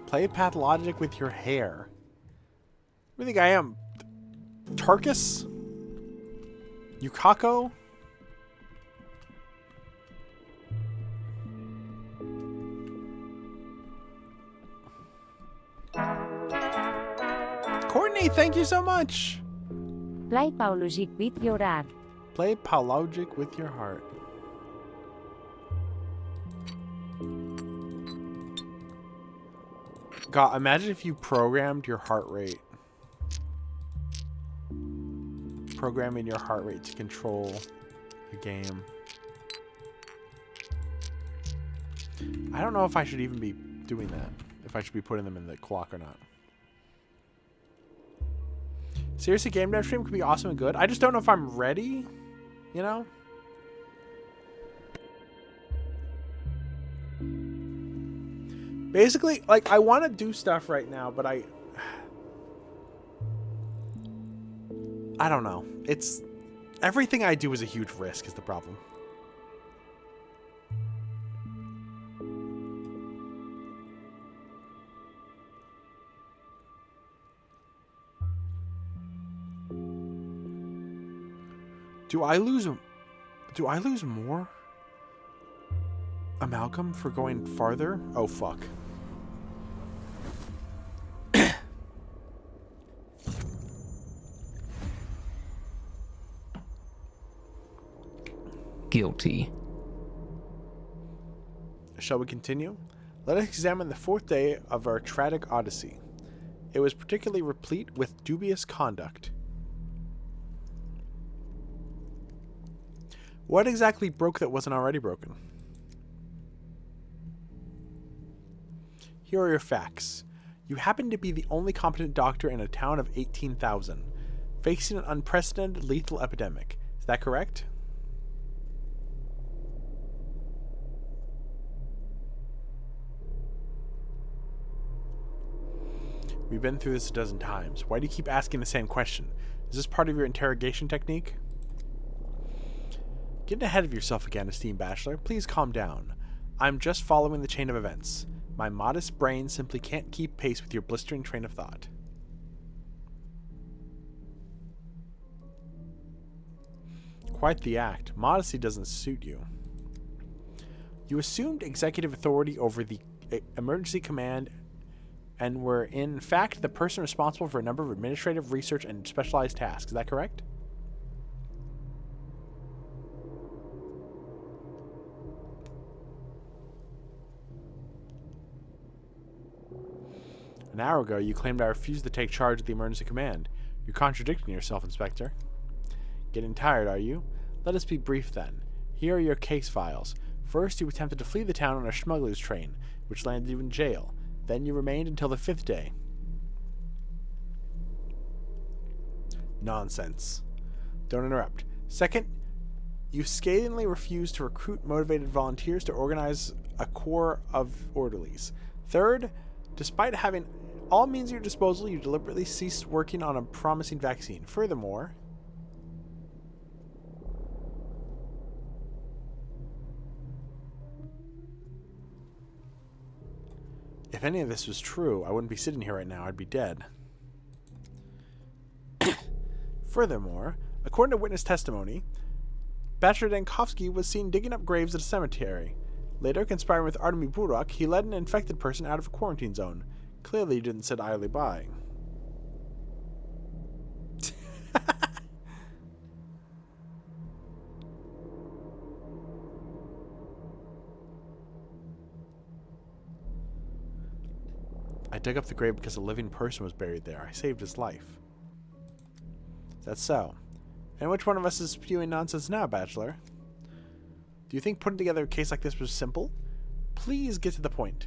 Play Pathologic with your hair. What do you think I am? Tarkus? Yukako? Courtney, thank you so much. Play Pathologic with your heart. Play Pathologic with your heart. God, imagine if you programmed your heart rate. programming your heart rate to control the game. I don't know if I should even be doing that. If I should be putting them in the clock or not. Seriously, game dev stream could be awesome and good. I just don't know if I'm ready, you know? Basically, like, I want to do stuff right now, but I don't know. It's... Everything I do is a huge risk is the problem. Do I lose more amalgam for going farther? Oh, fuck. Guilty. Shall we continue? Let us examine the fourth day of our tragic odyssey. It was particularly replete with dubious conduct. What exactly broke that wasn't already broken? Here are your facts. You happen to be the only competent doctor in a town of 18,000, facing an unprecedented lethal epidemic. Is that correct? We've been through this a dozen times. Why do you keep asking the same question? Is this part of your interrogation technique? Getting ahead of yourself again, esteemed bachelor. Please calm down. I'm just following the chain of events. My modest brain simply can't keep pace with your blistering train of thought. Quite the act. Modesty doesn't suit you. You assumed executive authority over the emergency command and were in fact the person responsible for a number of administrative, research, and specialized tasks. Is that correct? An hour ago, you claimed I refused to take charge of the emergency command. You're contradicting yourself, Inspector. Getting tired, are you? Let us be brief then. Here are your case files. First, you attempted to flee the town on a smuggler's train, which landed you in jail. Then you remained until the 5th day. Nonsense. Don't interrupt. Second, you scathingly refused to recruit motivated volunteers to organize a corps of orderlies. Third, despite having all means at your disposal, you deliberately ceased working on a promising vaccine. Furthermore, if any of this was true, I wouldn't be sitting here right now. I'd be dead. Furthermore, according to witness testimony, Bachelor Dankovsky was seen digging up graves at a cemetery. Later, conspiring with Artemy Burak, he led an infected person out of a quarantine zone. Clearly, he didn't sit idly by. I dug up the grave because a living person was buried there. I saved his life. Is that so? And which one of us is spewing nonsense now, Bachelor? Do you think putting together a case like this was simple? Please get to the point.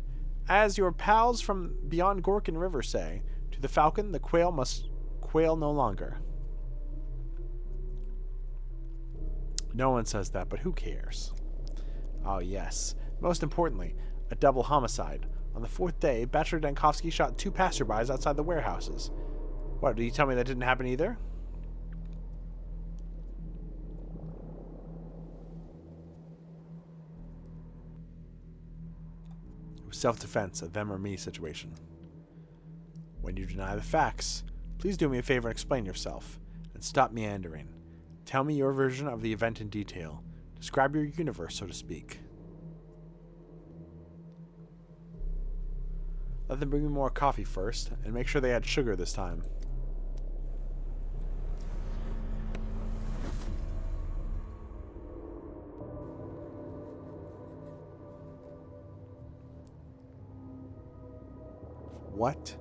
As your pals from beyond Gorkin River say, to the falcon, the quail must quail no longer. No one says that, but who cares? Oh, yes. Most importantly, a double homicide. On the 4th day, Bachelor Dankovsky shot 2 passerbys outside the warehouses. What, did you tell me that didn't happen either? It was self-defense, a them or me situation. When you deny the facts, please do me a favor and explain yourself, and stop meandering. Tell me your version of the event in detail. Describe your universe, so to speak. Let them bring me more coffee first, and make sure they add sugar this time. What?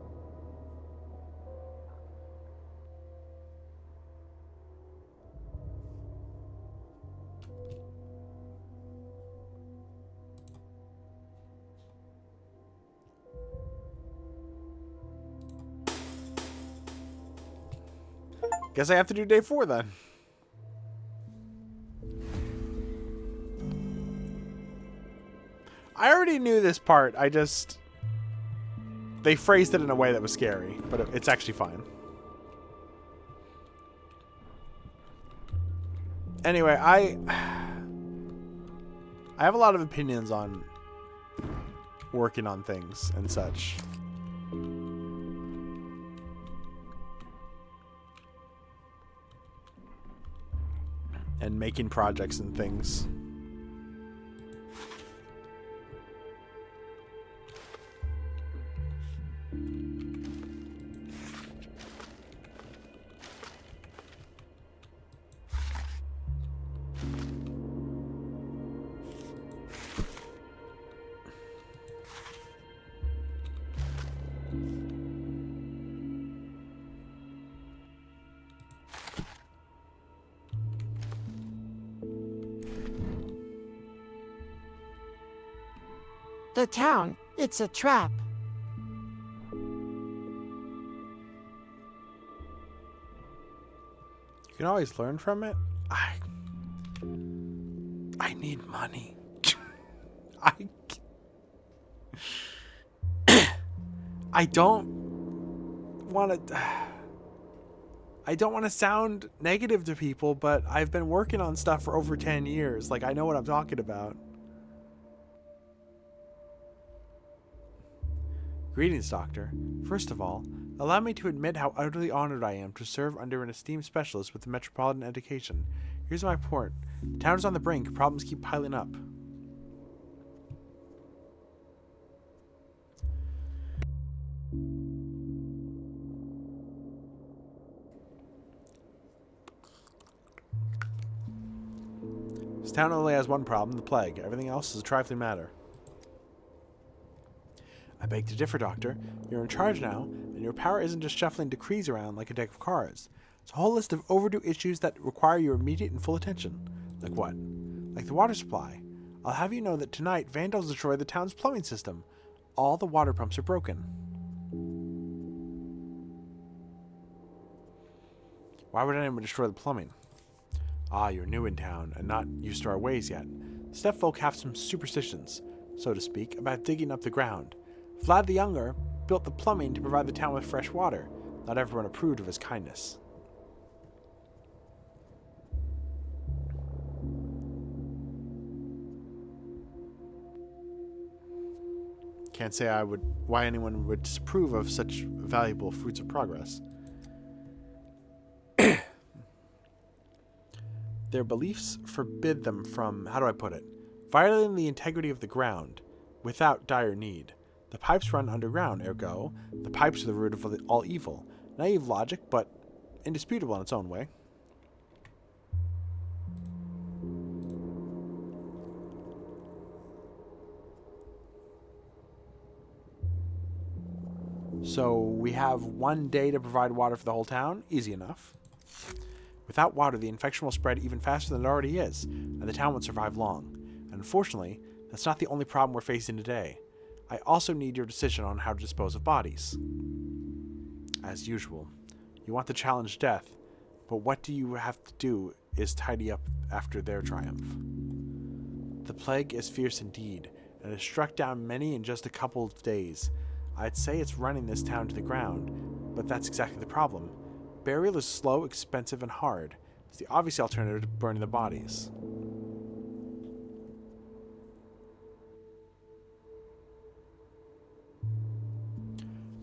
Guess I have to do day 4 then. I already knew this part. They phrased it in a way that was scary, but it's actually fine. Anyway, I have a lot of opinions on working on things and such. And making projects and things. The town, it's a trap. You can always learn from it. I need money. I don't want to sound negative to people, but I've been working on stuff for over 10 years. Like, I know what I'm talking about. Greetings, Doctor. First of all, allow me to admit how utterly honored I am to serve under an esteemed specialist with the Metropolitan Education. Here's my report. The town is on the brink. Problems keep piling up. This town only has one problem, the plague. Everything else is a trifling matter. I beg to differ, Doctor. You're in charge now, and your power isn't just shuffling decrees around like a deck of cards. It's a whole list of overdue issues that require your immediate and full attention. Like what? Like the water supply. I'll have you know that tonight, vandals destroyed the town's plumbing system. All the water pumps are broken. Why would anyone destroy the plumbing? Ah, you're new in town, and not used to our ways yet. Steppe folk have some superstitions, so to speak, about digging up the ground. Vlad the Younger built the plumbing to provide the town with fresh water. Not everyone approved of his kindness. Can't say why anyone would disapprove of such valuable fruits of progress. Their beliefs forbid them from, how do I put it, violating the integrity of the ground without dire need. The pipes run underground, ergo, the pipes are the root of all evil. Naive logic, but indisputable in its own way. So we have 1 day to provide water for the whole town. Easy enough. Without water, the infection will spread even faster than it already is, and the town won't survive long. And unfortunately, that's not the only problem we're facing today. I also need your decision on how to dispose of bodies. As usual, you want to challenge death, but what do you have to do is tidy up after their triumph. The plague is fierce indeed, and has struck down many in just a couple of days. I'd say it's running this town to the ground, but that's exactly the problem. Burial is slow, expensive, and hard. It's the obvious alternative to burning the bodies.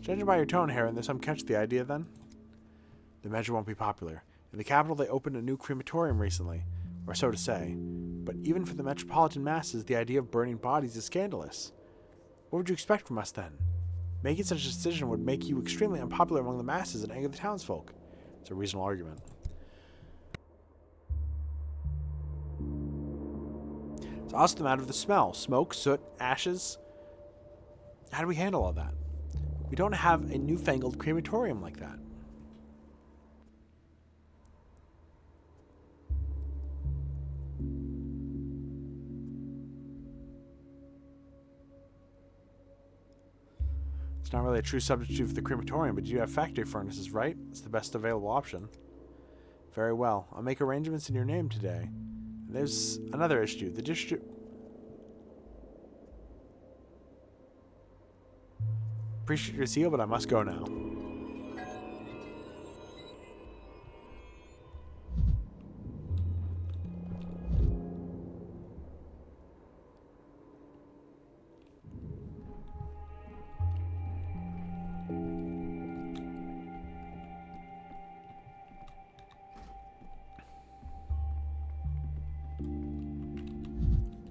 Judging by your tone, Heron, there's some catch to the idea then? The measure won't be popular. In the capital, they opened a new crematorium recently, or so to say. But even for the metropolitan masses, the idea of burning bodies is scandalous. What would you expect from us then? Making such a decision would make you extremely unpopular among the masses and anger the townsfolk. It's a reasonable argument. It's also the matter of the smell. Smoke, soot, ashes. How do we handle all that? We don't have a newfangled crematorium like that. It's not really a true substitute for the crematorium, but you have factory furnaces, right? It's the best available option. Very well. I'll make arrangements in your name today. And there's another issue. The district... Appreciate your zeal, but I must go now.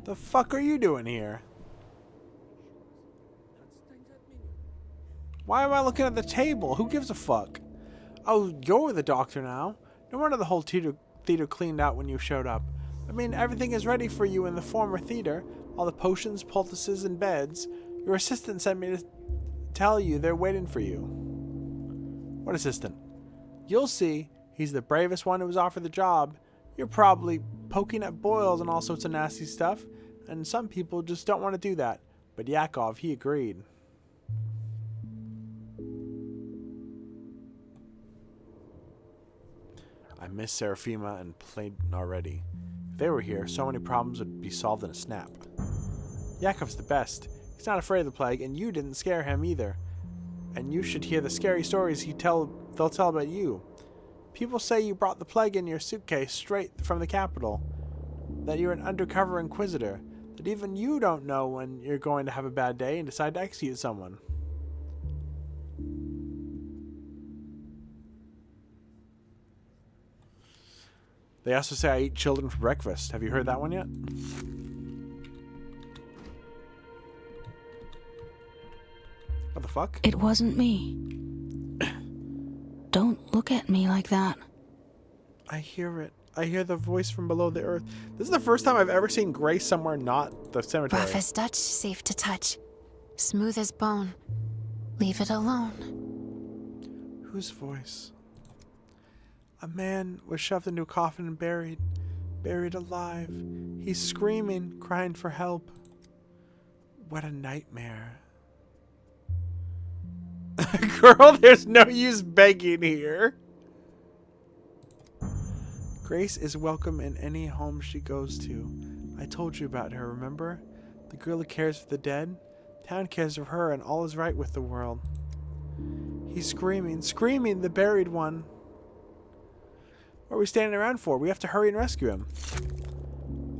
The fuck are you doing here? Why am I looking at the table? Who gives a fuck? Oh, you're the doctor now. No wonder the whole theater cleaned out when you showed up. I mean, everything is ready for you in the former theater. All the potions, poultices, and beds. Your assistant sent me to tell you they're waiting for you. What assistant? You'll see. He's the bravest one who was offered the job. You're probably poking at boils and all sorts of nasty stuff. And some people just don't want to do that. But Yakov, he agreed. I miss Seraphima and played already. If they were here, so many problems would be solved in a snap. Yakov's the best. He's not afraid of the plague, and you didn't scare him either. And you should hear the scary stories they'll tell about you. People say you brought the plague in your suitcase straight from the capital. That you're an undercover inquisitor. That even you don't know when you're going to have a bad day and decide to execute someone. They also say I eat children for breakfast. Have you heard that one yet? What the fuck? It wasn't me. Don't look at me like that. I hear it. I hear the voice from below the earth. This is the first time I've ever seen Grace somewhere not the cemetery. Rough as Dutch, safe to touch. Smooth as bone. Leave it alone. Whose voice? A man was shoved into a coffin and buried. Buried alive. He's screaming, crying for help. What a nightmare. Girl, there's no use begging here. Grace is welcome in any home she goes to. I told you about her, remember? The girl who cares for the dead? Town cares for her and all is right with the world. He's screaming, screaming, the buried one. What are we standing around for? We have to hurry and rescue him.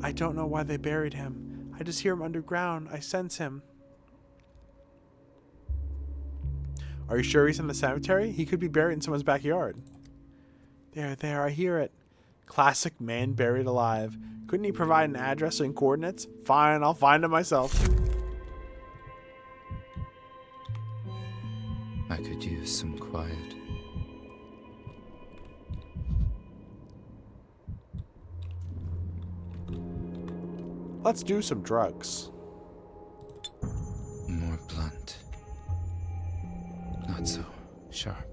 I don't know why they buried him. I just hear him underground. I sense him. Are you sure he's in the cemetery? He could be buried in someone's backyard. There, I hear it. Classic man buried alive. Couldn't he provide an address and coordinates? Fine, I'll find him myself. I could use some quiet. Let's do some drugs. More blunt. Not so sharp.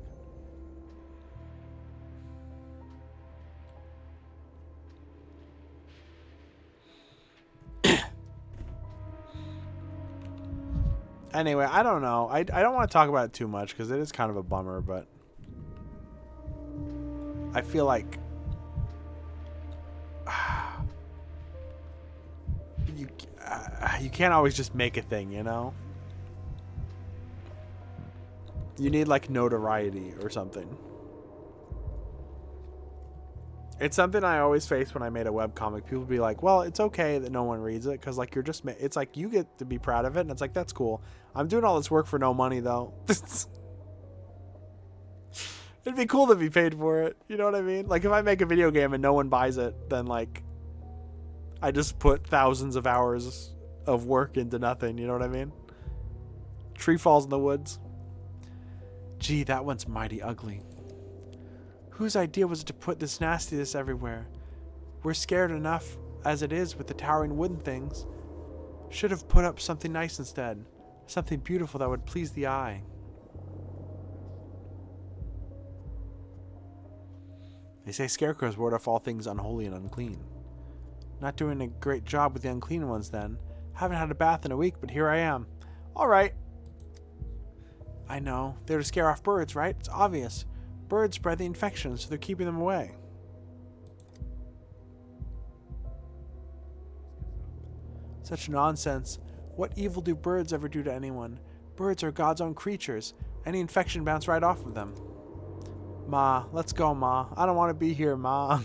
Anyway, I don't know. I don't want to talk about it too much because it is kind of a bummer, but I feel like you can't always just make a thing, you know? You need like notoriety or something. It's something I always face when I made a webcomic. People be like, well, it's okay that no one reads it because like you're just, it's like you get to be proud of it and it's like, that's cool. I'm doing all this work for no money though. It'd be cool to be paid for it. You know what I mean? Like if I make a video game and no one buys it, then like I just put thousands of hours of work into nothing. You know what I mean? Tree falls in the woods. Gee, that one's mighty ugly. Whose idea was it to put this nastiness everywhere? We're scared enough as it is with the towering wooden things. Should have put up something nice instead. Something beautiful that would please the eye. They say scarecrows ward off all things unholy and unclean. Not doing a great job with the unclean ones then. Haven't had a bath in a week, but here I am. Alright. I know. They're to scare off birds, right? It's obvious. Birds spread the infection, so they're keeping them away. Such nonsense. What evil do birds ever do to anyone? Birds are God's own creatures. Any infection bounce right off of them. Ma, let's go, Ma. I don't want to be here, Ma.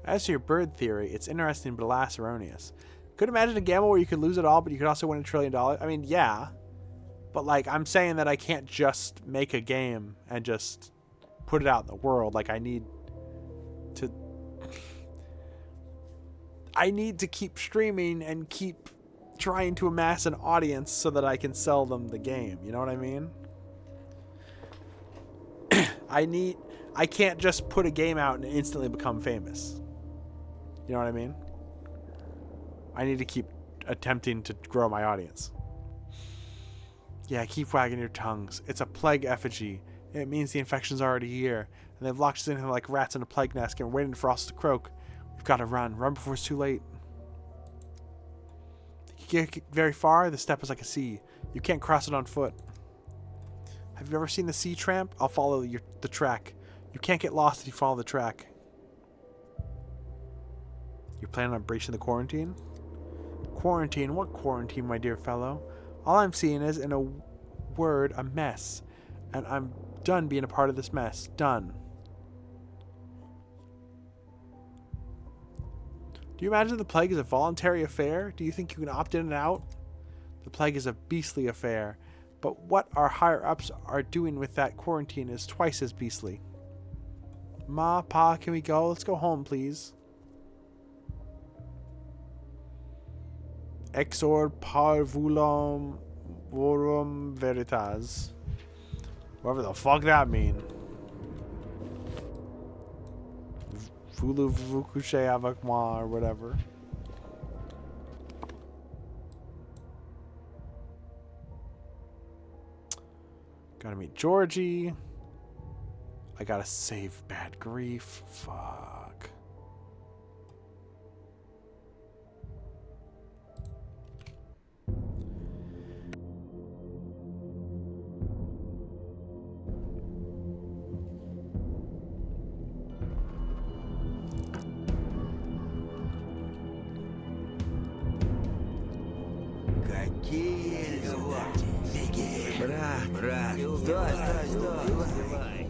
As to your bird theory, it's interesting but alas erroneous. Could imagine a gamble where you could lose it all, but you could also win $1 trillion. I mean, yeah. But, like, I'm saying that I can't just make a game and just put it out in the world. Like, I need to keep streaming and keep trying to amass an audience so that I can sell them the game. You know what I mean? I can't just put a game out and instantly become famous. You know what I mean? I need to keep attempting to grow my audience. Yeah, keep wagging your tongues. It's a plague effigy. It means the infection's already here. And they've locked us in here like rats in a plague nest and we're waiting for us to croak. We've got to run. Run before it's too late. You can't get very far. The step is like a sea. You can't cross it on foot. Have you ever seen the sea tramp? I'll follow the track. You can't get lost if you follow the track. You planning on breaching the quarantine? Quarantine? What quarantine, my dear fellow? All I'm seeing is, in a word, a mess. And I'm done being a part of this mess. Done. Do you imagine the plague is a voluntary affair? Do you think you can opt in and out? The plague is a beastly affair. But what our higher-ups are doing with that quarantine is twice as beastly. Ma, Pa, can we go? Let's go home, please. Exor parvulum vorum veritas. Whatever the fuck that mean. Vulu vukushe avakma or whatever. Gotta meet Georgie. I gotta save Bad Grief. Fuck. Брат, стой.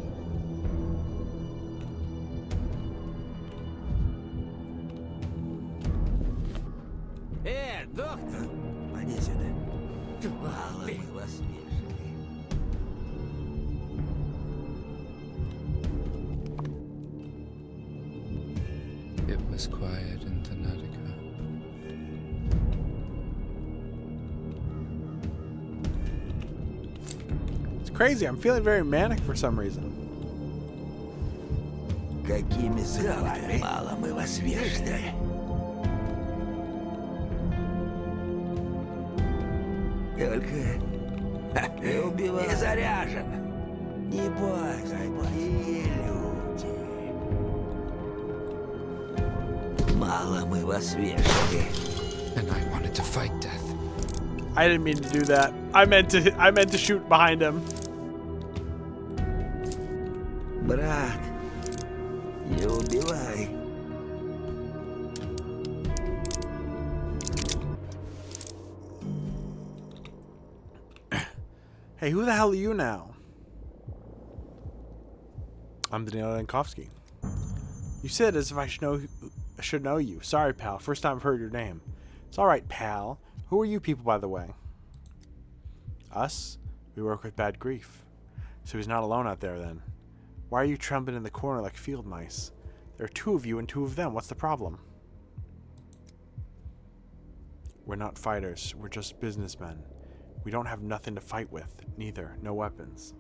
Доктор! Поди сюда. Мало мы вас вешали. It was quiet in Tanatica. It's crazy. I'm feeling very manic for some reason. Какими судьбами? Мало мы вас вешали. Только не убивай. Не заряжен. Не бойся, плохие люди. Мало мы вас вешали. And I wanted to fight death. I didn't mean to do that. I meant to shoot behind him. Брат, не убивай. Hey, who the hell are you now? I'm Daniel Dankovsky. You said as if I should know you. Sorry, pal. First time I've heard your name. It's alright, pal. Who are you people, by the way? Us? We work with Bad Grief. So he's not alone out there, then. Why are you trembling in the corner like field mice? There are two of you and two of them. What's the problem? We're not fighters. We're just businessmen. We don't have nothing to fight with. Neither. No weapons.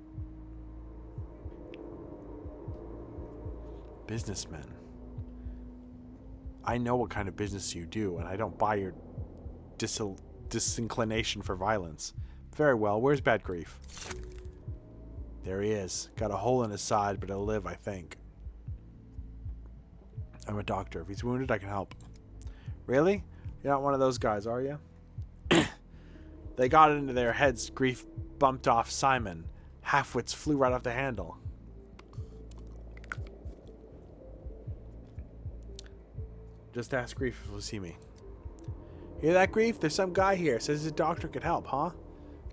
Businessmen. I know what kind of business you do, and I don't buy your disinclination for violence. Very well. Where's Bad Grief? There he is. Got a hole in his side, but he'll live, I think. I'm a doctor. If he's wounded, I can help. Really? You're not one of those guys, are you? They got it into their heads. Grief bumped off Simon. Halfwits flew right off the handle. Just ask Grief if he'll see me. Hear that, Grief? There's some guy here. Says his doctor could help, huh?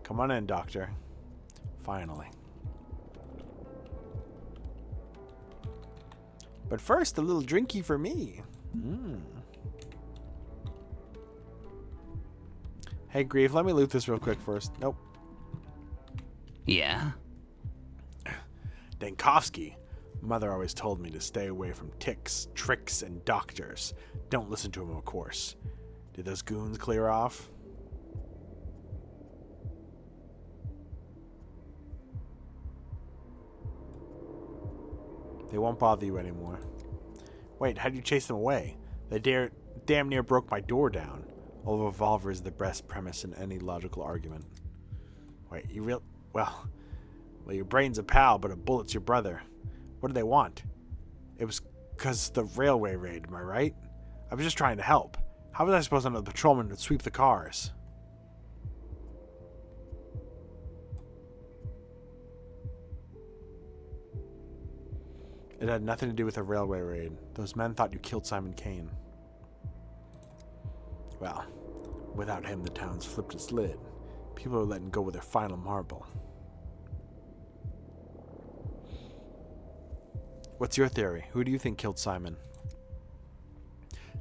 Come on in, doctor. Finally. But first, a little drinky for me. Hey, Grief, let me loot this real quick first. Nope. Yeah? Dankovsky. Mother always told me to stay away from ticks, tricks, and doctors. Don't listen to him, of course. Did those goons clear off? They won't bother you anymore. Wait, how'd you chase them away? They damn near broke my door down. A revolver is the best premise in any logical argument. Wait, you Well, your brain's a pal, but a bullet's your brother. What do they want? It was 'cause the railway raid, am I right? I was just trying to help. How was I supposed to know the patrolman would sweep the cars? It had nothing to do with a railway raid. Those men thought you killed Simon Kane. Well, without him, the town's flipped its lid. People are letting go with their final marble. What's your theory? Who do you think killed Simon?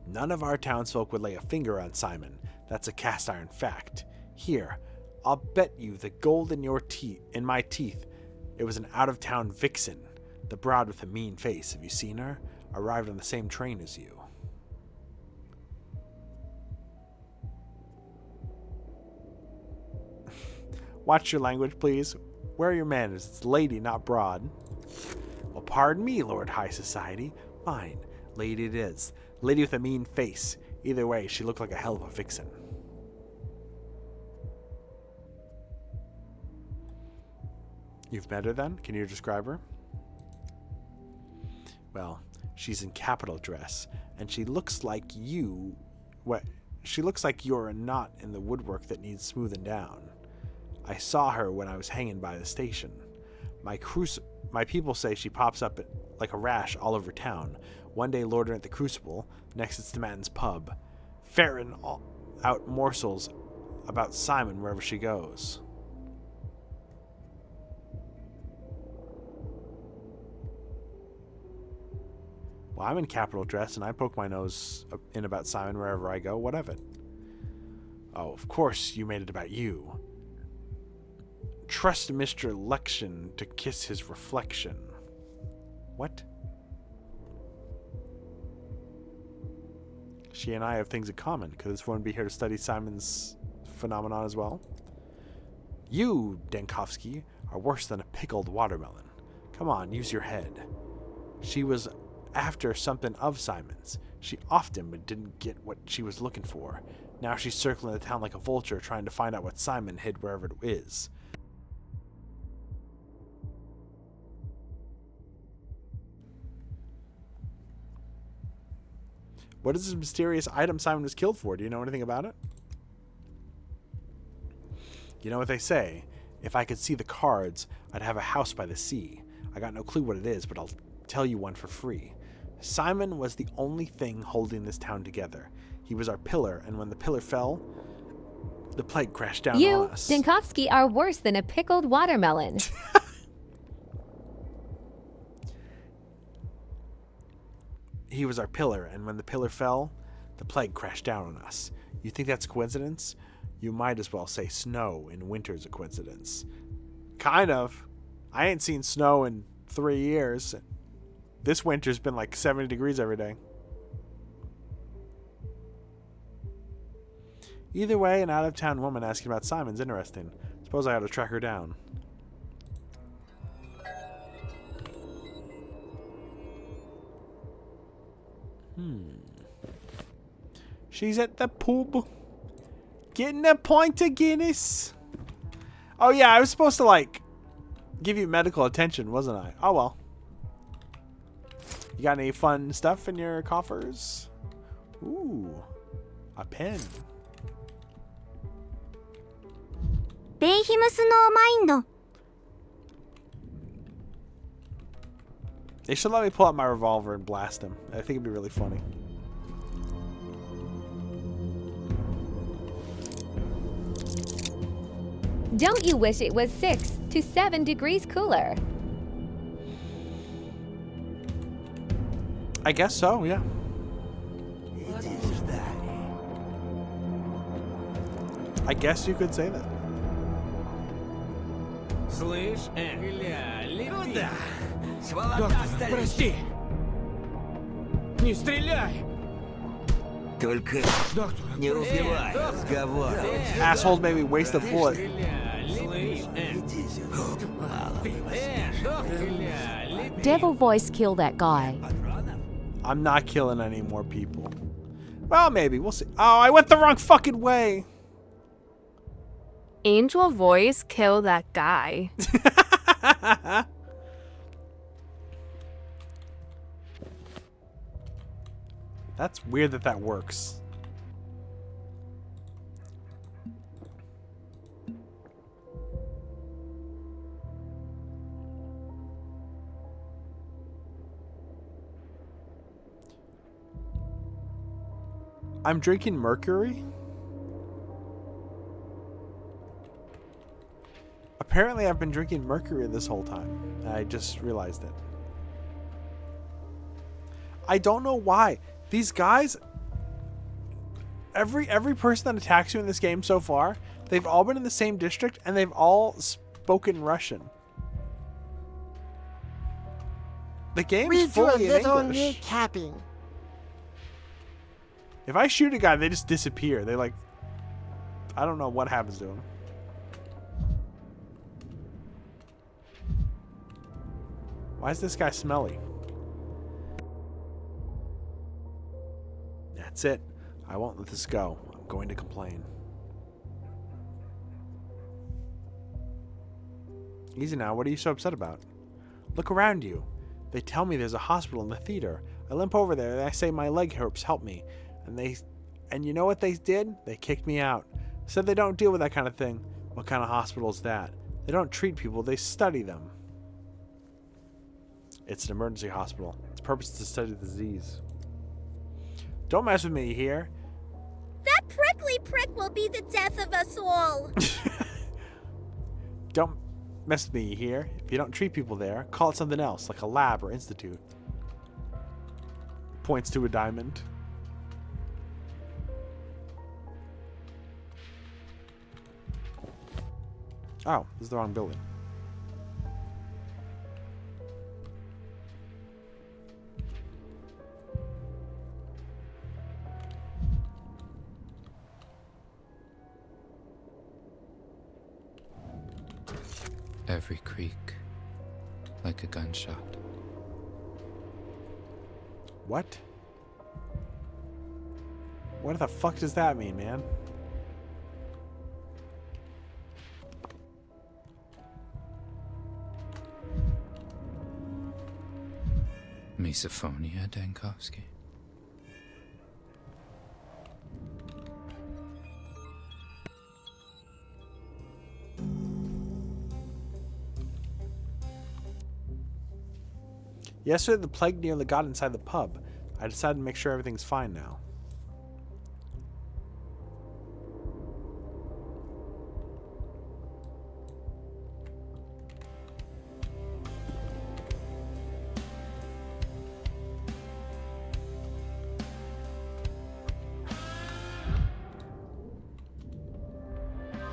None of our townsfolk would lay a finger on Simon. That's a cast iron fact. Here, I'll bet you the gold in my teeth. It was an out-of-town vixen. The broad with the mean face. Have you seen her? Arrived on the same train as you. Watch your language, please. Where are your manners? It's lady, not broad. Well, pardon me, Lord High Society. Fine. Lady it is. Lady with a mean face. Either way, she looked like a hell of a vixen. You've met her then? Can you describe her? Well, she's in capital dress, and she looks like you... She looks like you're a knot in the woodwork that needs smoothing down. I saw her when I was hanging by the station. My people say she pops up like a rash all over town. One day loitering at the Crucible, next it's the Man's Pub. Ferreting out morsels about Simon wherever she goes. Well, I'm in capital dress, and I poke my nose in about Simon wherever I go. What of it? Oh, of course you made it about you. Trust Mr. Lection to kiss his reflection. What? She and I have things in common. Could this woman be here to study Simon's phenomenon as well? You, Dankovsky, are worse than a pickled watermelon. Come on, use your head. She was after something of Simon's. She often but didn't get what she was looking for. Now she's circling the town like a vulture trying to find out what Simon hid wherever it is. What is this mysterious item Simon was killed for? Do you know anything about it? You know what they say? If I could see the cards, I'd have a house by the sea. I got no clue what it is, but I'll tell you one for free. Simon was the only thing holding this town together. He was our pillar, and when the pillar fell, the plague crashed down on us. You, Dankovsky, are worse than a pickled watermelon. He was our pillar, and when the pillar fell, the plague crashed down on us. You think that's a coincidence? You might as well say snow in winter's a coincidence. Kind of. I ain't seen snow in 3 years. This winter's been like 70 degrees every day. Either way, an out-of-town woman asking about Simon's interesting. Suppose I ought to track her down. She's at the pub. Getting a pint of Guinness. Oh yeah, I was supposed to like give you medical attention, wasn't I? Oh well. You got any fun stuff in your coffers? Ooh, a pen. ベイヒムスノーマインド They should let me pull out my revolver and blast him. I think it'd be really funny. Don't you wish it was 6 to 7 degrees cooler? I guess so, yeah. It is that. I guess you could say that. Слышь, куда? Сволота, прости. Не стреляй. Только не разбивай разговор. Assholes made me waste a bullet. Devil voice kill that guy. I'm not killing any more people. Well, maybe. We'll see. Oh, I went the wrong fucking way. Angel voice kill that guy. That's weird that that works. I'm drinking mercury? Apparently I've been drinking mercury this whole time. I just realized it. I don't know why. These guys, every person that attacks you in this game so far, they've all been in the same district and they've all spoken Russian. The game's fully in English. Capping. If I shoot a guy, they just disappear. They like, I don't know what happens to them. Why is this guy smelly? That's it. I won't let this go. I'm going to complain. Easy now. What are you so upset about? Look around you. They tell me there's a hospital in the theater. I limp over there and I say my leg hurts, help me. And you know what they did? They kicked me out. Said they don't deal with that kind of thing. What kind of hospital is that? They don't treat people, they study them. It's an emergency hospital. Its purpose is to study the disease. Don't mess with me, you hear? That prickly prick will be the death of us all. Don't mess with me, you hear? If you don't treat people there, call it something else, like a lab or institute. Points to a diamond. Oh, this is the wrong building. Every creak, like a gunshot. What? What the fuck does that mean, man? Misophonia, Dankovsky. Yesterday, the plague nearly got inside the pub. I decided to make sure everything's fine now.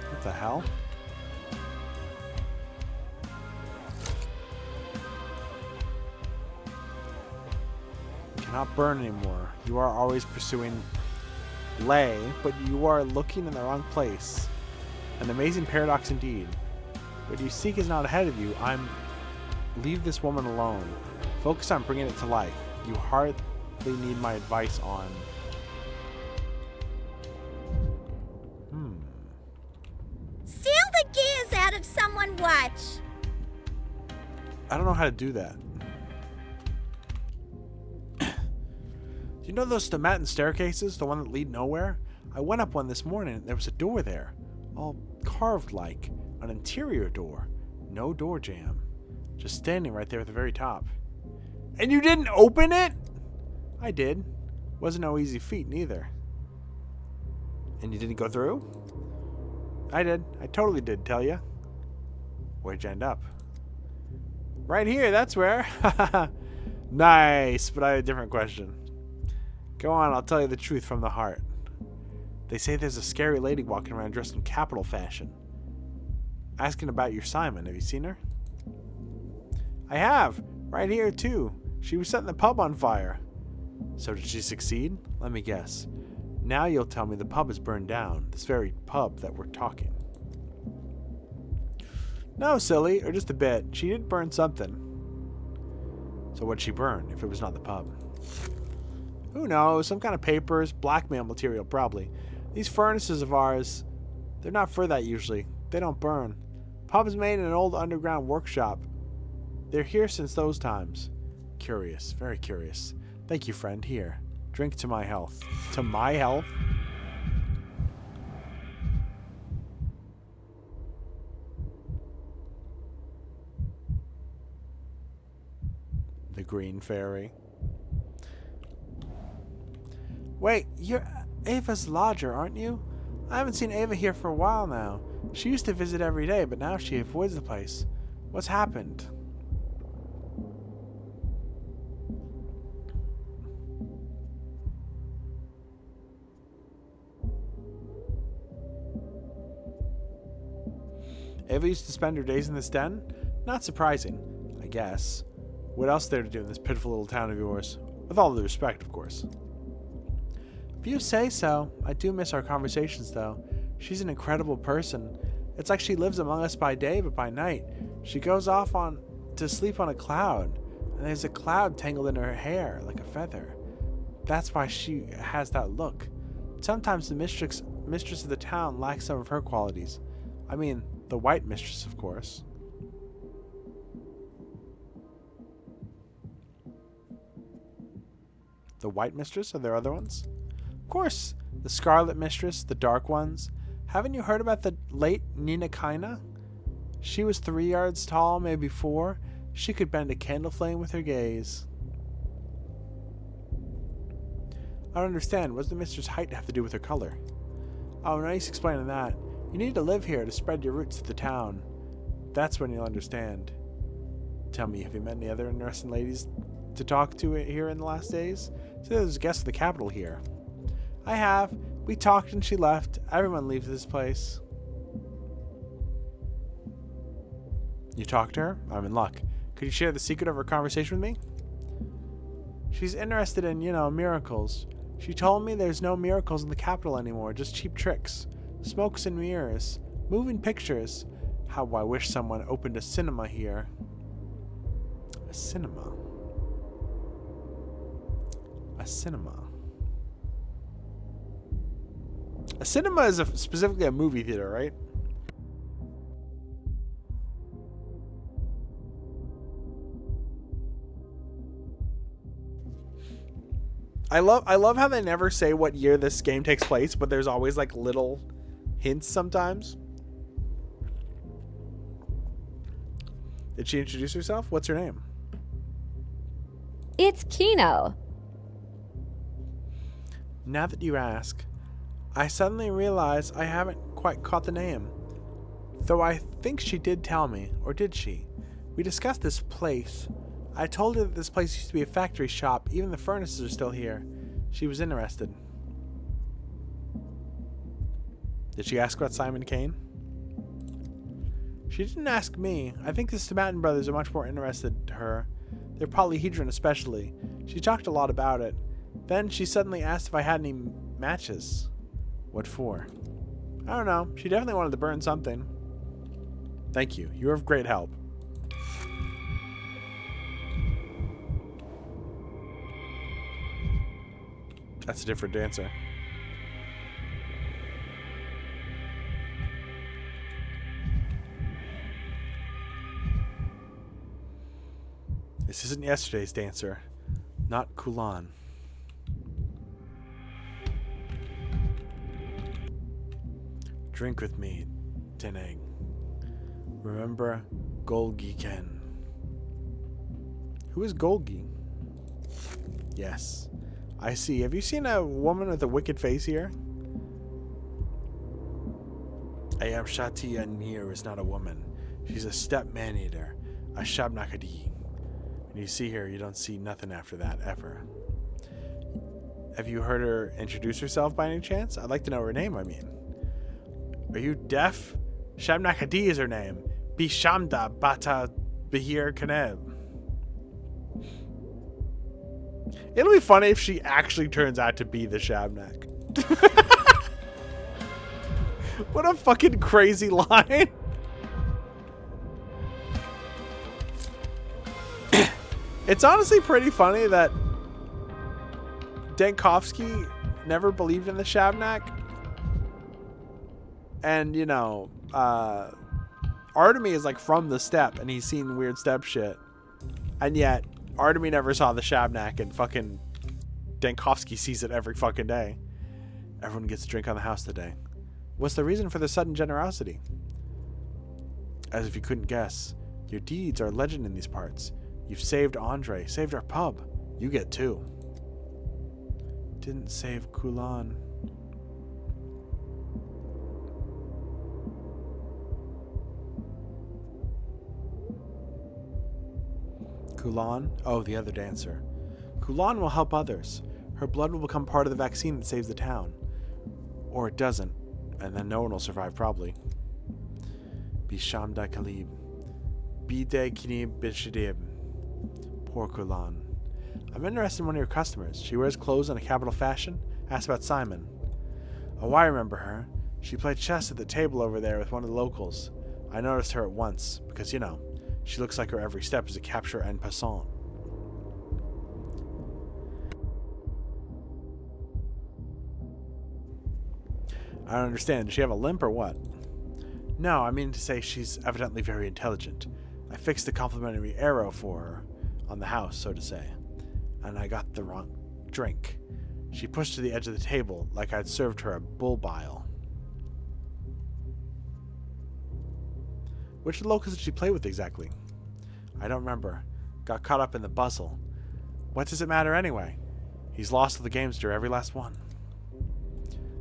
What the hell? Cannot burn anymore. You are always pursuing Lay, but you are looking in the wrong place. An amazing paradox indeed. What you seek is not ahead of you. Leave this woman alone. Focus on bringing it to life. You hardly need my advice on... Steal the gears out of someone watch. I don't know how to do that. Do you know those stomatin staircases? The one that lead nowhere? I went up one this morning and there was a door there. All carved like. An interior door. No door jamb. Just standing right there at the very top. And you didn't open it? I did. Wasn't no easy feat neither. And you didn't go through? I did. I totally did tell you. Where'd you end up? Right here, that's where. Nice, but I had a different question. Go on, I'll tell you the truth from the heart. They say there's a scary lady walking around dressed in capital fashion. Asking about your Simon. Have you seen her? I have. Right here, too. She was setting the pub on fire. So did she succeed? Let me guess. Now you'll tell me the pub is burned down. This very pub that we're talking. No, silly. Or just a bit. She did burn something. So what'd she burn, if it was not the pub? Who knows? Some kind of papers, blackmail material, probably. These furnaces of ours, they're not for that usually. They don't burn. Pub's made in an old underground workshop. They're here since those times. Curious, very curious. Thank you, friend. Here. Drink to my health. To my health? The Green Fairy. Wait, you're Ava's lodger, aren't you? I haven't seen Ava here for a while now. She used to visit every day, but now she avoids the place. What's happened? Ava used to spend her days in this den? Not surprising, I guess. What else is there to do in this pitiful little town of yours? With all due respect, of course. If you say so. I do miss our conversations, though. She's an incredible person. It's like she lives among us by day, but by night, she goes off to sleep on a cloud, and there's a cloud tangled in her hair like a feather. That's why she has that look. Sometimes the mistress of the town lacks some of her qualities. I mean, the white mistress, of course. The white mistress? Are there other ones? Of course. The scarlet mistress, the dark ones. Haven't you heard about the late Nina Kaina? She was 3 yards tall, maybe 4. She could bend a candle flame with her gaze. I don't understand. What does the mistress' height have to do with her color? Oh, nice explaining that. You need to live here to spread your roots to the town. That's when you'll understand. Tell me, have you met any other interesting ladies to talk to here in the last days? So there's a guest of the capital here. I have. We talked and she left. Everyone leaves this place. You talked to her? I'm in luck. Could you share the secret of her conversation with me? She's interested in, miracles. She told me there's no miracles in the capital anymore, just cheap tricks. Smokes and mirrors. Moving pictures. How I wish someone opened a cinema here. A cinema. A cinema. A cinema is specifically a movie theater, right? I love how they never say what year this game takes place, but there's always like little hints sometimes. Did she introduce herself? What's her name? It's Kino. Now that you ask, I suddenly realize I haven't quite caught the name. Though I think she did tell me, or did she? We discussed this place. I told her that this place used to be a factory shop. Even the furnaces are still here. She was interested. Did she ask about Simon Kane? She didn't ask me. I think the Stomatin brothers are much more interested to her. Their polyhedron especially. She talked a lot about it. Then she suddenly asked if I had any matches. What for? I don't know. She definitely wanted to burn something. Thank you. You are of great help. That's a different dancer. This isn't yesterday's dancer. Not Kulan. Drink with me, Teneg. Remember Golgi Ken. Who is Golgi? Yes. I see. Have you seen a woman with a wicked face here? Ayam Shati Anir is not a woman. She's a step man-eater, a Shabnakadi. When you see her, you don't see nothing after that, ever. Have you heard her introduce herself by any chance? I'd like to know her name, I mean. Are you deaf? Shabnakadi is her name. Bishamda Bata Behir Kaneb. It'll be funny if she actually turns out to be the Shabnak. What a fucking crazy line. It's honestly pretty funny that Dankovsky never believed in the Shabnak. And, you know, Artemy is like from the steppe and he's seen weird steppe shit. And yet, Artemy never saw the Shabnak and fucking Dankovsky sees it every fucking day. Everyone gets a drink on the house today. What's the reason for the sudden generosity? As if you couldn't guess, your deeds are legend in these parts. You've saved Andre, saved our pub. You get two. Didn't save Kulan. Kulan? Oh, the other dancer. Kulan will help others. Her blood will become part of the vaccine that saves the town. Or it doesn't, and then no one will survive, probably. Bishamda Khalib. Bide Kinib Bishadib. Poor Kulan. I'm interested in one of your customers. She wears clothes in a capital fashion. Ask about Simon. Oh, I remember her. She played chess at the table over there with one of the locals. I noticed her at once, because, you know, she looks like her every step is a capture en passant. I don't understand. Does she have a limp or what? No, I mean to say she's evidently very intelligent. I fixed a complimentary arrow for her on the house, so to say. And I got the wrong drink. She pushed to the edge of the table like I'd served her a bull bile. Which locals did she play with exactly? I don't remember. Got caught up in the bustle. What does it matter anyway? He's lost to the gamester, every last one.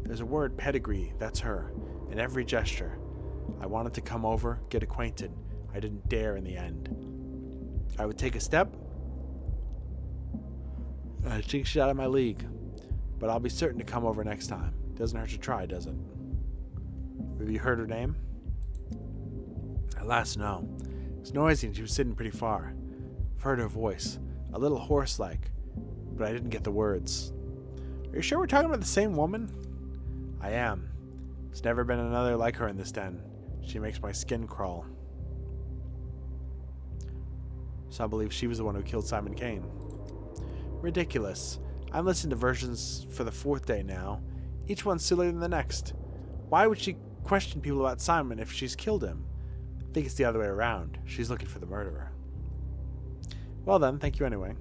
There's a word, pedigree, that's her, in every gesture. I wanted to come over, get acquainted. I didn't dare in the end. I would take a step. I think she's out of my league. But I'll be certain to come over next time. Doesn't hurt to try, does it? Have you heard her name? Alas, no. It's noisy and she was sitting pretty far. I've heard her voice. A little hoarse-like. But I didn't get the words. Are you sure we're talking about the same woman? I am. There's never been another like her in this den. She makes my skin crawl. So I believe she was the one who killed Simon Kane. Ridiculous. I'm listening to versions for the 4th day now. Each one sillier than the next. Why would she question people about Simon if she's killed him? I think it's the other way around. She's looking for the murderer. Well then, thank you anyway.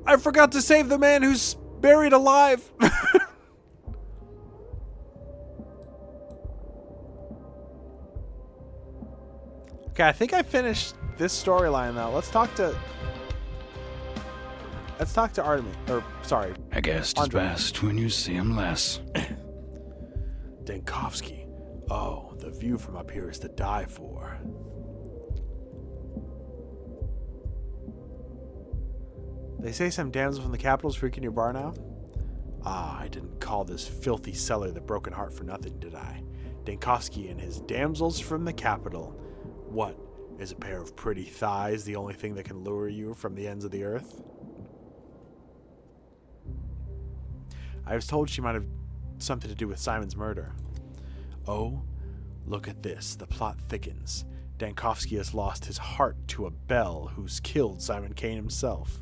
I forgot to save the man who's buried alive. Okay, I think I finished this storyline though. Let's talk to Artemy. Or sorry. I guess it's best when you see him less. Dankovsky. Oh, the view from up here is to die for. They say some damsel from the capital's freaking your bar now? Ah, I didn't call this filthy cellar the Broken Heart for nothing, did I? Dankovsky and his damsels from the capital. What, is a pair of pretty thighs the only thing that can lure you from the ends of the earth? I was told she might have something to do with Simon's murder. Oh, look at this. The plot thickens. Dankovsky has lost his heart to a belle who's killed Simon Kane himself.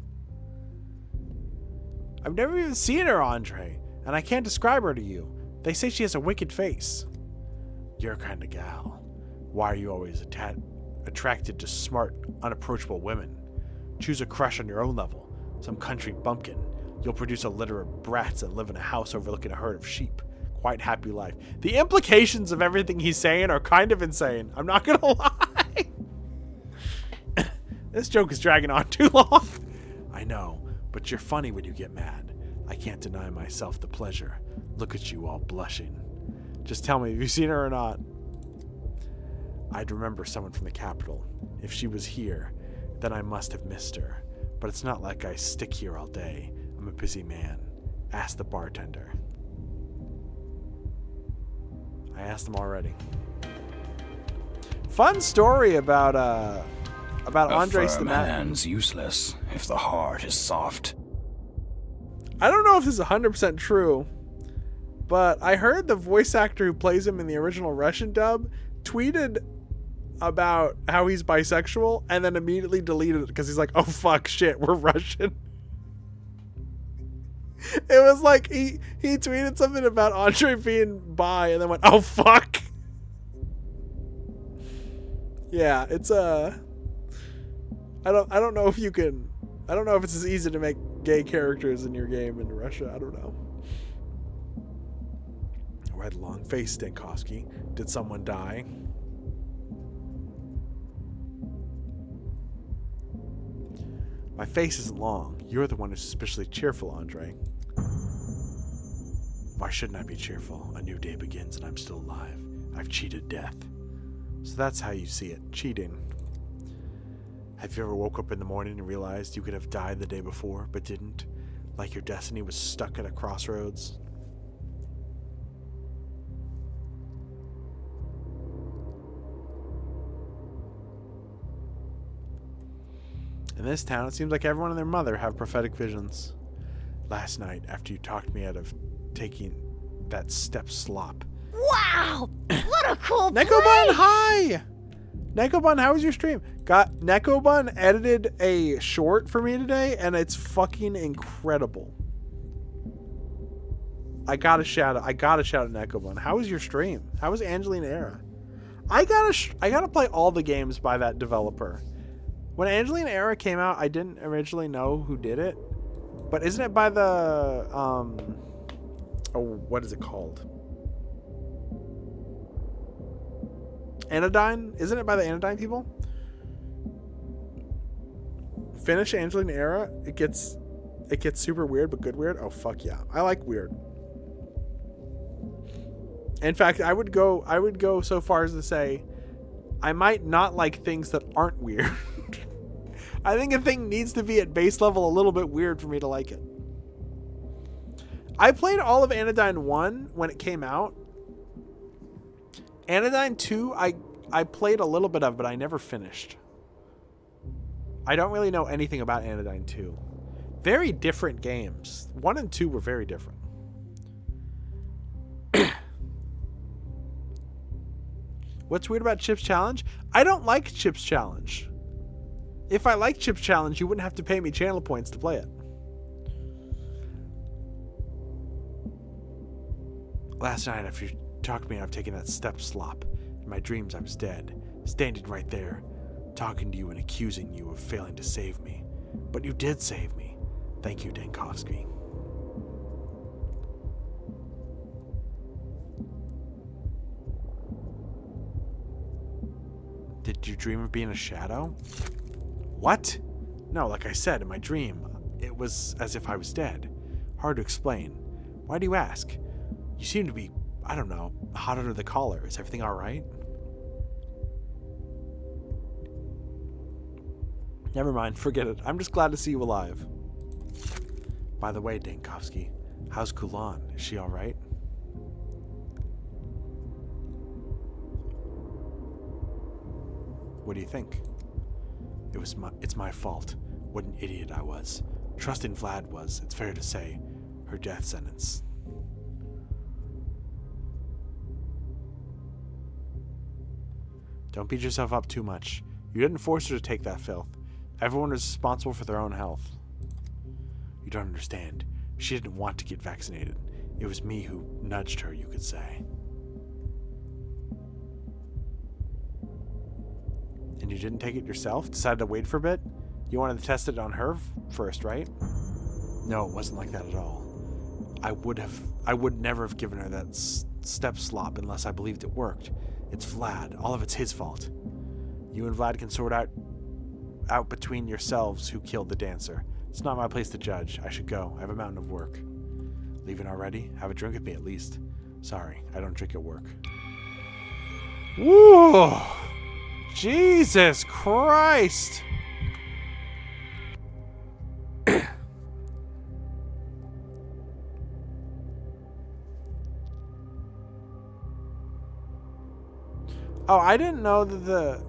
I've never even seen her, Andre, and I can't describe her to you. They say she has a wicked face. Your kind of gal. Why are you always attracted to smart, unapproachable women? Choose a crush on your own level. Some country bumpkin. You'll produce a litter of brats that live in a house overlooking a herd of sheep. Quite happy life. The implications of everything he's saying are kind of insane. I'm not gonna lie. This joke is dragging on too long. I know, but you're funny when you get mad. I can't deny myself the pleasure. Look at you all blushing. Just tell me, have you seen her or not? I'd remember someone from the capital. If she was here, then I must have missed her. But it's not like I stick here all day. I'm a busy man. Ask the bartender. I asked them already. Fun story about Andres the man's useless if the heart is soft. I don't know if this is 100% true, but I heard the voice actor who plays him in the original Russian dub tweeted about how he's bisexual and then immediately deleted it because he's like, oh fuck, shit, we're Russian. It was like he tweeted something about Andre being bi and then went, oh fuck. Yeah, it's I don't know if you can, I don't know if it's as easy to make gay characters in your game in Russia. I don't know. Red long face, Stankovsky. Did someone die? My face isn't long. You're the one who's suspiciously cheerful, Andre. Why shouldn't I be cheerful? A new day begins and I'm still alive. I've cheated death. So that's how you see it. Cheating. Have you ever woke up in the morning and realized you could have died the day before, but didn't? Like your destiny was stuck at a crossroads? In this town, it seems like everyone and their mother have prophetic visions. Last night, after you talked me out of taking that step slop. Wow! What a cool Nekobun, hi! Nekobun, how was your stream? Nekobun edited a short for me today, and it's fucking incredible. I gotta shout out Nekobun. How was your stream? How was Angelina Era? I gotta play all the games by that developer. When Angelina Era came out, I didn't originally know who did it, but isn't it by the what is it called? Anodyne? Isn't it by the Anodyne people? Finish Angelina Era, it gets super weird, but good weird. Oh fuck yeah, I like weird. In fact, I would go so far as to say, I might not like things that aren't weird. I think a thing needs to be at base level a little bit weird for me to like it. I played all of Anodyne 1 when it came out. Anodyne 2, I played a little bit of, but I never finished. I don't really know anything about Anodyne 2. Very different games. 1 and 2 were very different. What's weird about Chip's Challenge? I don't like Chip's Challenge. If I like Chip's Challenge, you wouldn't have to pay me channel points to play it. Last night, after you talked me out of taking that step slop, in my dreams I was dead, standing right there, talking to you and accusing you of failing to save me. But you did save me. Thank you, Dankovsky. Did you dream of being a shadow? What? No, like I said, in my dream, it was as if I was dead. Hard to explain. Why do you ask? You seem to be, I don't know, hot under the collar. Is everything alright? Never mind, forget it. I'm just glad to see you alive. By the way, Dankovsky, how's Kulan? Is she alright? What do you think? It's my fault. What an idiot I was. Trusting Vlad was, it's fair to say, her death sentence. Don't beat yourself up too much. You didn't force her to take that filth. Everyone is responsible for their own health. You don't understand. She didn't want to get vaccinated. It was me who nudged her, you could say. And you didn't take it yourself? Decided to wait for a bit? You wanted to test it on her first, right? No, it wasn't like that at all. I would never have given her that step slop unless I believed it worked. It's Vlad. All of it's his fault. You and Vlad can sort out between yourselves who killed the dancer. It's not my place to judge. I should go. I have a mountain of work. Leaving already? Have a drink with me at least. Sorry, I don't drink at work. Woo! Jesus Christ! Oh, I didn't know that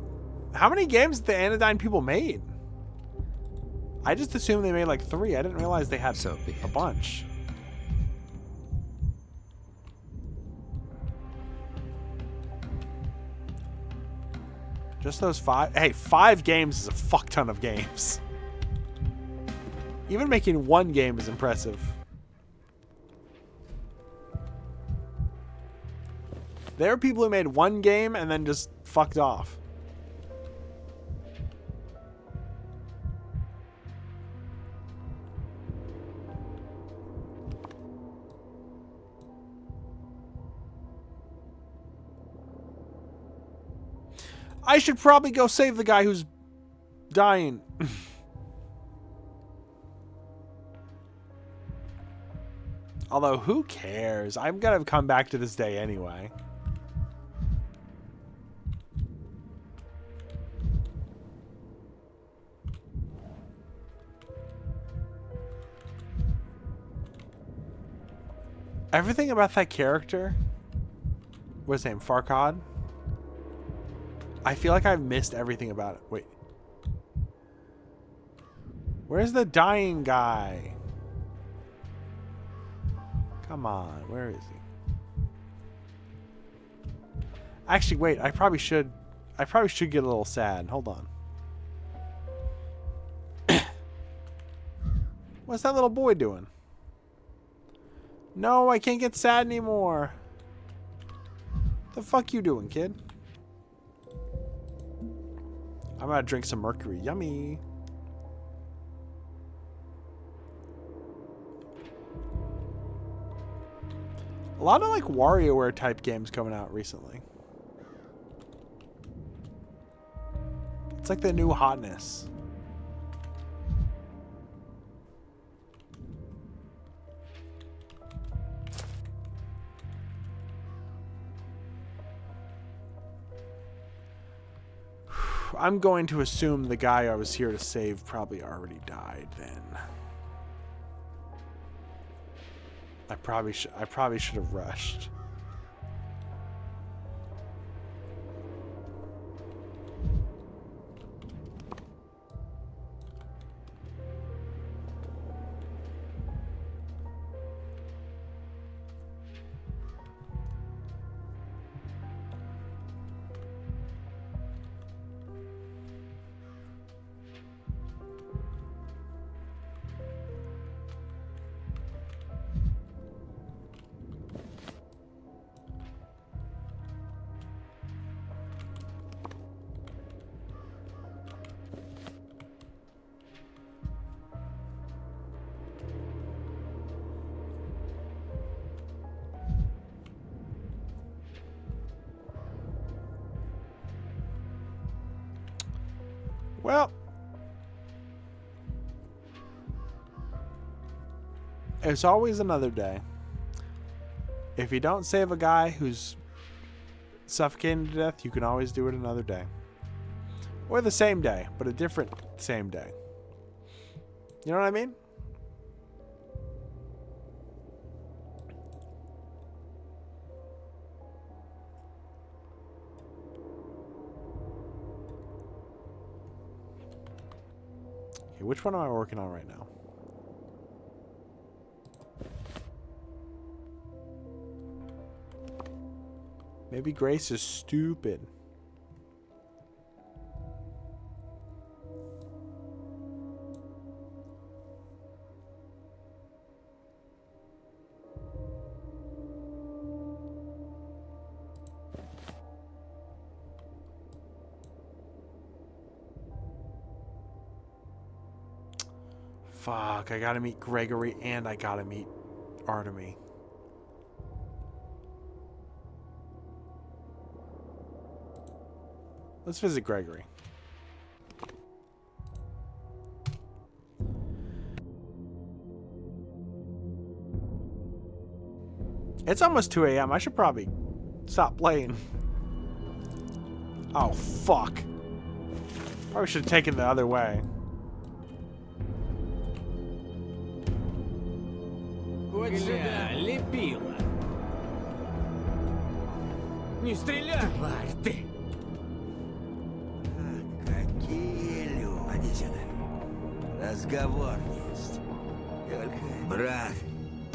how many games the Anodyne people made? I just assumed they made like 3. I didn't realize they had a bunch. Just those 5? Hey, 5 games is a fuck ton of games. Even making 1 game is impressive. There are people who made 1 game and then just fucked off. I should probably go save the guy who's dying. Although, who cares? I'm gonna come back to this day anyway. Everything about that character, what's his name, Farkad? I feel like I've missed everything about it. Wait. Where's the dying guy? Come on, where is he? Actually, wait, I probably should get a little sad. Hold on. What's that little boy doing? No, I can't get sad anymore. The fuck you doing, kid? I'm gonna drink some mercury. Yummy. A lot of like WarioWare type games coming out recently. It's like the new hotness. I'm going to assume the guy I was here to save probably already died then. I probably should have rushed. Well, it's always another day. If you don't save a guy who's suffocating to death, you can always do it another day. Or the same day, but a different same day. You know what I mean? Okay, which one am I working on right now? Maybe Grace is stupid. Fuck, I gotta meet Gregory and I gotta meet Artemy. Let's visit Gregory. It's almost 2 a.m. I should probably stop playing. Oh, fuck. Probably should have taken the other way. Вот сюда, лепила. Не стреляй! Тварь ты! Какие люди! Разговор есть. Только... Брат,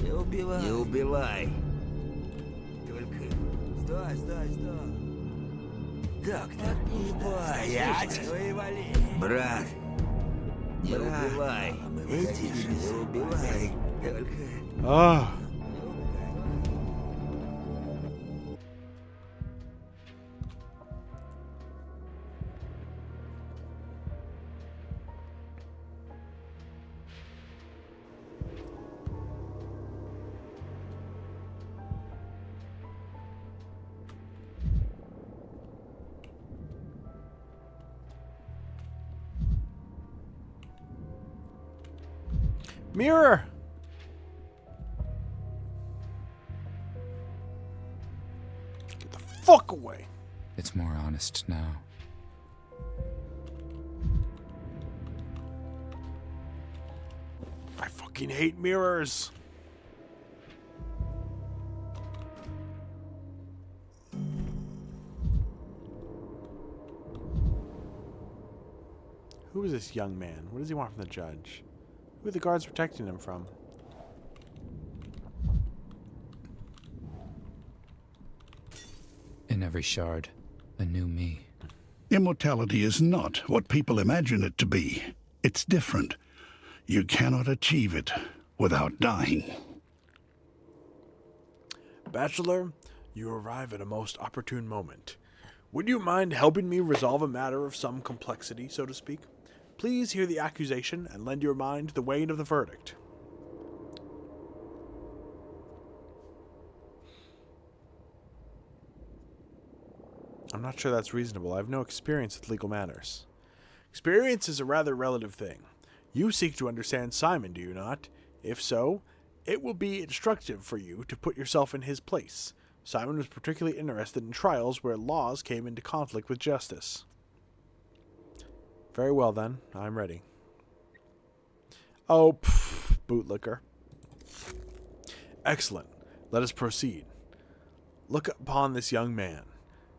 не убивай. Не убивай. Только... Стой, стой, стой. Доктор, стоять! Брат, не убивай. Эти же не убивай. Только... Ah. Mirror. Get the fuck away. It's more honest now. I fucking hate mirrors. Who is this young man? What does he want from the judge? Who are the guards protecting him from? In every shard, a new me. Immortality is not what people imagine it to be. It's different. You cannot achieve it without dying. Bachelor, you arrive at a most opportune moment. Would you mind helping me resolve a matter of some complexity, so to speak? Please hear the accusation and lend your mind to the weighing of the verdict. I'm not sure that's reasonable. I have no experience with legal matters. Experience is a rather relative thing. You seek to understand Simon, do you not? If so, it will be instructive for you to put yourself in his place. Simon was particularly interested in trials where laws came into conflict with justice. Very well, then. I'm ready. Oh, bootlicker. Excellent. Let us proceed. Look upon this young man.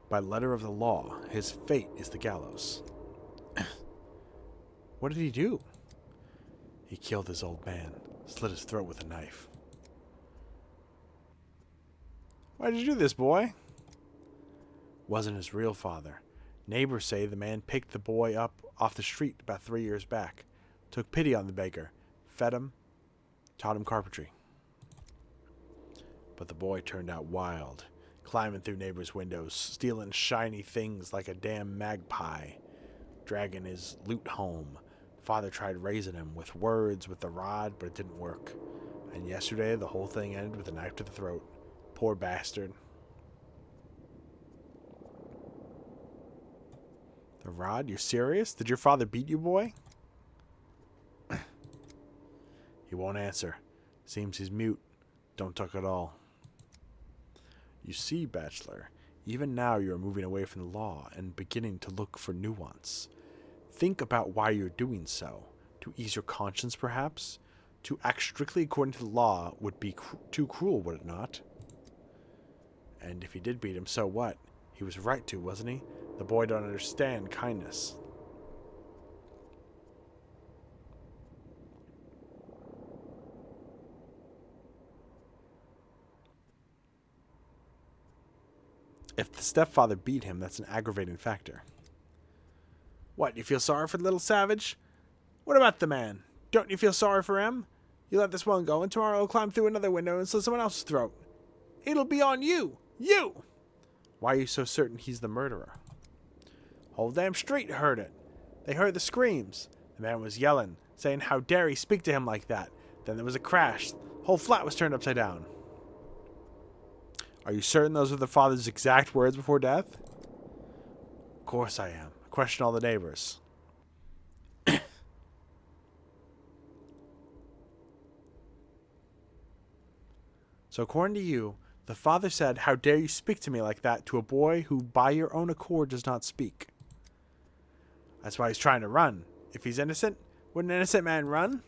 By letter of the law, his fate is the gallows. What did he do? He killed his old man, slit his throat with a knife. Why did you do this, boy? Wasn't his real father. Neighbors say the man picked the boy up off the street about 3 years back, took pity on the beggar, fed him, taught him carpentry. But the boy turned out wild, climbing through neighbors' windows, stealing shiny things like a damn magpie, dragging his loot home. Father tried raising him with words with the rod, but it didn't work. And yesterday, the whole thing ended with a knife to the throat. Poor bastard. The rod? You're serious? Did your father beat you, boy? He won't answer. Seems he's mute. Don't talk at all. You see, Bachelor, even now you are moving away from the law and beginning to look for nuance. Think about why you're doing so. To ease your conscience, perhaps? To act strictly according to the law would be too cruel, would it not? And if he did beat him, so what? He was right to, wasn't he? The boy don't understand kindness. If the stepfather beat him, that's an aggravating factor. What, you feel sorry for the little savage? What about the man? Don't you feel sorry for him? You let this one go, and tomorrow he'll climb through another window and slit someone else's throat. It'll be on you! You! Why are you so certain he's the murderer? Whole damn street heard it. They heard the screams. The man was yelling, saying how dare he speak to him like that. Then there was a crash. The whole flat was turned upside down. Are you certain those were the father's exact words before death? Of course I am. I questioned all the neighbors. So according to you, the father said, how dare you speak to me like that to a boy who by your own accord does not speak? That's why he's trying to run. If he's innocent, would an innocent man run?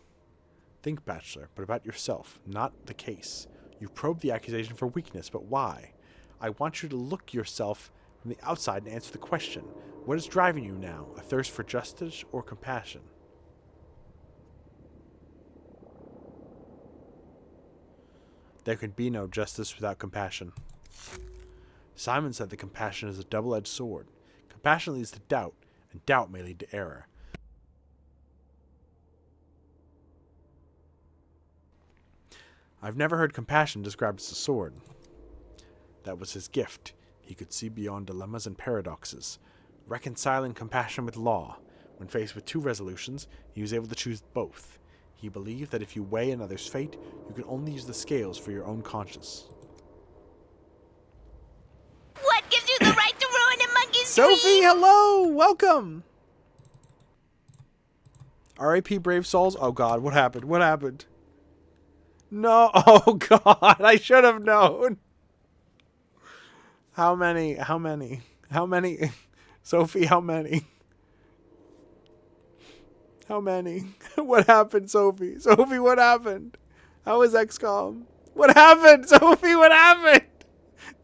Think, Bachelor, but about yourself, not the case. You probed the accusation for weakness, but why? I want you to look yourself from the outside and answer the question. What is driving you now? A thirst for justice or compassion? There can be no justice without compassion. Simon said that compassion is a double-edged sword. Compassion leads to doubt, and doubt may lead to error. I've never heard compassion described as a sword. That was his gift. He could see beyond dilemmas and paradoxes, reconciling compassion with law. When faced with two resolutions, he was able to choose both. He believed that if you weigh another's fate, you can only use the scales for your own conscience. What gives you the right to ruin a monkey's Sophie, dream? hello! Welcome! R.I.P. Brave Souls? Oh god, what happened? What happened? No! Oh god, I should have known! How many? How many? How many? Sophie, how many? How many? What happened, Sophie? Sophie, what happened? How is XCOM? What happened, Sophie? What happened?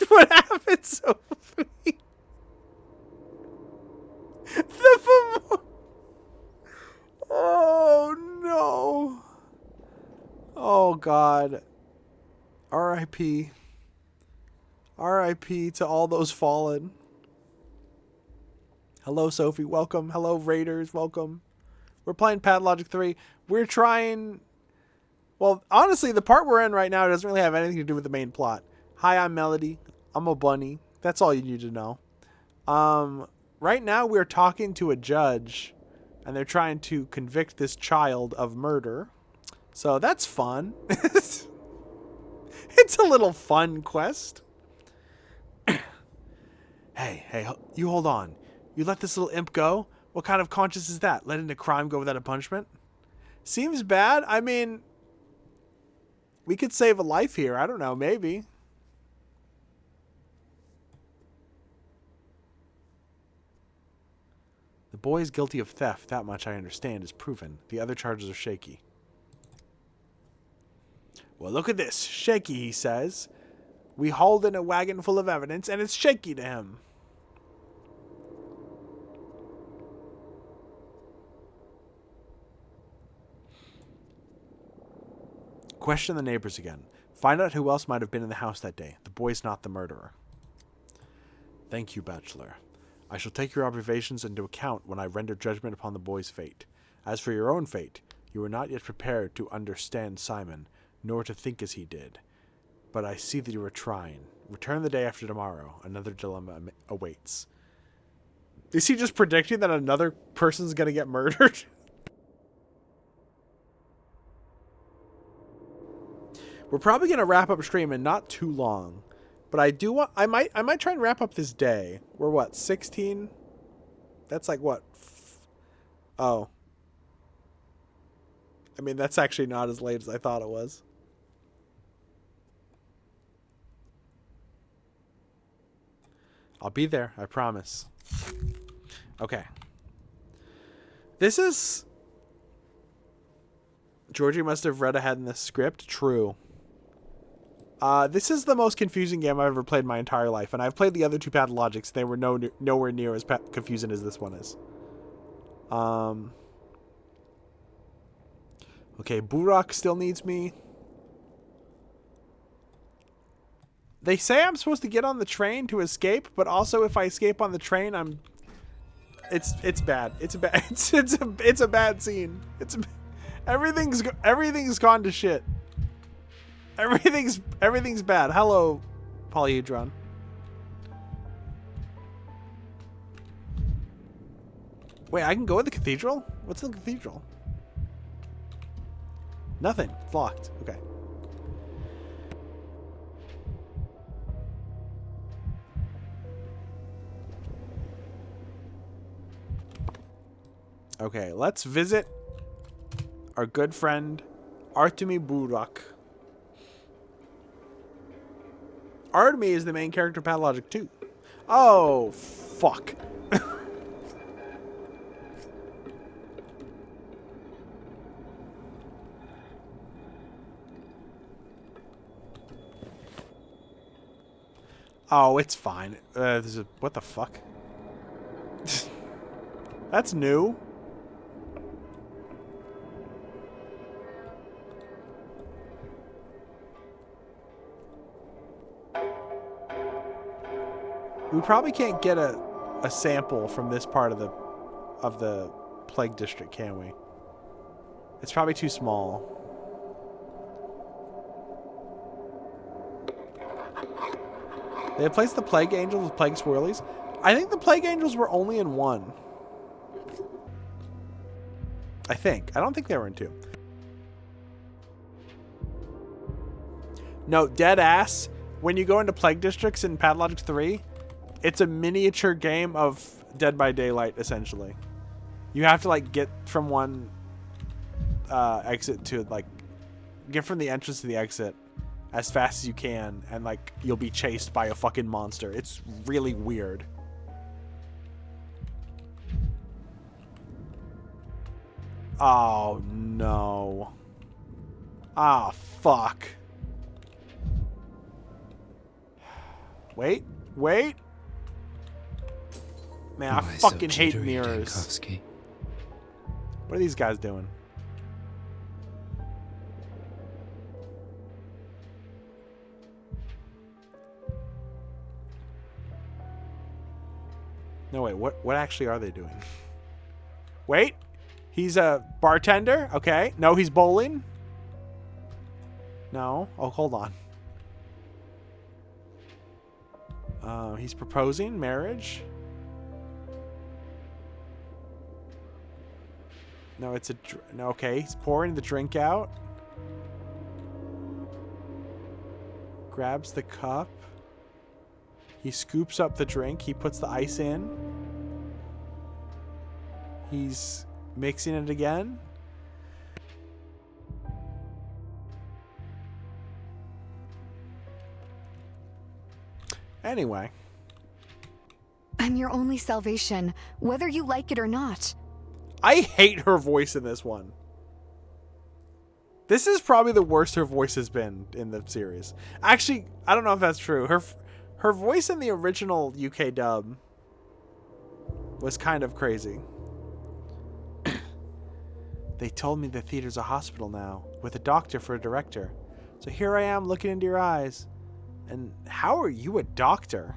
What happened, Sophie? Oh, no. Oh, God. R.I.P. R.I.P. to all those fallen. Hello, Sophie. Welcome. Hello, Raiders. Welcome. We're playing Pathologic 3. We're trying... Well, honestly, the part we're in right now doesn't really have anything to do with the main plot. Hi, I'm Melody. I'm a bunny. That's all you need to know. Right now, we're talking to a judge, and they're trying to convict this child of murder. So that's fun. It's a little fun quest. Hey, you hold on. You let this little imp go? What kind of conscience is that? Letting a crime go without a punishment? Seems bad. I mean, we could save a life here. I don't know. Maybe. The boy is guilty of theft. That much I understand is proven. The other charges are shaky. Well, look at this. Shaky, he says. We hauled in a wagon full of evidence, and it's shaky to him. Question the neighbors again. Find out who else might have been in the house that day. The boy's not the murderer. Thank you, Bachelor. I shall take your observations into account when I render judgment upon the boy's fate. As for your own fate, you are not yet prepared to understand Simon, nor to think as he did. But I see that you are trying. Return the day after tomorrow. Another dilemma awaits. Is he just predicting that another person's going to get murdered? We're probably going to wrap up stream in not too long. But I do want... I might try and wrap up this day. We're what? 16? That's like what? Oh. I mean, that's actually not as late as I thought it was. I'll be there. I promise. Okay. This is... Georgie must have read ahead in the script. True. This is the most confusing game I've ever played in my entire life, and I've played the other two Pathologics. They were nowhere near as confusing as this one is. Okay, Burak still needs me. They say I'm supposed to get on the train to escape, but also if I escape on the train, it's bad. It's a bad. It's a bad scene. Everything's gone to shit. Everything's bad. Hello, Polyhedron. Wait, I can go in the cathedral? What's in the cathedral? Nothing. It's locked. Okay. Okay, let's visit our good friend Artemi Burak. Artemi is the main character of Pathologic 2. Oh, fuck. Oh, it's fine. What the fuck? That's new. We probably can't get a sample from this part of the plague district, can we? It's probably too small. They replaced the plague angels with plague swirlies. I think the plague angels were only in 1. I think. I don't think they were in 2. No, dead ass. When you go into plague districts in Pathologic 3, it's a miniature game of Dead by Daylight, essentially. You have to, like, get from one exit to, like, get from the entrance to the exit as fast as you can, and, like, you'll be chased by a fucking monster. It's really weird. Oh, no. Ah, fuck. Wait. Wait. Man, I fucking hate mirrors. What are these guys doing? No, wait, what actually are they doing? Wait, he's a bartender? Okay. No, he's bowling? No. Oh, hold on. He's proposing marriage? No, it's a... No, okay, he's pouring the drink out. Grabs the cup. He scoops up the drink. He puts the ice in. He's mixing it again. Anyway. I'm your only salvation, whether you like it or not. I hate her voice in this one. This is probably the worst her voice has been in the series. Actually, I don't know if that's true. Her voice in the original UK dub was kind of crazy. They told me the theater's a hospital now, with a doctor for a director. So here I am looking into your eyes. And how are you a doctor?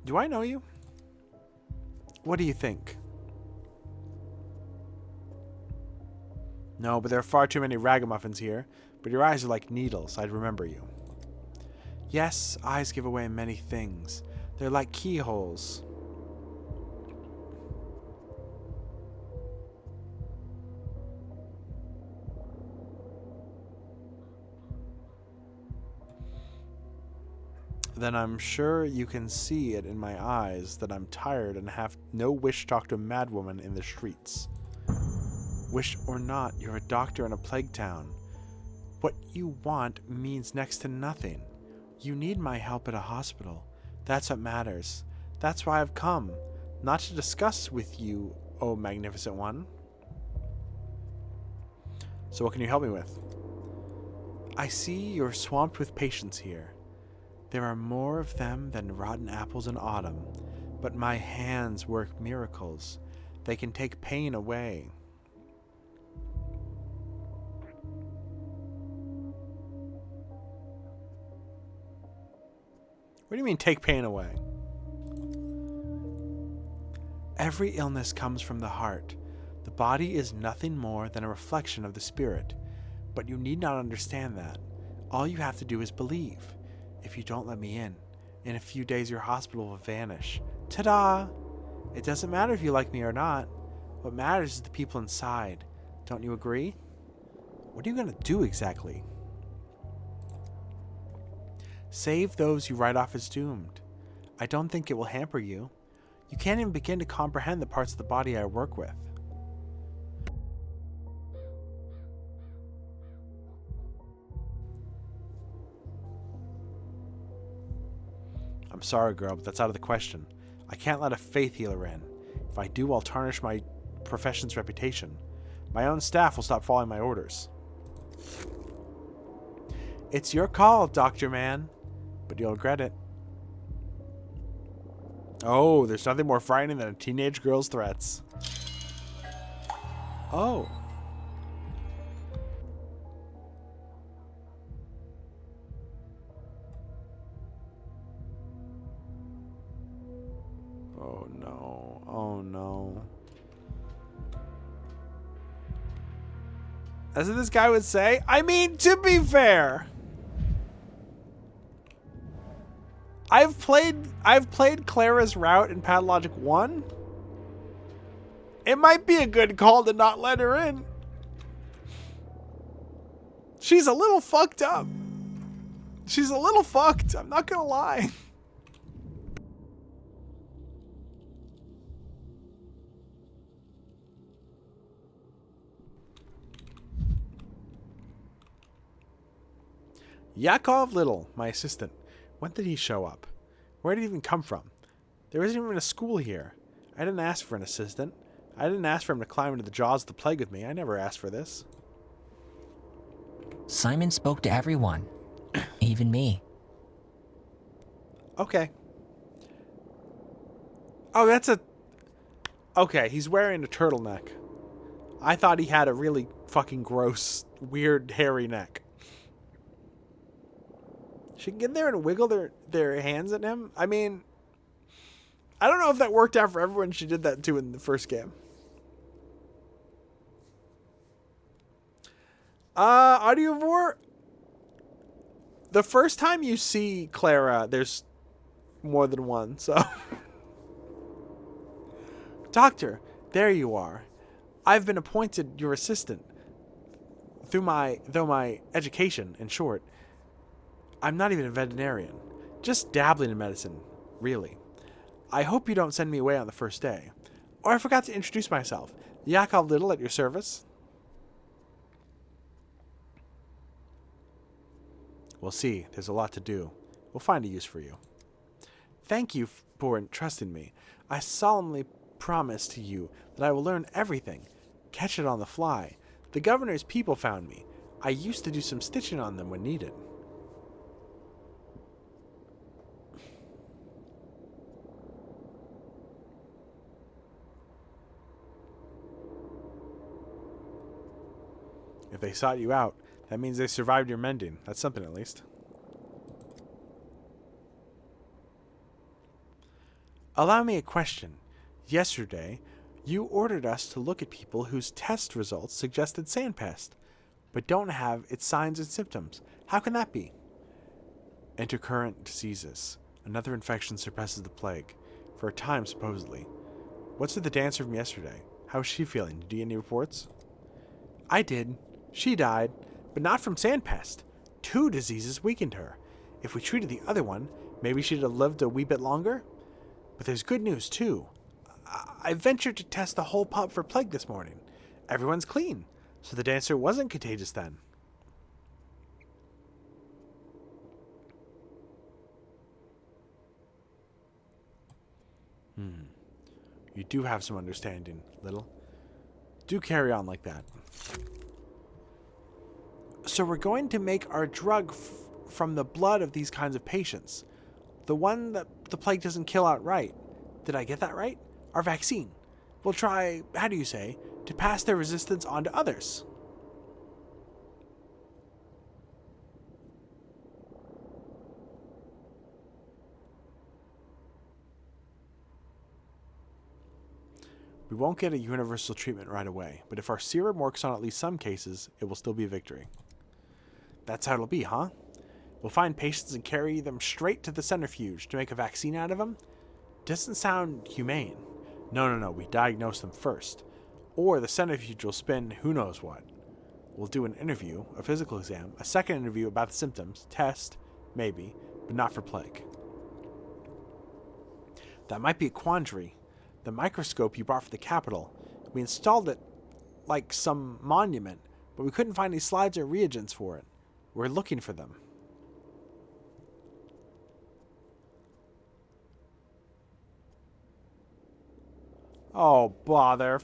Do I know you? What do you think? No, but there are far too many ragamuffins here. But your eyes are like needles. I'd remember you. Yes, eyes give away many things. They're like keyholes. Then I'm sure you can see it in my eyes that I'm tired and have no wish to talk to a madwoman in the streets. Wish or not, you're a doctor in a plague town. What you want means next to nothing. You need my help at a hospital. That's what matters. That's why I've come. Not to discuss with you, oh magnificent one. So what can you help me with? I see you're swamped with patients here. There are more of them than rotten apples in autumn, but my hands work miracles. They can take pain away. What do you mean, take pain away? Every illness comes from the heart. The body is nothing more than a reflection of the spirit. But you need not understand that. All you have to do is believe. If you don't let me in, In a few days, your hospital will vanish. Ta-da! It doesn't matter if you like me or not. What matters is the people inside. Don't you agree? What are you going to do exactly? Save those you write off as doomed. I don't think it will hamper you. You can't even begin to comprehend the parts of the body I work with. I'm sorry, girl, but that's out of the question. I can't let a faith healer in. If I do, I'll tarnish my profession's reputation. My own staff will stop following my orders. It's your call, Dr. Man, but you'll regret it. Oh, there's nothing more frightening than a teenage girl's threats. Oh. Oh no. Oh no. As this guy would say, I mean, to be fair, I've played Clara's route in Pathologic 1. It might be a good call to not let her in. She's a little fucked up. She's a little fucked, I'm not gonna lie. Yakov Little, my assistant. When did he show up? Where did he even come from? There isn't even a school here. I didn't ask for an assistant. I didn't ask for him to climb into the jaws of the plague with me. I never asked for this. Simon spoke to everyone. Even me. Okay. Oh, that's a... Okay, he's wearing a turtleneck. I thought he had a really fucking gross, weird, hairy neck. She can get in there and wiggle their hands at him. I mean, I don't know if that worked out for everyone she did that to in the first game. Audiovore. The first time you see Clara, there's more than one, so. Doctor, there you are. I've been appointed your assistant. Though my education, in short, I'm not even a veterinarian. Just dabbling in medicine, really. I hope you don't send me away on the first day. Or I forgot to introduce myself. Yakov Little at your service. We'll see. There's a lot to do. We'll find a use for you. Thank you for trusting me. I solemnly promise to you that I will learn everything. Catch it on the fly. The governor's people found me. I used to do some stitching on them when needed. If they sought you out, that means they survived your mending. That's something at least. Allow me a question. Yesterday, you ordered us to look at people whose test results suggested sandpest, but don't have its signs and symptoms. How can that be? Intercurrent diseases. Another infection suppresses the plague. For a time, supposedly. What's with the dancer from yesterday? How is she feeling? Did you get any reports? I did. She died, but not from sandpest. 2 diseases weakened her. If we treated the other one, maybe she'd have lived a wee bit longer. But there's good news, too. I ventured to test the whole pub for plague this morning. Everyone's clean, so the dancer wasn't contagious then. You do have some understanding, Little. Do carry on like that. So we're going to make our drug from the blood of these kinds of patients. The one that the plague doesn't kill outright. Did I get that right? Our vaccine. We'll try, how do you say, to pass their resistance on to others. We won't get a universal treatment right away, but if our serum works on at least some cases, it will still be a victory. That's how it'll be, huh? We'll find patients and carry them straight to the centrifuge to make a vaccine out of them. Doesn't sound humane. No. We diagnose them first. Or the centrifuge will spin who knows what. We'll do an interview, a physical exam, a second interview about the symptoms, test, maybe, but not for plague. That might be a quandary. The microscope you brought for the Capitol, we installed it like some monument, but we couldn't find any slides or reagents for it. We're looking for them. Oh, bother.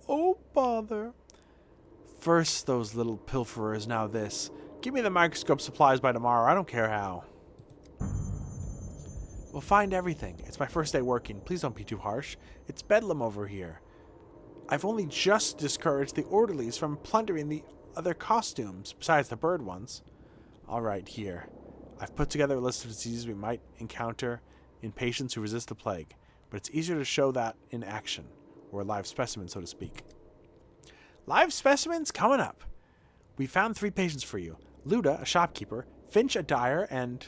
Oh, bother. First those little pilferers, now this. Give me the microscope supplies by tomorrow. I don't care how. We'll find everything. It's my first day working. Please don't be too harsh. It's bedlam over here. I've only just discouraged the orderlies from plundering the other costumes, besides the bird ones. All right, here. I've put together a list of diseases we might encounter in patients who resist the plague, but it's easier to show that in action, or a live specimen, so to speak. Live specimens coming up. We found 3 patients for you. Luda, a shopkeeper, Finch, a dyer, and...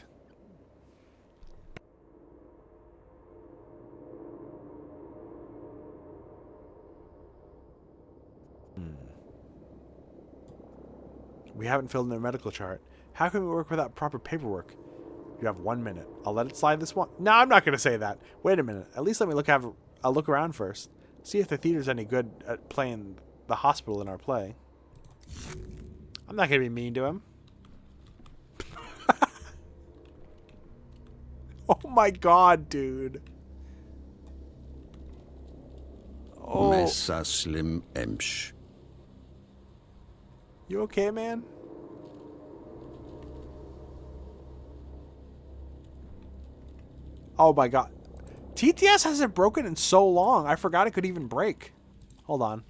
We haven't filled in their medical chart. How can we work without proper paperwork? You have 1 minute. I'll let it slide this one. No, I'm not going to say that. Wait a minute. At least let me have a look around first. See if the theater's any good at playing the hospital in our play. I'm not going to be mean to him. Oh my god, dude. Oh. Messa slim emsh. You okay, man? Oh my god. TTS hasn't broken in so long. I forgot it could even break. Hold on.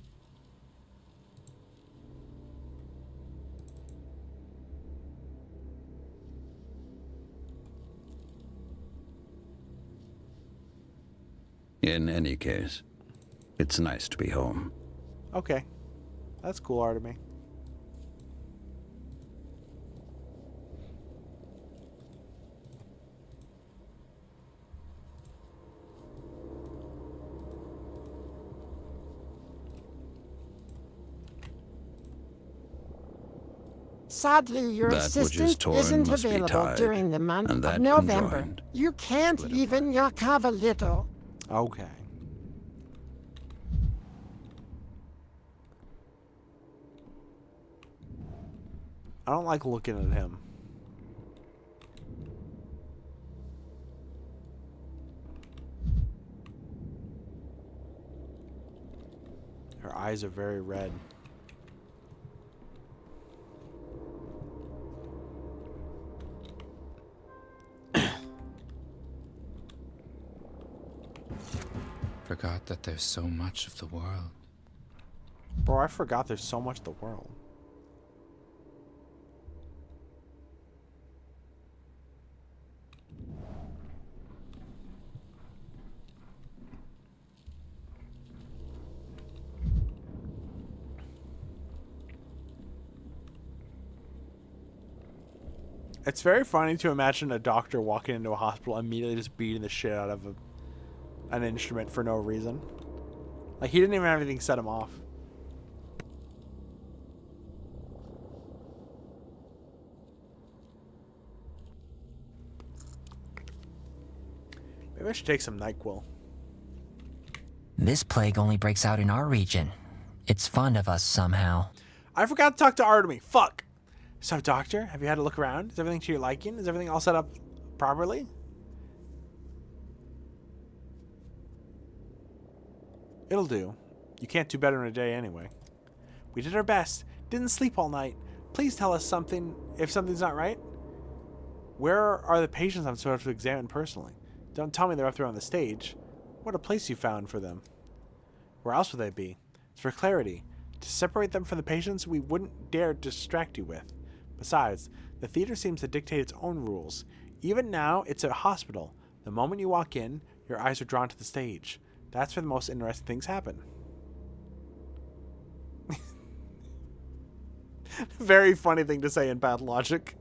In any case, it's nice to be home. Okay. That's cool, Artemy. Sadly, your That which is assistant torn isn't must be available tied, during the month and of that November. conjoined. You can't even yakov a little. Okay. I don't like looking at him. Her eyes are very red. Forgot that there's so much of the world. Bro, I forgot there's so much of the world. It's very funny to imagine a doctor walking into a hospital immediately just beating the shit out of an instrument for no reason. Like, he didn't even have anything set him off. Maybe I should take some NyQuil. This plague only breaks out in our region. It's fond of us somehow. I forgot to talk to Artemy. Fuck. So, doctor, have you had a look around? Is everything to your liking? Is everything all set up properly? It'll do. You can't do better in a day anyway. We did our best. Didn't sleep all night. Please tell us something if something's not right. Where are the patients I'm supposed to examine personally? Don't tell me they're up there on the stage. What a place you found for them. Where else would they be? It's for clarity. To separate them from the patients we wouldn't dare distract you with. Besides, the theater seems to dictate its own rules. Even now, it's a hospital. The moment you walk in, your eyes are drawn to the stage. That's where the most interesting things happen. Very funny thing to say in Pathologic.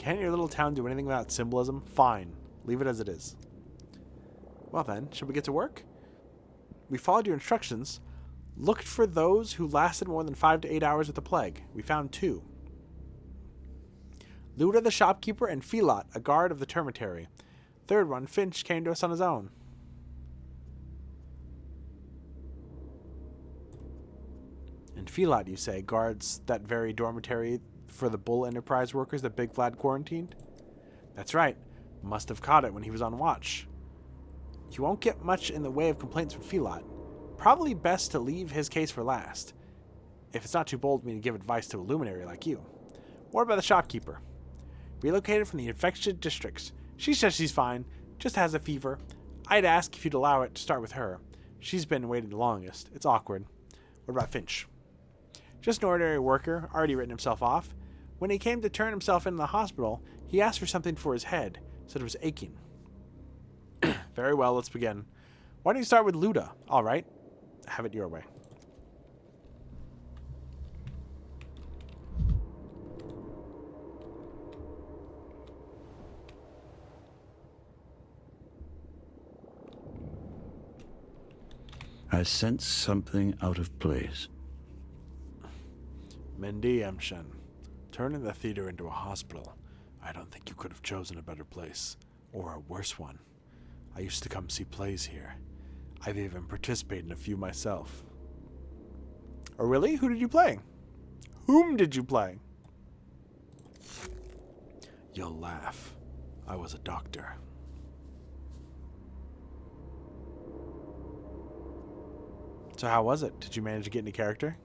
Can't your little town do anything without symbolism? Fine. Leave it as it is. Well then, should we get to work? We followed your instructions. Looked for those who lasted more than 5 to 8 hours with the plague. We found 2. Luda the shopkeeper and Filot, a guard of the termitary. Third one, Finch, came to us on his own. And Filot, you say, guards that very dormitory for the Bull Enterprise workers that Big Vlad quarantined? That's right. Must have caught it when he was on watch. You won't get much in the way of complaints from Filot. Probably best to leave his case for last. If it's not too bold of me to give advice to a luminary like you. What about the shopkeeper? Relocated from the infected districts. She says she's fine, just has a fever. I'd ask if you'd allow it to start with her. She's been waiting the longest. It's awkward. What about Finch? Just an ordinary worker, already written himself off. When he came to turn himself in the hospital, he asked for something for his head, said it was aching. Very well, let's begin. Why don't you start with Luda? All right. Have it your way. I sense something out of place. Mindy Emshen, turning the theater into a hospital. I don't think you could have chosen a better place. Or a worse one. I used to come see plays here. I've even participated in a few myself. Oh, really? Who did you play? Whom did you play? You'll laugh. I was a doctor. So how was it? Did you manage to get into character?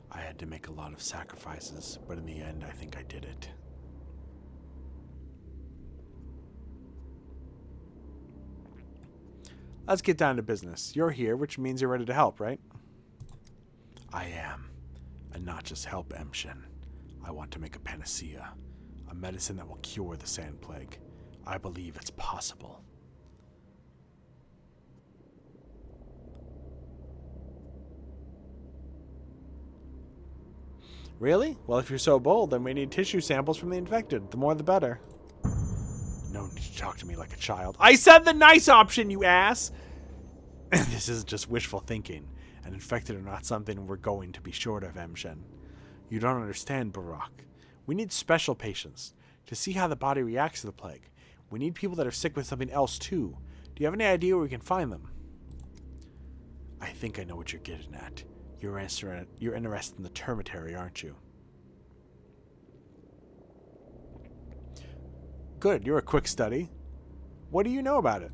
I had to make a lot of sacrifices, but in the end, I think I did it. Let's get down to business. You're here, which means you're ready to help, right? I am. And not just help, Emshin. I want to make a panacea. A medicine that will cure the sand plague. I believe it's possible. Really? Well, if you're so bold, then we need tissue samples from the infected. The more the better. No need to talk to me like a child. I said the nice option, you ass! This isn't just wishful thinking. And infected are not something we're going to be short of, Emshen. You don't understand, Barak. We need special patients to see how the body reacts to the plague. We need people that are sick with something else, too. Do you have any idea where we can find them? I think I know what you're getting at. You're interested in the termitary, aren't you? Good, you're a quick study. What do you know about it?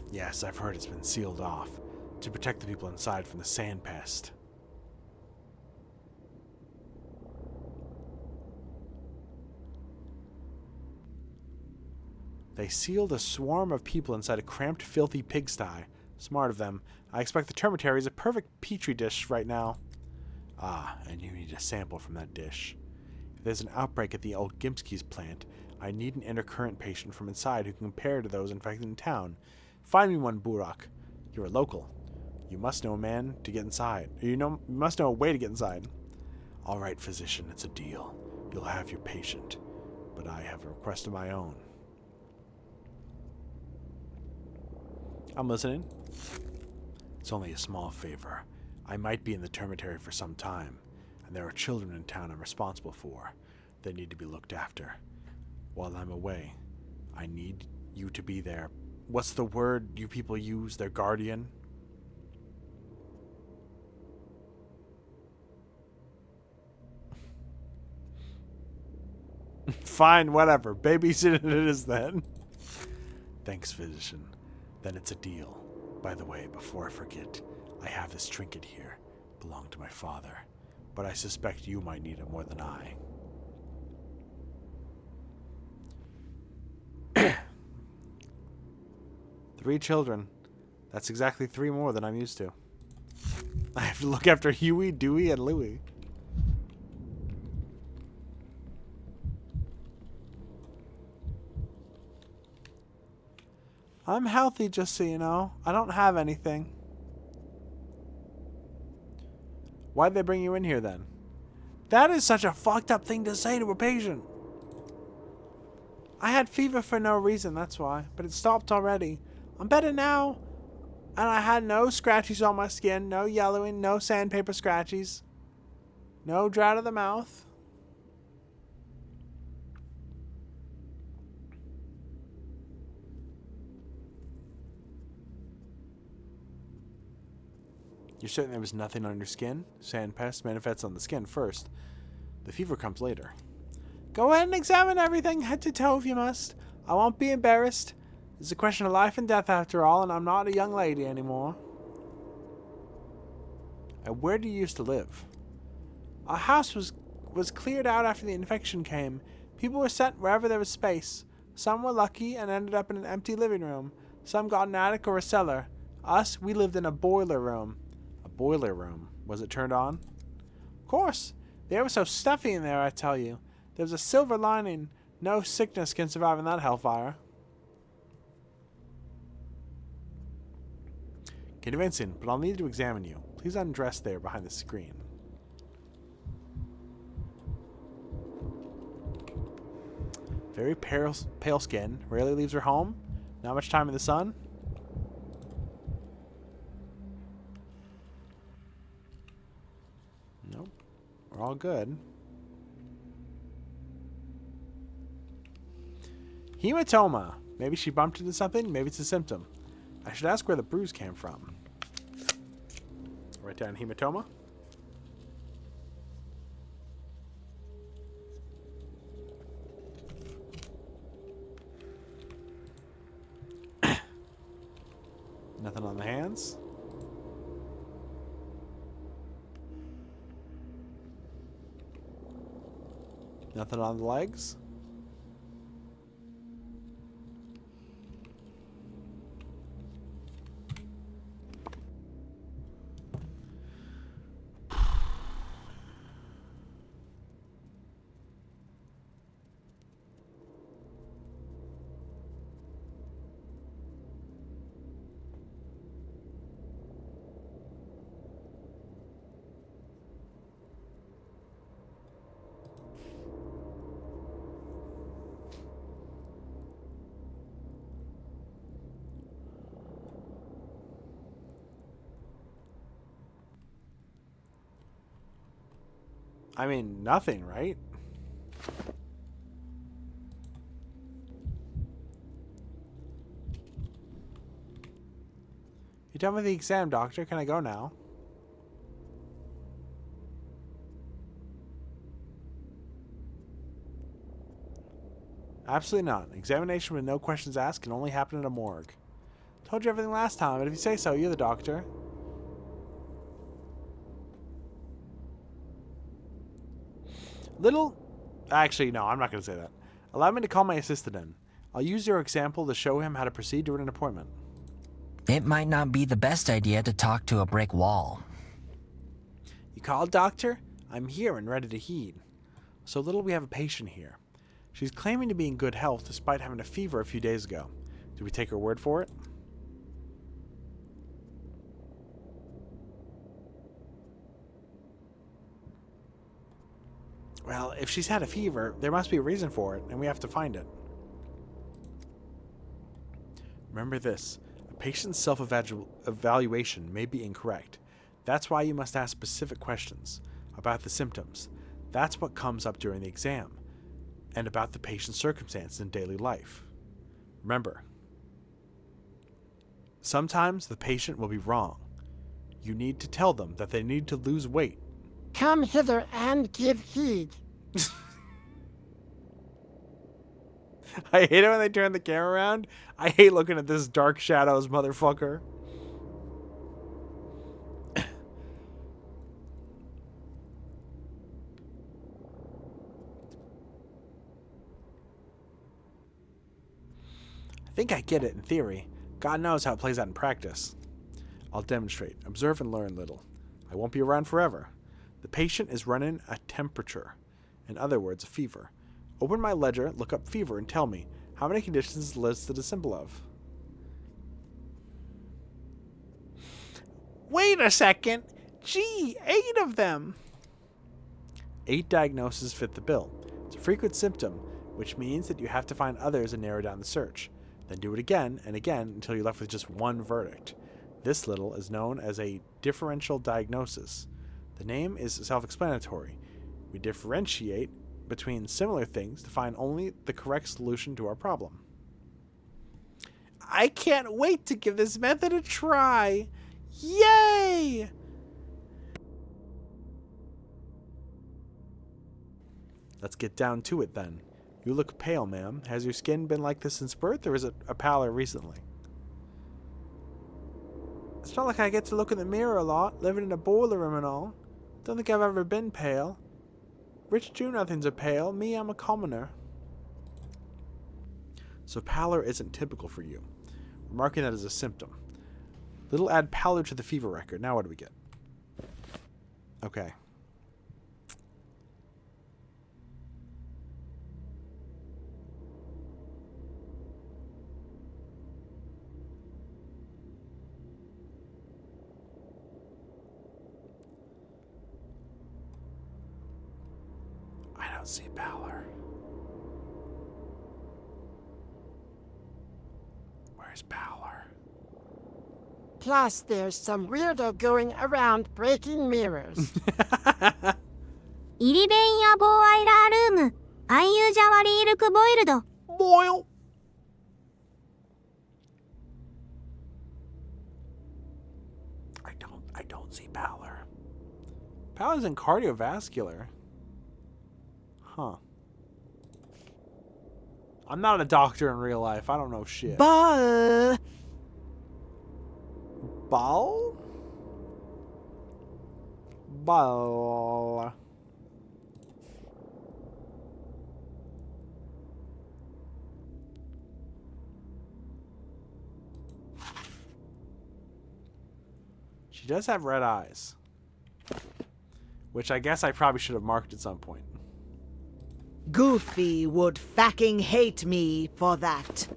Yes, I've heard it's been sealed off to protect the people inside from the sand pest. They sealed a swarm of people inside a cramped, filthy pigsty. Smart of them. I expect the termitary is a perfect petri dish right now. Ah, and you need a sample from that dish. If there's an outbreak at the old Gimski's plant, I need an intercurrent patient from inside who can compare to those infected in town. Find me one, Burak. You're a local. You must know a man to get inside. You must know a way to get inside. All right, physician, it's a deal. You'll have your patient. But I have a request of my own. I'm listening. It's only a small favor. I might be in the termitary for some time, and there are children in town I'm responsible for. They need to be looked after. While I'm away, I need you to be there. What's the word you people use? Their guardian? Fine, whatever. Babysit it is then. Thanks, physician. Then it's a deal. By the way, before I forget, I have this trinket here. Belonged to my father. But I suspect you might need it more than I. 3 children. That's exactly 3 more than I'm used to. I have to look after Huey, Dewey, and Louie. I'm healthy, just so you know. I don't have anything. Why'd they bring you in here then? That is such a fucked up thing to say to a patient. I had fever for no reason, that's why. But it stopped already. I'm better now. And I had no scratches on my skin, no yellowing, no sandpaper scratches. No dry to the mouth. You're certain there was nothing on your skin? Sand pest manifests on the skin first. The fever comes later. Go ahead and examine everything, head to toe if you must. I won't be embarrassed. It's a question of life and death after all, and I'm not a young lady anymore. And where do you used to live? Our house was cleared out after the infection came. People were sent wherever there was space. Some were lucky and ended up in an empty living room. Some got an attic or a cellar. Us, we lived in a boiler room. A boiler room? Was it turned on? Of course. The air was so stuffy in there, I tell you. There was a silver lining. No sickness can survive in that hellfire. Convincing, but I'll need to examine you. Please undress there behind the screen. Very pale skin. Rarely leaves her home. Not much time in the sun. Nope. We're all good. Hematoma. Maybe she bumped into something. Maybe it's a symptom. I should ask where the bruise came from. Write down hematoma. Nothing on the hands. Nothing on the legs. I mean, nothing, right? You done with the exam, doctor? Can I go now? Absolutely not. Examination with no questions asked can only happen in a morgue. Told you everything last time, but if you say so, you're the doctor. Actually, no, I'm not going to say that. Allow me to call my assistant in. I'll use your example to show him how to proceed during an appointment. It might not be the best idea to talk to a brick wall. You called, doctor? I'm here and ready to heed. So little we have a patient here. She's claiming to be in good health despite having a fever a few days ago. Do we take her word for it? Well, if she's had a fever, there must be a reason for it, and we have to find it. Remember this. A patient's self-evaluation may be incorrect. That's why you must ask specific questions about the symptoms. That's what comes up during the exam, and about the patient's circumstances in daily life. Remember, sometimes the patient will be wrong. You need to tell them that they need to lose weight. Come hither and give heed. I hate it when they turn the camera around. I hate looking at this Dark Shadows motherfucker. I think I get it in theory. God knows how it plays out in practice. I'll demonstrate. Observe and learn little. I won't be around forever. The patient is running a temperature. In other words, a fever. Open my ledger, look up fever, and tell me, how many conditions is listed a symbol of? Wait a second! Gee, 8 of them! 8 diagnoses fit the bill. It's a frequent symptom, which means that you have to find others and narrow down the search. Then do it again and again until you're left with just one verdict. This little is known as a differential diagnosis. The name is self-explanatory. We differentiate between similar things to find only the correct solution to our problem. I can't wait to give this method a try! Yay! Let's get down to it then. You look pale, ma'am. Has your skin been like this since birth, or is it a pallor recently? It's not like I get to look in the mirror a lot, living in a boiler room and all. Don't think I've ever been pale. Rich do-nothings are pale. Me, I'm a commoner. So pallor isn't typical for you. We're marking that as a symptom. Little add pallor to the fever record. Now what do we get? Okay. I don't see pallor. Where's pallor? Plus, there's some weirdo going around breaking mirrors. イリベンヤボーアイラールーム。アイユージャワリールクボイルド。Boil. I don't see pallor. Pallor's in cardiovascular. Huh. I'm not a doctor in real life. I don't know shit. Ball. Ball? Ball. She does have red eyes. Which I guess I probably should have marked at some point. Goofy would fucking hate me for that.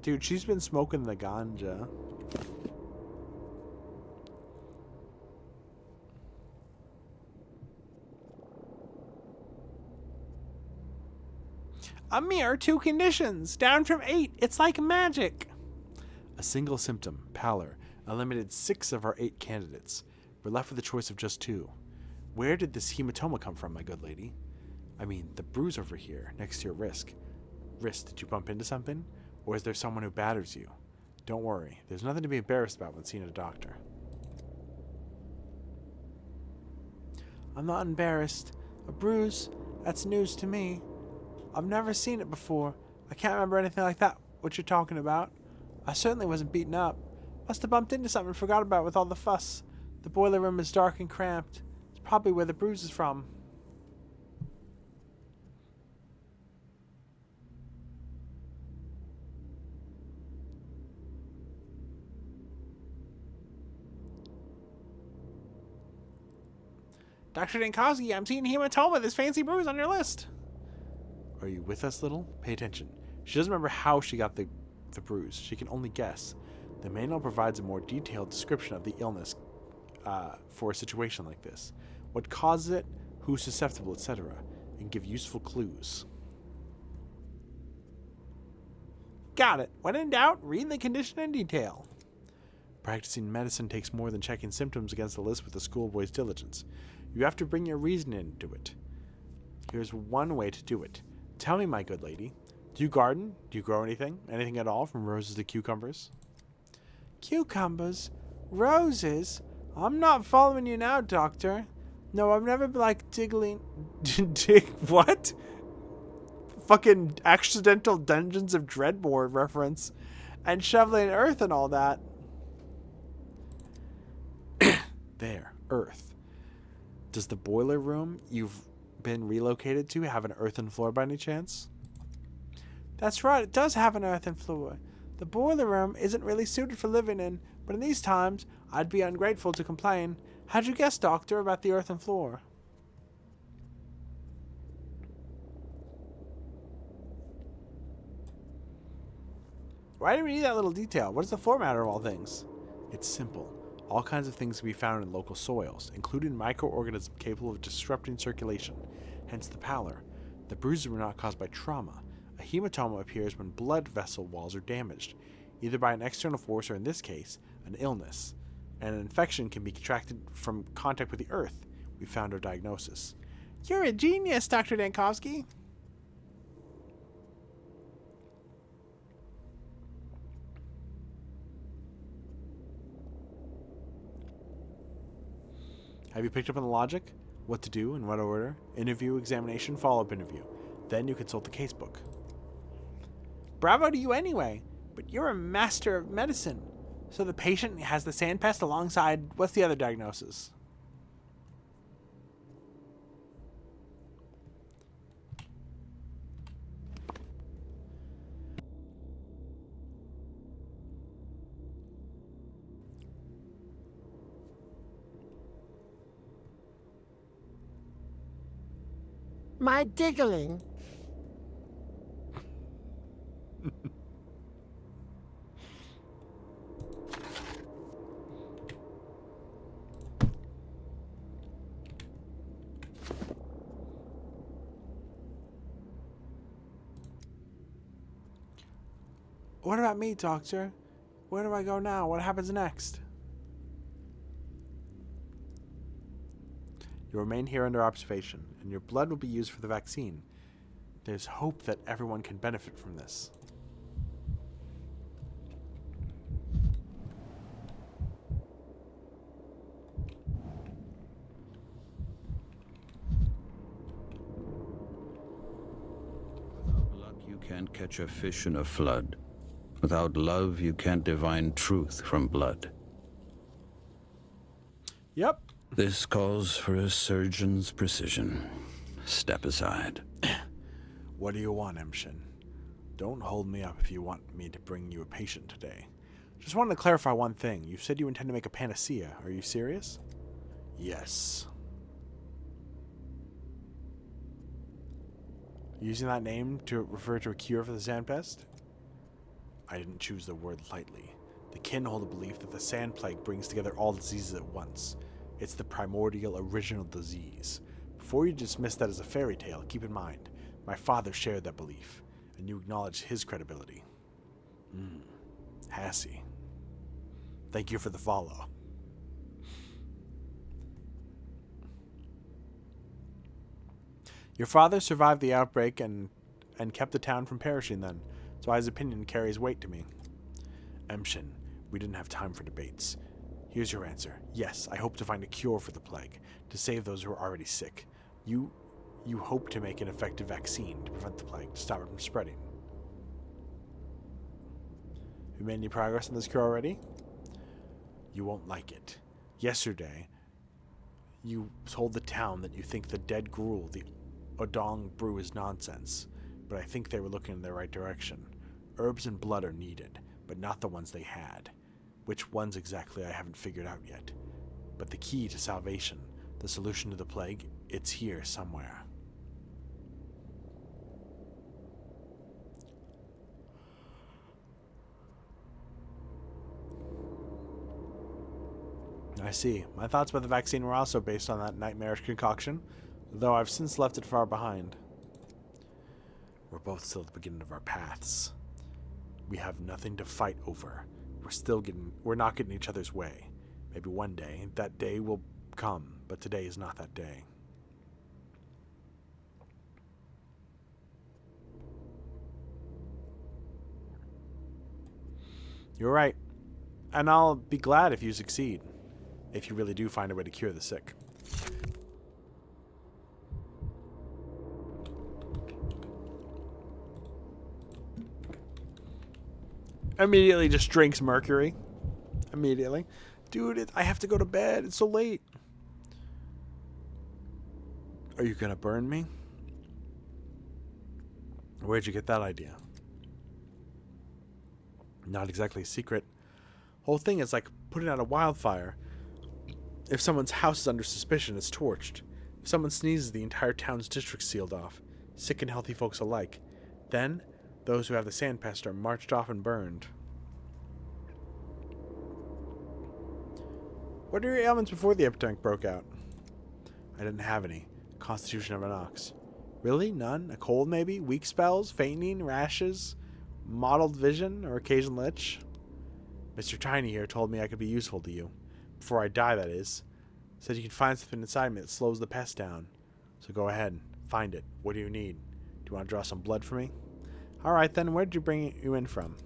Dude, she's been smoking the ganja. A mere 2 conditions, down from 8. It's like magic. A single symptom, pallor, eliminated 6 of our 8 candidates. We're left with a choice of just 2. Where did this hematoma come from, my good lady? I mean, the bruise over here, next to your wrist. Did you bump into something? Or is there someone who batters you? Don't worry, there's nothing to be embarrassed about when seeing a doctor. I'm not embarrassed. A bruise? That's news to me. I've never seen it before. I can't remember anything like that, what you're talking about. I certainly wasn't beaten up. Must have bumped into something and forgot about it with all the fuss. The boiler room is dark and cramped. It's probably where the bruise is from. Dr. Dinkowski, I'm seeing hematoma, this fancy bruise on your list. Are you with us, little? Pay attention. She doesn't remember how she got the bruise. She can only guess. The manual provides a more detailed description of the illness for a situation like this. What causes it, who's susceptible, etc. And give useful clues. Got it. When in doubt, read the condition in detail. Practicing medicine takes more than checking symptoms against the list with a schoolboy's diligence. You have to bring your reasoning into it. Here's one way to do it. Tell me, my good lady, do you garden? Do you grow anything? Anything at all, from roses to cucumbers? Cucumbers? Roses? I'm not following you now, doctor. No, I've never been like diggling... What? Fucking accidental Dungeons of Dreadmore reference. And shoveling earth and all that. There, earth. Does the boiler room you've been relocated to have an earthen floor by any chance? That's right, it does have an earthen floor. The boiler room isn't really suited for living in, but in these times, I'd be ungrateful to complain. How'd you guess, doctor, about the earthen floor? Why do we need that little detail? What is the format of all things? It's simple. All kinds of things can be found in local soils, including microorganisms capable of disrupting circulation, hence the pallor. The bruises were not caused by trauma. A hematoma appears when blood vessel walls are damaged, either by an external force or, in this case, an illness. And an infection can be contracted from contact with the earth. We found our diagnosis. You're a genius, Dr. Dankovsky. Have you picked up on the logic? What to do, in what order? Interview, examination, follow-up interview. Then you consult the casebook. Bravo to you anyway, but you're a master of medicine. So the patient has the sand pest alongside, what's the other diagnosis? My diggling. What about me, doctor? Where do I go now? What happens next? You remain here under observation, and your blood will be used for the vaccine. There's hope that everyone can benefit from this. Without luck, you can't catch a fish in a flood. Without love, you can't divine truth from blood. Yep. This calls for a surgeon's precision. Step aside. What do you want, Emshin? Don't hold me up if you want me to bring you a patient today. Just wanted to clarify one thing. You said you intend to make a panacea. Are you serious? Yes. Using that name to refer to a cure for the sand pest? I didn't choose the word lightly. The kin hold a belief that the sand plague brings together all diseases at once. It's the primordial original disease. Before you dismiss that as a fairy tale, keep in mind, my father shared that belief, and you acknowledge his credibility. Hassie. Thank you for the follow. Your father survived the outbreak and kept the town from perishing then, so his opinion carries weight to me. Emshin, we didn't have time for debates. Here's your answer. Yes, I hope to find a cure for the plague, to save those who are already sick. You hope to make an effective vaccine to prevent the plague, to stop it from spreading. Have you made any progress on this cure already? You won't like it. Yesterday, you told the town that you think the dead gruel, the Odong brew, is nonsense, but I think they were looking in the right direction. Herbs and blood are needed, but not the ones they had. Which ones exactly I haven't figured out yet. But the key to salvation, the solution to the plague, it's here somewhere. I see. My thoughts about the vaccine were also based on that nightmarish concoction, though I've since left it far behind. We're both still at the beginning of our paths. We have nothing to fight over. We're not getting each other's way. Maybe one day, that day will come, but today is not that day. You're right. And I'll be glad if you succeed. If you really do find a way to cure the sick. Immediately just drinks mercury. Immediately. Dude, I have to go to bed. It's so late. Are you gonna burn me? Where'd you get that idea? Not exactly a secret. Whole thing is like putting out a wildfire. If someone's house is under suspicion, it's torched. If someone sneezes, the entire town's district's sealed off. Sick and healthy folks alike. Then, those who have the sand pest are marched off and burned. What are your ailments before the epidemic broke out? I didn't have any. Constitution of an ox. Really? None? A cold maybe? Weak spells? Fainting? Rashes? Mottled vision? Or occasional itch? Mr. Tiny here told me I could be useful to you. Before I die, that is. Said you can find something inside me that slows the pest down. So go ahead. Find it. What do you need? Do you want to draw some blood for me? Alright then, where did you bring you in from?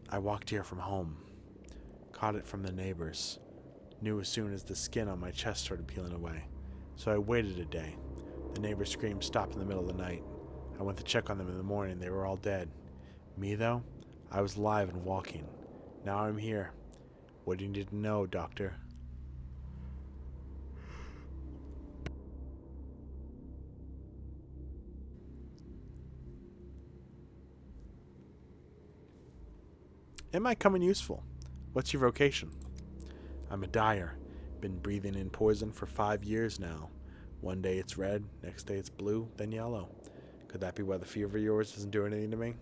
I walked here from home. Caught it from the neighbors. Knew as soon as the skin on my chest started peeling away. So I waited a day. The neighbor's screams stopped in the middle of the night. I went to check on them in the morning. They were all dead. Me, though? I was alive and walking. Now I'm here. What do you need to know, Doctor? It might come in useful. What's your vocation? I'm a dyer. Been breathing in poison for 5 years now. One day it's red, next day it's blue, then yellow. Could that be why the fever of yours doesn't do anything to me?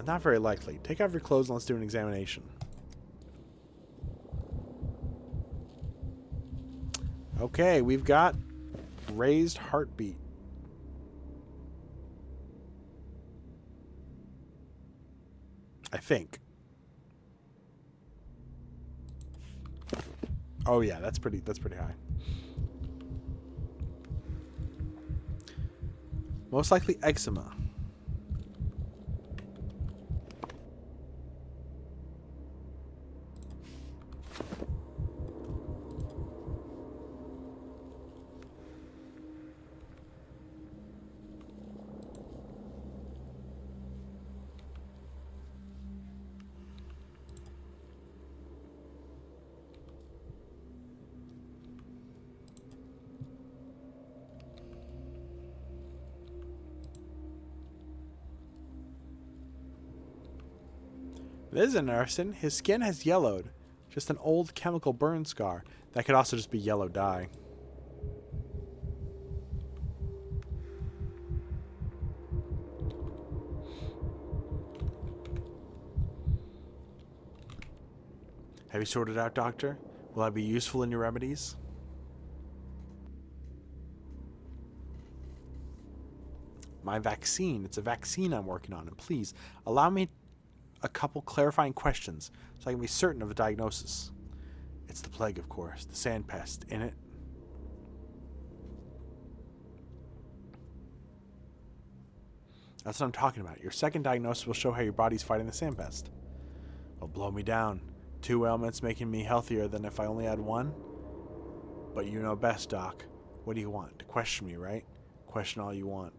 Not very likely. Take off your clothes and let's do an examination. Okay, we've got raised heartbeat. I think. Oh yeah, that's pretty high. Most likely eczema. It is interesting. His skin has yellowed. Just an old chemical burn scar. That could also just be yellow dye. Have you sorted out, Doctor? Will I be useful in your remedies? My vaccine. It's a vaccine I'm working on. And please, allow me a couple clarifying questions so I can be certain of a diagnosis. It's the plague, of course. The sand pest. In it? That's what I'm talking about. Your second diagnosis will show how your body's fighting the sand pest. Well, blow me down. 2 ailments making me healthier than if I only had 1? But you know best, Doc. What do you want? To question me, right? Question all you want.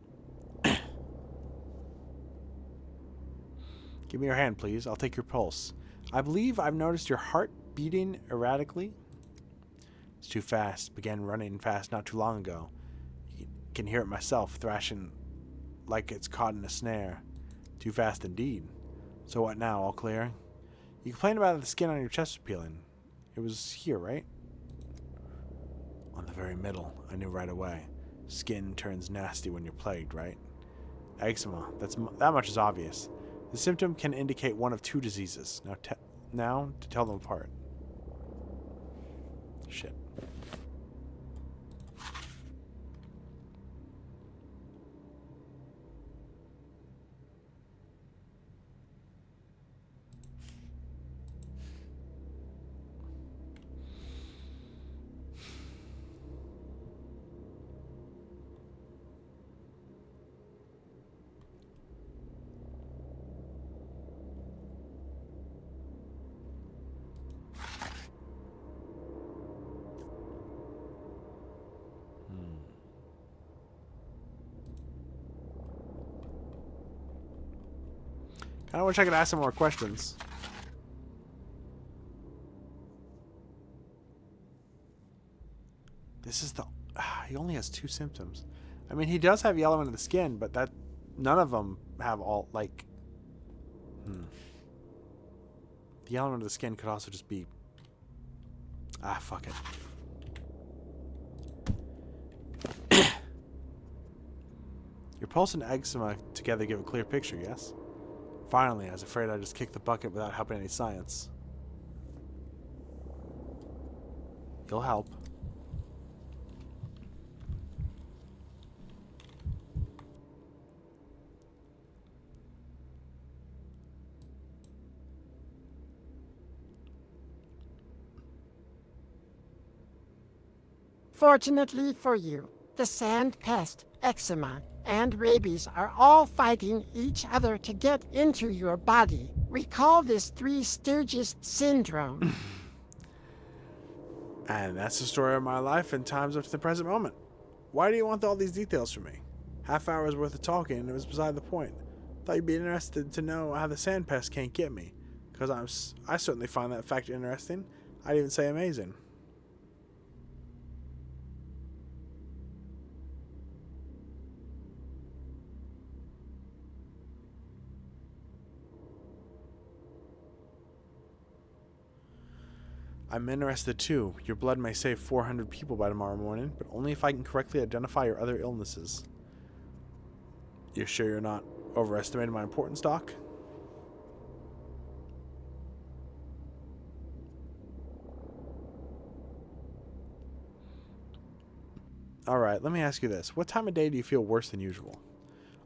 Give me your hand, please. I'll take your pulse. I believe I've noticed your heart beating erratically. It's too fast. Began running fast not too long ago. You can hear it myself, thrashing like it's caught in a snare. Too fast indeed. So what now? All clear? You complained about the skin on your chest peeling. It was here, right? On the very middle. I knew right away. Skin turns nasty when you're plagued, right? Eczema. That much is obvious. The symptom can indicate one of 2 diseases. Now to tell them apart. Shit. I wish I could ask some more questions. This is the... he only has 2 symptoms. I mean, he does have yellow under the skin, but that... none of them have all, like... The yellow under the skin could also just be... fuck it. Your pulse and eczema together give a clear picture, yes? Finally, I was afraid I just kicked the bucket without helping any science. You'll help. Fortunately for you, the sand pest, eczema, and rabies are all fighting each other to get into your body. We call this Three Stooges syndrome. And that's the story of my life in times up to the present moment. Why do you want all these details from me? Half hour's worth of talking and it was beside the point. Thought you'd be interested to know how the sand pest can't get me. Because I certainly find that fact interesting. I'd even say amazing. I'm interested too. Your blood may save 400 people by tomorrow morning, but only if I can correctly identify your other illnesses. You're sure you're not overestimating my importance, Doc? Alright, let me ask you this. What time of day do you feel worse than usual?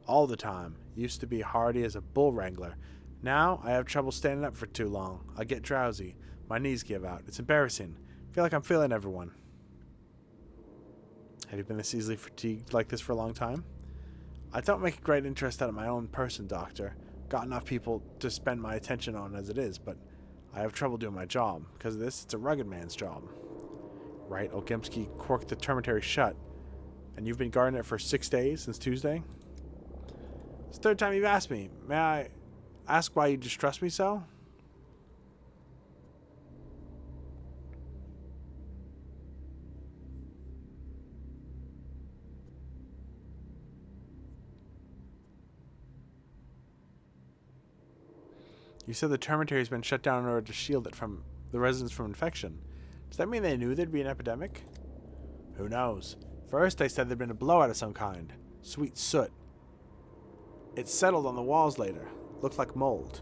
All the time. Used to be hardy as a bull wrangler. Now, I have trouble standing up for too long. I get drowsy. My knees give out. It's embarrassing. I feel like I'm failing everyone. Have you been this easily fatigued like this for a long time? I don't make a great interest out of my own person, Doctor. Got enough people to spend my attention on as it is, but I have trouble doing my job. Because of this, it's a rugged man's job. Right, Olgimsky corked the termitary shut. And you've been guarding it for 6 days, since Tuesday? It's the third time you've asked me. May I ask why you distrust me so? You said the termitary has been shut down in order to shield it from the residents from infection. Does that mean they knew there'd be an epidemic? Who knows? First, they said there'd been a blowout of some kind. Sweet soot. It settled on the walls later. Looked like mold.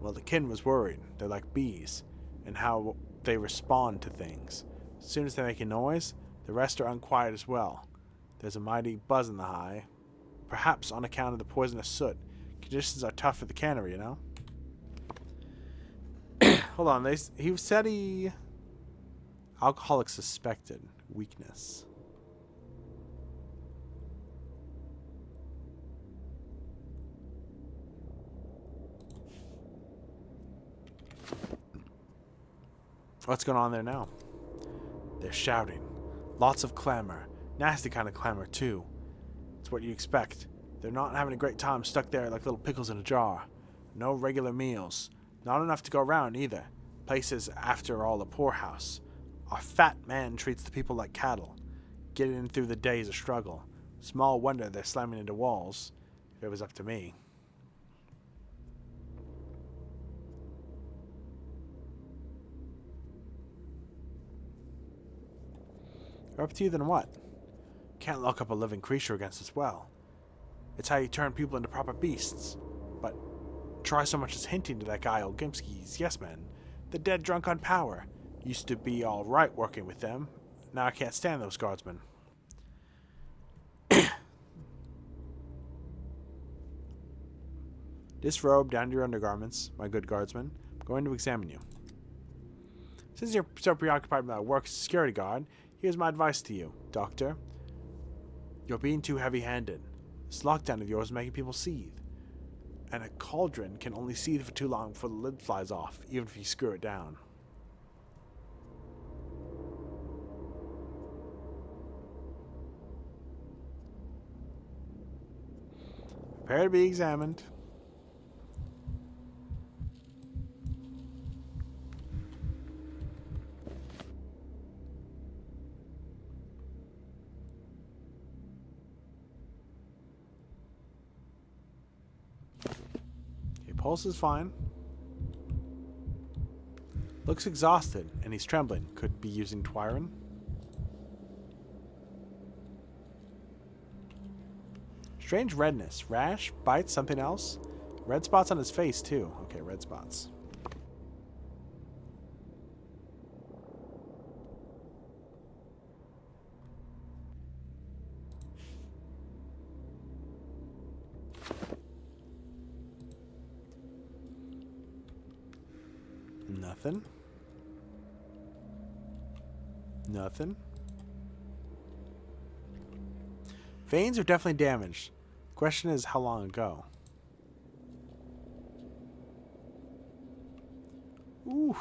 Well, the kin was worried. They're like bees. And how they respond to things. As soon as they make a noise, the rest are unquiet as well. There's a mighty buzz in the hive. Perhaps on account of the poisonous soot. Conditions are tough for the cannery, you know? Hold on, he said he... Alcoholic suspected weakness. What's going on there now? They're shouting. Lots of clamor. Nasty kind of clamor, too. It's what you expect. They're not having a great time stuck there like little pickles in a jar. No regular meals. Not enough to go around, either. Place is, after all, a poorhouse. Our fat man treats the people like cattle. Getting in through the day is a struggle. Small wonder they're slamming into walls. If it was up to me. Or up to you then what? Can't lock up a living creature against its will. It's how you turn people into proper beasts. But try so much as hinting to that guy Olgimsky's yes man. The dead drunk on power. Used to be all right working with them. Now I can't stand those guardsmen. Disrobe down to your undergarments, my good guardsman. I'm going to examine you. Since you're so preoccupied with my work as a security guard, here's my advice to you, Doctor. You're being too heavy-handed. This lockdown of yours is making people seethe. And a cauldron can only seethe for too long before the lid flies off, even if you screw it down. Prepare to be examined. Pulse is fine. Looks exhausted, and he's trembling. Could be using Twyron. Strange redness. Rash? Bite? Something else? Red spots on his face, too. Okay, red spots. Nothing. Nothing. Veins are definitely damaged. Question is, how long ago? Ooh.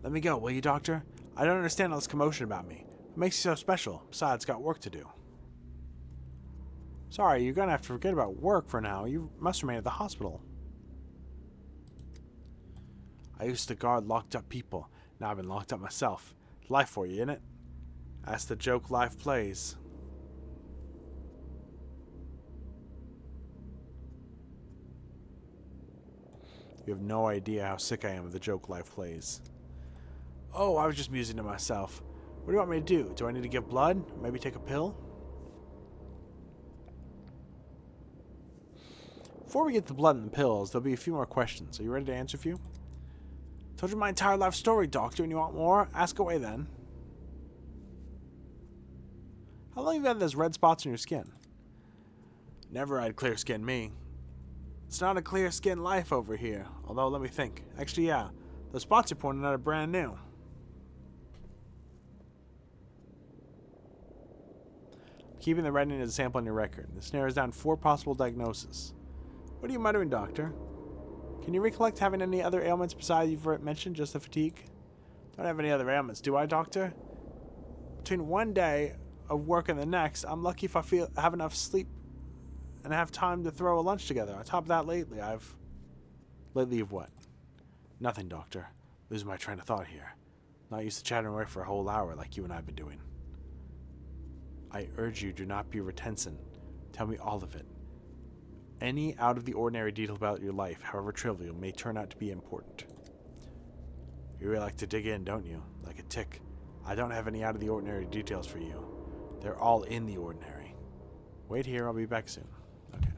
Let me go, will you, Doctor? I don't understand all this commotion about me. What makes you so special? Besides, got work to do. Sorry, you're gonna have to forget about work for now. You must remain at the hospital. I used to guard locked up people. Now I've been locked up myself. Life for you, innit? That's the joke life plays. You have no idea how sick I am of the joke life plays. Oh, I was just musing to myself. What do you want me to do? Do I need to give blood? Maybe take a pill? Before we get the blood and the pills, there'll be a few more questions. Are you ready to answer a few? Told you my entire life story, Doctor, and you want more? Ask away then. How long have you had those red spots on your skin? Never had clear skin, me. It's not a clear skin life over here. Although, let me think. Actually, yeah. Those spots you're pointing at are brand new. Keeping the red as a sample on your record. This narrows down 4 possible diagnoses. What are you muttering, Doctor? Can you recollect having any other ailments besides you've mentioned, just the fatigue? Don't have any other ailments, do I, Doctor? Between one day of work and the next, I'm lucky if I have enough sleep and have time to throw a lunch together. On top of that, lately you've what? Nothing, Doctor. Losing my train of thought here. Not used to chatting away for a whole hour like you and I have been doing. I urge you, do not be reticent. Tell me all of it. Any out-of-the-ordinary detail about your life, however trivial, may turn out to be important. You really like to dig in, don't you? Like a tick. I don't have any out-of-the-ordinary details for you. They're all in the ordinary. Wait here, I'll be back soon. Okay.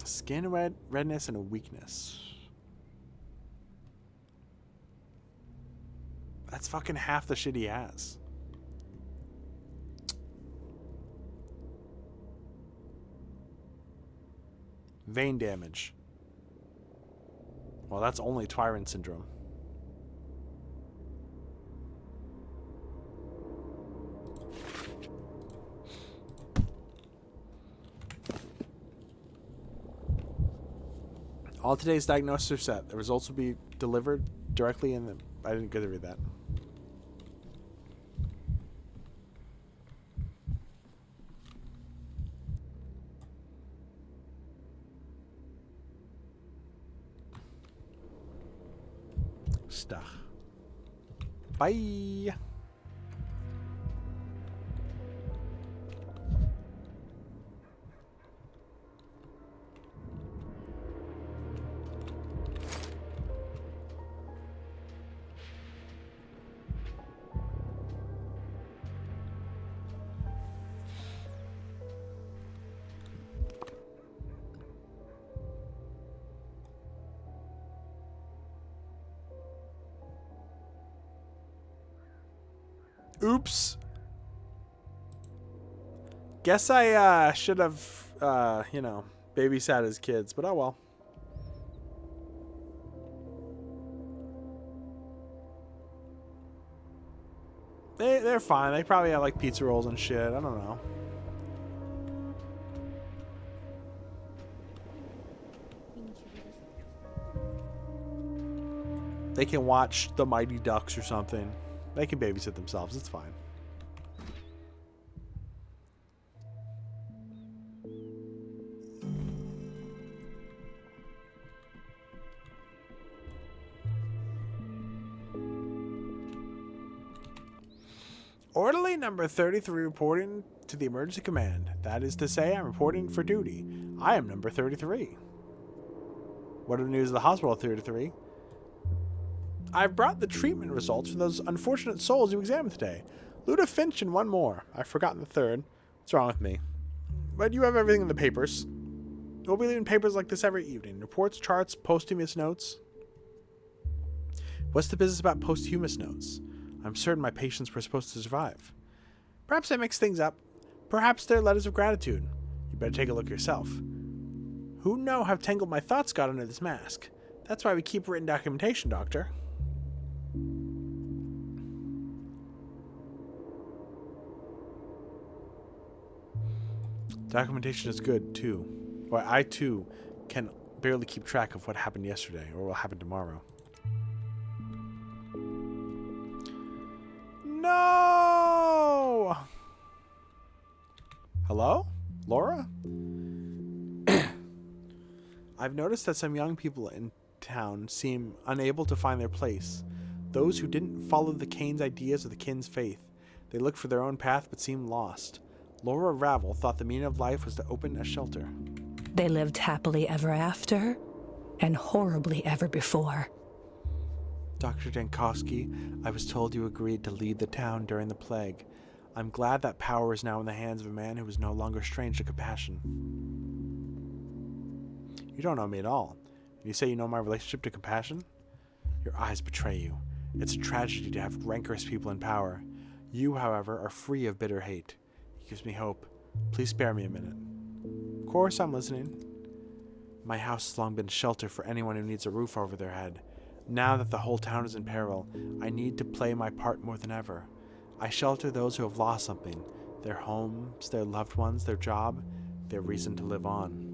Skin redness and a weakness. That's fucking half the shit he has. Vein damage. Well, that's only Twyron syndrome. All today's diagnoses are set. The results will be delivered directly in the... I didn't get to read that. Stuff. Bye. Oops. Guess I should have, you know, babysat his kids, but oh well. They're fine. They probably have like pizza rolls and shit. I don't know. They can watch The Mighty Ducks or something. They can babysit themselves. It's fine. Orderly number 33 reporting to the emergency command. That is to say, I'm reporting for duty. I am number 33. What are the news of the hospital, 3-3? I've brought the treatment results for those unfortunate souls you examined today. Luda Finch and one more. I've forgotten the third. What's wrong with me? But you have everything in the papers. We'll be leaving papers like this every evening. Reports, charts, posthumous notes. What's the business about posthumous notes? I'm certain my patients were supposed to survive. Perhaps I mix things up. Perhaps they're letters of gratitude. You better take a look yourself. Who know how tangled my thoughts got under this mask? That's why we keep written documentation, Doctor. Documentation is good, too. Well, I, too, can barely keep track of what happened yesterday or will happen tomorrow. No! Hello? Laura? I've noticed that some young people in town seem unable to find their place. Those who didn't follow the Kane's ideas or the Kin's faith. They look for their own path but seem lost. Laura Ravel thought the meaning of life was to open a shelter. They lived happily ever after, and horribly ever before. Dr. Jankowski, I was told you agreed to lead the town during the plague. I'm glad that power is now in the hands of a man who is no longer strange to compassion. You don't know me at all. You say you know my relationship to compassion? Your eyes betray you. It's a tragedy to have rancorous people in power. You, however, are free of bitter hate. It gives me hope. Please spare me a minute. Of course, I'm listening. My house has long been shelter for anyone who needs a roof over their head. Now that the whole town is in peril, I need to play my part more than ever. I shelter those who have lost something. Their homes, their loved ones, their job, their reason to live on.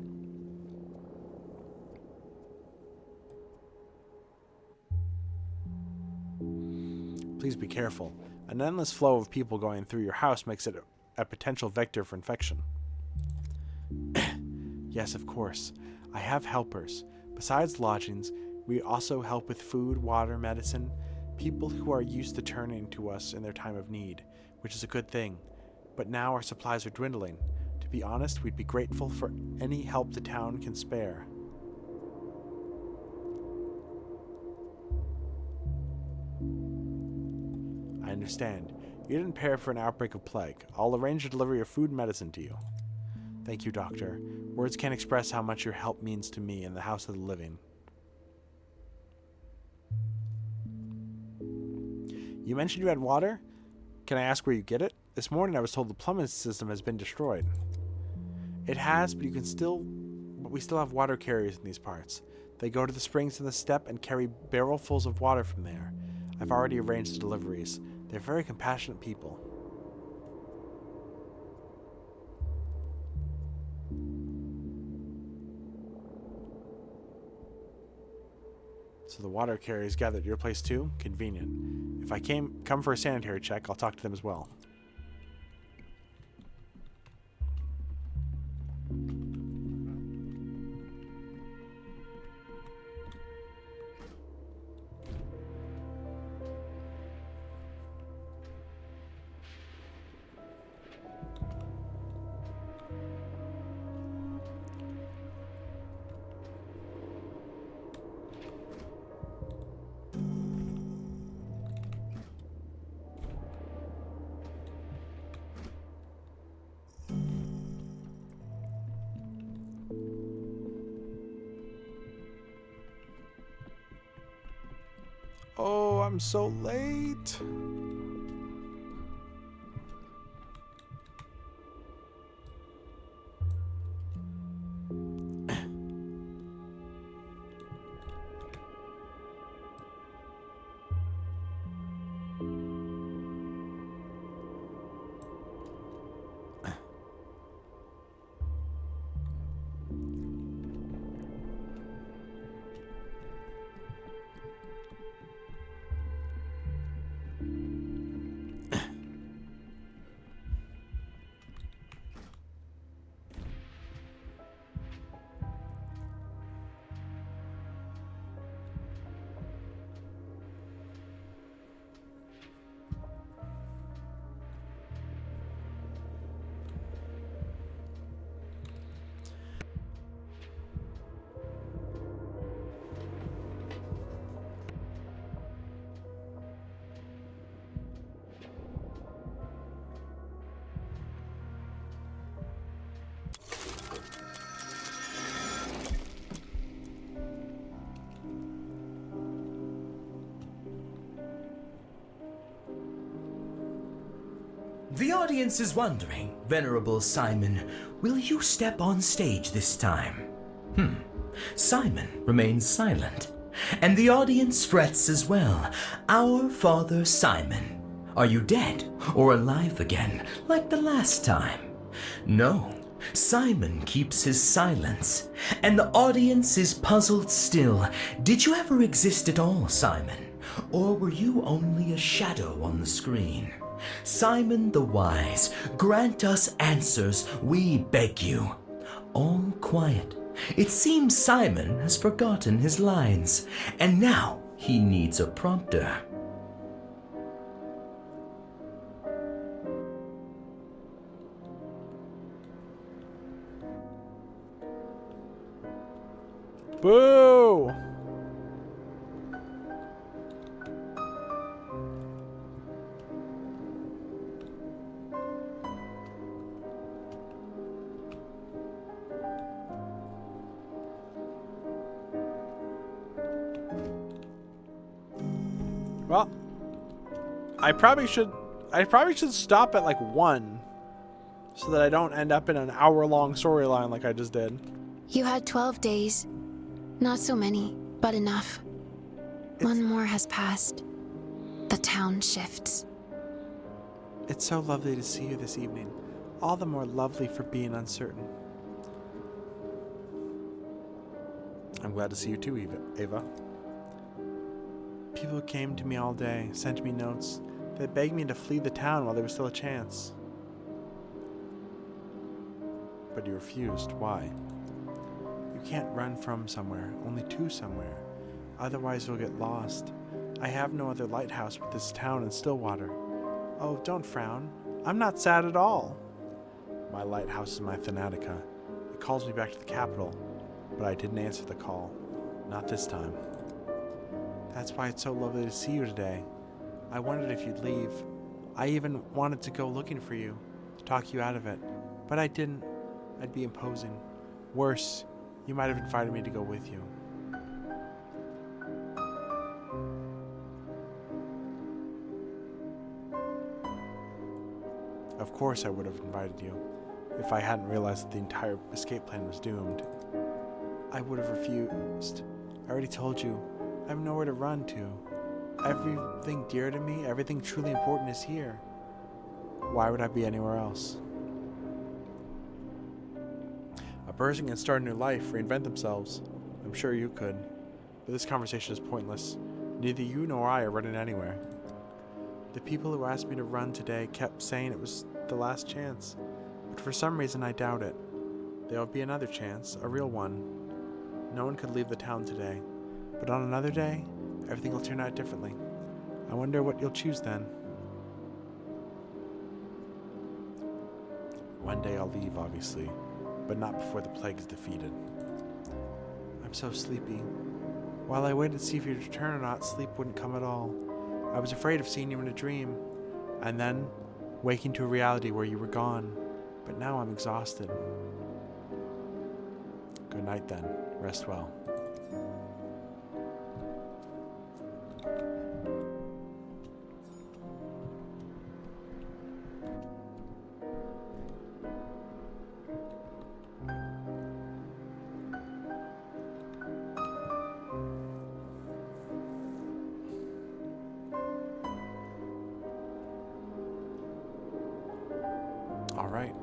Please be careful. An endless flow of people going through your house makes it a potential vector for infection. Yes, of course. I have helpers. Besides lodgings, we also help with food, water, medicine, people who are used to turning to us in their time of need, which is a good thing. But now our supplies are dwindling. To be honest, we'd be grateful for any help the town can spare. I understand. You didn't prepare for an outbreak of plague. I'll arrange a delivery of food and medicine to you. Thank you, Doctor. Words can't express how much your help means to me in the House of the Living. You mentioned you had water? Can I ask where you get it? This morning I was told the plumbing system has been destroyed. It has, but we still have water carriers in these parts. They go to the springs in the steppe and carry barrelfuls of water from there. I've already arranged the deliveries. They're very compassionate people. So the water carriers gathered at your place too? Convenient. If I come for a sanitary check, I'll talk to them as well. Oh, I'm so late. The audience is wondering, Venerable Simon, will you step on stage this time? Simon remains silent, and the audience frets as well. Our Father Simon, are you dead or alive again, like the last time? No, Simon keeps his silence, and the audience is puzzled still. Did you ever exist at all, Simon? Or were you only a shadow on the screen? Simon the Wise, grant us answers, we beg you. All quiet. It seems Simon has forgotten his lines, and now he needs a prompter. Boo! Well, I probably should stop at like 1 so that I don't end up in an hour-long storyline like I just did. You had 12 days. Not so many, but enough. One more has passed. The town shifts. It's so lovely to see you this evening. All the more lovely for being uncertain. I'm glad to see you too, Ava. People came to me all day, sent me notes. They begged me to flee the town while there was still a chance. But you refused. Why? You can't run from somewhere, only to somewhere. Otherwise you'll get lost. I have no other lighthouse but this town in Stillwater. Oh, don't frown. I'm not sad at all. My lighthouse is my Thanatica. It calls me back to the capital, but I didn't answer the call. Not this time. That's why it's so lovely to see you today. I wondered if you'd leave. I even wanted to go looking for you, to talk you out of it. But I didn't. I'd be imposing. Worse, you might have invited me to go with you. Of course I would have invited you, if I hadn't realized that the entire escape plan was doomed. I would have refused. I already told you. I have nowhere to run to. Everything dear to me, everything truly important is here. Why would I be anywhere else? A person can start a new life, reinvent themselves. I'm sure you could. But this conversation is pointless. Neither you nor I are running anywhere. The people who asked me to run today kept saying it was the last chance. But for some reason I doubt it. There will be another chance, a real one. No one could leave the town today. But on another day, everything will turn out differently. I wonder what you'll choose then. One day I'll leave, obviously, but not before the plague is defeated. I'm so sleepy. While I waited to see if you'd return or not, sleep wouldn't come at all. I was afraid of seeing you in a dream, and then waking to a reality where you were gone. But now I'm exhausted. Good night then. Rest well. All right.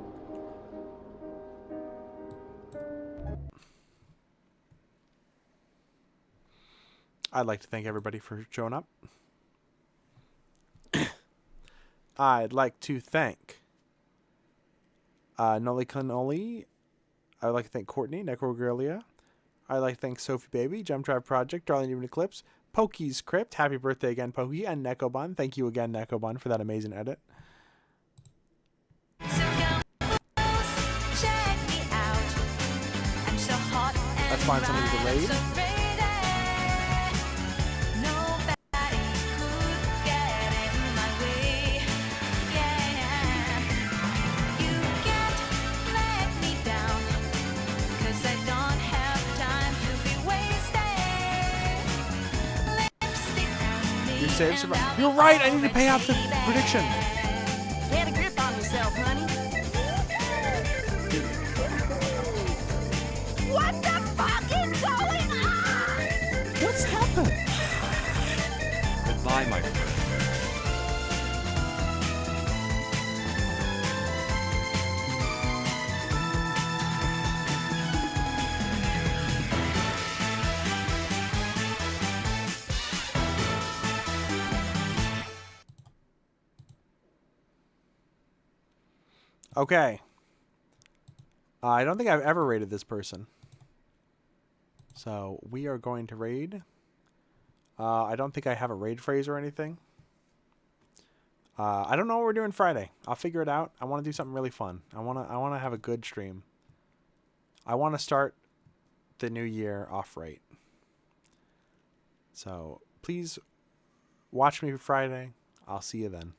I'd like to thank everybody for showing up. I'd like to thank Noli Cannoli. I'd like to thank Courtney, Necrogrillia. I'd like to thank Sophie Baby, Jump Drive Project, Darling Even Eclipse, Pokey's Crypt. Happy birthday again, Pokey, and Nekobun. Thank you again, Nekobun, for that amazing edit. Let's find somebody to raid. You saved survival. You're right, I need to pay off the prediction. Okay. I don't think I've ever raided this person. So we are going to raid. I don't think I have a raid phrase or anything. I don't know what we're doing Friday. I'll figure it out. I want to do something really fun. I want to have a good stream. I want to start the new year off right. So please watch me Friday. I'll see you then.